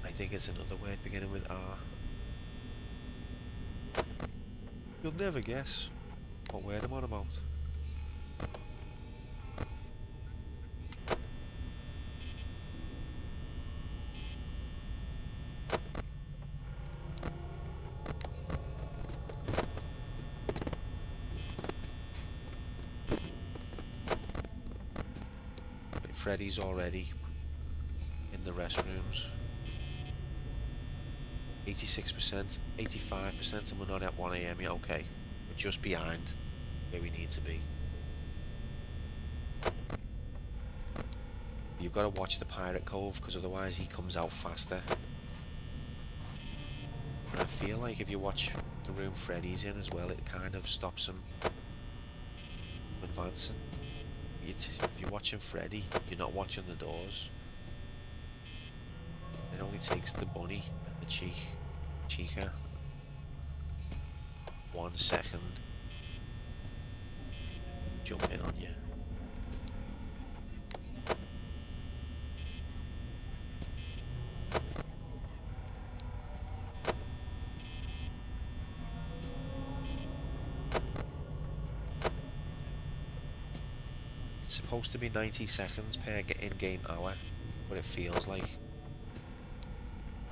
I think it's another word beginning with R. You'll never guess what word I'm on about. Freddy's already in the restrooms. 86%, 85%, and we're not at 1 AM yet. Okay, we're just behind where we need to be. You've got to watch the Pirate Cove, because otherwise he comes out faster. And I feel like if you watch the room Freddy's in as well, it kind of stops him from advancing. If you're watching Freddy, you're not watching the doors. It only takes the bunny and the chica 1 second jump in on you. Supposed to be 90 seconds per in-game hour, but it feels like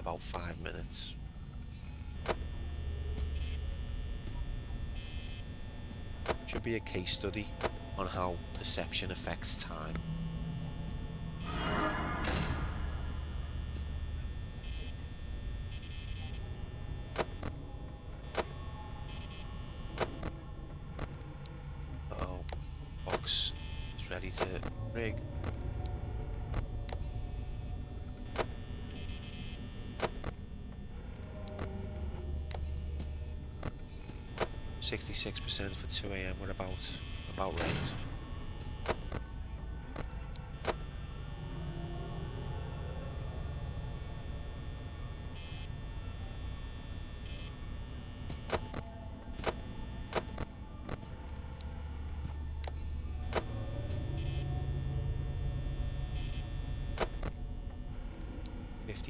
about 5 minutes. Should be a case study on how perception affects time. Uh-oh, box is ready to rig. %66% for 2 AM. We're about right.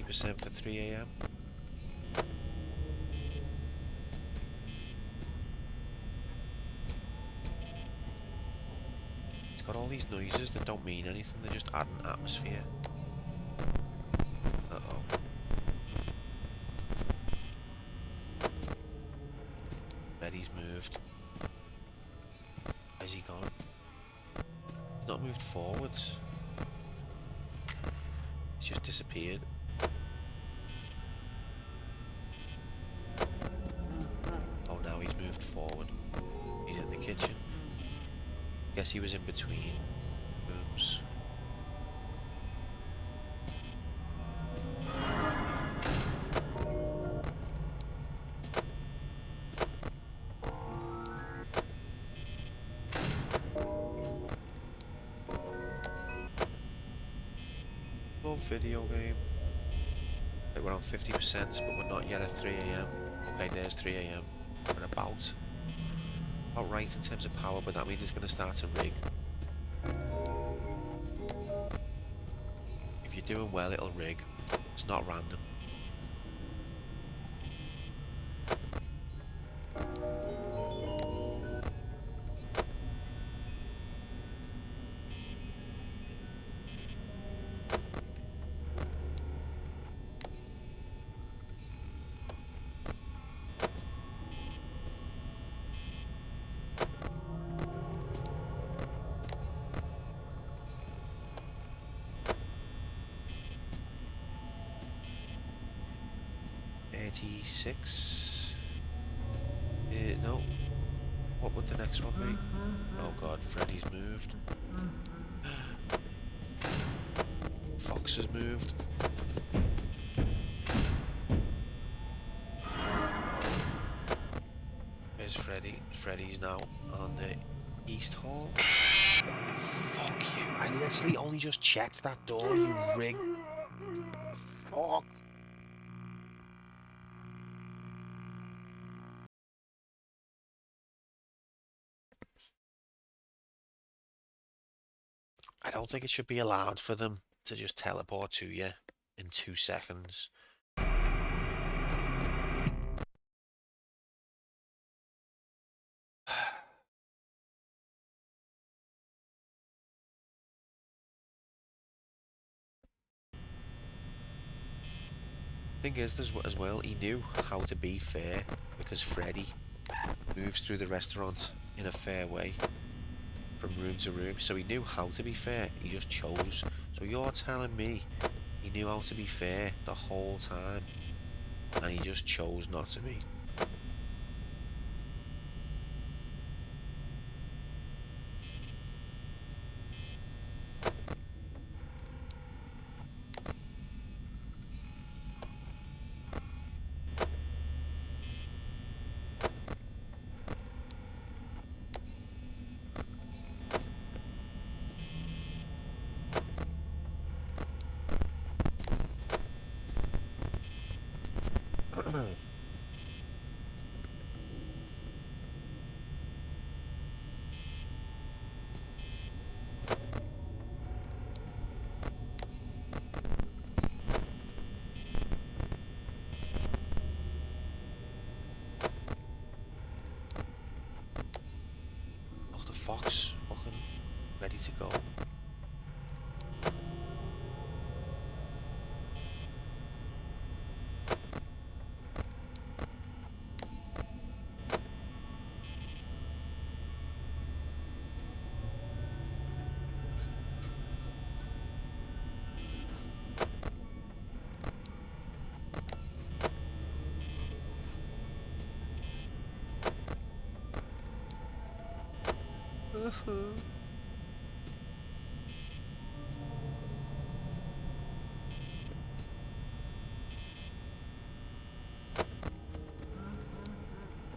%50 for 3 AM. Got all these noises that don't mean anything, they're just adding atmosphere. Uh-oh. Betty's moved. Where's he gone? He's not moved forwards. He's just disappeared. Oh, now he's moved forward. He's in the kitchen. Guess he was in between rooms. Low video game. Okay, we're on 50%, but we're not yet at 3 AM. Okay, there's 3 AM. We're about right in terms of power, but that means it's going to start to rig. If you're doing well, it'll rig. It's not random. $86. No. What would the next one be? Oh god, Freddy's moved. Fox has moved. There's Freddy. Freddy's now on the East Hall. Fuck you. I literally only just checked that door, you rig. Fuck. I don't think it should be allowed for them to just teleport to you in 2 seconds. Thing is, as well, he knew how to be fair because Freddy moves through the restaurant in a fair way from room to room, so he knew how to be fair. He just chose. So you're telling me he knew how to be fair the whole time and he just chose not to be?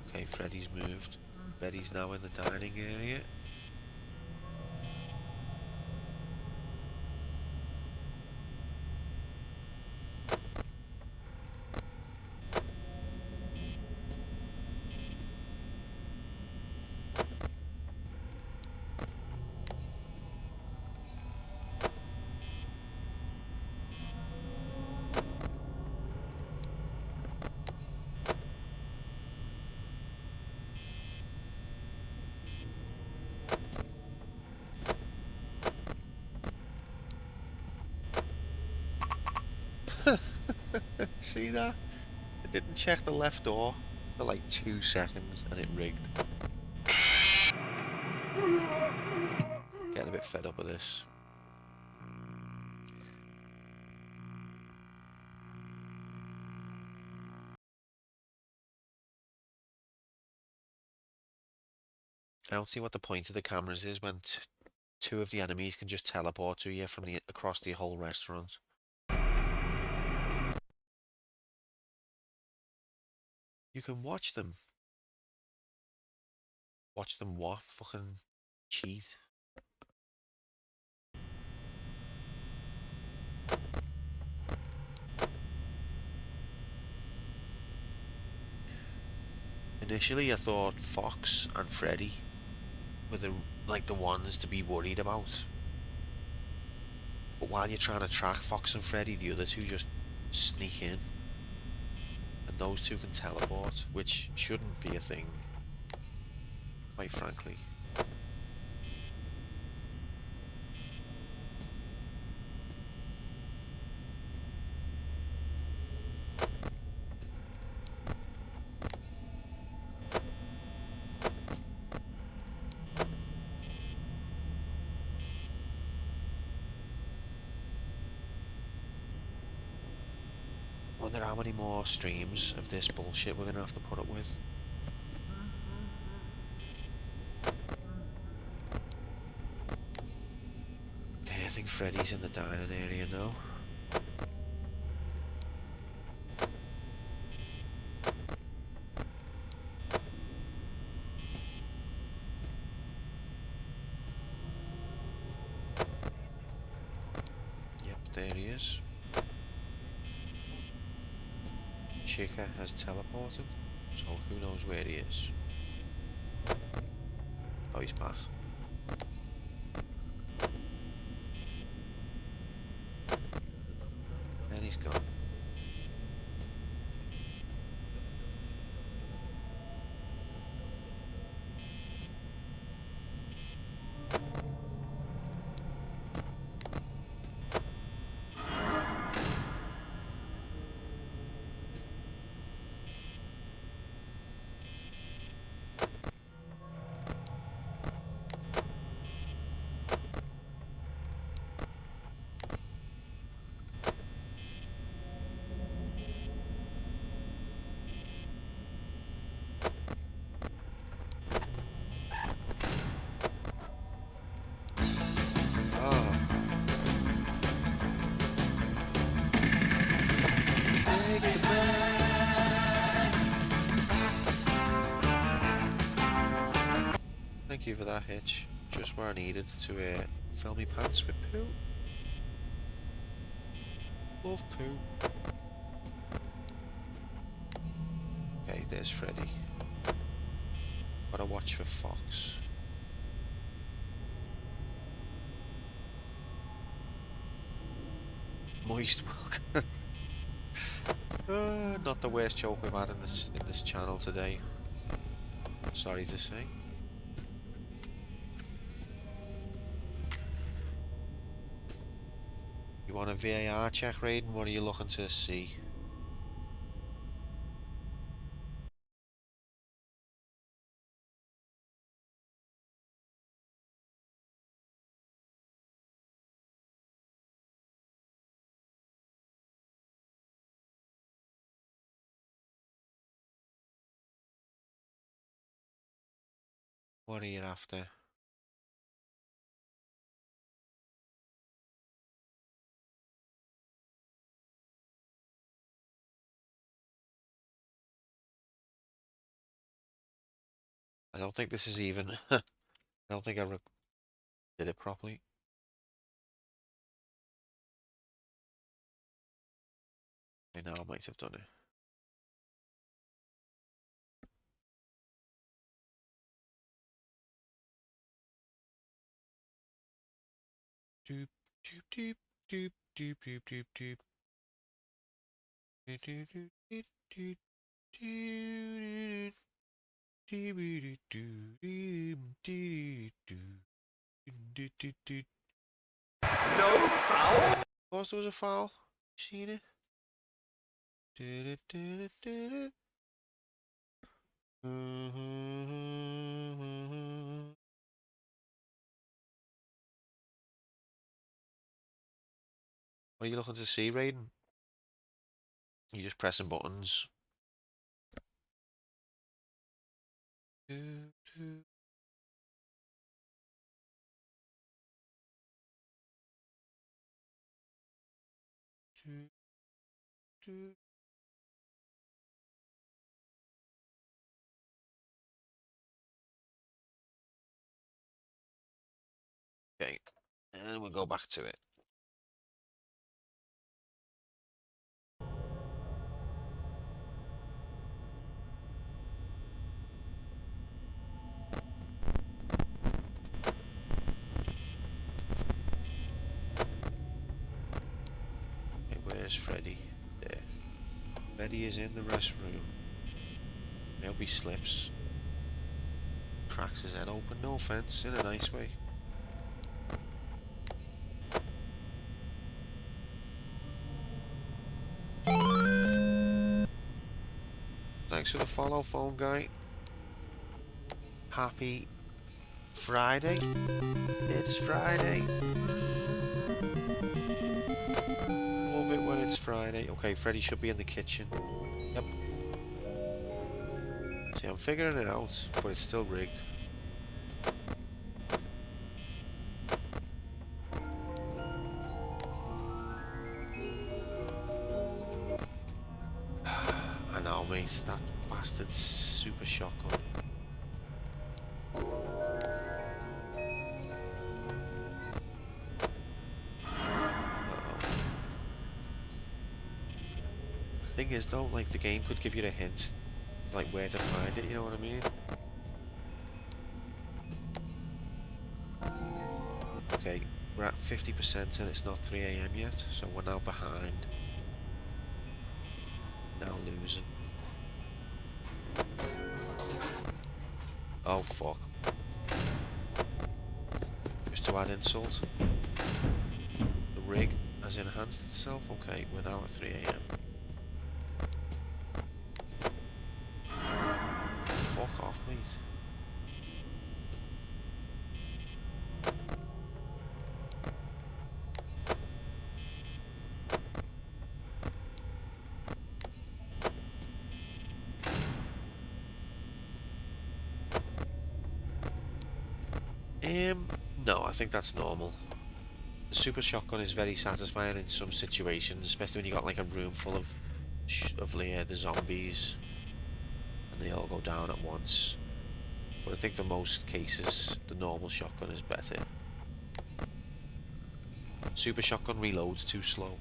Okay, Freddy's moved. Betty's now in the dining area. See that? I didn't check the left door for like 2 seconds and it rigged. Getting a bit fed up with this. I don't see what the point of the cameras is when two of the enemies can just teleport to you from across the whole restaurant. You can watch them. Watch them what? Fucking cheat. Initially I thought Fox and Freddy were the ones to be worried about. But while you're trying to track Fox and Freddy, the other two just sneak in. And those two can teleport, which shouldn't be a thing, quite frankly. I wonder how many more streams of this bullshit we're gonna have to put up with. Okay, I think Freddy's in the dining area now. Yep, there he is. Chica has teleported, so who knows where he is. Oh, he's back. And he's gone. Thank you for that, Hitch. Just where I needed to fill me pants with poo. Love poo. Okay, there's Freddy. Gotta watch for Fox. Moist welcome. Not the worst joke we've had in this channel today. Sorry to say. You want a VAR check, Raiden? What are you looking to see? What are you after? I don't think this is even. I don't think I did it properly. I know I might have done it. Doop doop doop doop doop doop doop doop. Doop doop doop doop doop doop. Doop doop doop doop doop doop. No foul. Of course there was a foul. Seen it? What are you looking to see, Raiden? You just pressing buttons. Okay, and we'll go back to it. Okay, where's Freddy? There. Freddy is in the restroom. I hope he slips. Cracks his head open, no offense, in a nice way. Thanks for the follow, phone guy. Happy Friday. It's Friday. Love it when it's Friday. Okay, Freddy should be in the kitchen. Yep. See, I'm figuring it out, but it's still rigged. I know, mate. That bastard's super shotgun. Thing is though, like the game could give you a hint of like where to find it, you know what I mean? Okay, we're at 50% and it's not 3 AM yet, so we're now behind. Now losing. Oh fuck. Just to add insult, the rig has enhanced itself. Okay, we're now at 3 AM. Fuck off, mate. No, I think that's normal. The super shotgun is very satisfying in some situations, especially when you got like a room full of the zombies and they all go down at once. But I think for most cases, the normal shotgun is better. Super shotgun reloads too slow.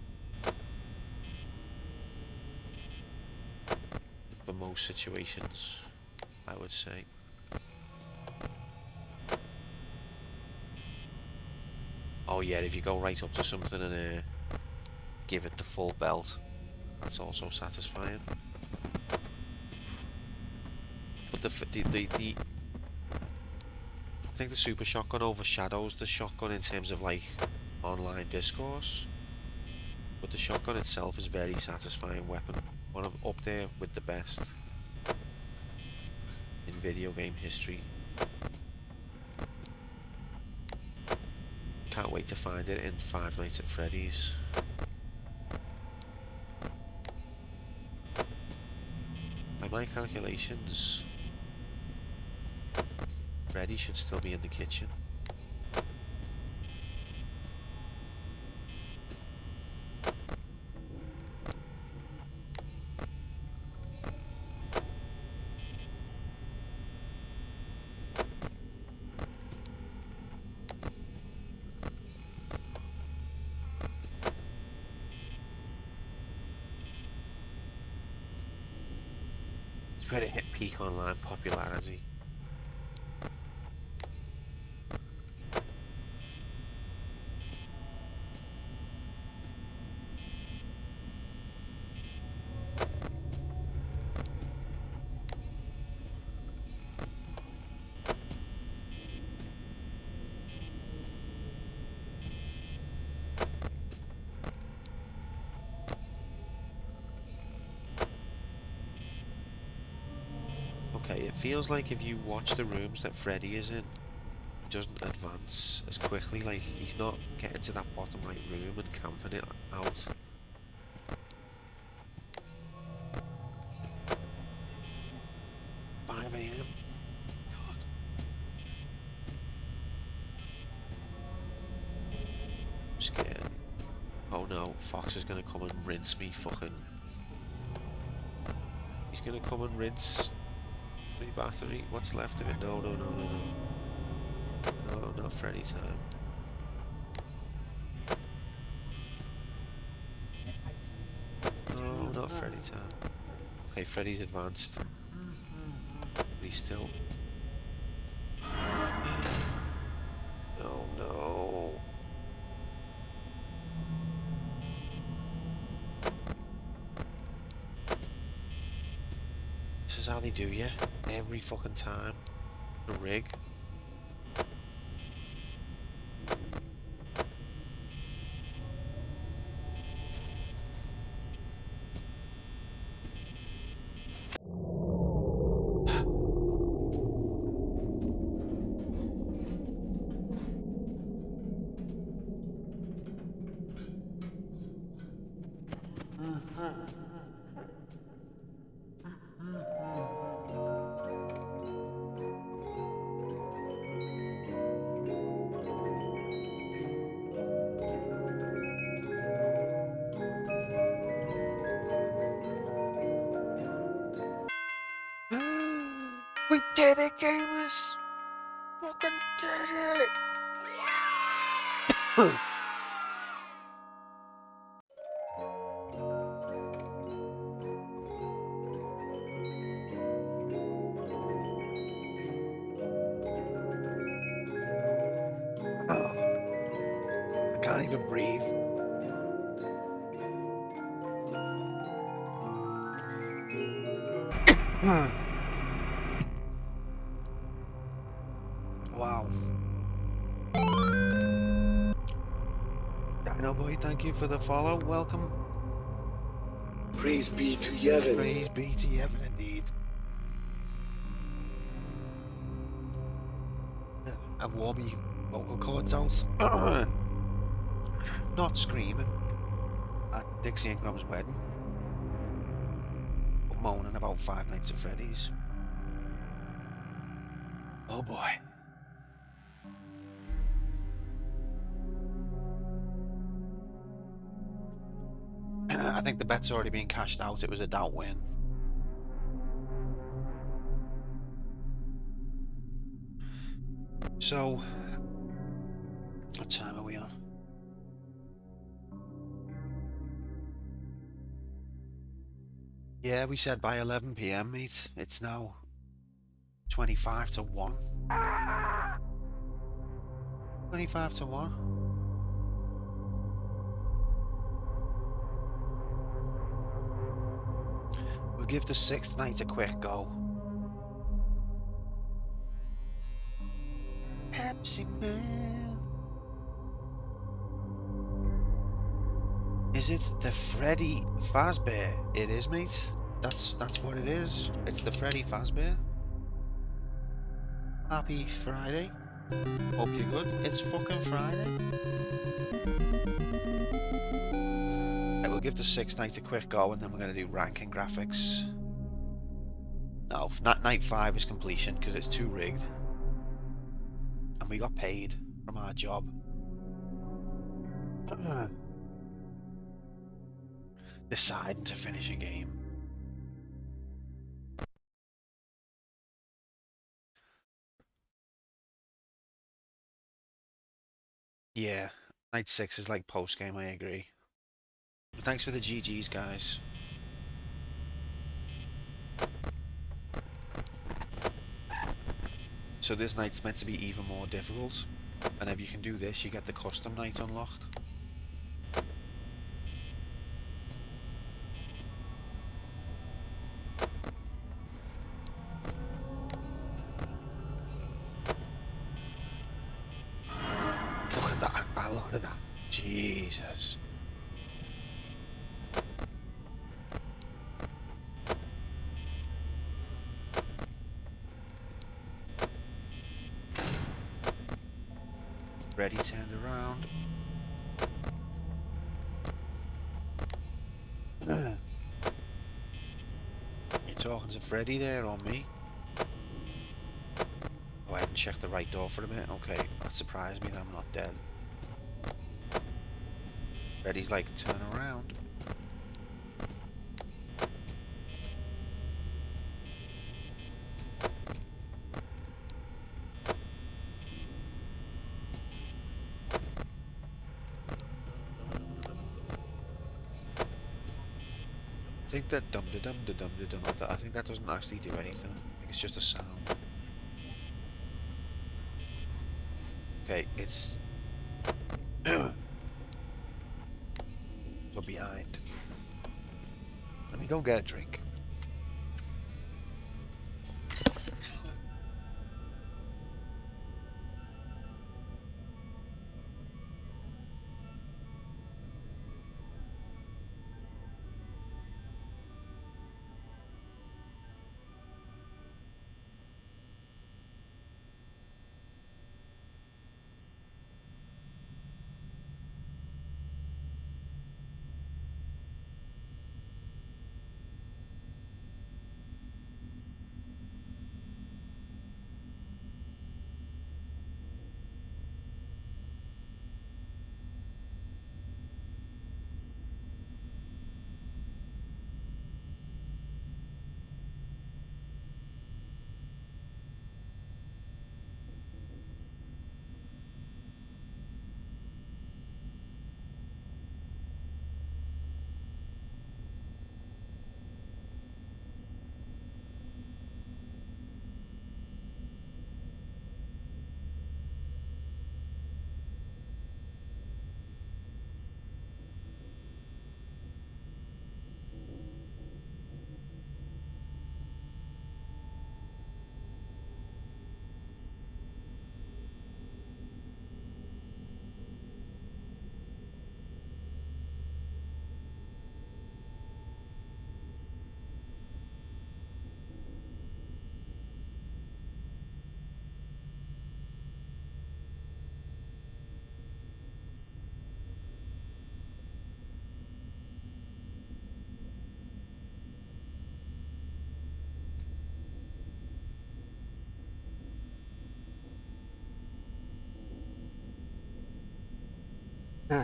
For most situations, I would say. Oh yeah, if you go right up to something and give it the full belt, that's also satisfying. But I think the super shotgun overshadows the shotgun in terms of like online discourse. But the shotgun itself is a very satisfying weapon, one of up there with the best in video game history. Can't wait to find it in Five Nights at Freddy's. By my calculations, Freddy should still be in the kitchen. Better hit peak online popularity. Okay, it feels like if you watch the rooms that Freddy is in, he doesn't advance as quickly, like he's not getting to that bottom right room and counting it out. AM. God. I'm scared. Oh no, Fox is gonna come and rinse me fucking... He's gonna come and rinse my battery. What's left of it? No, no, no, no, no. No, not Freddy time. No, not Freddy time. Okay, Freddy's advanced. But he's still... Oh no. This is how they do you every fucking time. The rig. We did it, gamers! Fucking did it! I can't even breathe. Wow. Dino Boy, thank you for the follow. Welcome. Praise be to Yevon. Praise be to Yevon, indeed. I've worn me vocal cords out. Not screaming at Dixie Ingram's wedding, but moaning about Five Nights at Freddy's. Oh boy. I think the bet's already been cashed out. It was a doubt win. So, what time are we on? Yeah, we said by 11 PM, mate. It's now 25 to 1. 25 to 1. We'll give the 6th night a quick go. Pepsi Man. Is it the Freddy Fazbear? It is, mate. That's what it is. It's the Freddy Fazbear. Happy Friday. Hope you're good. It's fucking Friday. Right, we'll give the 6th night a quick go and then we're going to do ranking graphics. No, night 5 is completion because it's too rigged. And we got paid from our job. Deciding to finish a game. Yeah, night 6 is like post game, I agree. But thanks for the GGs, guys. So this night's meant to be even more difficult. And if you can do this, you get the custom night unlocked. Look at that. Look at that. Jesus. Freddy turned around. You talking to Freddy there or me? Oh, I haven't checked the right door for a minute. Okay, that surprised me that I'm not dead. Freddy's like, turn around. I think that dum-da-dum-da-dum-da-dum, I think that doesn't actually do anything. I think it's just a sound. Okay, it's... You're behind. Let me go get a drink.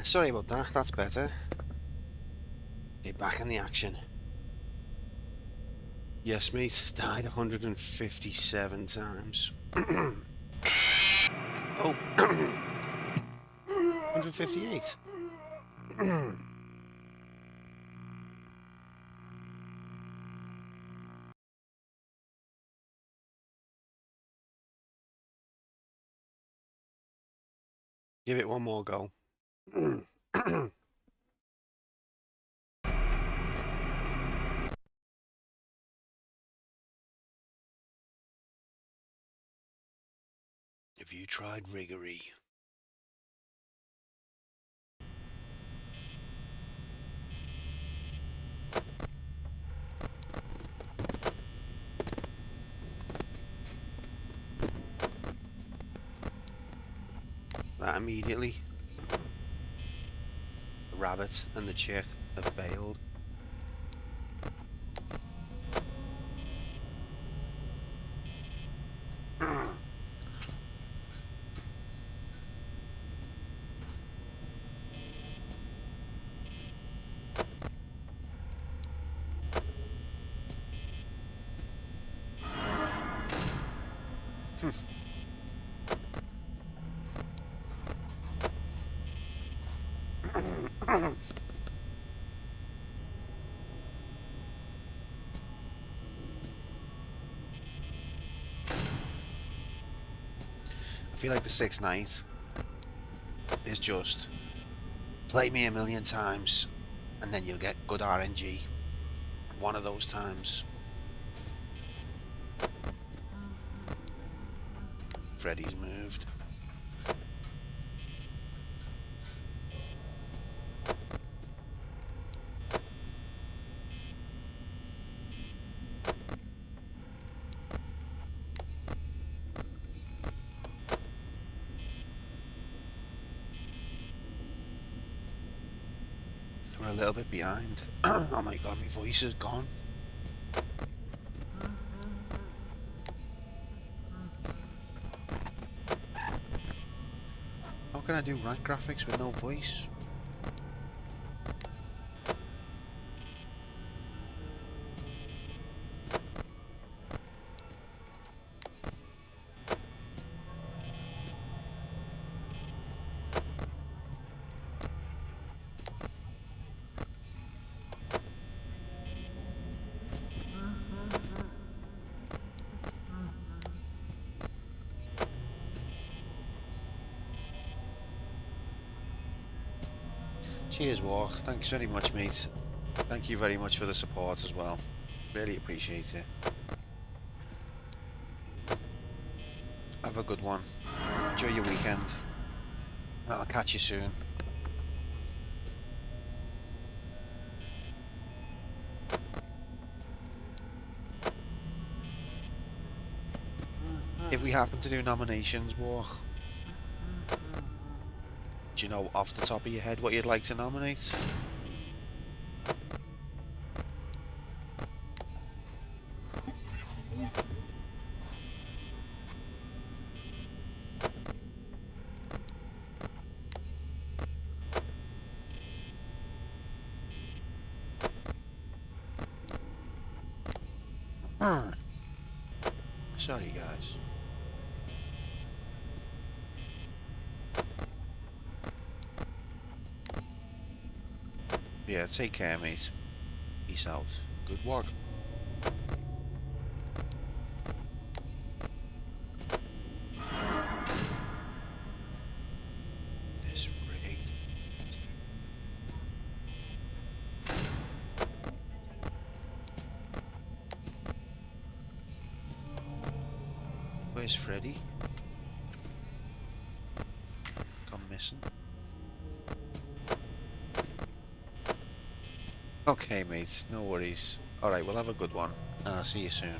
Sorry about that, that's better. Get back in the action. Yes, mate, died 157 times. Oh, 158. Give it one more go. Have you tried Riggery? That immediately. The rabbit and the chick have bailed. I feel like the sixth night is just play me 1,000,000 times and then you'll get good RNG one of those times. Freddy's moved. We're a little bit behind. Oh my god, my voice is gone. How can I do rank graphics with no voice? Cheers, Walk. Thanks very much, mate. Thank you very much for the support as well. Really appreciate it. Have a good one. Enjoy your weekend. And I'll catch you soon. If we happen to do nominations, Walk, do you know off the top of your head what you'd like to nominate? Sorry, guys. Yeah, take care, mate. Peace out. Good work. This rigged. Where's Freddy? Gone missing. Okay, mate, no worries. Alright, we'll have a good one, and I'll see you soon.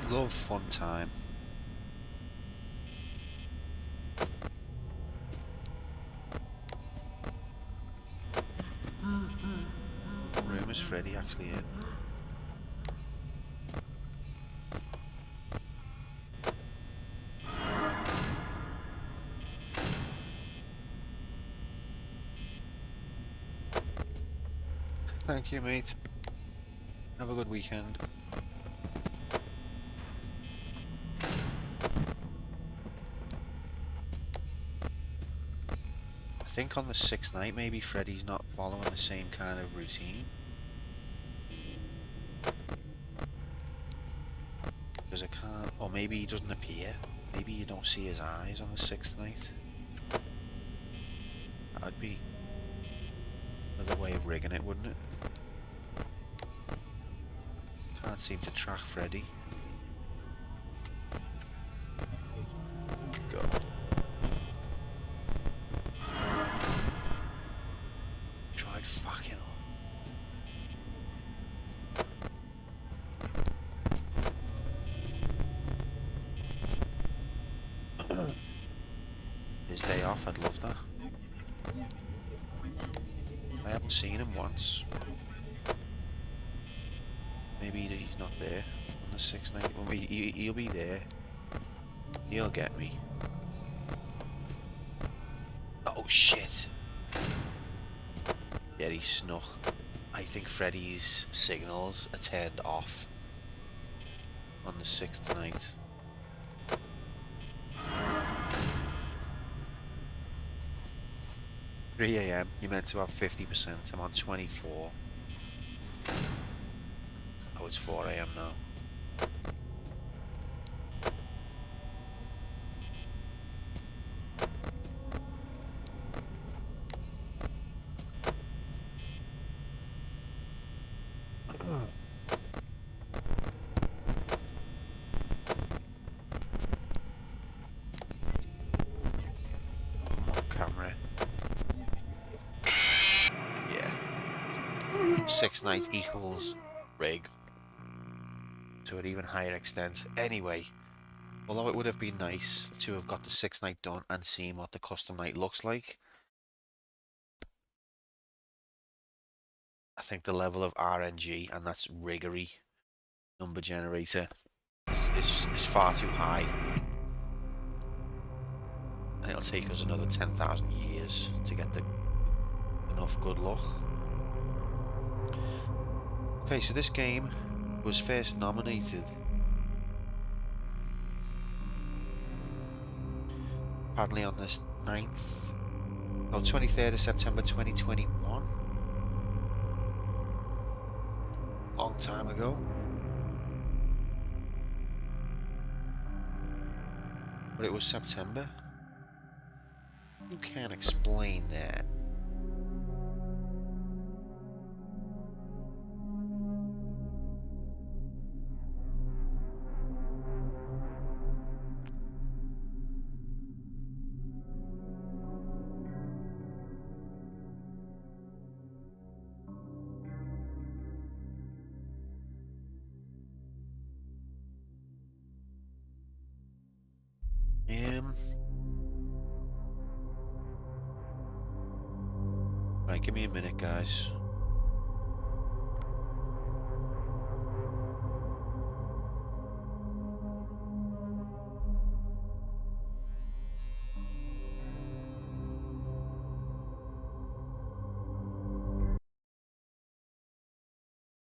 Love fun time. What room is Freddy actually in? Thank you, mate. Have a good weekend. I think on the sixth night, maybe Freddy's not following the same kind of routine. Because I can't, or maybe he doesn't appear. Maybe you don't see his eyes on the sixth night. That'd be another way of rigging it, wouldn't it? Can't seem to track Freddy. God. Tried fucking up. His day off, I'd love that. I haven't seen him once. Maybe he's not there on the sixth night. Well, he'll be there. He'll get me. Oh shit! Yeah, he snuck. I think Freddy's signals are turned off on the sixth night. "3 AM, you're meant to have 50%, I'm on 24. Oh, it's 4 AM now. Come on, camera. Yeah. 6 nights equals rig. To an even higher extent. Anyway, although it would have been nice to have got the 6 night done and seen what the custom night looks like, I think the level of RNG, and that's riggery number generator, is far too high. And it'll take us another 10,000 years to get enough good luck. Okay, so this game was first nominated apparently on the 23rd of September 2021. Long time ago. But it was September. You can't explain that. Right, give me a minute, guys.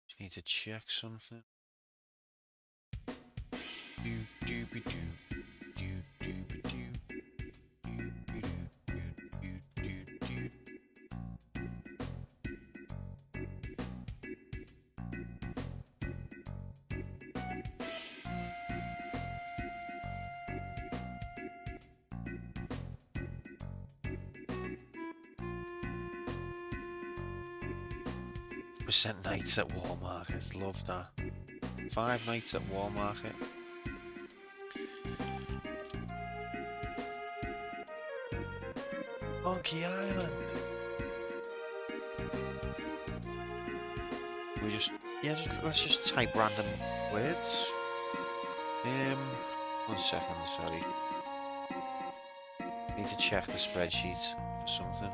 Just need to check something. Percent nights at Walmart. Love that. 5 nights at Walmart. Monkey Island. Let's just type random words. 1 second, sorry. Need to check the spreadsheet for something.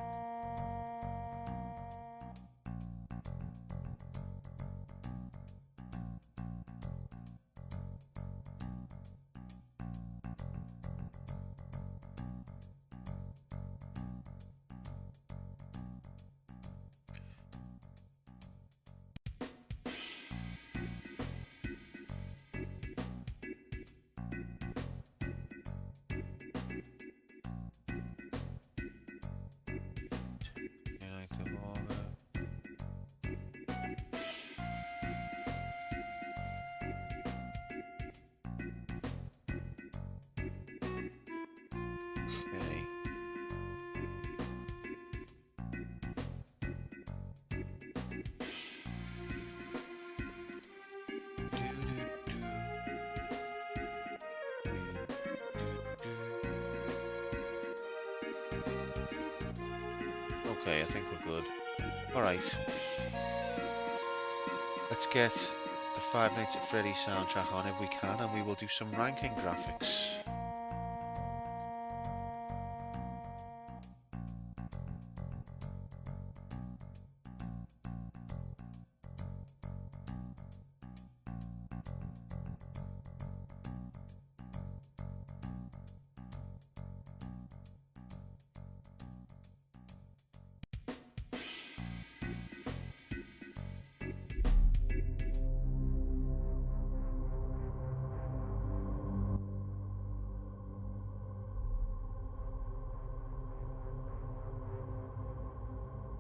Okay, I think we're good. Alright. Let's get the Five Nights at Freddy's soundtrack on if we can, and we will do some ranking graphics.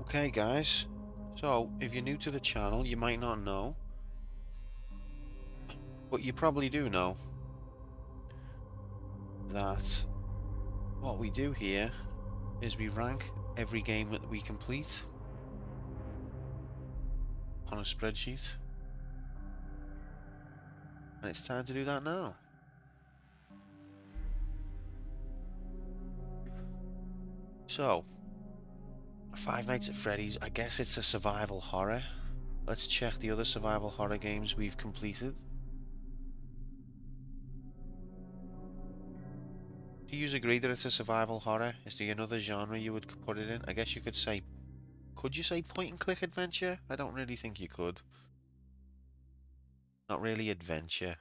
Okay guys, so if you're new to the channel, you might not know, But you probably do know that what we do here is we rank every game that we complete on a spreadsheet. And it's time to do that now. So, Five Nights at Freddy's, I guess it's a survival horror. Let's check the other survival horror games we've completed. Do you agree that it's a survival horror? Is there another genre you would put it in? I guess you could say... Could you say point and click adventure? I don't really think you could. Not really adventure.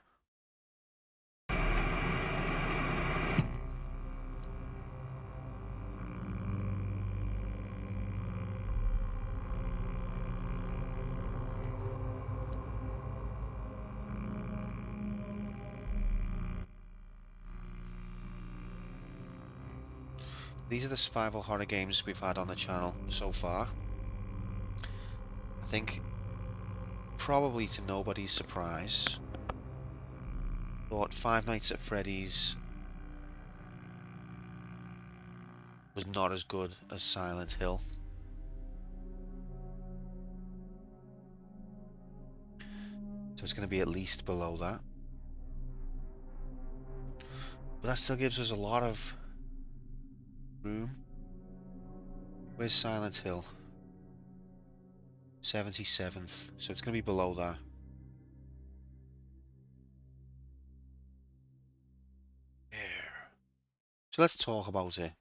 These are the survival horror games we've had on the channel so far. I think, probably to nobody's surprise, thought Five Nights at Freddy's was not as good as Silent Hill. So it's going to be at least below that. But that still gives us a lot of room. Where's Silent Hill? 77th, so it's going to be below that. So let's talk about it.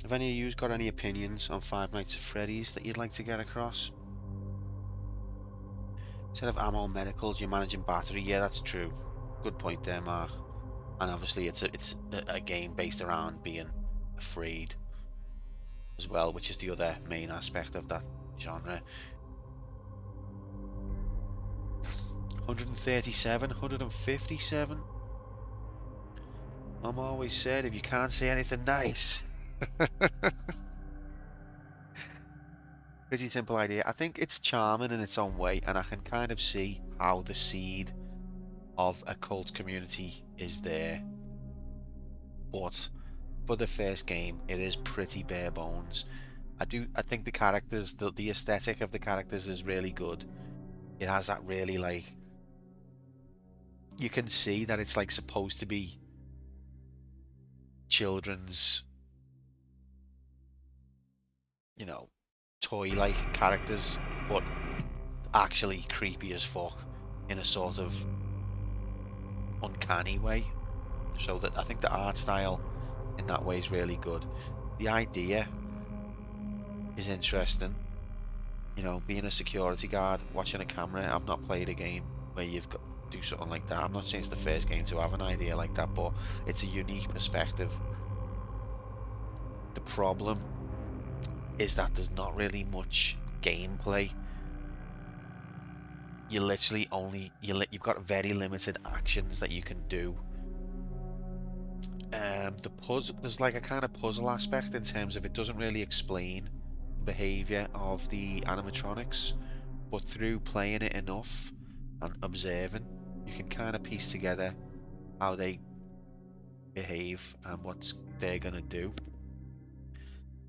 Have any of you got any opinions on Five Nights at Freddy's that you'd like to get across? Instead of ammo and medicals, you're managing battery. Yeah, that's true. Good point there, Mark. And obviously it's a game based around being afraid as well, which is the other main aspect of that genre. 137, 157. Mum always said, if you can't say anything nice. Pretty simple idea. I think it's charming in its own way, and I can kind of see how the seed of a cult community is there. But for the first game, it is pretty bare bones. I think the characters, the aesthetic of the characters is really good. It has that really, like, you can see that it's like supposed to be children's, you know, toy-like characters, but actually creepy as fuck in a sort of uncanny way. So that I think the art style in that way is really good. The idea is interesting. You know, being a security guard, watching a camera. I've not played a game where you've got to do something like that. I'm not saying it's the first game to have an idea like that, but it's a unique perspective. The problem is that there's not really much gameplay. You literally only you've got very limited actions that you can do. The puzzle, there's like a kind of puzzle aspect in terms of it doesn't really explain the behavior of the animatronics, but through playing it enough and observing, you can kind of piece together how they behave and what they're gonna do.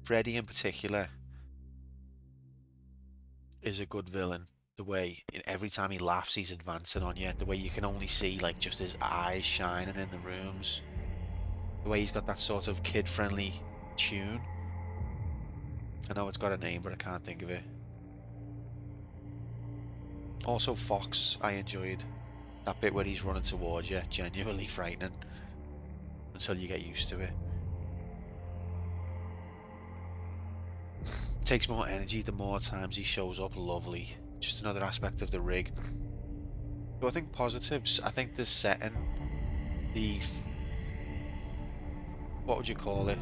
Freddy in particular is a good villain. The way every time he laughs he's advancing on you, the way you can only see like just his eyes shining in the rooms, the way he's got that sort of kid-friendly tune. I know it's got a name but I can't think of it. Also Fox, I enjoyed that bit where he's running towards you, genuinely frightening until you get used to it. Takes more energy the more times he shows up. Lovely. Just another aspect of the rig. So I think positives, I think the setting, the, what would you call it,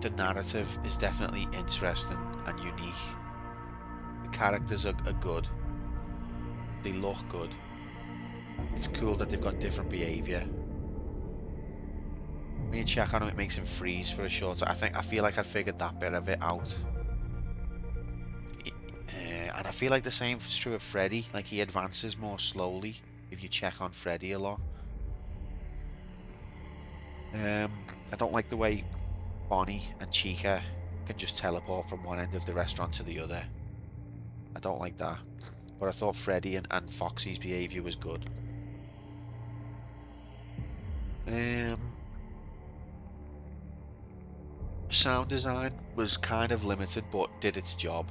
the narrative is definitely interesting and unique. The characters are good, they look good. It's cool that they've got different behaviour. When you check on him, it makes him freeze for a short time. I feel like I figured that bit of it out. And I feel like the same is true of Freddy. Like, he advances more slowly if you check on Freddy a lot. I don't like the way Bonnie and Chica can just teleport from one end of the restaurant to the other. I don't like that. But I thought Freddy and Foxy's behaviour was good. Sound design was kind of limited, but did its job.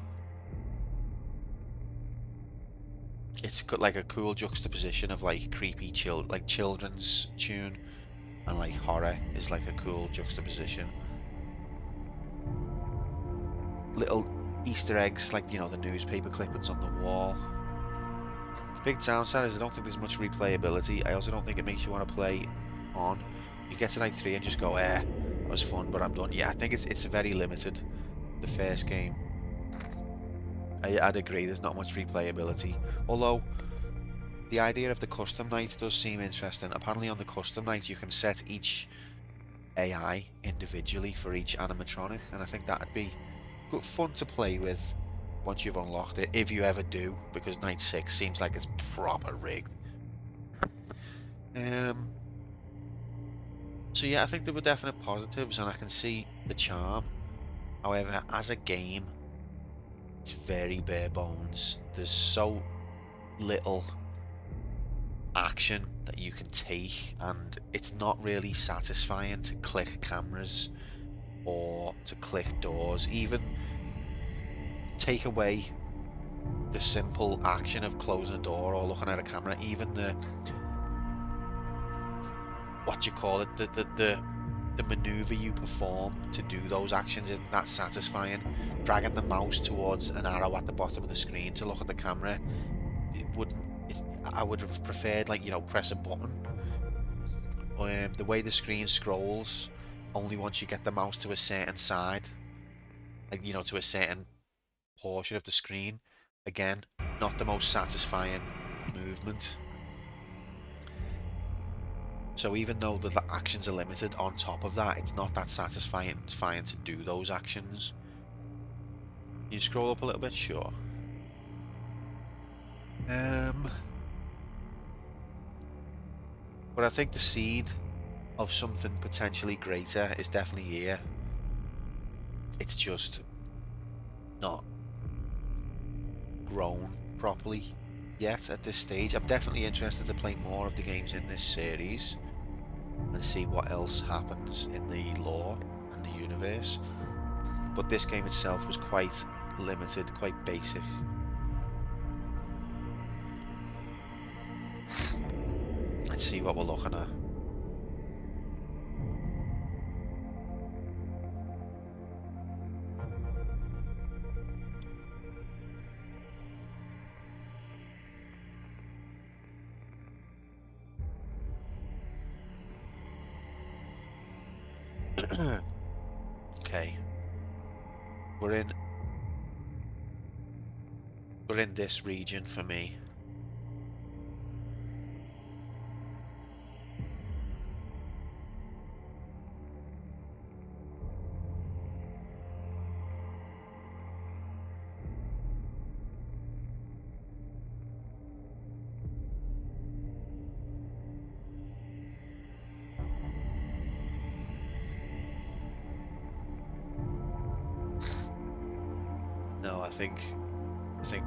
It's got like a cool juxtaposition of like creepy children's tune, and like horror is like a cool juxtaposition. Little Easter eggs, like, you know, the newspaper clippings on the wall. The big downside is I don't think there's much replayability. I also don't think it makes you want to play on. You get to night 3 and just go, that was fun, but I'm done. Yeah, I think it's very limited, the first game. I'd agree, there's not much replayability. Although, the idea of the custom night does seem interesting. Apparently on the custom night you can set each AI individually for each animatronic, and I think that'd be good fun to play with once you've unlocked it, if you ever do, because night 6 seems like it's proper rigged. So yeah, I think there were definite positives, and I can see the charm. However, as a game, it's very bare bones. There's so little action that you can take, and it's not really satisfying to click cameras or to click doors. Even take away the simple action of closing a door or looking at a camera, even the the maneuver you perform to do those actions isn't that satisfying. Dragging the mouse towards an arrow at the bottom of the screen to look at the camera, I would have preferred, like, you know, press a button. The way the screen scrolls, only once you get the mouse to a certain side, like, you know, to a certain portion of the screen. Again, not the most satisfying movement. So even though the actions are limited, on top of that, it's not that satisfying to do those actions. Can you scroll up a little bit? Sure. But I think the seed of something potentially greater is definitely here. It's just not grown properly yet at this stage. I'm definitely interested to play more of the games in this series and see what else happens in the lore and the universe. But this game itself was quite limited, quite basic. Let's see what we're looking at. Okay, we're in this region for me. No, I think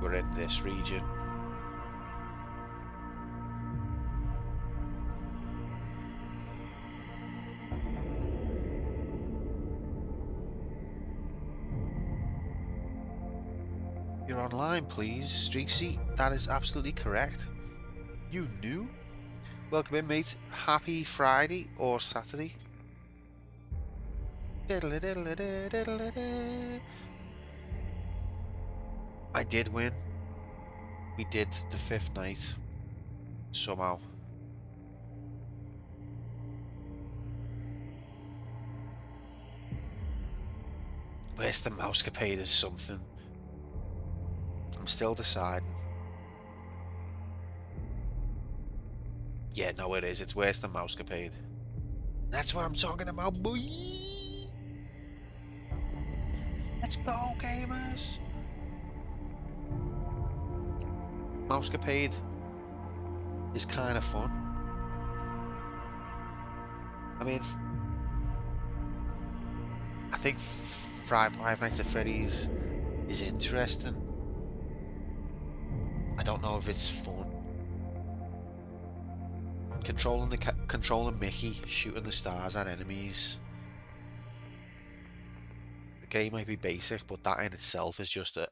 we're in this region. You're online, please, Streaksy. That is absolutely correct. You knew? Welcome in, mate. Happy Friday or Saturday. I did win. We did the 5th night. Somehow. Where's the mousecapade is something. I'm still deciding. Yeah, no, it is. It's Where's the Mousecapade. That's what I'm talking about, boy. Let's go, gamers. Mousecapade is kind of fun. I mean, I think Five Nights at Freddy's is interesting. I don't know if it's fun. Controlling Mickey, shooting the stars at enemies. The game might be basic, but that in itself is just a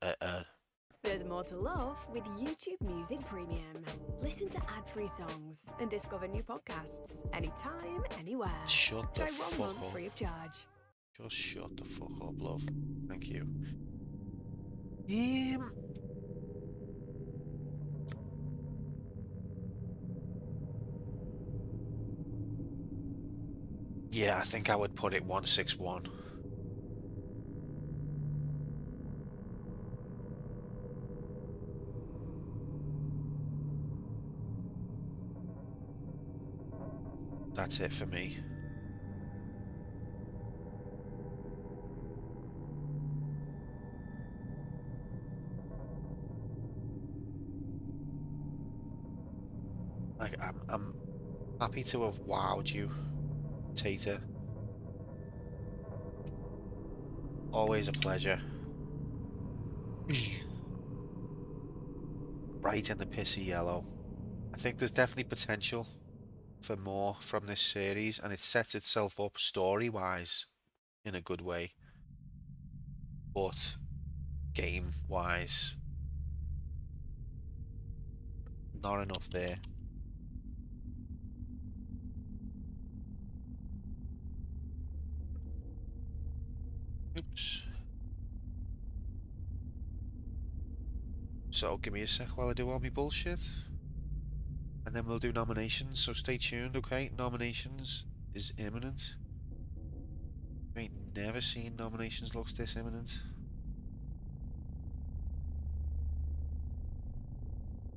There's more to love with YouTube Music Premium. Listen to ad-free songs and discover new podcasts anytime, anywhere. Shut the Try fuck 1 month up. free of charge. Just shut the fuck up, love. Thank you. Yeah, I think I would put it 161. That's it for me. Like, I'm happy to have wowed you, Tater. Always a pleasure. Bright in the pissy yellow. I think there's definitely potential for more from this series, and it sets itself up story-wise in a good way. But game-wise, not enough there. Oops. So give me a sec while I do all my bullshit, and then we'll do nominations, so stay tuned, okay? Nominations is imminent. I ain't never seen nominations looks this imminent.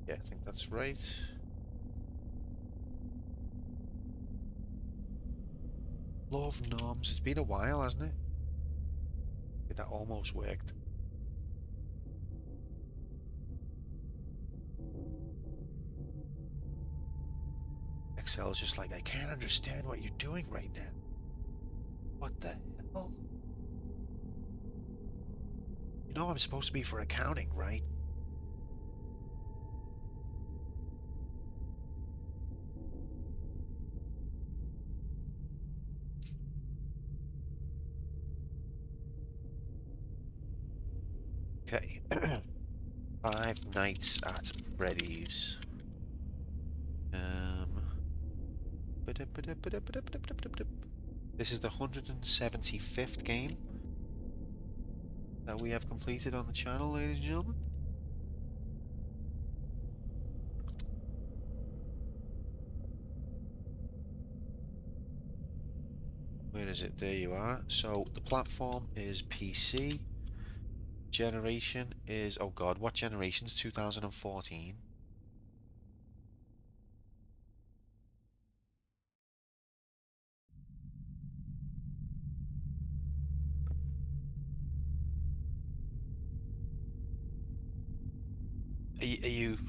Yeah, I think that's right. Love norms. It's been a while, hasn't it? Yeah, that almost worked. Excel's just like, I can't understand what you're doing right now. What the hell? You know I'm supposed to be for accounting, right? Okay. Five Nights at Freddy's. This is the 175th game that we have completed on the channel, ladies and gentlemen. Where is it? There you are. So the platform is PC. Generation is, oh god, what generation's 2014?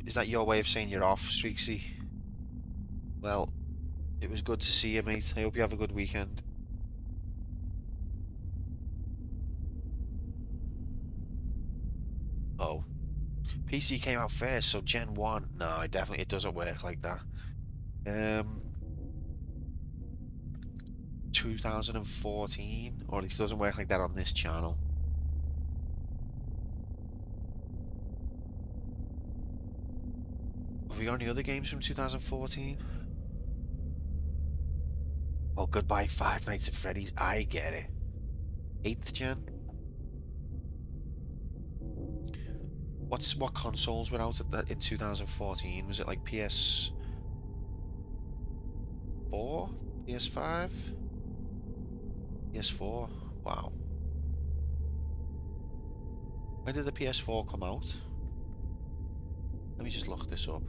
Is that your way of saying you're off, Streaksy? Well, it was good to see you, mate. I hope you have a good weekend. Oh. PC came out first, so Gen 1. No, it doesn't work like that. 2014, or at least it doesn't work like that on this channel. Have we got any other games from 2014? Oh, goodbye, Five Nights at Freddy's. I get it. 8th gen. What consoles were out at that in 2014? Was it like PS4? PS5? PS4? Wow. When did the PS4 come out? Let me just look this up.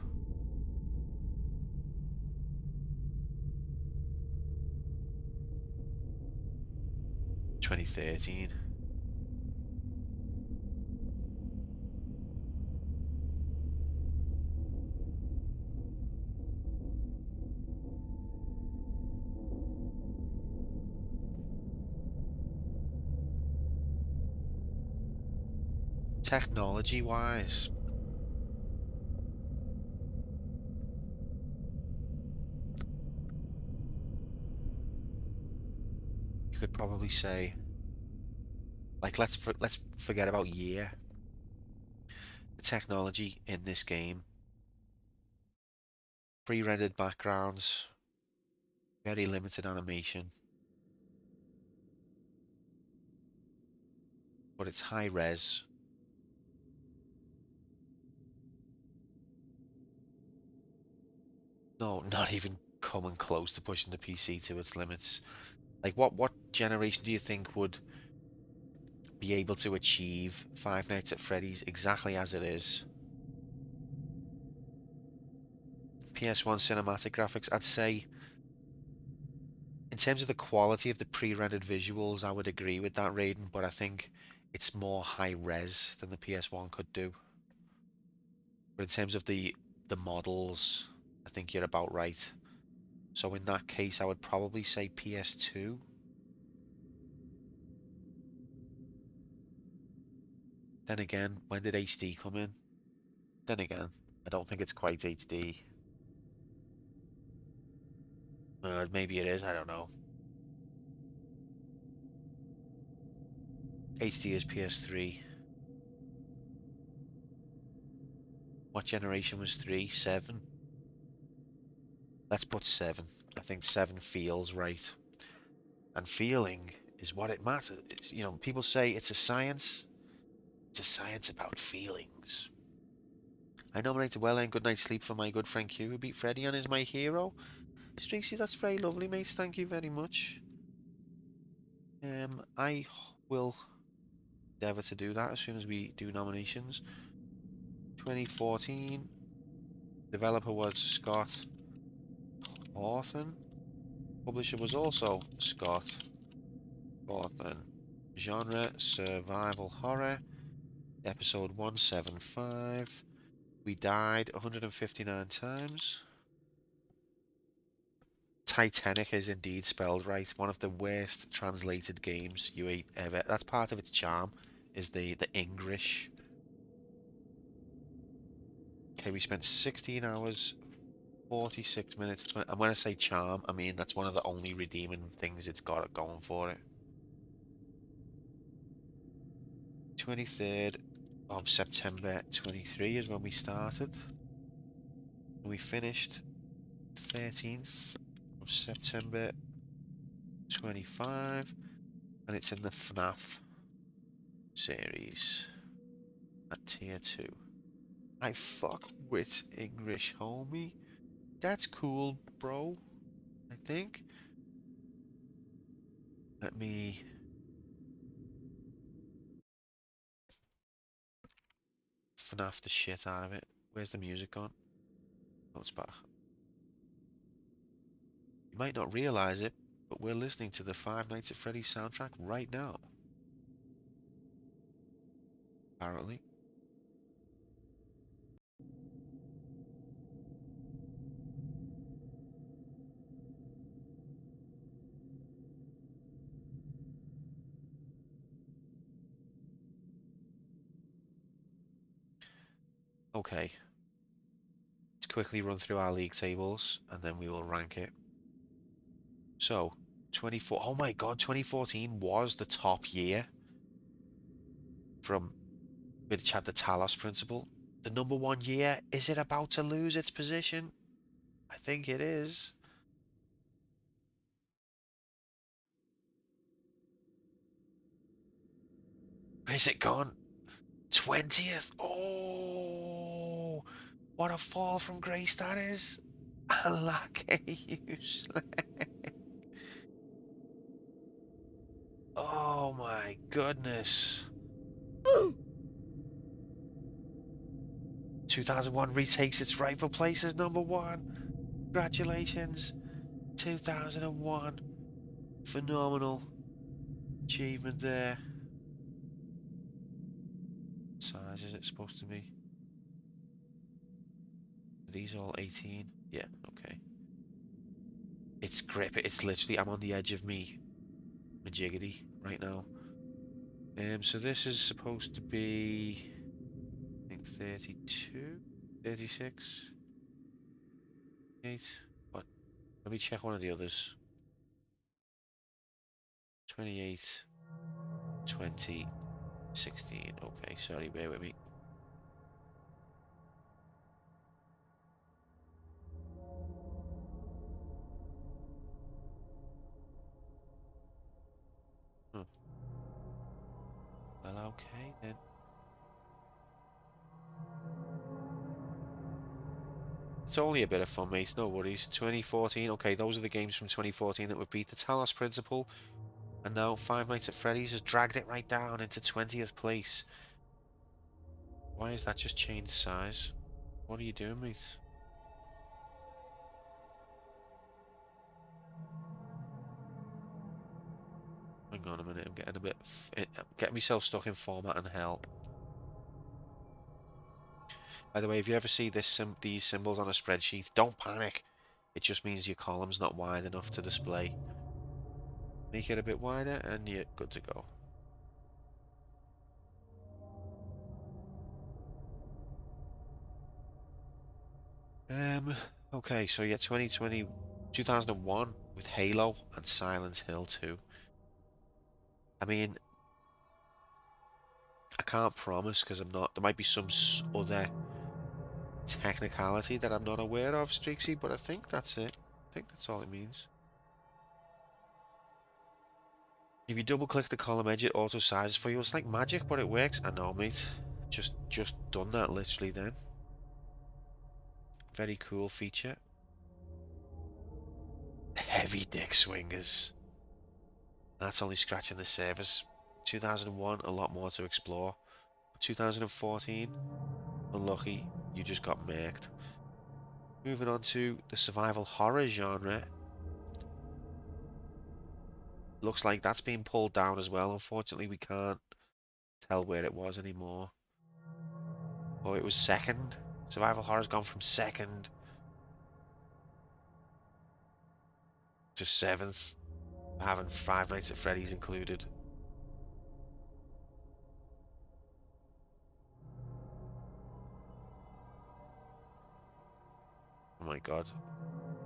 (2013). technology-wise, you could probably say, like, let's forget about year. The technology in this game, pre-rendered backgrounds, very limited animation, but it's high res. No, not even coming close to pushing the PC to its limits. Like, what generation do you think would be able to achieve Five Nights at Freddy's exactly as it is? PS1 cinematic graphics, I'd say, in terms of the quality of the pre-rendered visuals, I would agree with that, Raiden, but I think it's more high-res than the PS1 could do. But in terms of the models, I think you're about right. So in that case, I would probably say PS2. Then again, when did HD come in? Then again, I don't think it's quite HD. Maybe it is, I don't know. HD is PS3. What generation was 3? 7? Let's put 7. I think 7 feels right. And feeling is what it matters. You know, people say it's a science. It's a science about feelings. I nominated Well and Good Night's Sleep for my good friend Q, who beat Freddy and is my hero. Streaksy, that's very lovely, mate. Thank you very much. I will endeavour to do that as soon as we do nominations. 2014. Developer was Scott Hawthorne. Publisher was also Scott Hawthorne. Genre, survival horror. Episode 175. We died 159 times. Titanic is indeed spelled right. One of the worst translated games you ain't ever. That's part of its charm, is the English. Okay, we spent 16 hours, 46 minutes. And when I say charm, I mean that's one of the only redeeming things it's got going for it. 23rd of September 23 is when we started. And we finished 13th of September 25. And it's in the FNAF series at tier 2. I fuck with English, homie. That's cool, bro. I think. Let me... FNAF the shit out of it. Where's the music gone? Oh, it's back. You might not realise it, but we're listening to the Five Nights at Freddy's soundtrack right now. Apparently. Okay. Let's quickly run through our league tables and then we will rank it. So, 24. Oh my god, 2014 was the top year from which had the Talos principle. The number 1 year, is it about to lose its position? I think it is. Where's it gone? 20th. Oh, what a fall from grace that is. Unlucky, useless. Oh my goodness. 2001 retakes its rightful place as number 1. Congratulations. 2001. Phenomenal achievement there. What size is it supposed to be? Are these all 18? Yeah, okay. It's grip. It's literally, I'm on the edge of me majiggity right now. So this is supposed to be 32, 36, 8. What? Let me check one of the others. 28, 20, 16. Okay, sorry, bear with me. Well, okay then. It's only a bit of fun, mate. No worries. 2014. Okay, those are the games from 2014 that would beat the Talos Principle. And now Five Nights at Freddy's has dragged it right down into 20th place. Why is that just changed size? What are you doing, mate? Hang on a minute, I'm getting myself stuck in format and help. By the way, if you ever see these symbols on a spreadsheet, don't panic. It just means your column's not wide enough to display. Make it a bit wider and you're good to go. Okay, so yeah, 2001 with Halo and Silent Hill 2. I mean, I can't promise because I'm not. There might be some other technicality that I'm not aware of, Streaksy, but I think that's it. I think that's all it means. If you double click the column edge, it auto sizes for you. It's like magic, but it works. I know, mate. Just done that literally then. Very cool feature. Heavy dick swingers. That's only scratching the surface. 2001, a lot more to explore. 2014, unlucky, you just got murked. Moving on to the survival horror genre. Looks like that's being pulled down as well. Unfortunately, we can't tell where it was anymore. Oh, it was second. Survival horror's gone from second to 7th, having Five Nights at Freddy's included. Oh my god.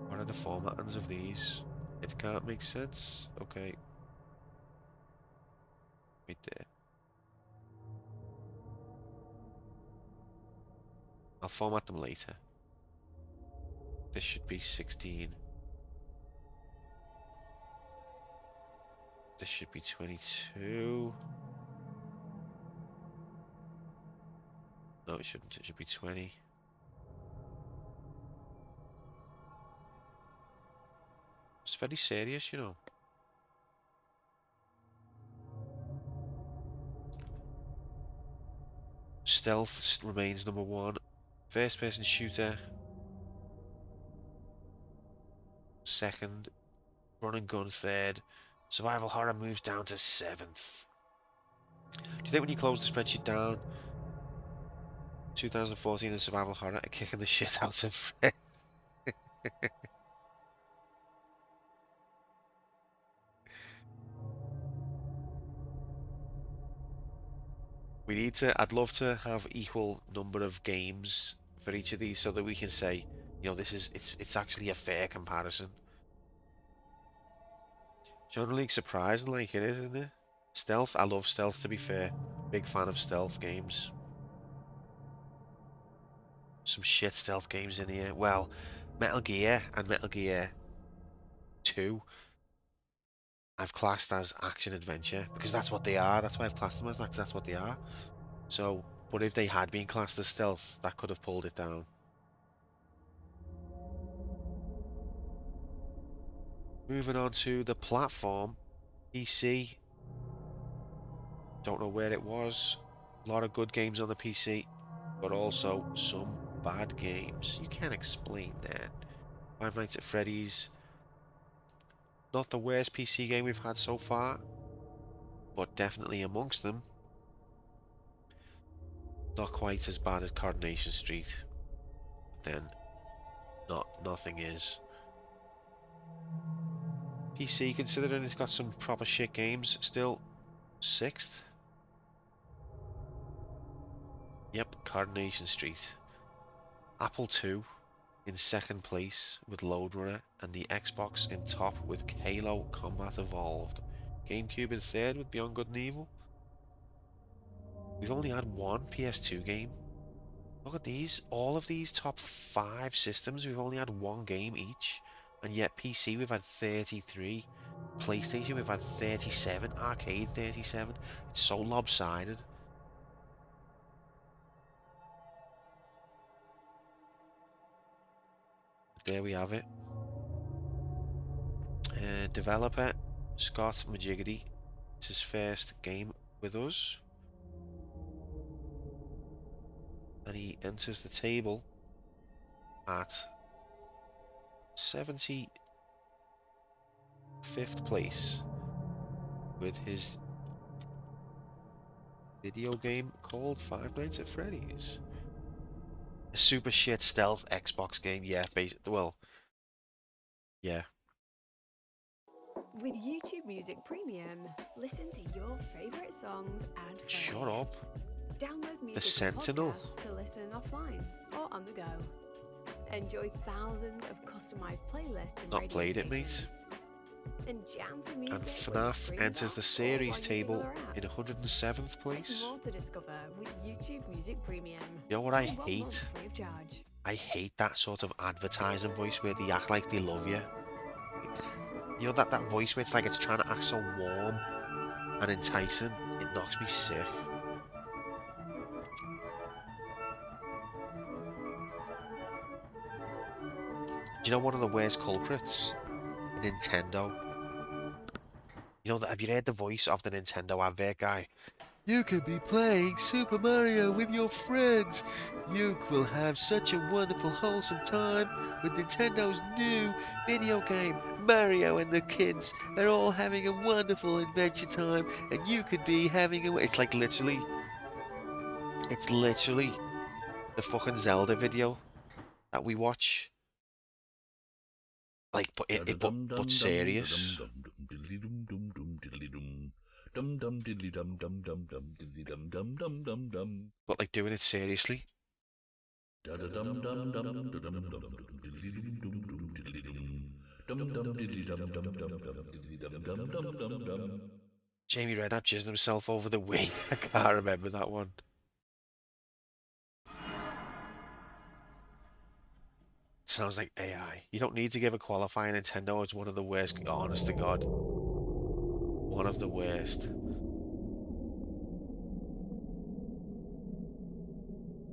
What are the formattings of these? It can't make sense. Okay. Right there. I'll format them later. This should be 16. This should be 22. No, it shouldn't. It should be 20. It's very serious, you know. Stealth remains number 1. First person shooter. Second. Run and gun third. Survival horror moves down to 7th. Do you think when you close the spreadsheet down, 2014 and survival horror are kicking the shit out of Fred? I'd love to have equal number of games for each of these so that we can say, you know, it's actually a fair comparison. Genre League surprising like it is, isn't it? Stealth, I love stealth to be fair. Big fan of stealth games. Some shit stealth games in here. Well, Metal Gear and Metal Gear 2 I've classed as action adventure because that's what they are. That's why I've classed them as that, because that's what they are. So, but if they had been classed as stealth, that could have pulled it down. Moving on to the platform, PC. Don't know where it was. A lot of good games on the PC, but also some bad games. You can't explain that. Five Nights at Freddy's. Not the worst PC game we've had so far, but definitely amongst them. Not quite as bad as Coronation Street. Then, nothing is. PC, considering it's got some proper shit games, still 6th. Yep, Coronation Street. Apple II in second place with Load Runner, and the Xbox in top with Halo Combat Evolved. GameCube in third with Beyond Good and Evil. We've only had one PS2 game. Look at these. All of these top 5 systems, we've only had one game each. And yet PC we've had 33. PlayStation we've had 37. Arcade 37. It's so lopsided. There we have it. Developer Scott Majigity. It's his first game with us. And he enters the table at 75th place with his video game called Five Nights at Freddy's. A super shit stealth Xbox game, yeah, basically. Well, yeah. With YouTube Music Premium, listen to your favorite songs ad-free. Shut up. Download music The Sentinel. to listen offline or on the go. Enjoy thousands of customized playlists and Not radio played it, mate. stations. And jam to music And when FNAF it enters frees the up series or while using table other in apps. 107th There's place. more to discover with YouTube Music Premium. You know what I Get 1 hate? month free of charge. I hate that sort of advertising voice where they act like they love you. You know that voice where it's like it's trying to act so warm and enticing. It knocks me sick. Do you know one of the worst culprits? Nintendo. You know that? Have you heard the voice of the Nintendo advert guy? You could be playing Super Mario with your friends. You will have such a wonderful, wholesome time with Nintendo's new video game. Mario and the kids are all having a wonderful adventure time, and you could be having a... It's like literally... It's literally the fucking Zelda video that we watch. Like, but serious. But like doing it seriously. Jamie Redknapp jizzed himself over the Wii. I can't remember that one. Sounds like AI. You don't need to give a qualifier. Nintendo is one of the worst. Honest to God. One of the worst.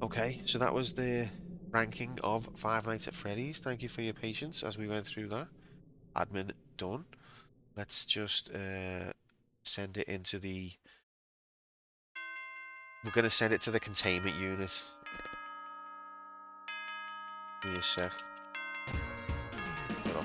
Okay, so that was the ranking of Five Nights at Freddy's. Thank you for your patience as we went through that. Admin done. Let's just send it into the... We're going to send it to the containment unit. Give me a sec. Shut up.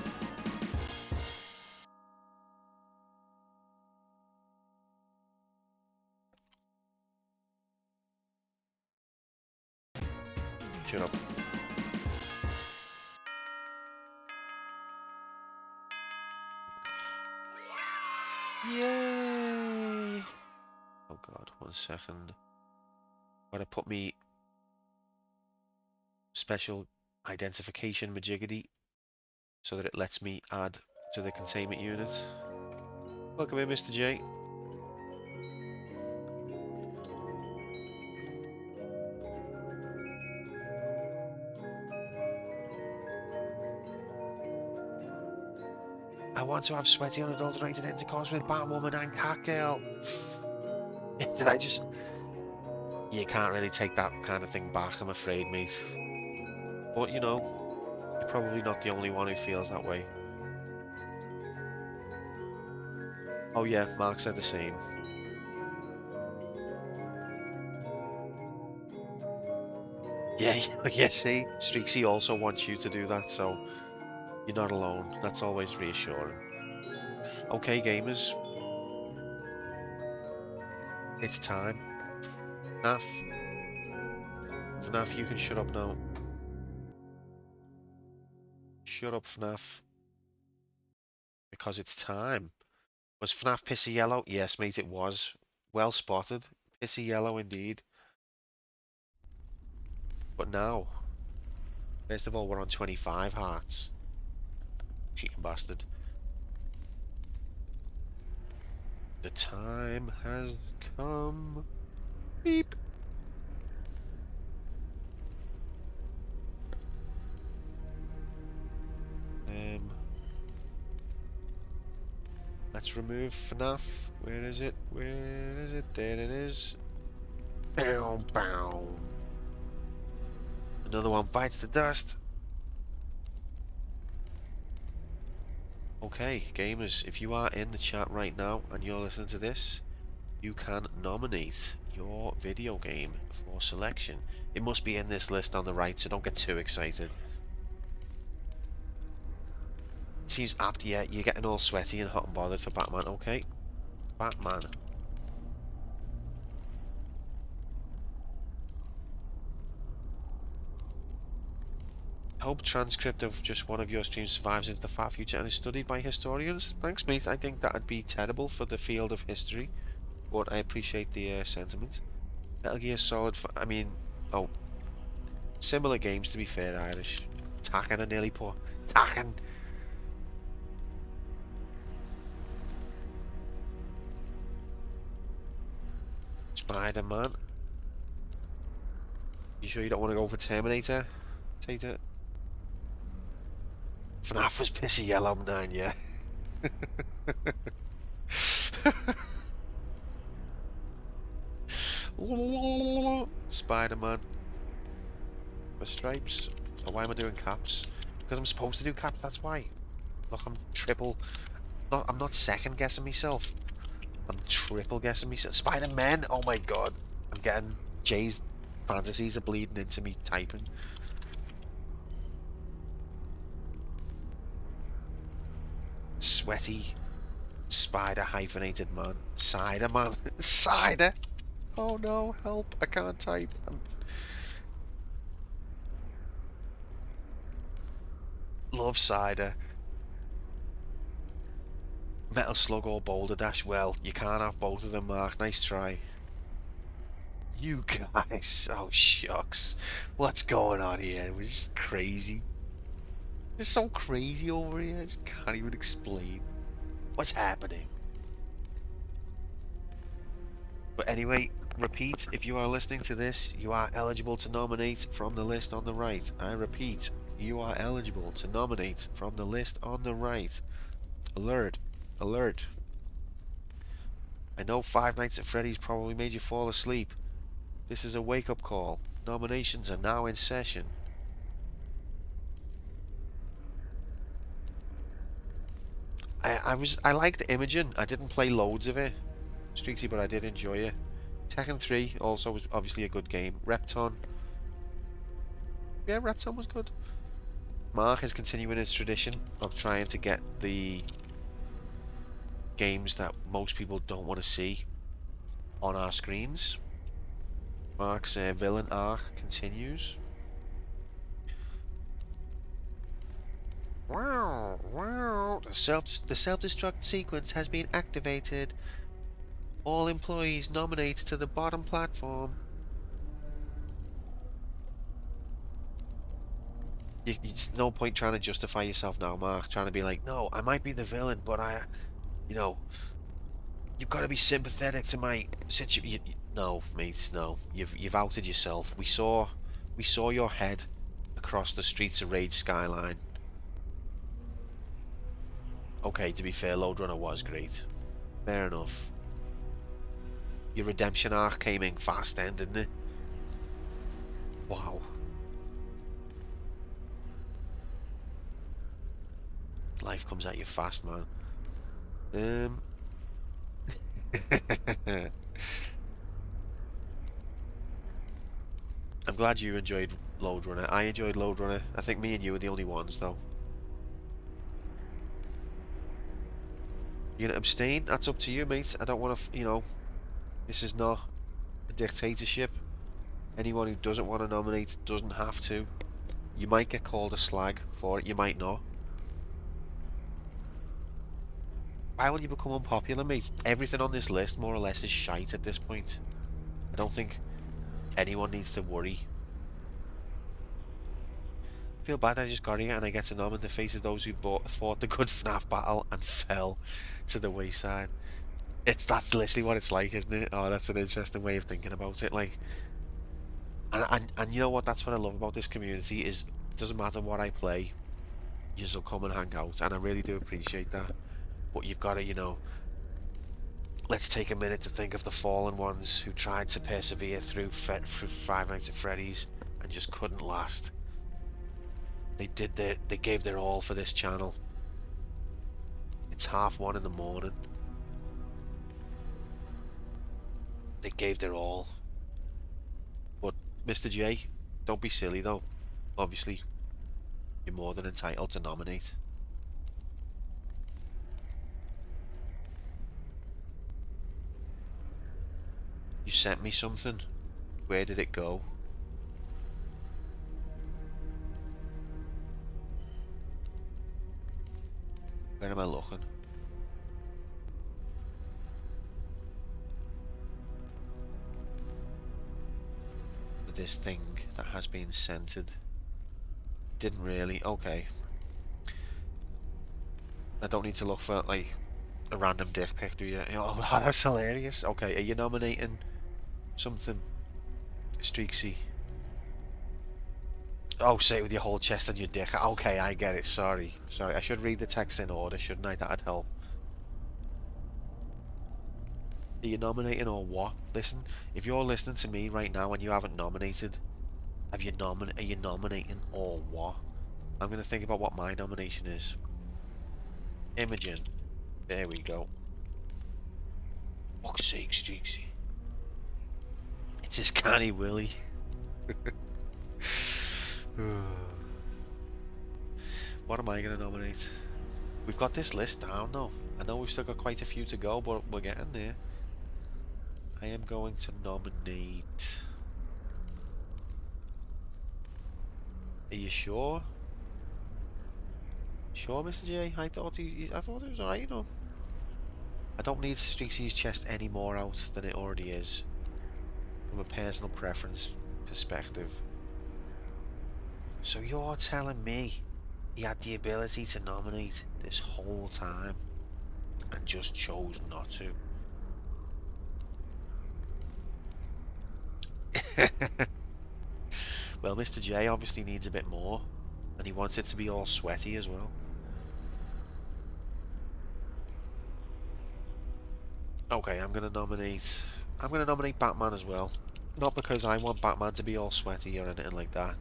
Shut up. Yay! Oh God, 1 second. Gotta put me special identification majigity so that it lets me add to the containment unit. Welcome in, Mr. J. I want to have sweaty unadulterated intercourse with Batwoman and Catgirl. Did I just... You can't really take that kind of thing back, I'm afraid, mate. But, you know, you're probably not the only one who feels that way. Oh yeah, Mark said the same. Yeah, yeah, see? Streaksy also wants you to do that, so you're not alone. That's always reassuring. Okay, gamers. It's time. FNAF. FNAF, you can shut up now. Shut up, FNAF. Because it's time. Was FNAF pissy yellow? Yes, mate, it was. Well spotted. Pissy yellow indeed. But now, first of all, we're on 25 hearts. Cheating bastard. The time has come. Beep. Let's remove FNAF. Where is it? Where is it? There it is. Bow, bow. Another one bites the dust. Okay, gamers, if you are in the chat right now and you're listening to this, you can nominate your video game for selection. It must be in this list on the right, so don't get too excited. Seems apt, yeah, you're getting all sweaty and hot and bothered for Batman, okay. Batman. Hope transcript of just one of your streams survives into the far future and is studied by historians. Thanks, mate. I think that'd be terrible for the field of history, but I appreciate the sentiment. Metal Gear Solid, I mean, oh, similar games to be fair, Irish. Taken and nearly poor. Taken. Spider-Man. You sure you don't want to go for Terminator? Tater? FNAF was pissy yellow, 9, yeah. Spider-Man. For stripes. Oh, why am I doing caps? Because I'm supposed to do caps, that's why. Look, I'm triple. I'm not second guessing myself. I'm triple guessing myself. Spider-Man! Oh my god. I'm getting Jay's fantasies are bleeding into me typing. Sweaty spider hyphenated man. Cider man. Cider! Oh no, help. I can't type. Love cider. Metal Slug or Boulder Dash. Well, you can't have both of them, Mark. Nice try. You guys. Oh, shucks. What's going on here? It was just crazy. It's so crazy over here. I just can't even explain what's happening. But anyway, repeat, if you are listening to this, you are eligible to nominate from the list on the right. I repeat, you are eligible to nominate from the list on the right. Alert. Alert. I know Five Nights at Freddy's probably made you fall asleep. This is a wake-up call. Nominations are now in session. I liked Imogen. I didn't play loads of it, Streaksy, but I did enjoy it. Tekken 3 also was obviously a good game. Repton. Yeah, Repton was good. Mark is continuing his tradition of trying to get the games that most people don't want to see on our screens. Mark's villain arc continues. Wow, wow. The self-destruct sequence has been activated. All employees nominate to the bottom platform. It's no point trying to justify yourself now, Mark. Trying to be like, no, I might be the villain, but you know, you've got to be sympathetic to my situation. No, mate, no. You've outed yourself. We saw your head across the Streets of Rage skyline. Okay, to be fair, Lode Runner was great. Fair enough. Your redemption arc came in fast then, didn't it? Wow. Life comes at you fast, man. I'm glad you enjoyed Lode Runner. I enjoyed Lode Runner. I think me and you were the only ones, though. You gonna abstain? That's up to you, mate. I don't want to, you know, this is not a dictatorship. Anyone who doesn't want to nominate doesn't have to. You might get called a slag for it, you might not. Why will you become unpopular, mate? Everything on this list, more or less, is shite at this point. I don't think anyone needs to worry. I feel bad that I just got here and I get to nom in the face of those who fought the good FNAF battle and fell to the wayside. That's literally what it's like, isn't it? Oh, that's an interesting way of thinking about it. Like, and you know what? That's what I love about this community is it doesn't matter what I play, you'll come and hang out, and I really do appreciate that. But you've got to, you know, let's take a minute to think of the fallen ones who tried to persevere through Five Nights at Freddy's and just couldn't last. They gave their all for this channel. It's 1:30 in the morning. They gave their all. But Mr. J, don't be silly though. Obviously, you're more than entitled to nominate. You sent me something. Where did it go? Where am I looking? This thing that has been censored. Didn't really. Okay. I don't need to look for like a random dick pic, do you? Oh, that's hilarious. Okay, are you nominating something? Streaksy. Oh, say it with your whole chest and your dick. Okay, I get it. Sorry. I should read the text in order, shouldn't I? That'd help. Are you nominating or what? Listen, if you're listening to me right now and you haven't nominated, are you nominating or what? I'm going to think about what my nomination is. Imogen. There we go. Fuck's sake, Streaksy. It's his canny Willy. What am I going to nominate? We've got this list down though. I know we've still got quite a few to go, but we're getting there. I am going to nominate... Are you sure? Sure, Mr. J? I thought it was alright, you know. I don't need Streaksy's chest any more out than it already is. From a personal preference perspective. So you're telling me he had the ability to nominate this whole time and just chose not to? Well, Mr. J obviously needs a bit more, and he wants it to be all sweaty as well. Okay, I'm gonna nominate Batman as well. Not because I want Batman to be all sweaty or anything like that.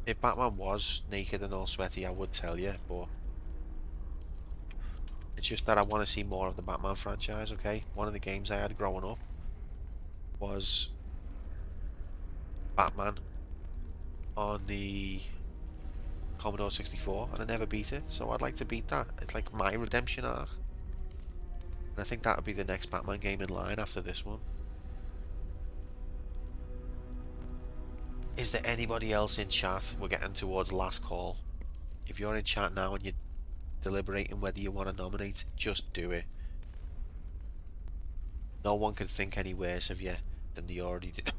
If Batman was naked and all sweaty, I would tell you, but it's just that I want to see more of the Batman franchise, okay? One of the games I had growing up was Batman on the Commodore 64, and I never beat it, so I'd like to beat that. It's like my redemption arc. And I think that would be the next Batman game in line after this one. Is there anybody else in chat? We're getting towards last call. If you're in chat now and you're deliberating whether you want to nominate, just do it. No one can think any worse of you than they already do.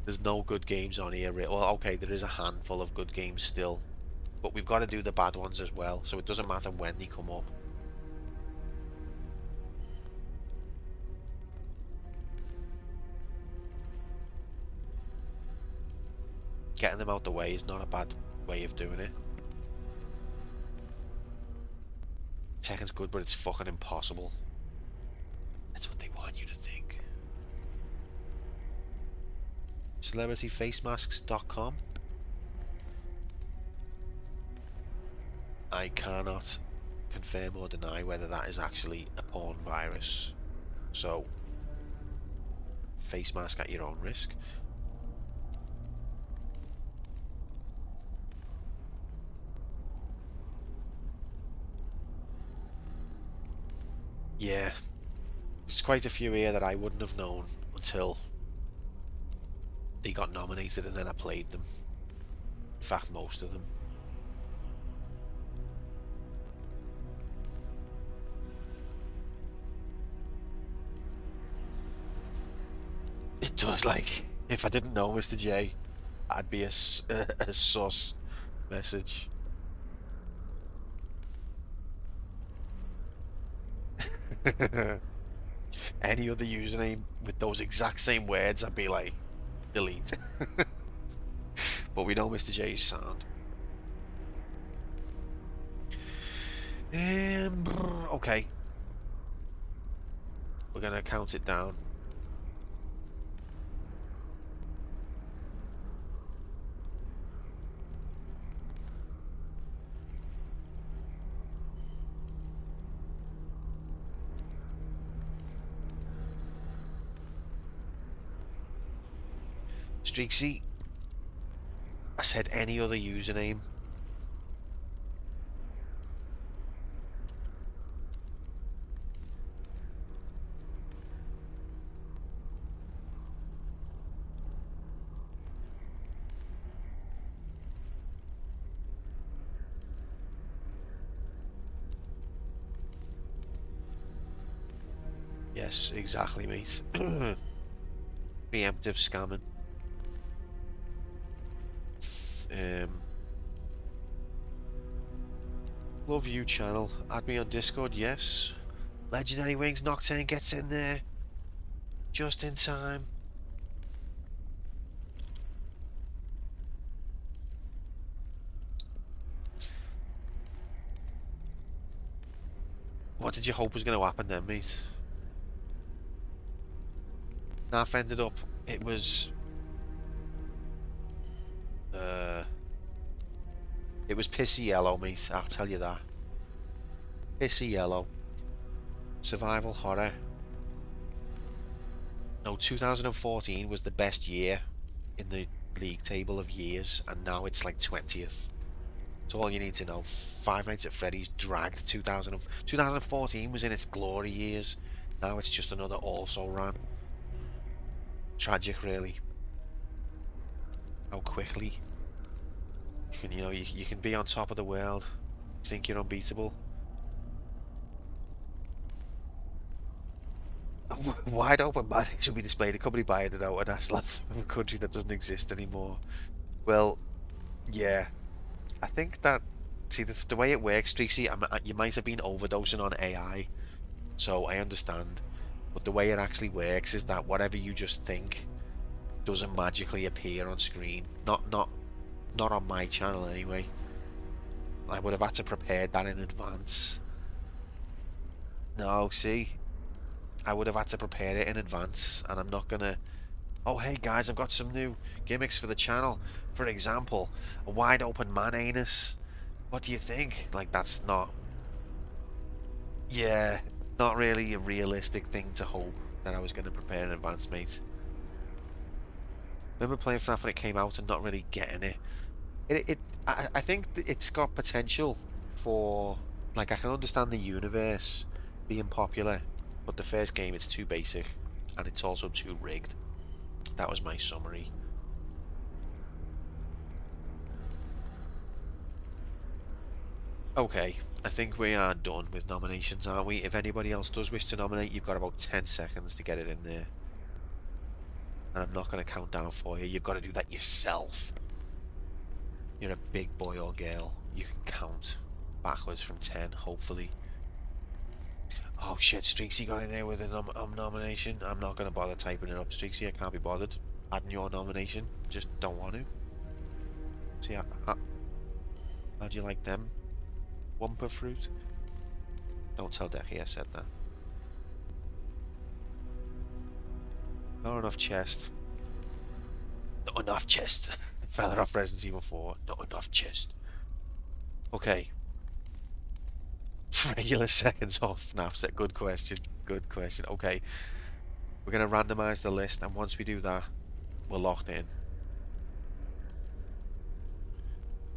There's no good games on here. Well, okay, there is a handful of good games still, but we've got to do the bad ones as well, so it doesn't matter when they come up. Getting them out the way is not a bad way of doing it. Tekken's good, but it's fucking impossible. That's what they want you to think. CelebrityFacemasks.com. I cannot confirm or deny whether that is actually a porn virus. So, face mask at your own risk. Yeah, there's quite a few here that I wouldn't have known until they got nominated and then I played them. In fact, most of them. It does, like, if I didn't know Mr. J, That'd be a sus message. Any other username with those exact same words, I'd be like, delete. But we know Mr. J's sound. Okay. We're gonna count it down. Streaksy, I said any other username. Yes, exactly, mate. Preemptive scamming. Love you channel. Add me on Discord, yes. Legendary Wings Nocturne gets in there just in time. What did you hope was going to happen then, mate? Naff ended up, it was pissy yellow, mate, I'll tell you that. Pissy yellow. Survival horror. No, 2014 was the best year in the league table of years, and now it's like 20th. That's all you need to know. Five Nights at Freddy's dragged 2014 was in its glory years. Now it's just another also ran. Tragic, really. How quickly you can, you can be on top of the world, think you're unbeatable. Wide open magic should be displayed accompanied by it out, and that's like a country that doesn't exist anymore. Well, yeah, I think that, see, the way it works, Streaksy, you might have been overdosing on AI, so I understand, but the way it actually works is that whatever you just think doesn't magically appear on screen. Not on my channel anyway. I would have had to prepare that in advance. No, see, I would have had to prepare it in advance, and I'm not gonna, oh hey guys, I've got some new gimmicks for the channel. For example, a wide open man anus. What do you think? Like, that's not, yeah, not really a realistic thing to hope that I was going to prepare in advance, mate. Remember playing FNAF when it came out and not really getting it? I think it's got potential for, like, I can understand the universe being popular, but the first game, it's too basic, and it's also too rigged. That was my summary. Okay, I think we are done with nominations, aren't we? If anybody else does wish to nominate, you've got about 10 seconds to get it in there. And I'm not going to count down for you. You've got to do that yourself. You're a big boy or girl. You can count backwards from 10, hopefully. Oh shit, Streaksy got in there with a nomination. I'm not going to bother typing it up, Streaksy. I can't be bothered adding your nomination. Just don't want to. See, how do you like them? Wumpa fruit? Don't tell Decky I said that. Not enough chest. Not enough chest. Fella off Resident Evil 4. Not enough chest. Okay. Regular seconds off. FNAF. Good question. Good question. Okay. We're going to randomize the list, and once we do that, we're locked in.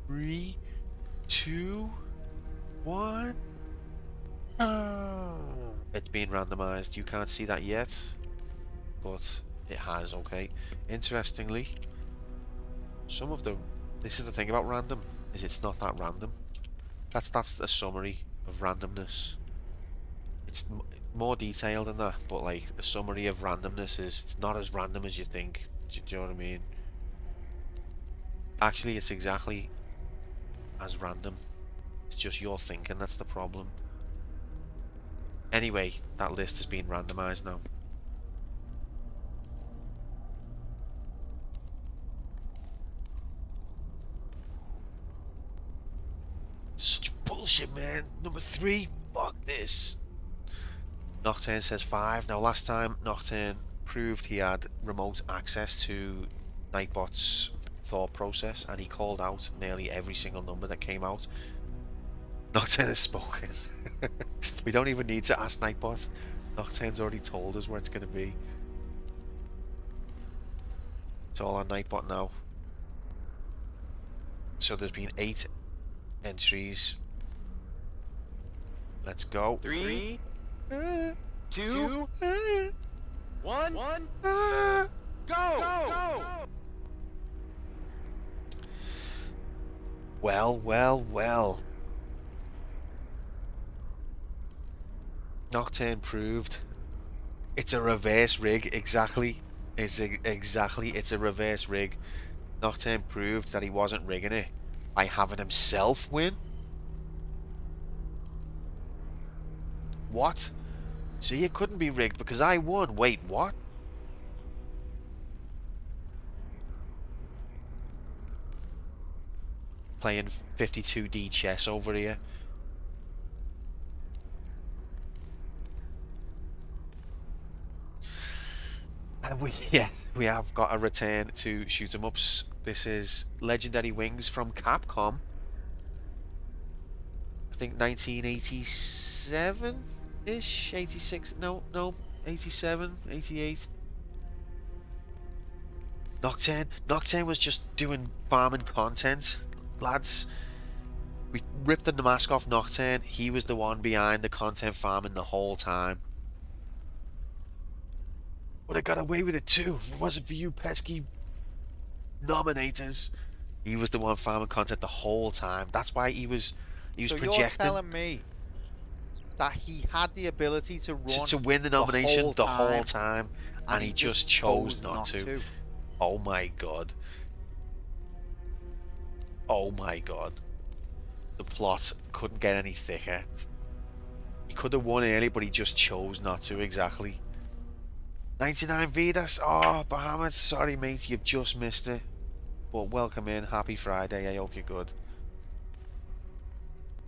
3, 2, 1. It's been randomized. You can't see that yet, but it has. Okay. Interestingly, some of the, this is the thing about random, is it's not that random. That's the summary of randomness. It's more detailed than that, but like the summary of randomness is it's not as random as you think. Do you know what I mean? Actually, it's exactly as random. It's just your thinking that's the problem. Anyway, that list has been randomized now. Such bullshit, man. Number 3, fuck this. Nocturne says 5. Now, last time Nocturne proved he had remote access to Nightbot's thought process, and he called out nearly every single number that came out. Nocturne has spoken. We don't even need to ask Nightbot. Nocturne's already told us where it's going to be. It's all on Nightbot now. So there's been 8 entries. Let's go. 3, 2, 1, go! Well. Nocturne proved it's a reverse rig. Exactly. It's a reverse rig. Nocturne proved that he wasn't rigging it by having himself win. What? See, it couldn't be rigged because I won. Wait, what? Playing 52D chess over here. And we have got a return to shoot 'em ups. This is Legendary Wings from Capcom. I think 1987-ish, 86. No, 87, 88. Nocturne was just doing farming content, lads. We ripped the mask off Nocturne. He was the one behind the content farming the whole time. But I got away with it too. If it wasn't for you pesky nominators. He was the one farming content the whole time. That's why he was so projecting. You're telling me that he had the ability to run to win the nomination the whole time, and he just chose not to. Oh my god. Oh my god. The plot couldn't get any thicker. He could have won early, but he just chose not to. Exactly. 99 Vidas. Oh, Bahamut, sorry mate, you've just missed it. But welcome in, happy Friday, I hope you're good.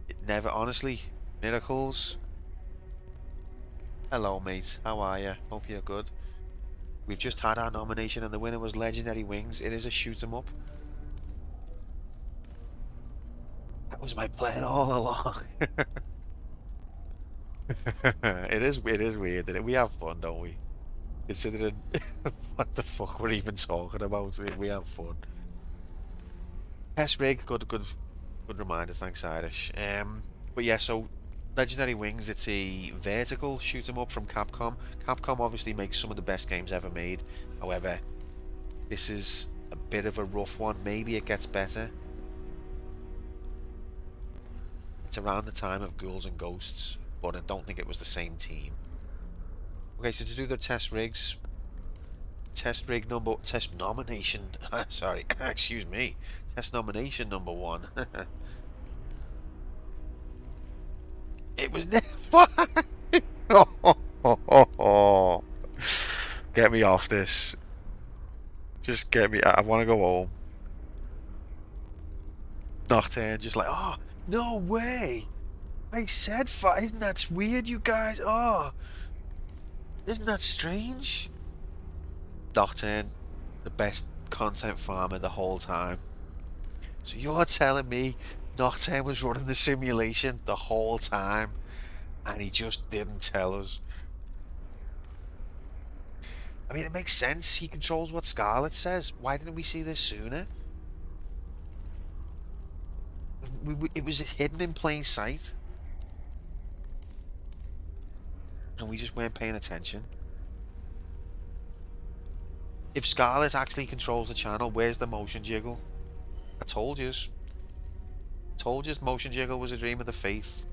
It never, honestly, miracles. Hello mate, how are you? Hope you're good. We've just had our nomination and the winner was Legendary Wings. It is a shoot 'em up. That was my plan all along. It is weird, isn't it? We have fun, don't we? Considering what the fuck we're even talking about, we have fun. Test rig, good reminder, thanks Irish. But yeah, so Legendary Wings, it's a vertical shoot 'em up from Capcom. Capcom obviously makes some of the best games ever made. However, this is a bit of a rough one. Maybe it gets better. It's around the time of Ghouls and Ghosts, but I don't think it was the same team. Okay, so to do the test rigs, test nomination, sorry, excuse me, test nomination number 1. It was never. Get me off this. Just get me. I want to go home. Nocturne, just like, oh, no way. I said 5. Isn't that weird, you guys? Oh. Isn't that strange? Nocturne, the best content farmer the whole time. So you're telling me Nocturne was running the simulation the whole time and he just didn't tell us? I mean, it makes sense. He controls what Scarlet says. Why didn't we see this sooner? It was hidden in plain sight. And we just weren't paying attention. If Scarlet actually controls the channel, where's the motion jiggle? I told yous. Told yous motion jiggle was a dream of the faith.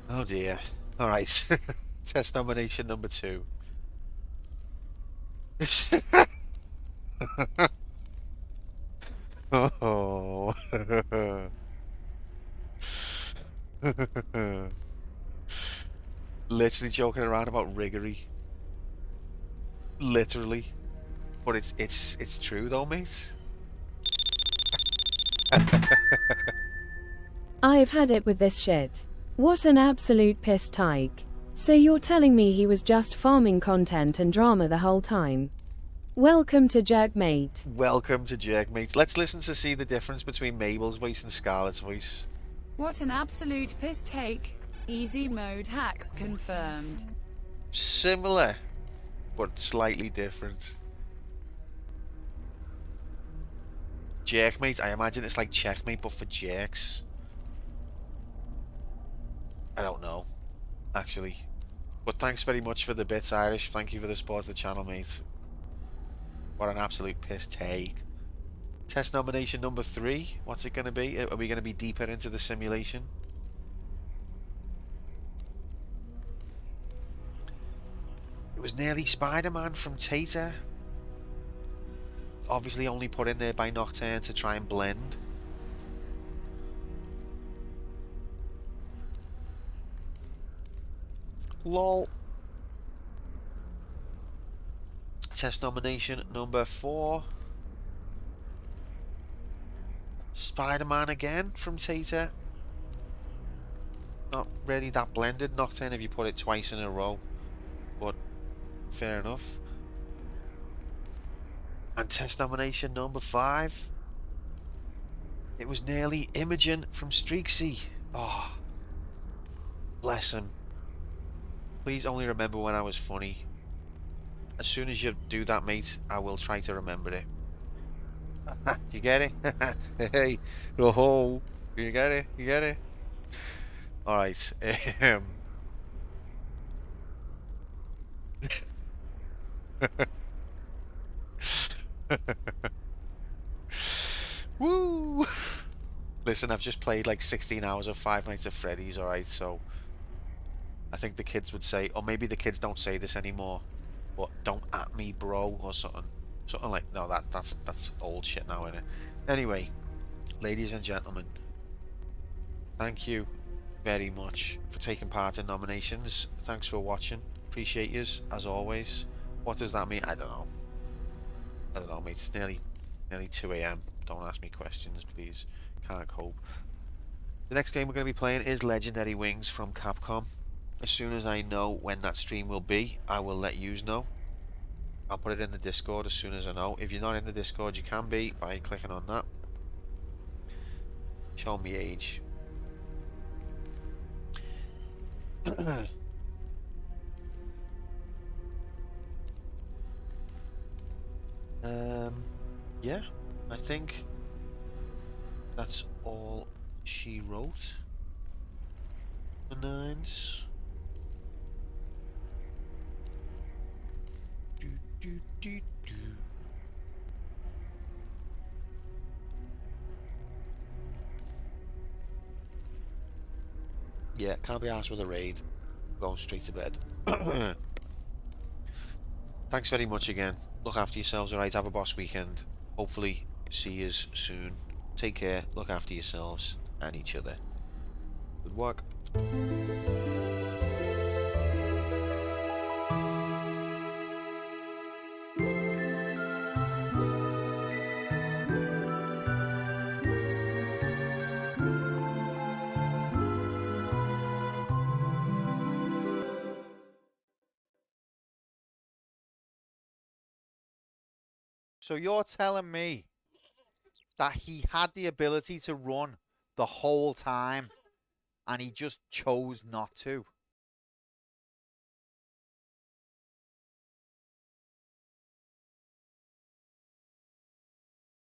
Oh dear. Alright. Test nomination number 2. Oh. Literally joking around about riggery. Literally. But it's true though, mate. I've had it with this shit. What an absolute piss take. So you're telling me he was just farming content and drama the whole time? Welcome to Jerkmate. Welcome to Jerkmate. Let's listen to see the difference between Mabel's voice and Scarlett's voice. What an absolute piss take. Easy mode hacks confirmed. Similar, but slightly different. Jerkmate, I imagine it's like Checkmate, but for jerks. I don't know, actually. But thanks very much for the bits, Irish. Thank you for the support of the channel, mate. What an absolute piss take. Test nomination number 3. What's it going to be? Are we going to be deeper into the simulation? It was nearly Spider-Man from Tater. Obviously only put in there by Nocturne to try and blend. Lol. Test nomination number 4. Spider-Man again from Tater. Not really that blended. Nocturne if you put it twice in a row. But fair enough. And test nomination number 5. It was nearly Imogen from Streaksy. Oh, bless him. Please only remember when I was funny. As soon as you do that, mate, I will try to remember it. You get it? Hey, oh, you get it? You get it? All right. Woo! Listen, I've just played like 16 hours of Five Nights at Freddy's, alright, so I think the kids would say, or maybe the kids don't say this anymore, but don't at me, bro, or something. Something like, no, that's old shit now, innit? Anyway, ladies and gentlemen, thank you very much for taking part in nominations. Thanks for watching. Appreciate yous, as always. What does that mean? I don't know. I don't know, mate. It's nearly 2 AM. Don't ask me questions, please. Can't cope. The next game we're going to be playing is Legendary Wings from Capcom. As soon as I know when that stream will be, I will let yous know. I'll put it in the Discord as soon as I know. If you're not in the Discord, you can be by clicking on that. Show me age. Yeah, I think that's all she wrote. The 9s. Yeah, can't be asked with a raid. Going straight to bed. Thanks very much again. Look after yourselves, alright? Have a boss weekend. Hopefully see yous soon. Take care, look after yourselves and each other. Good work. So you're telling me that he had the ability to run the whole time and he just chose not to?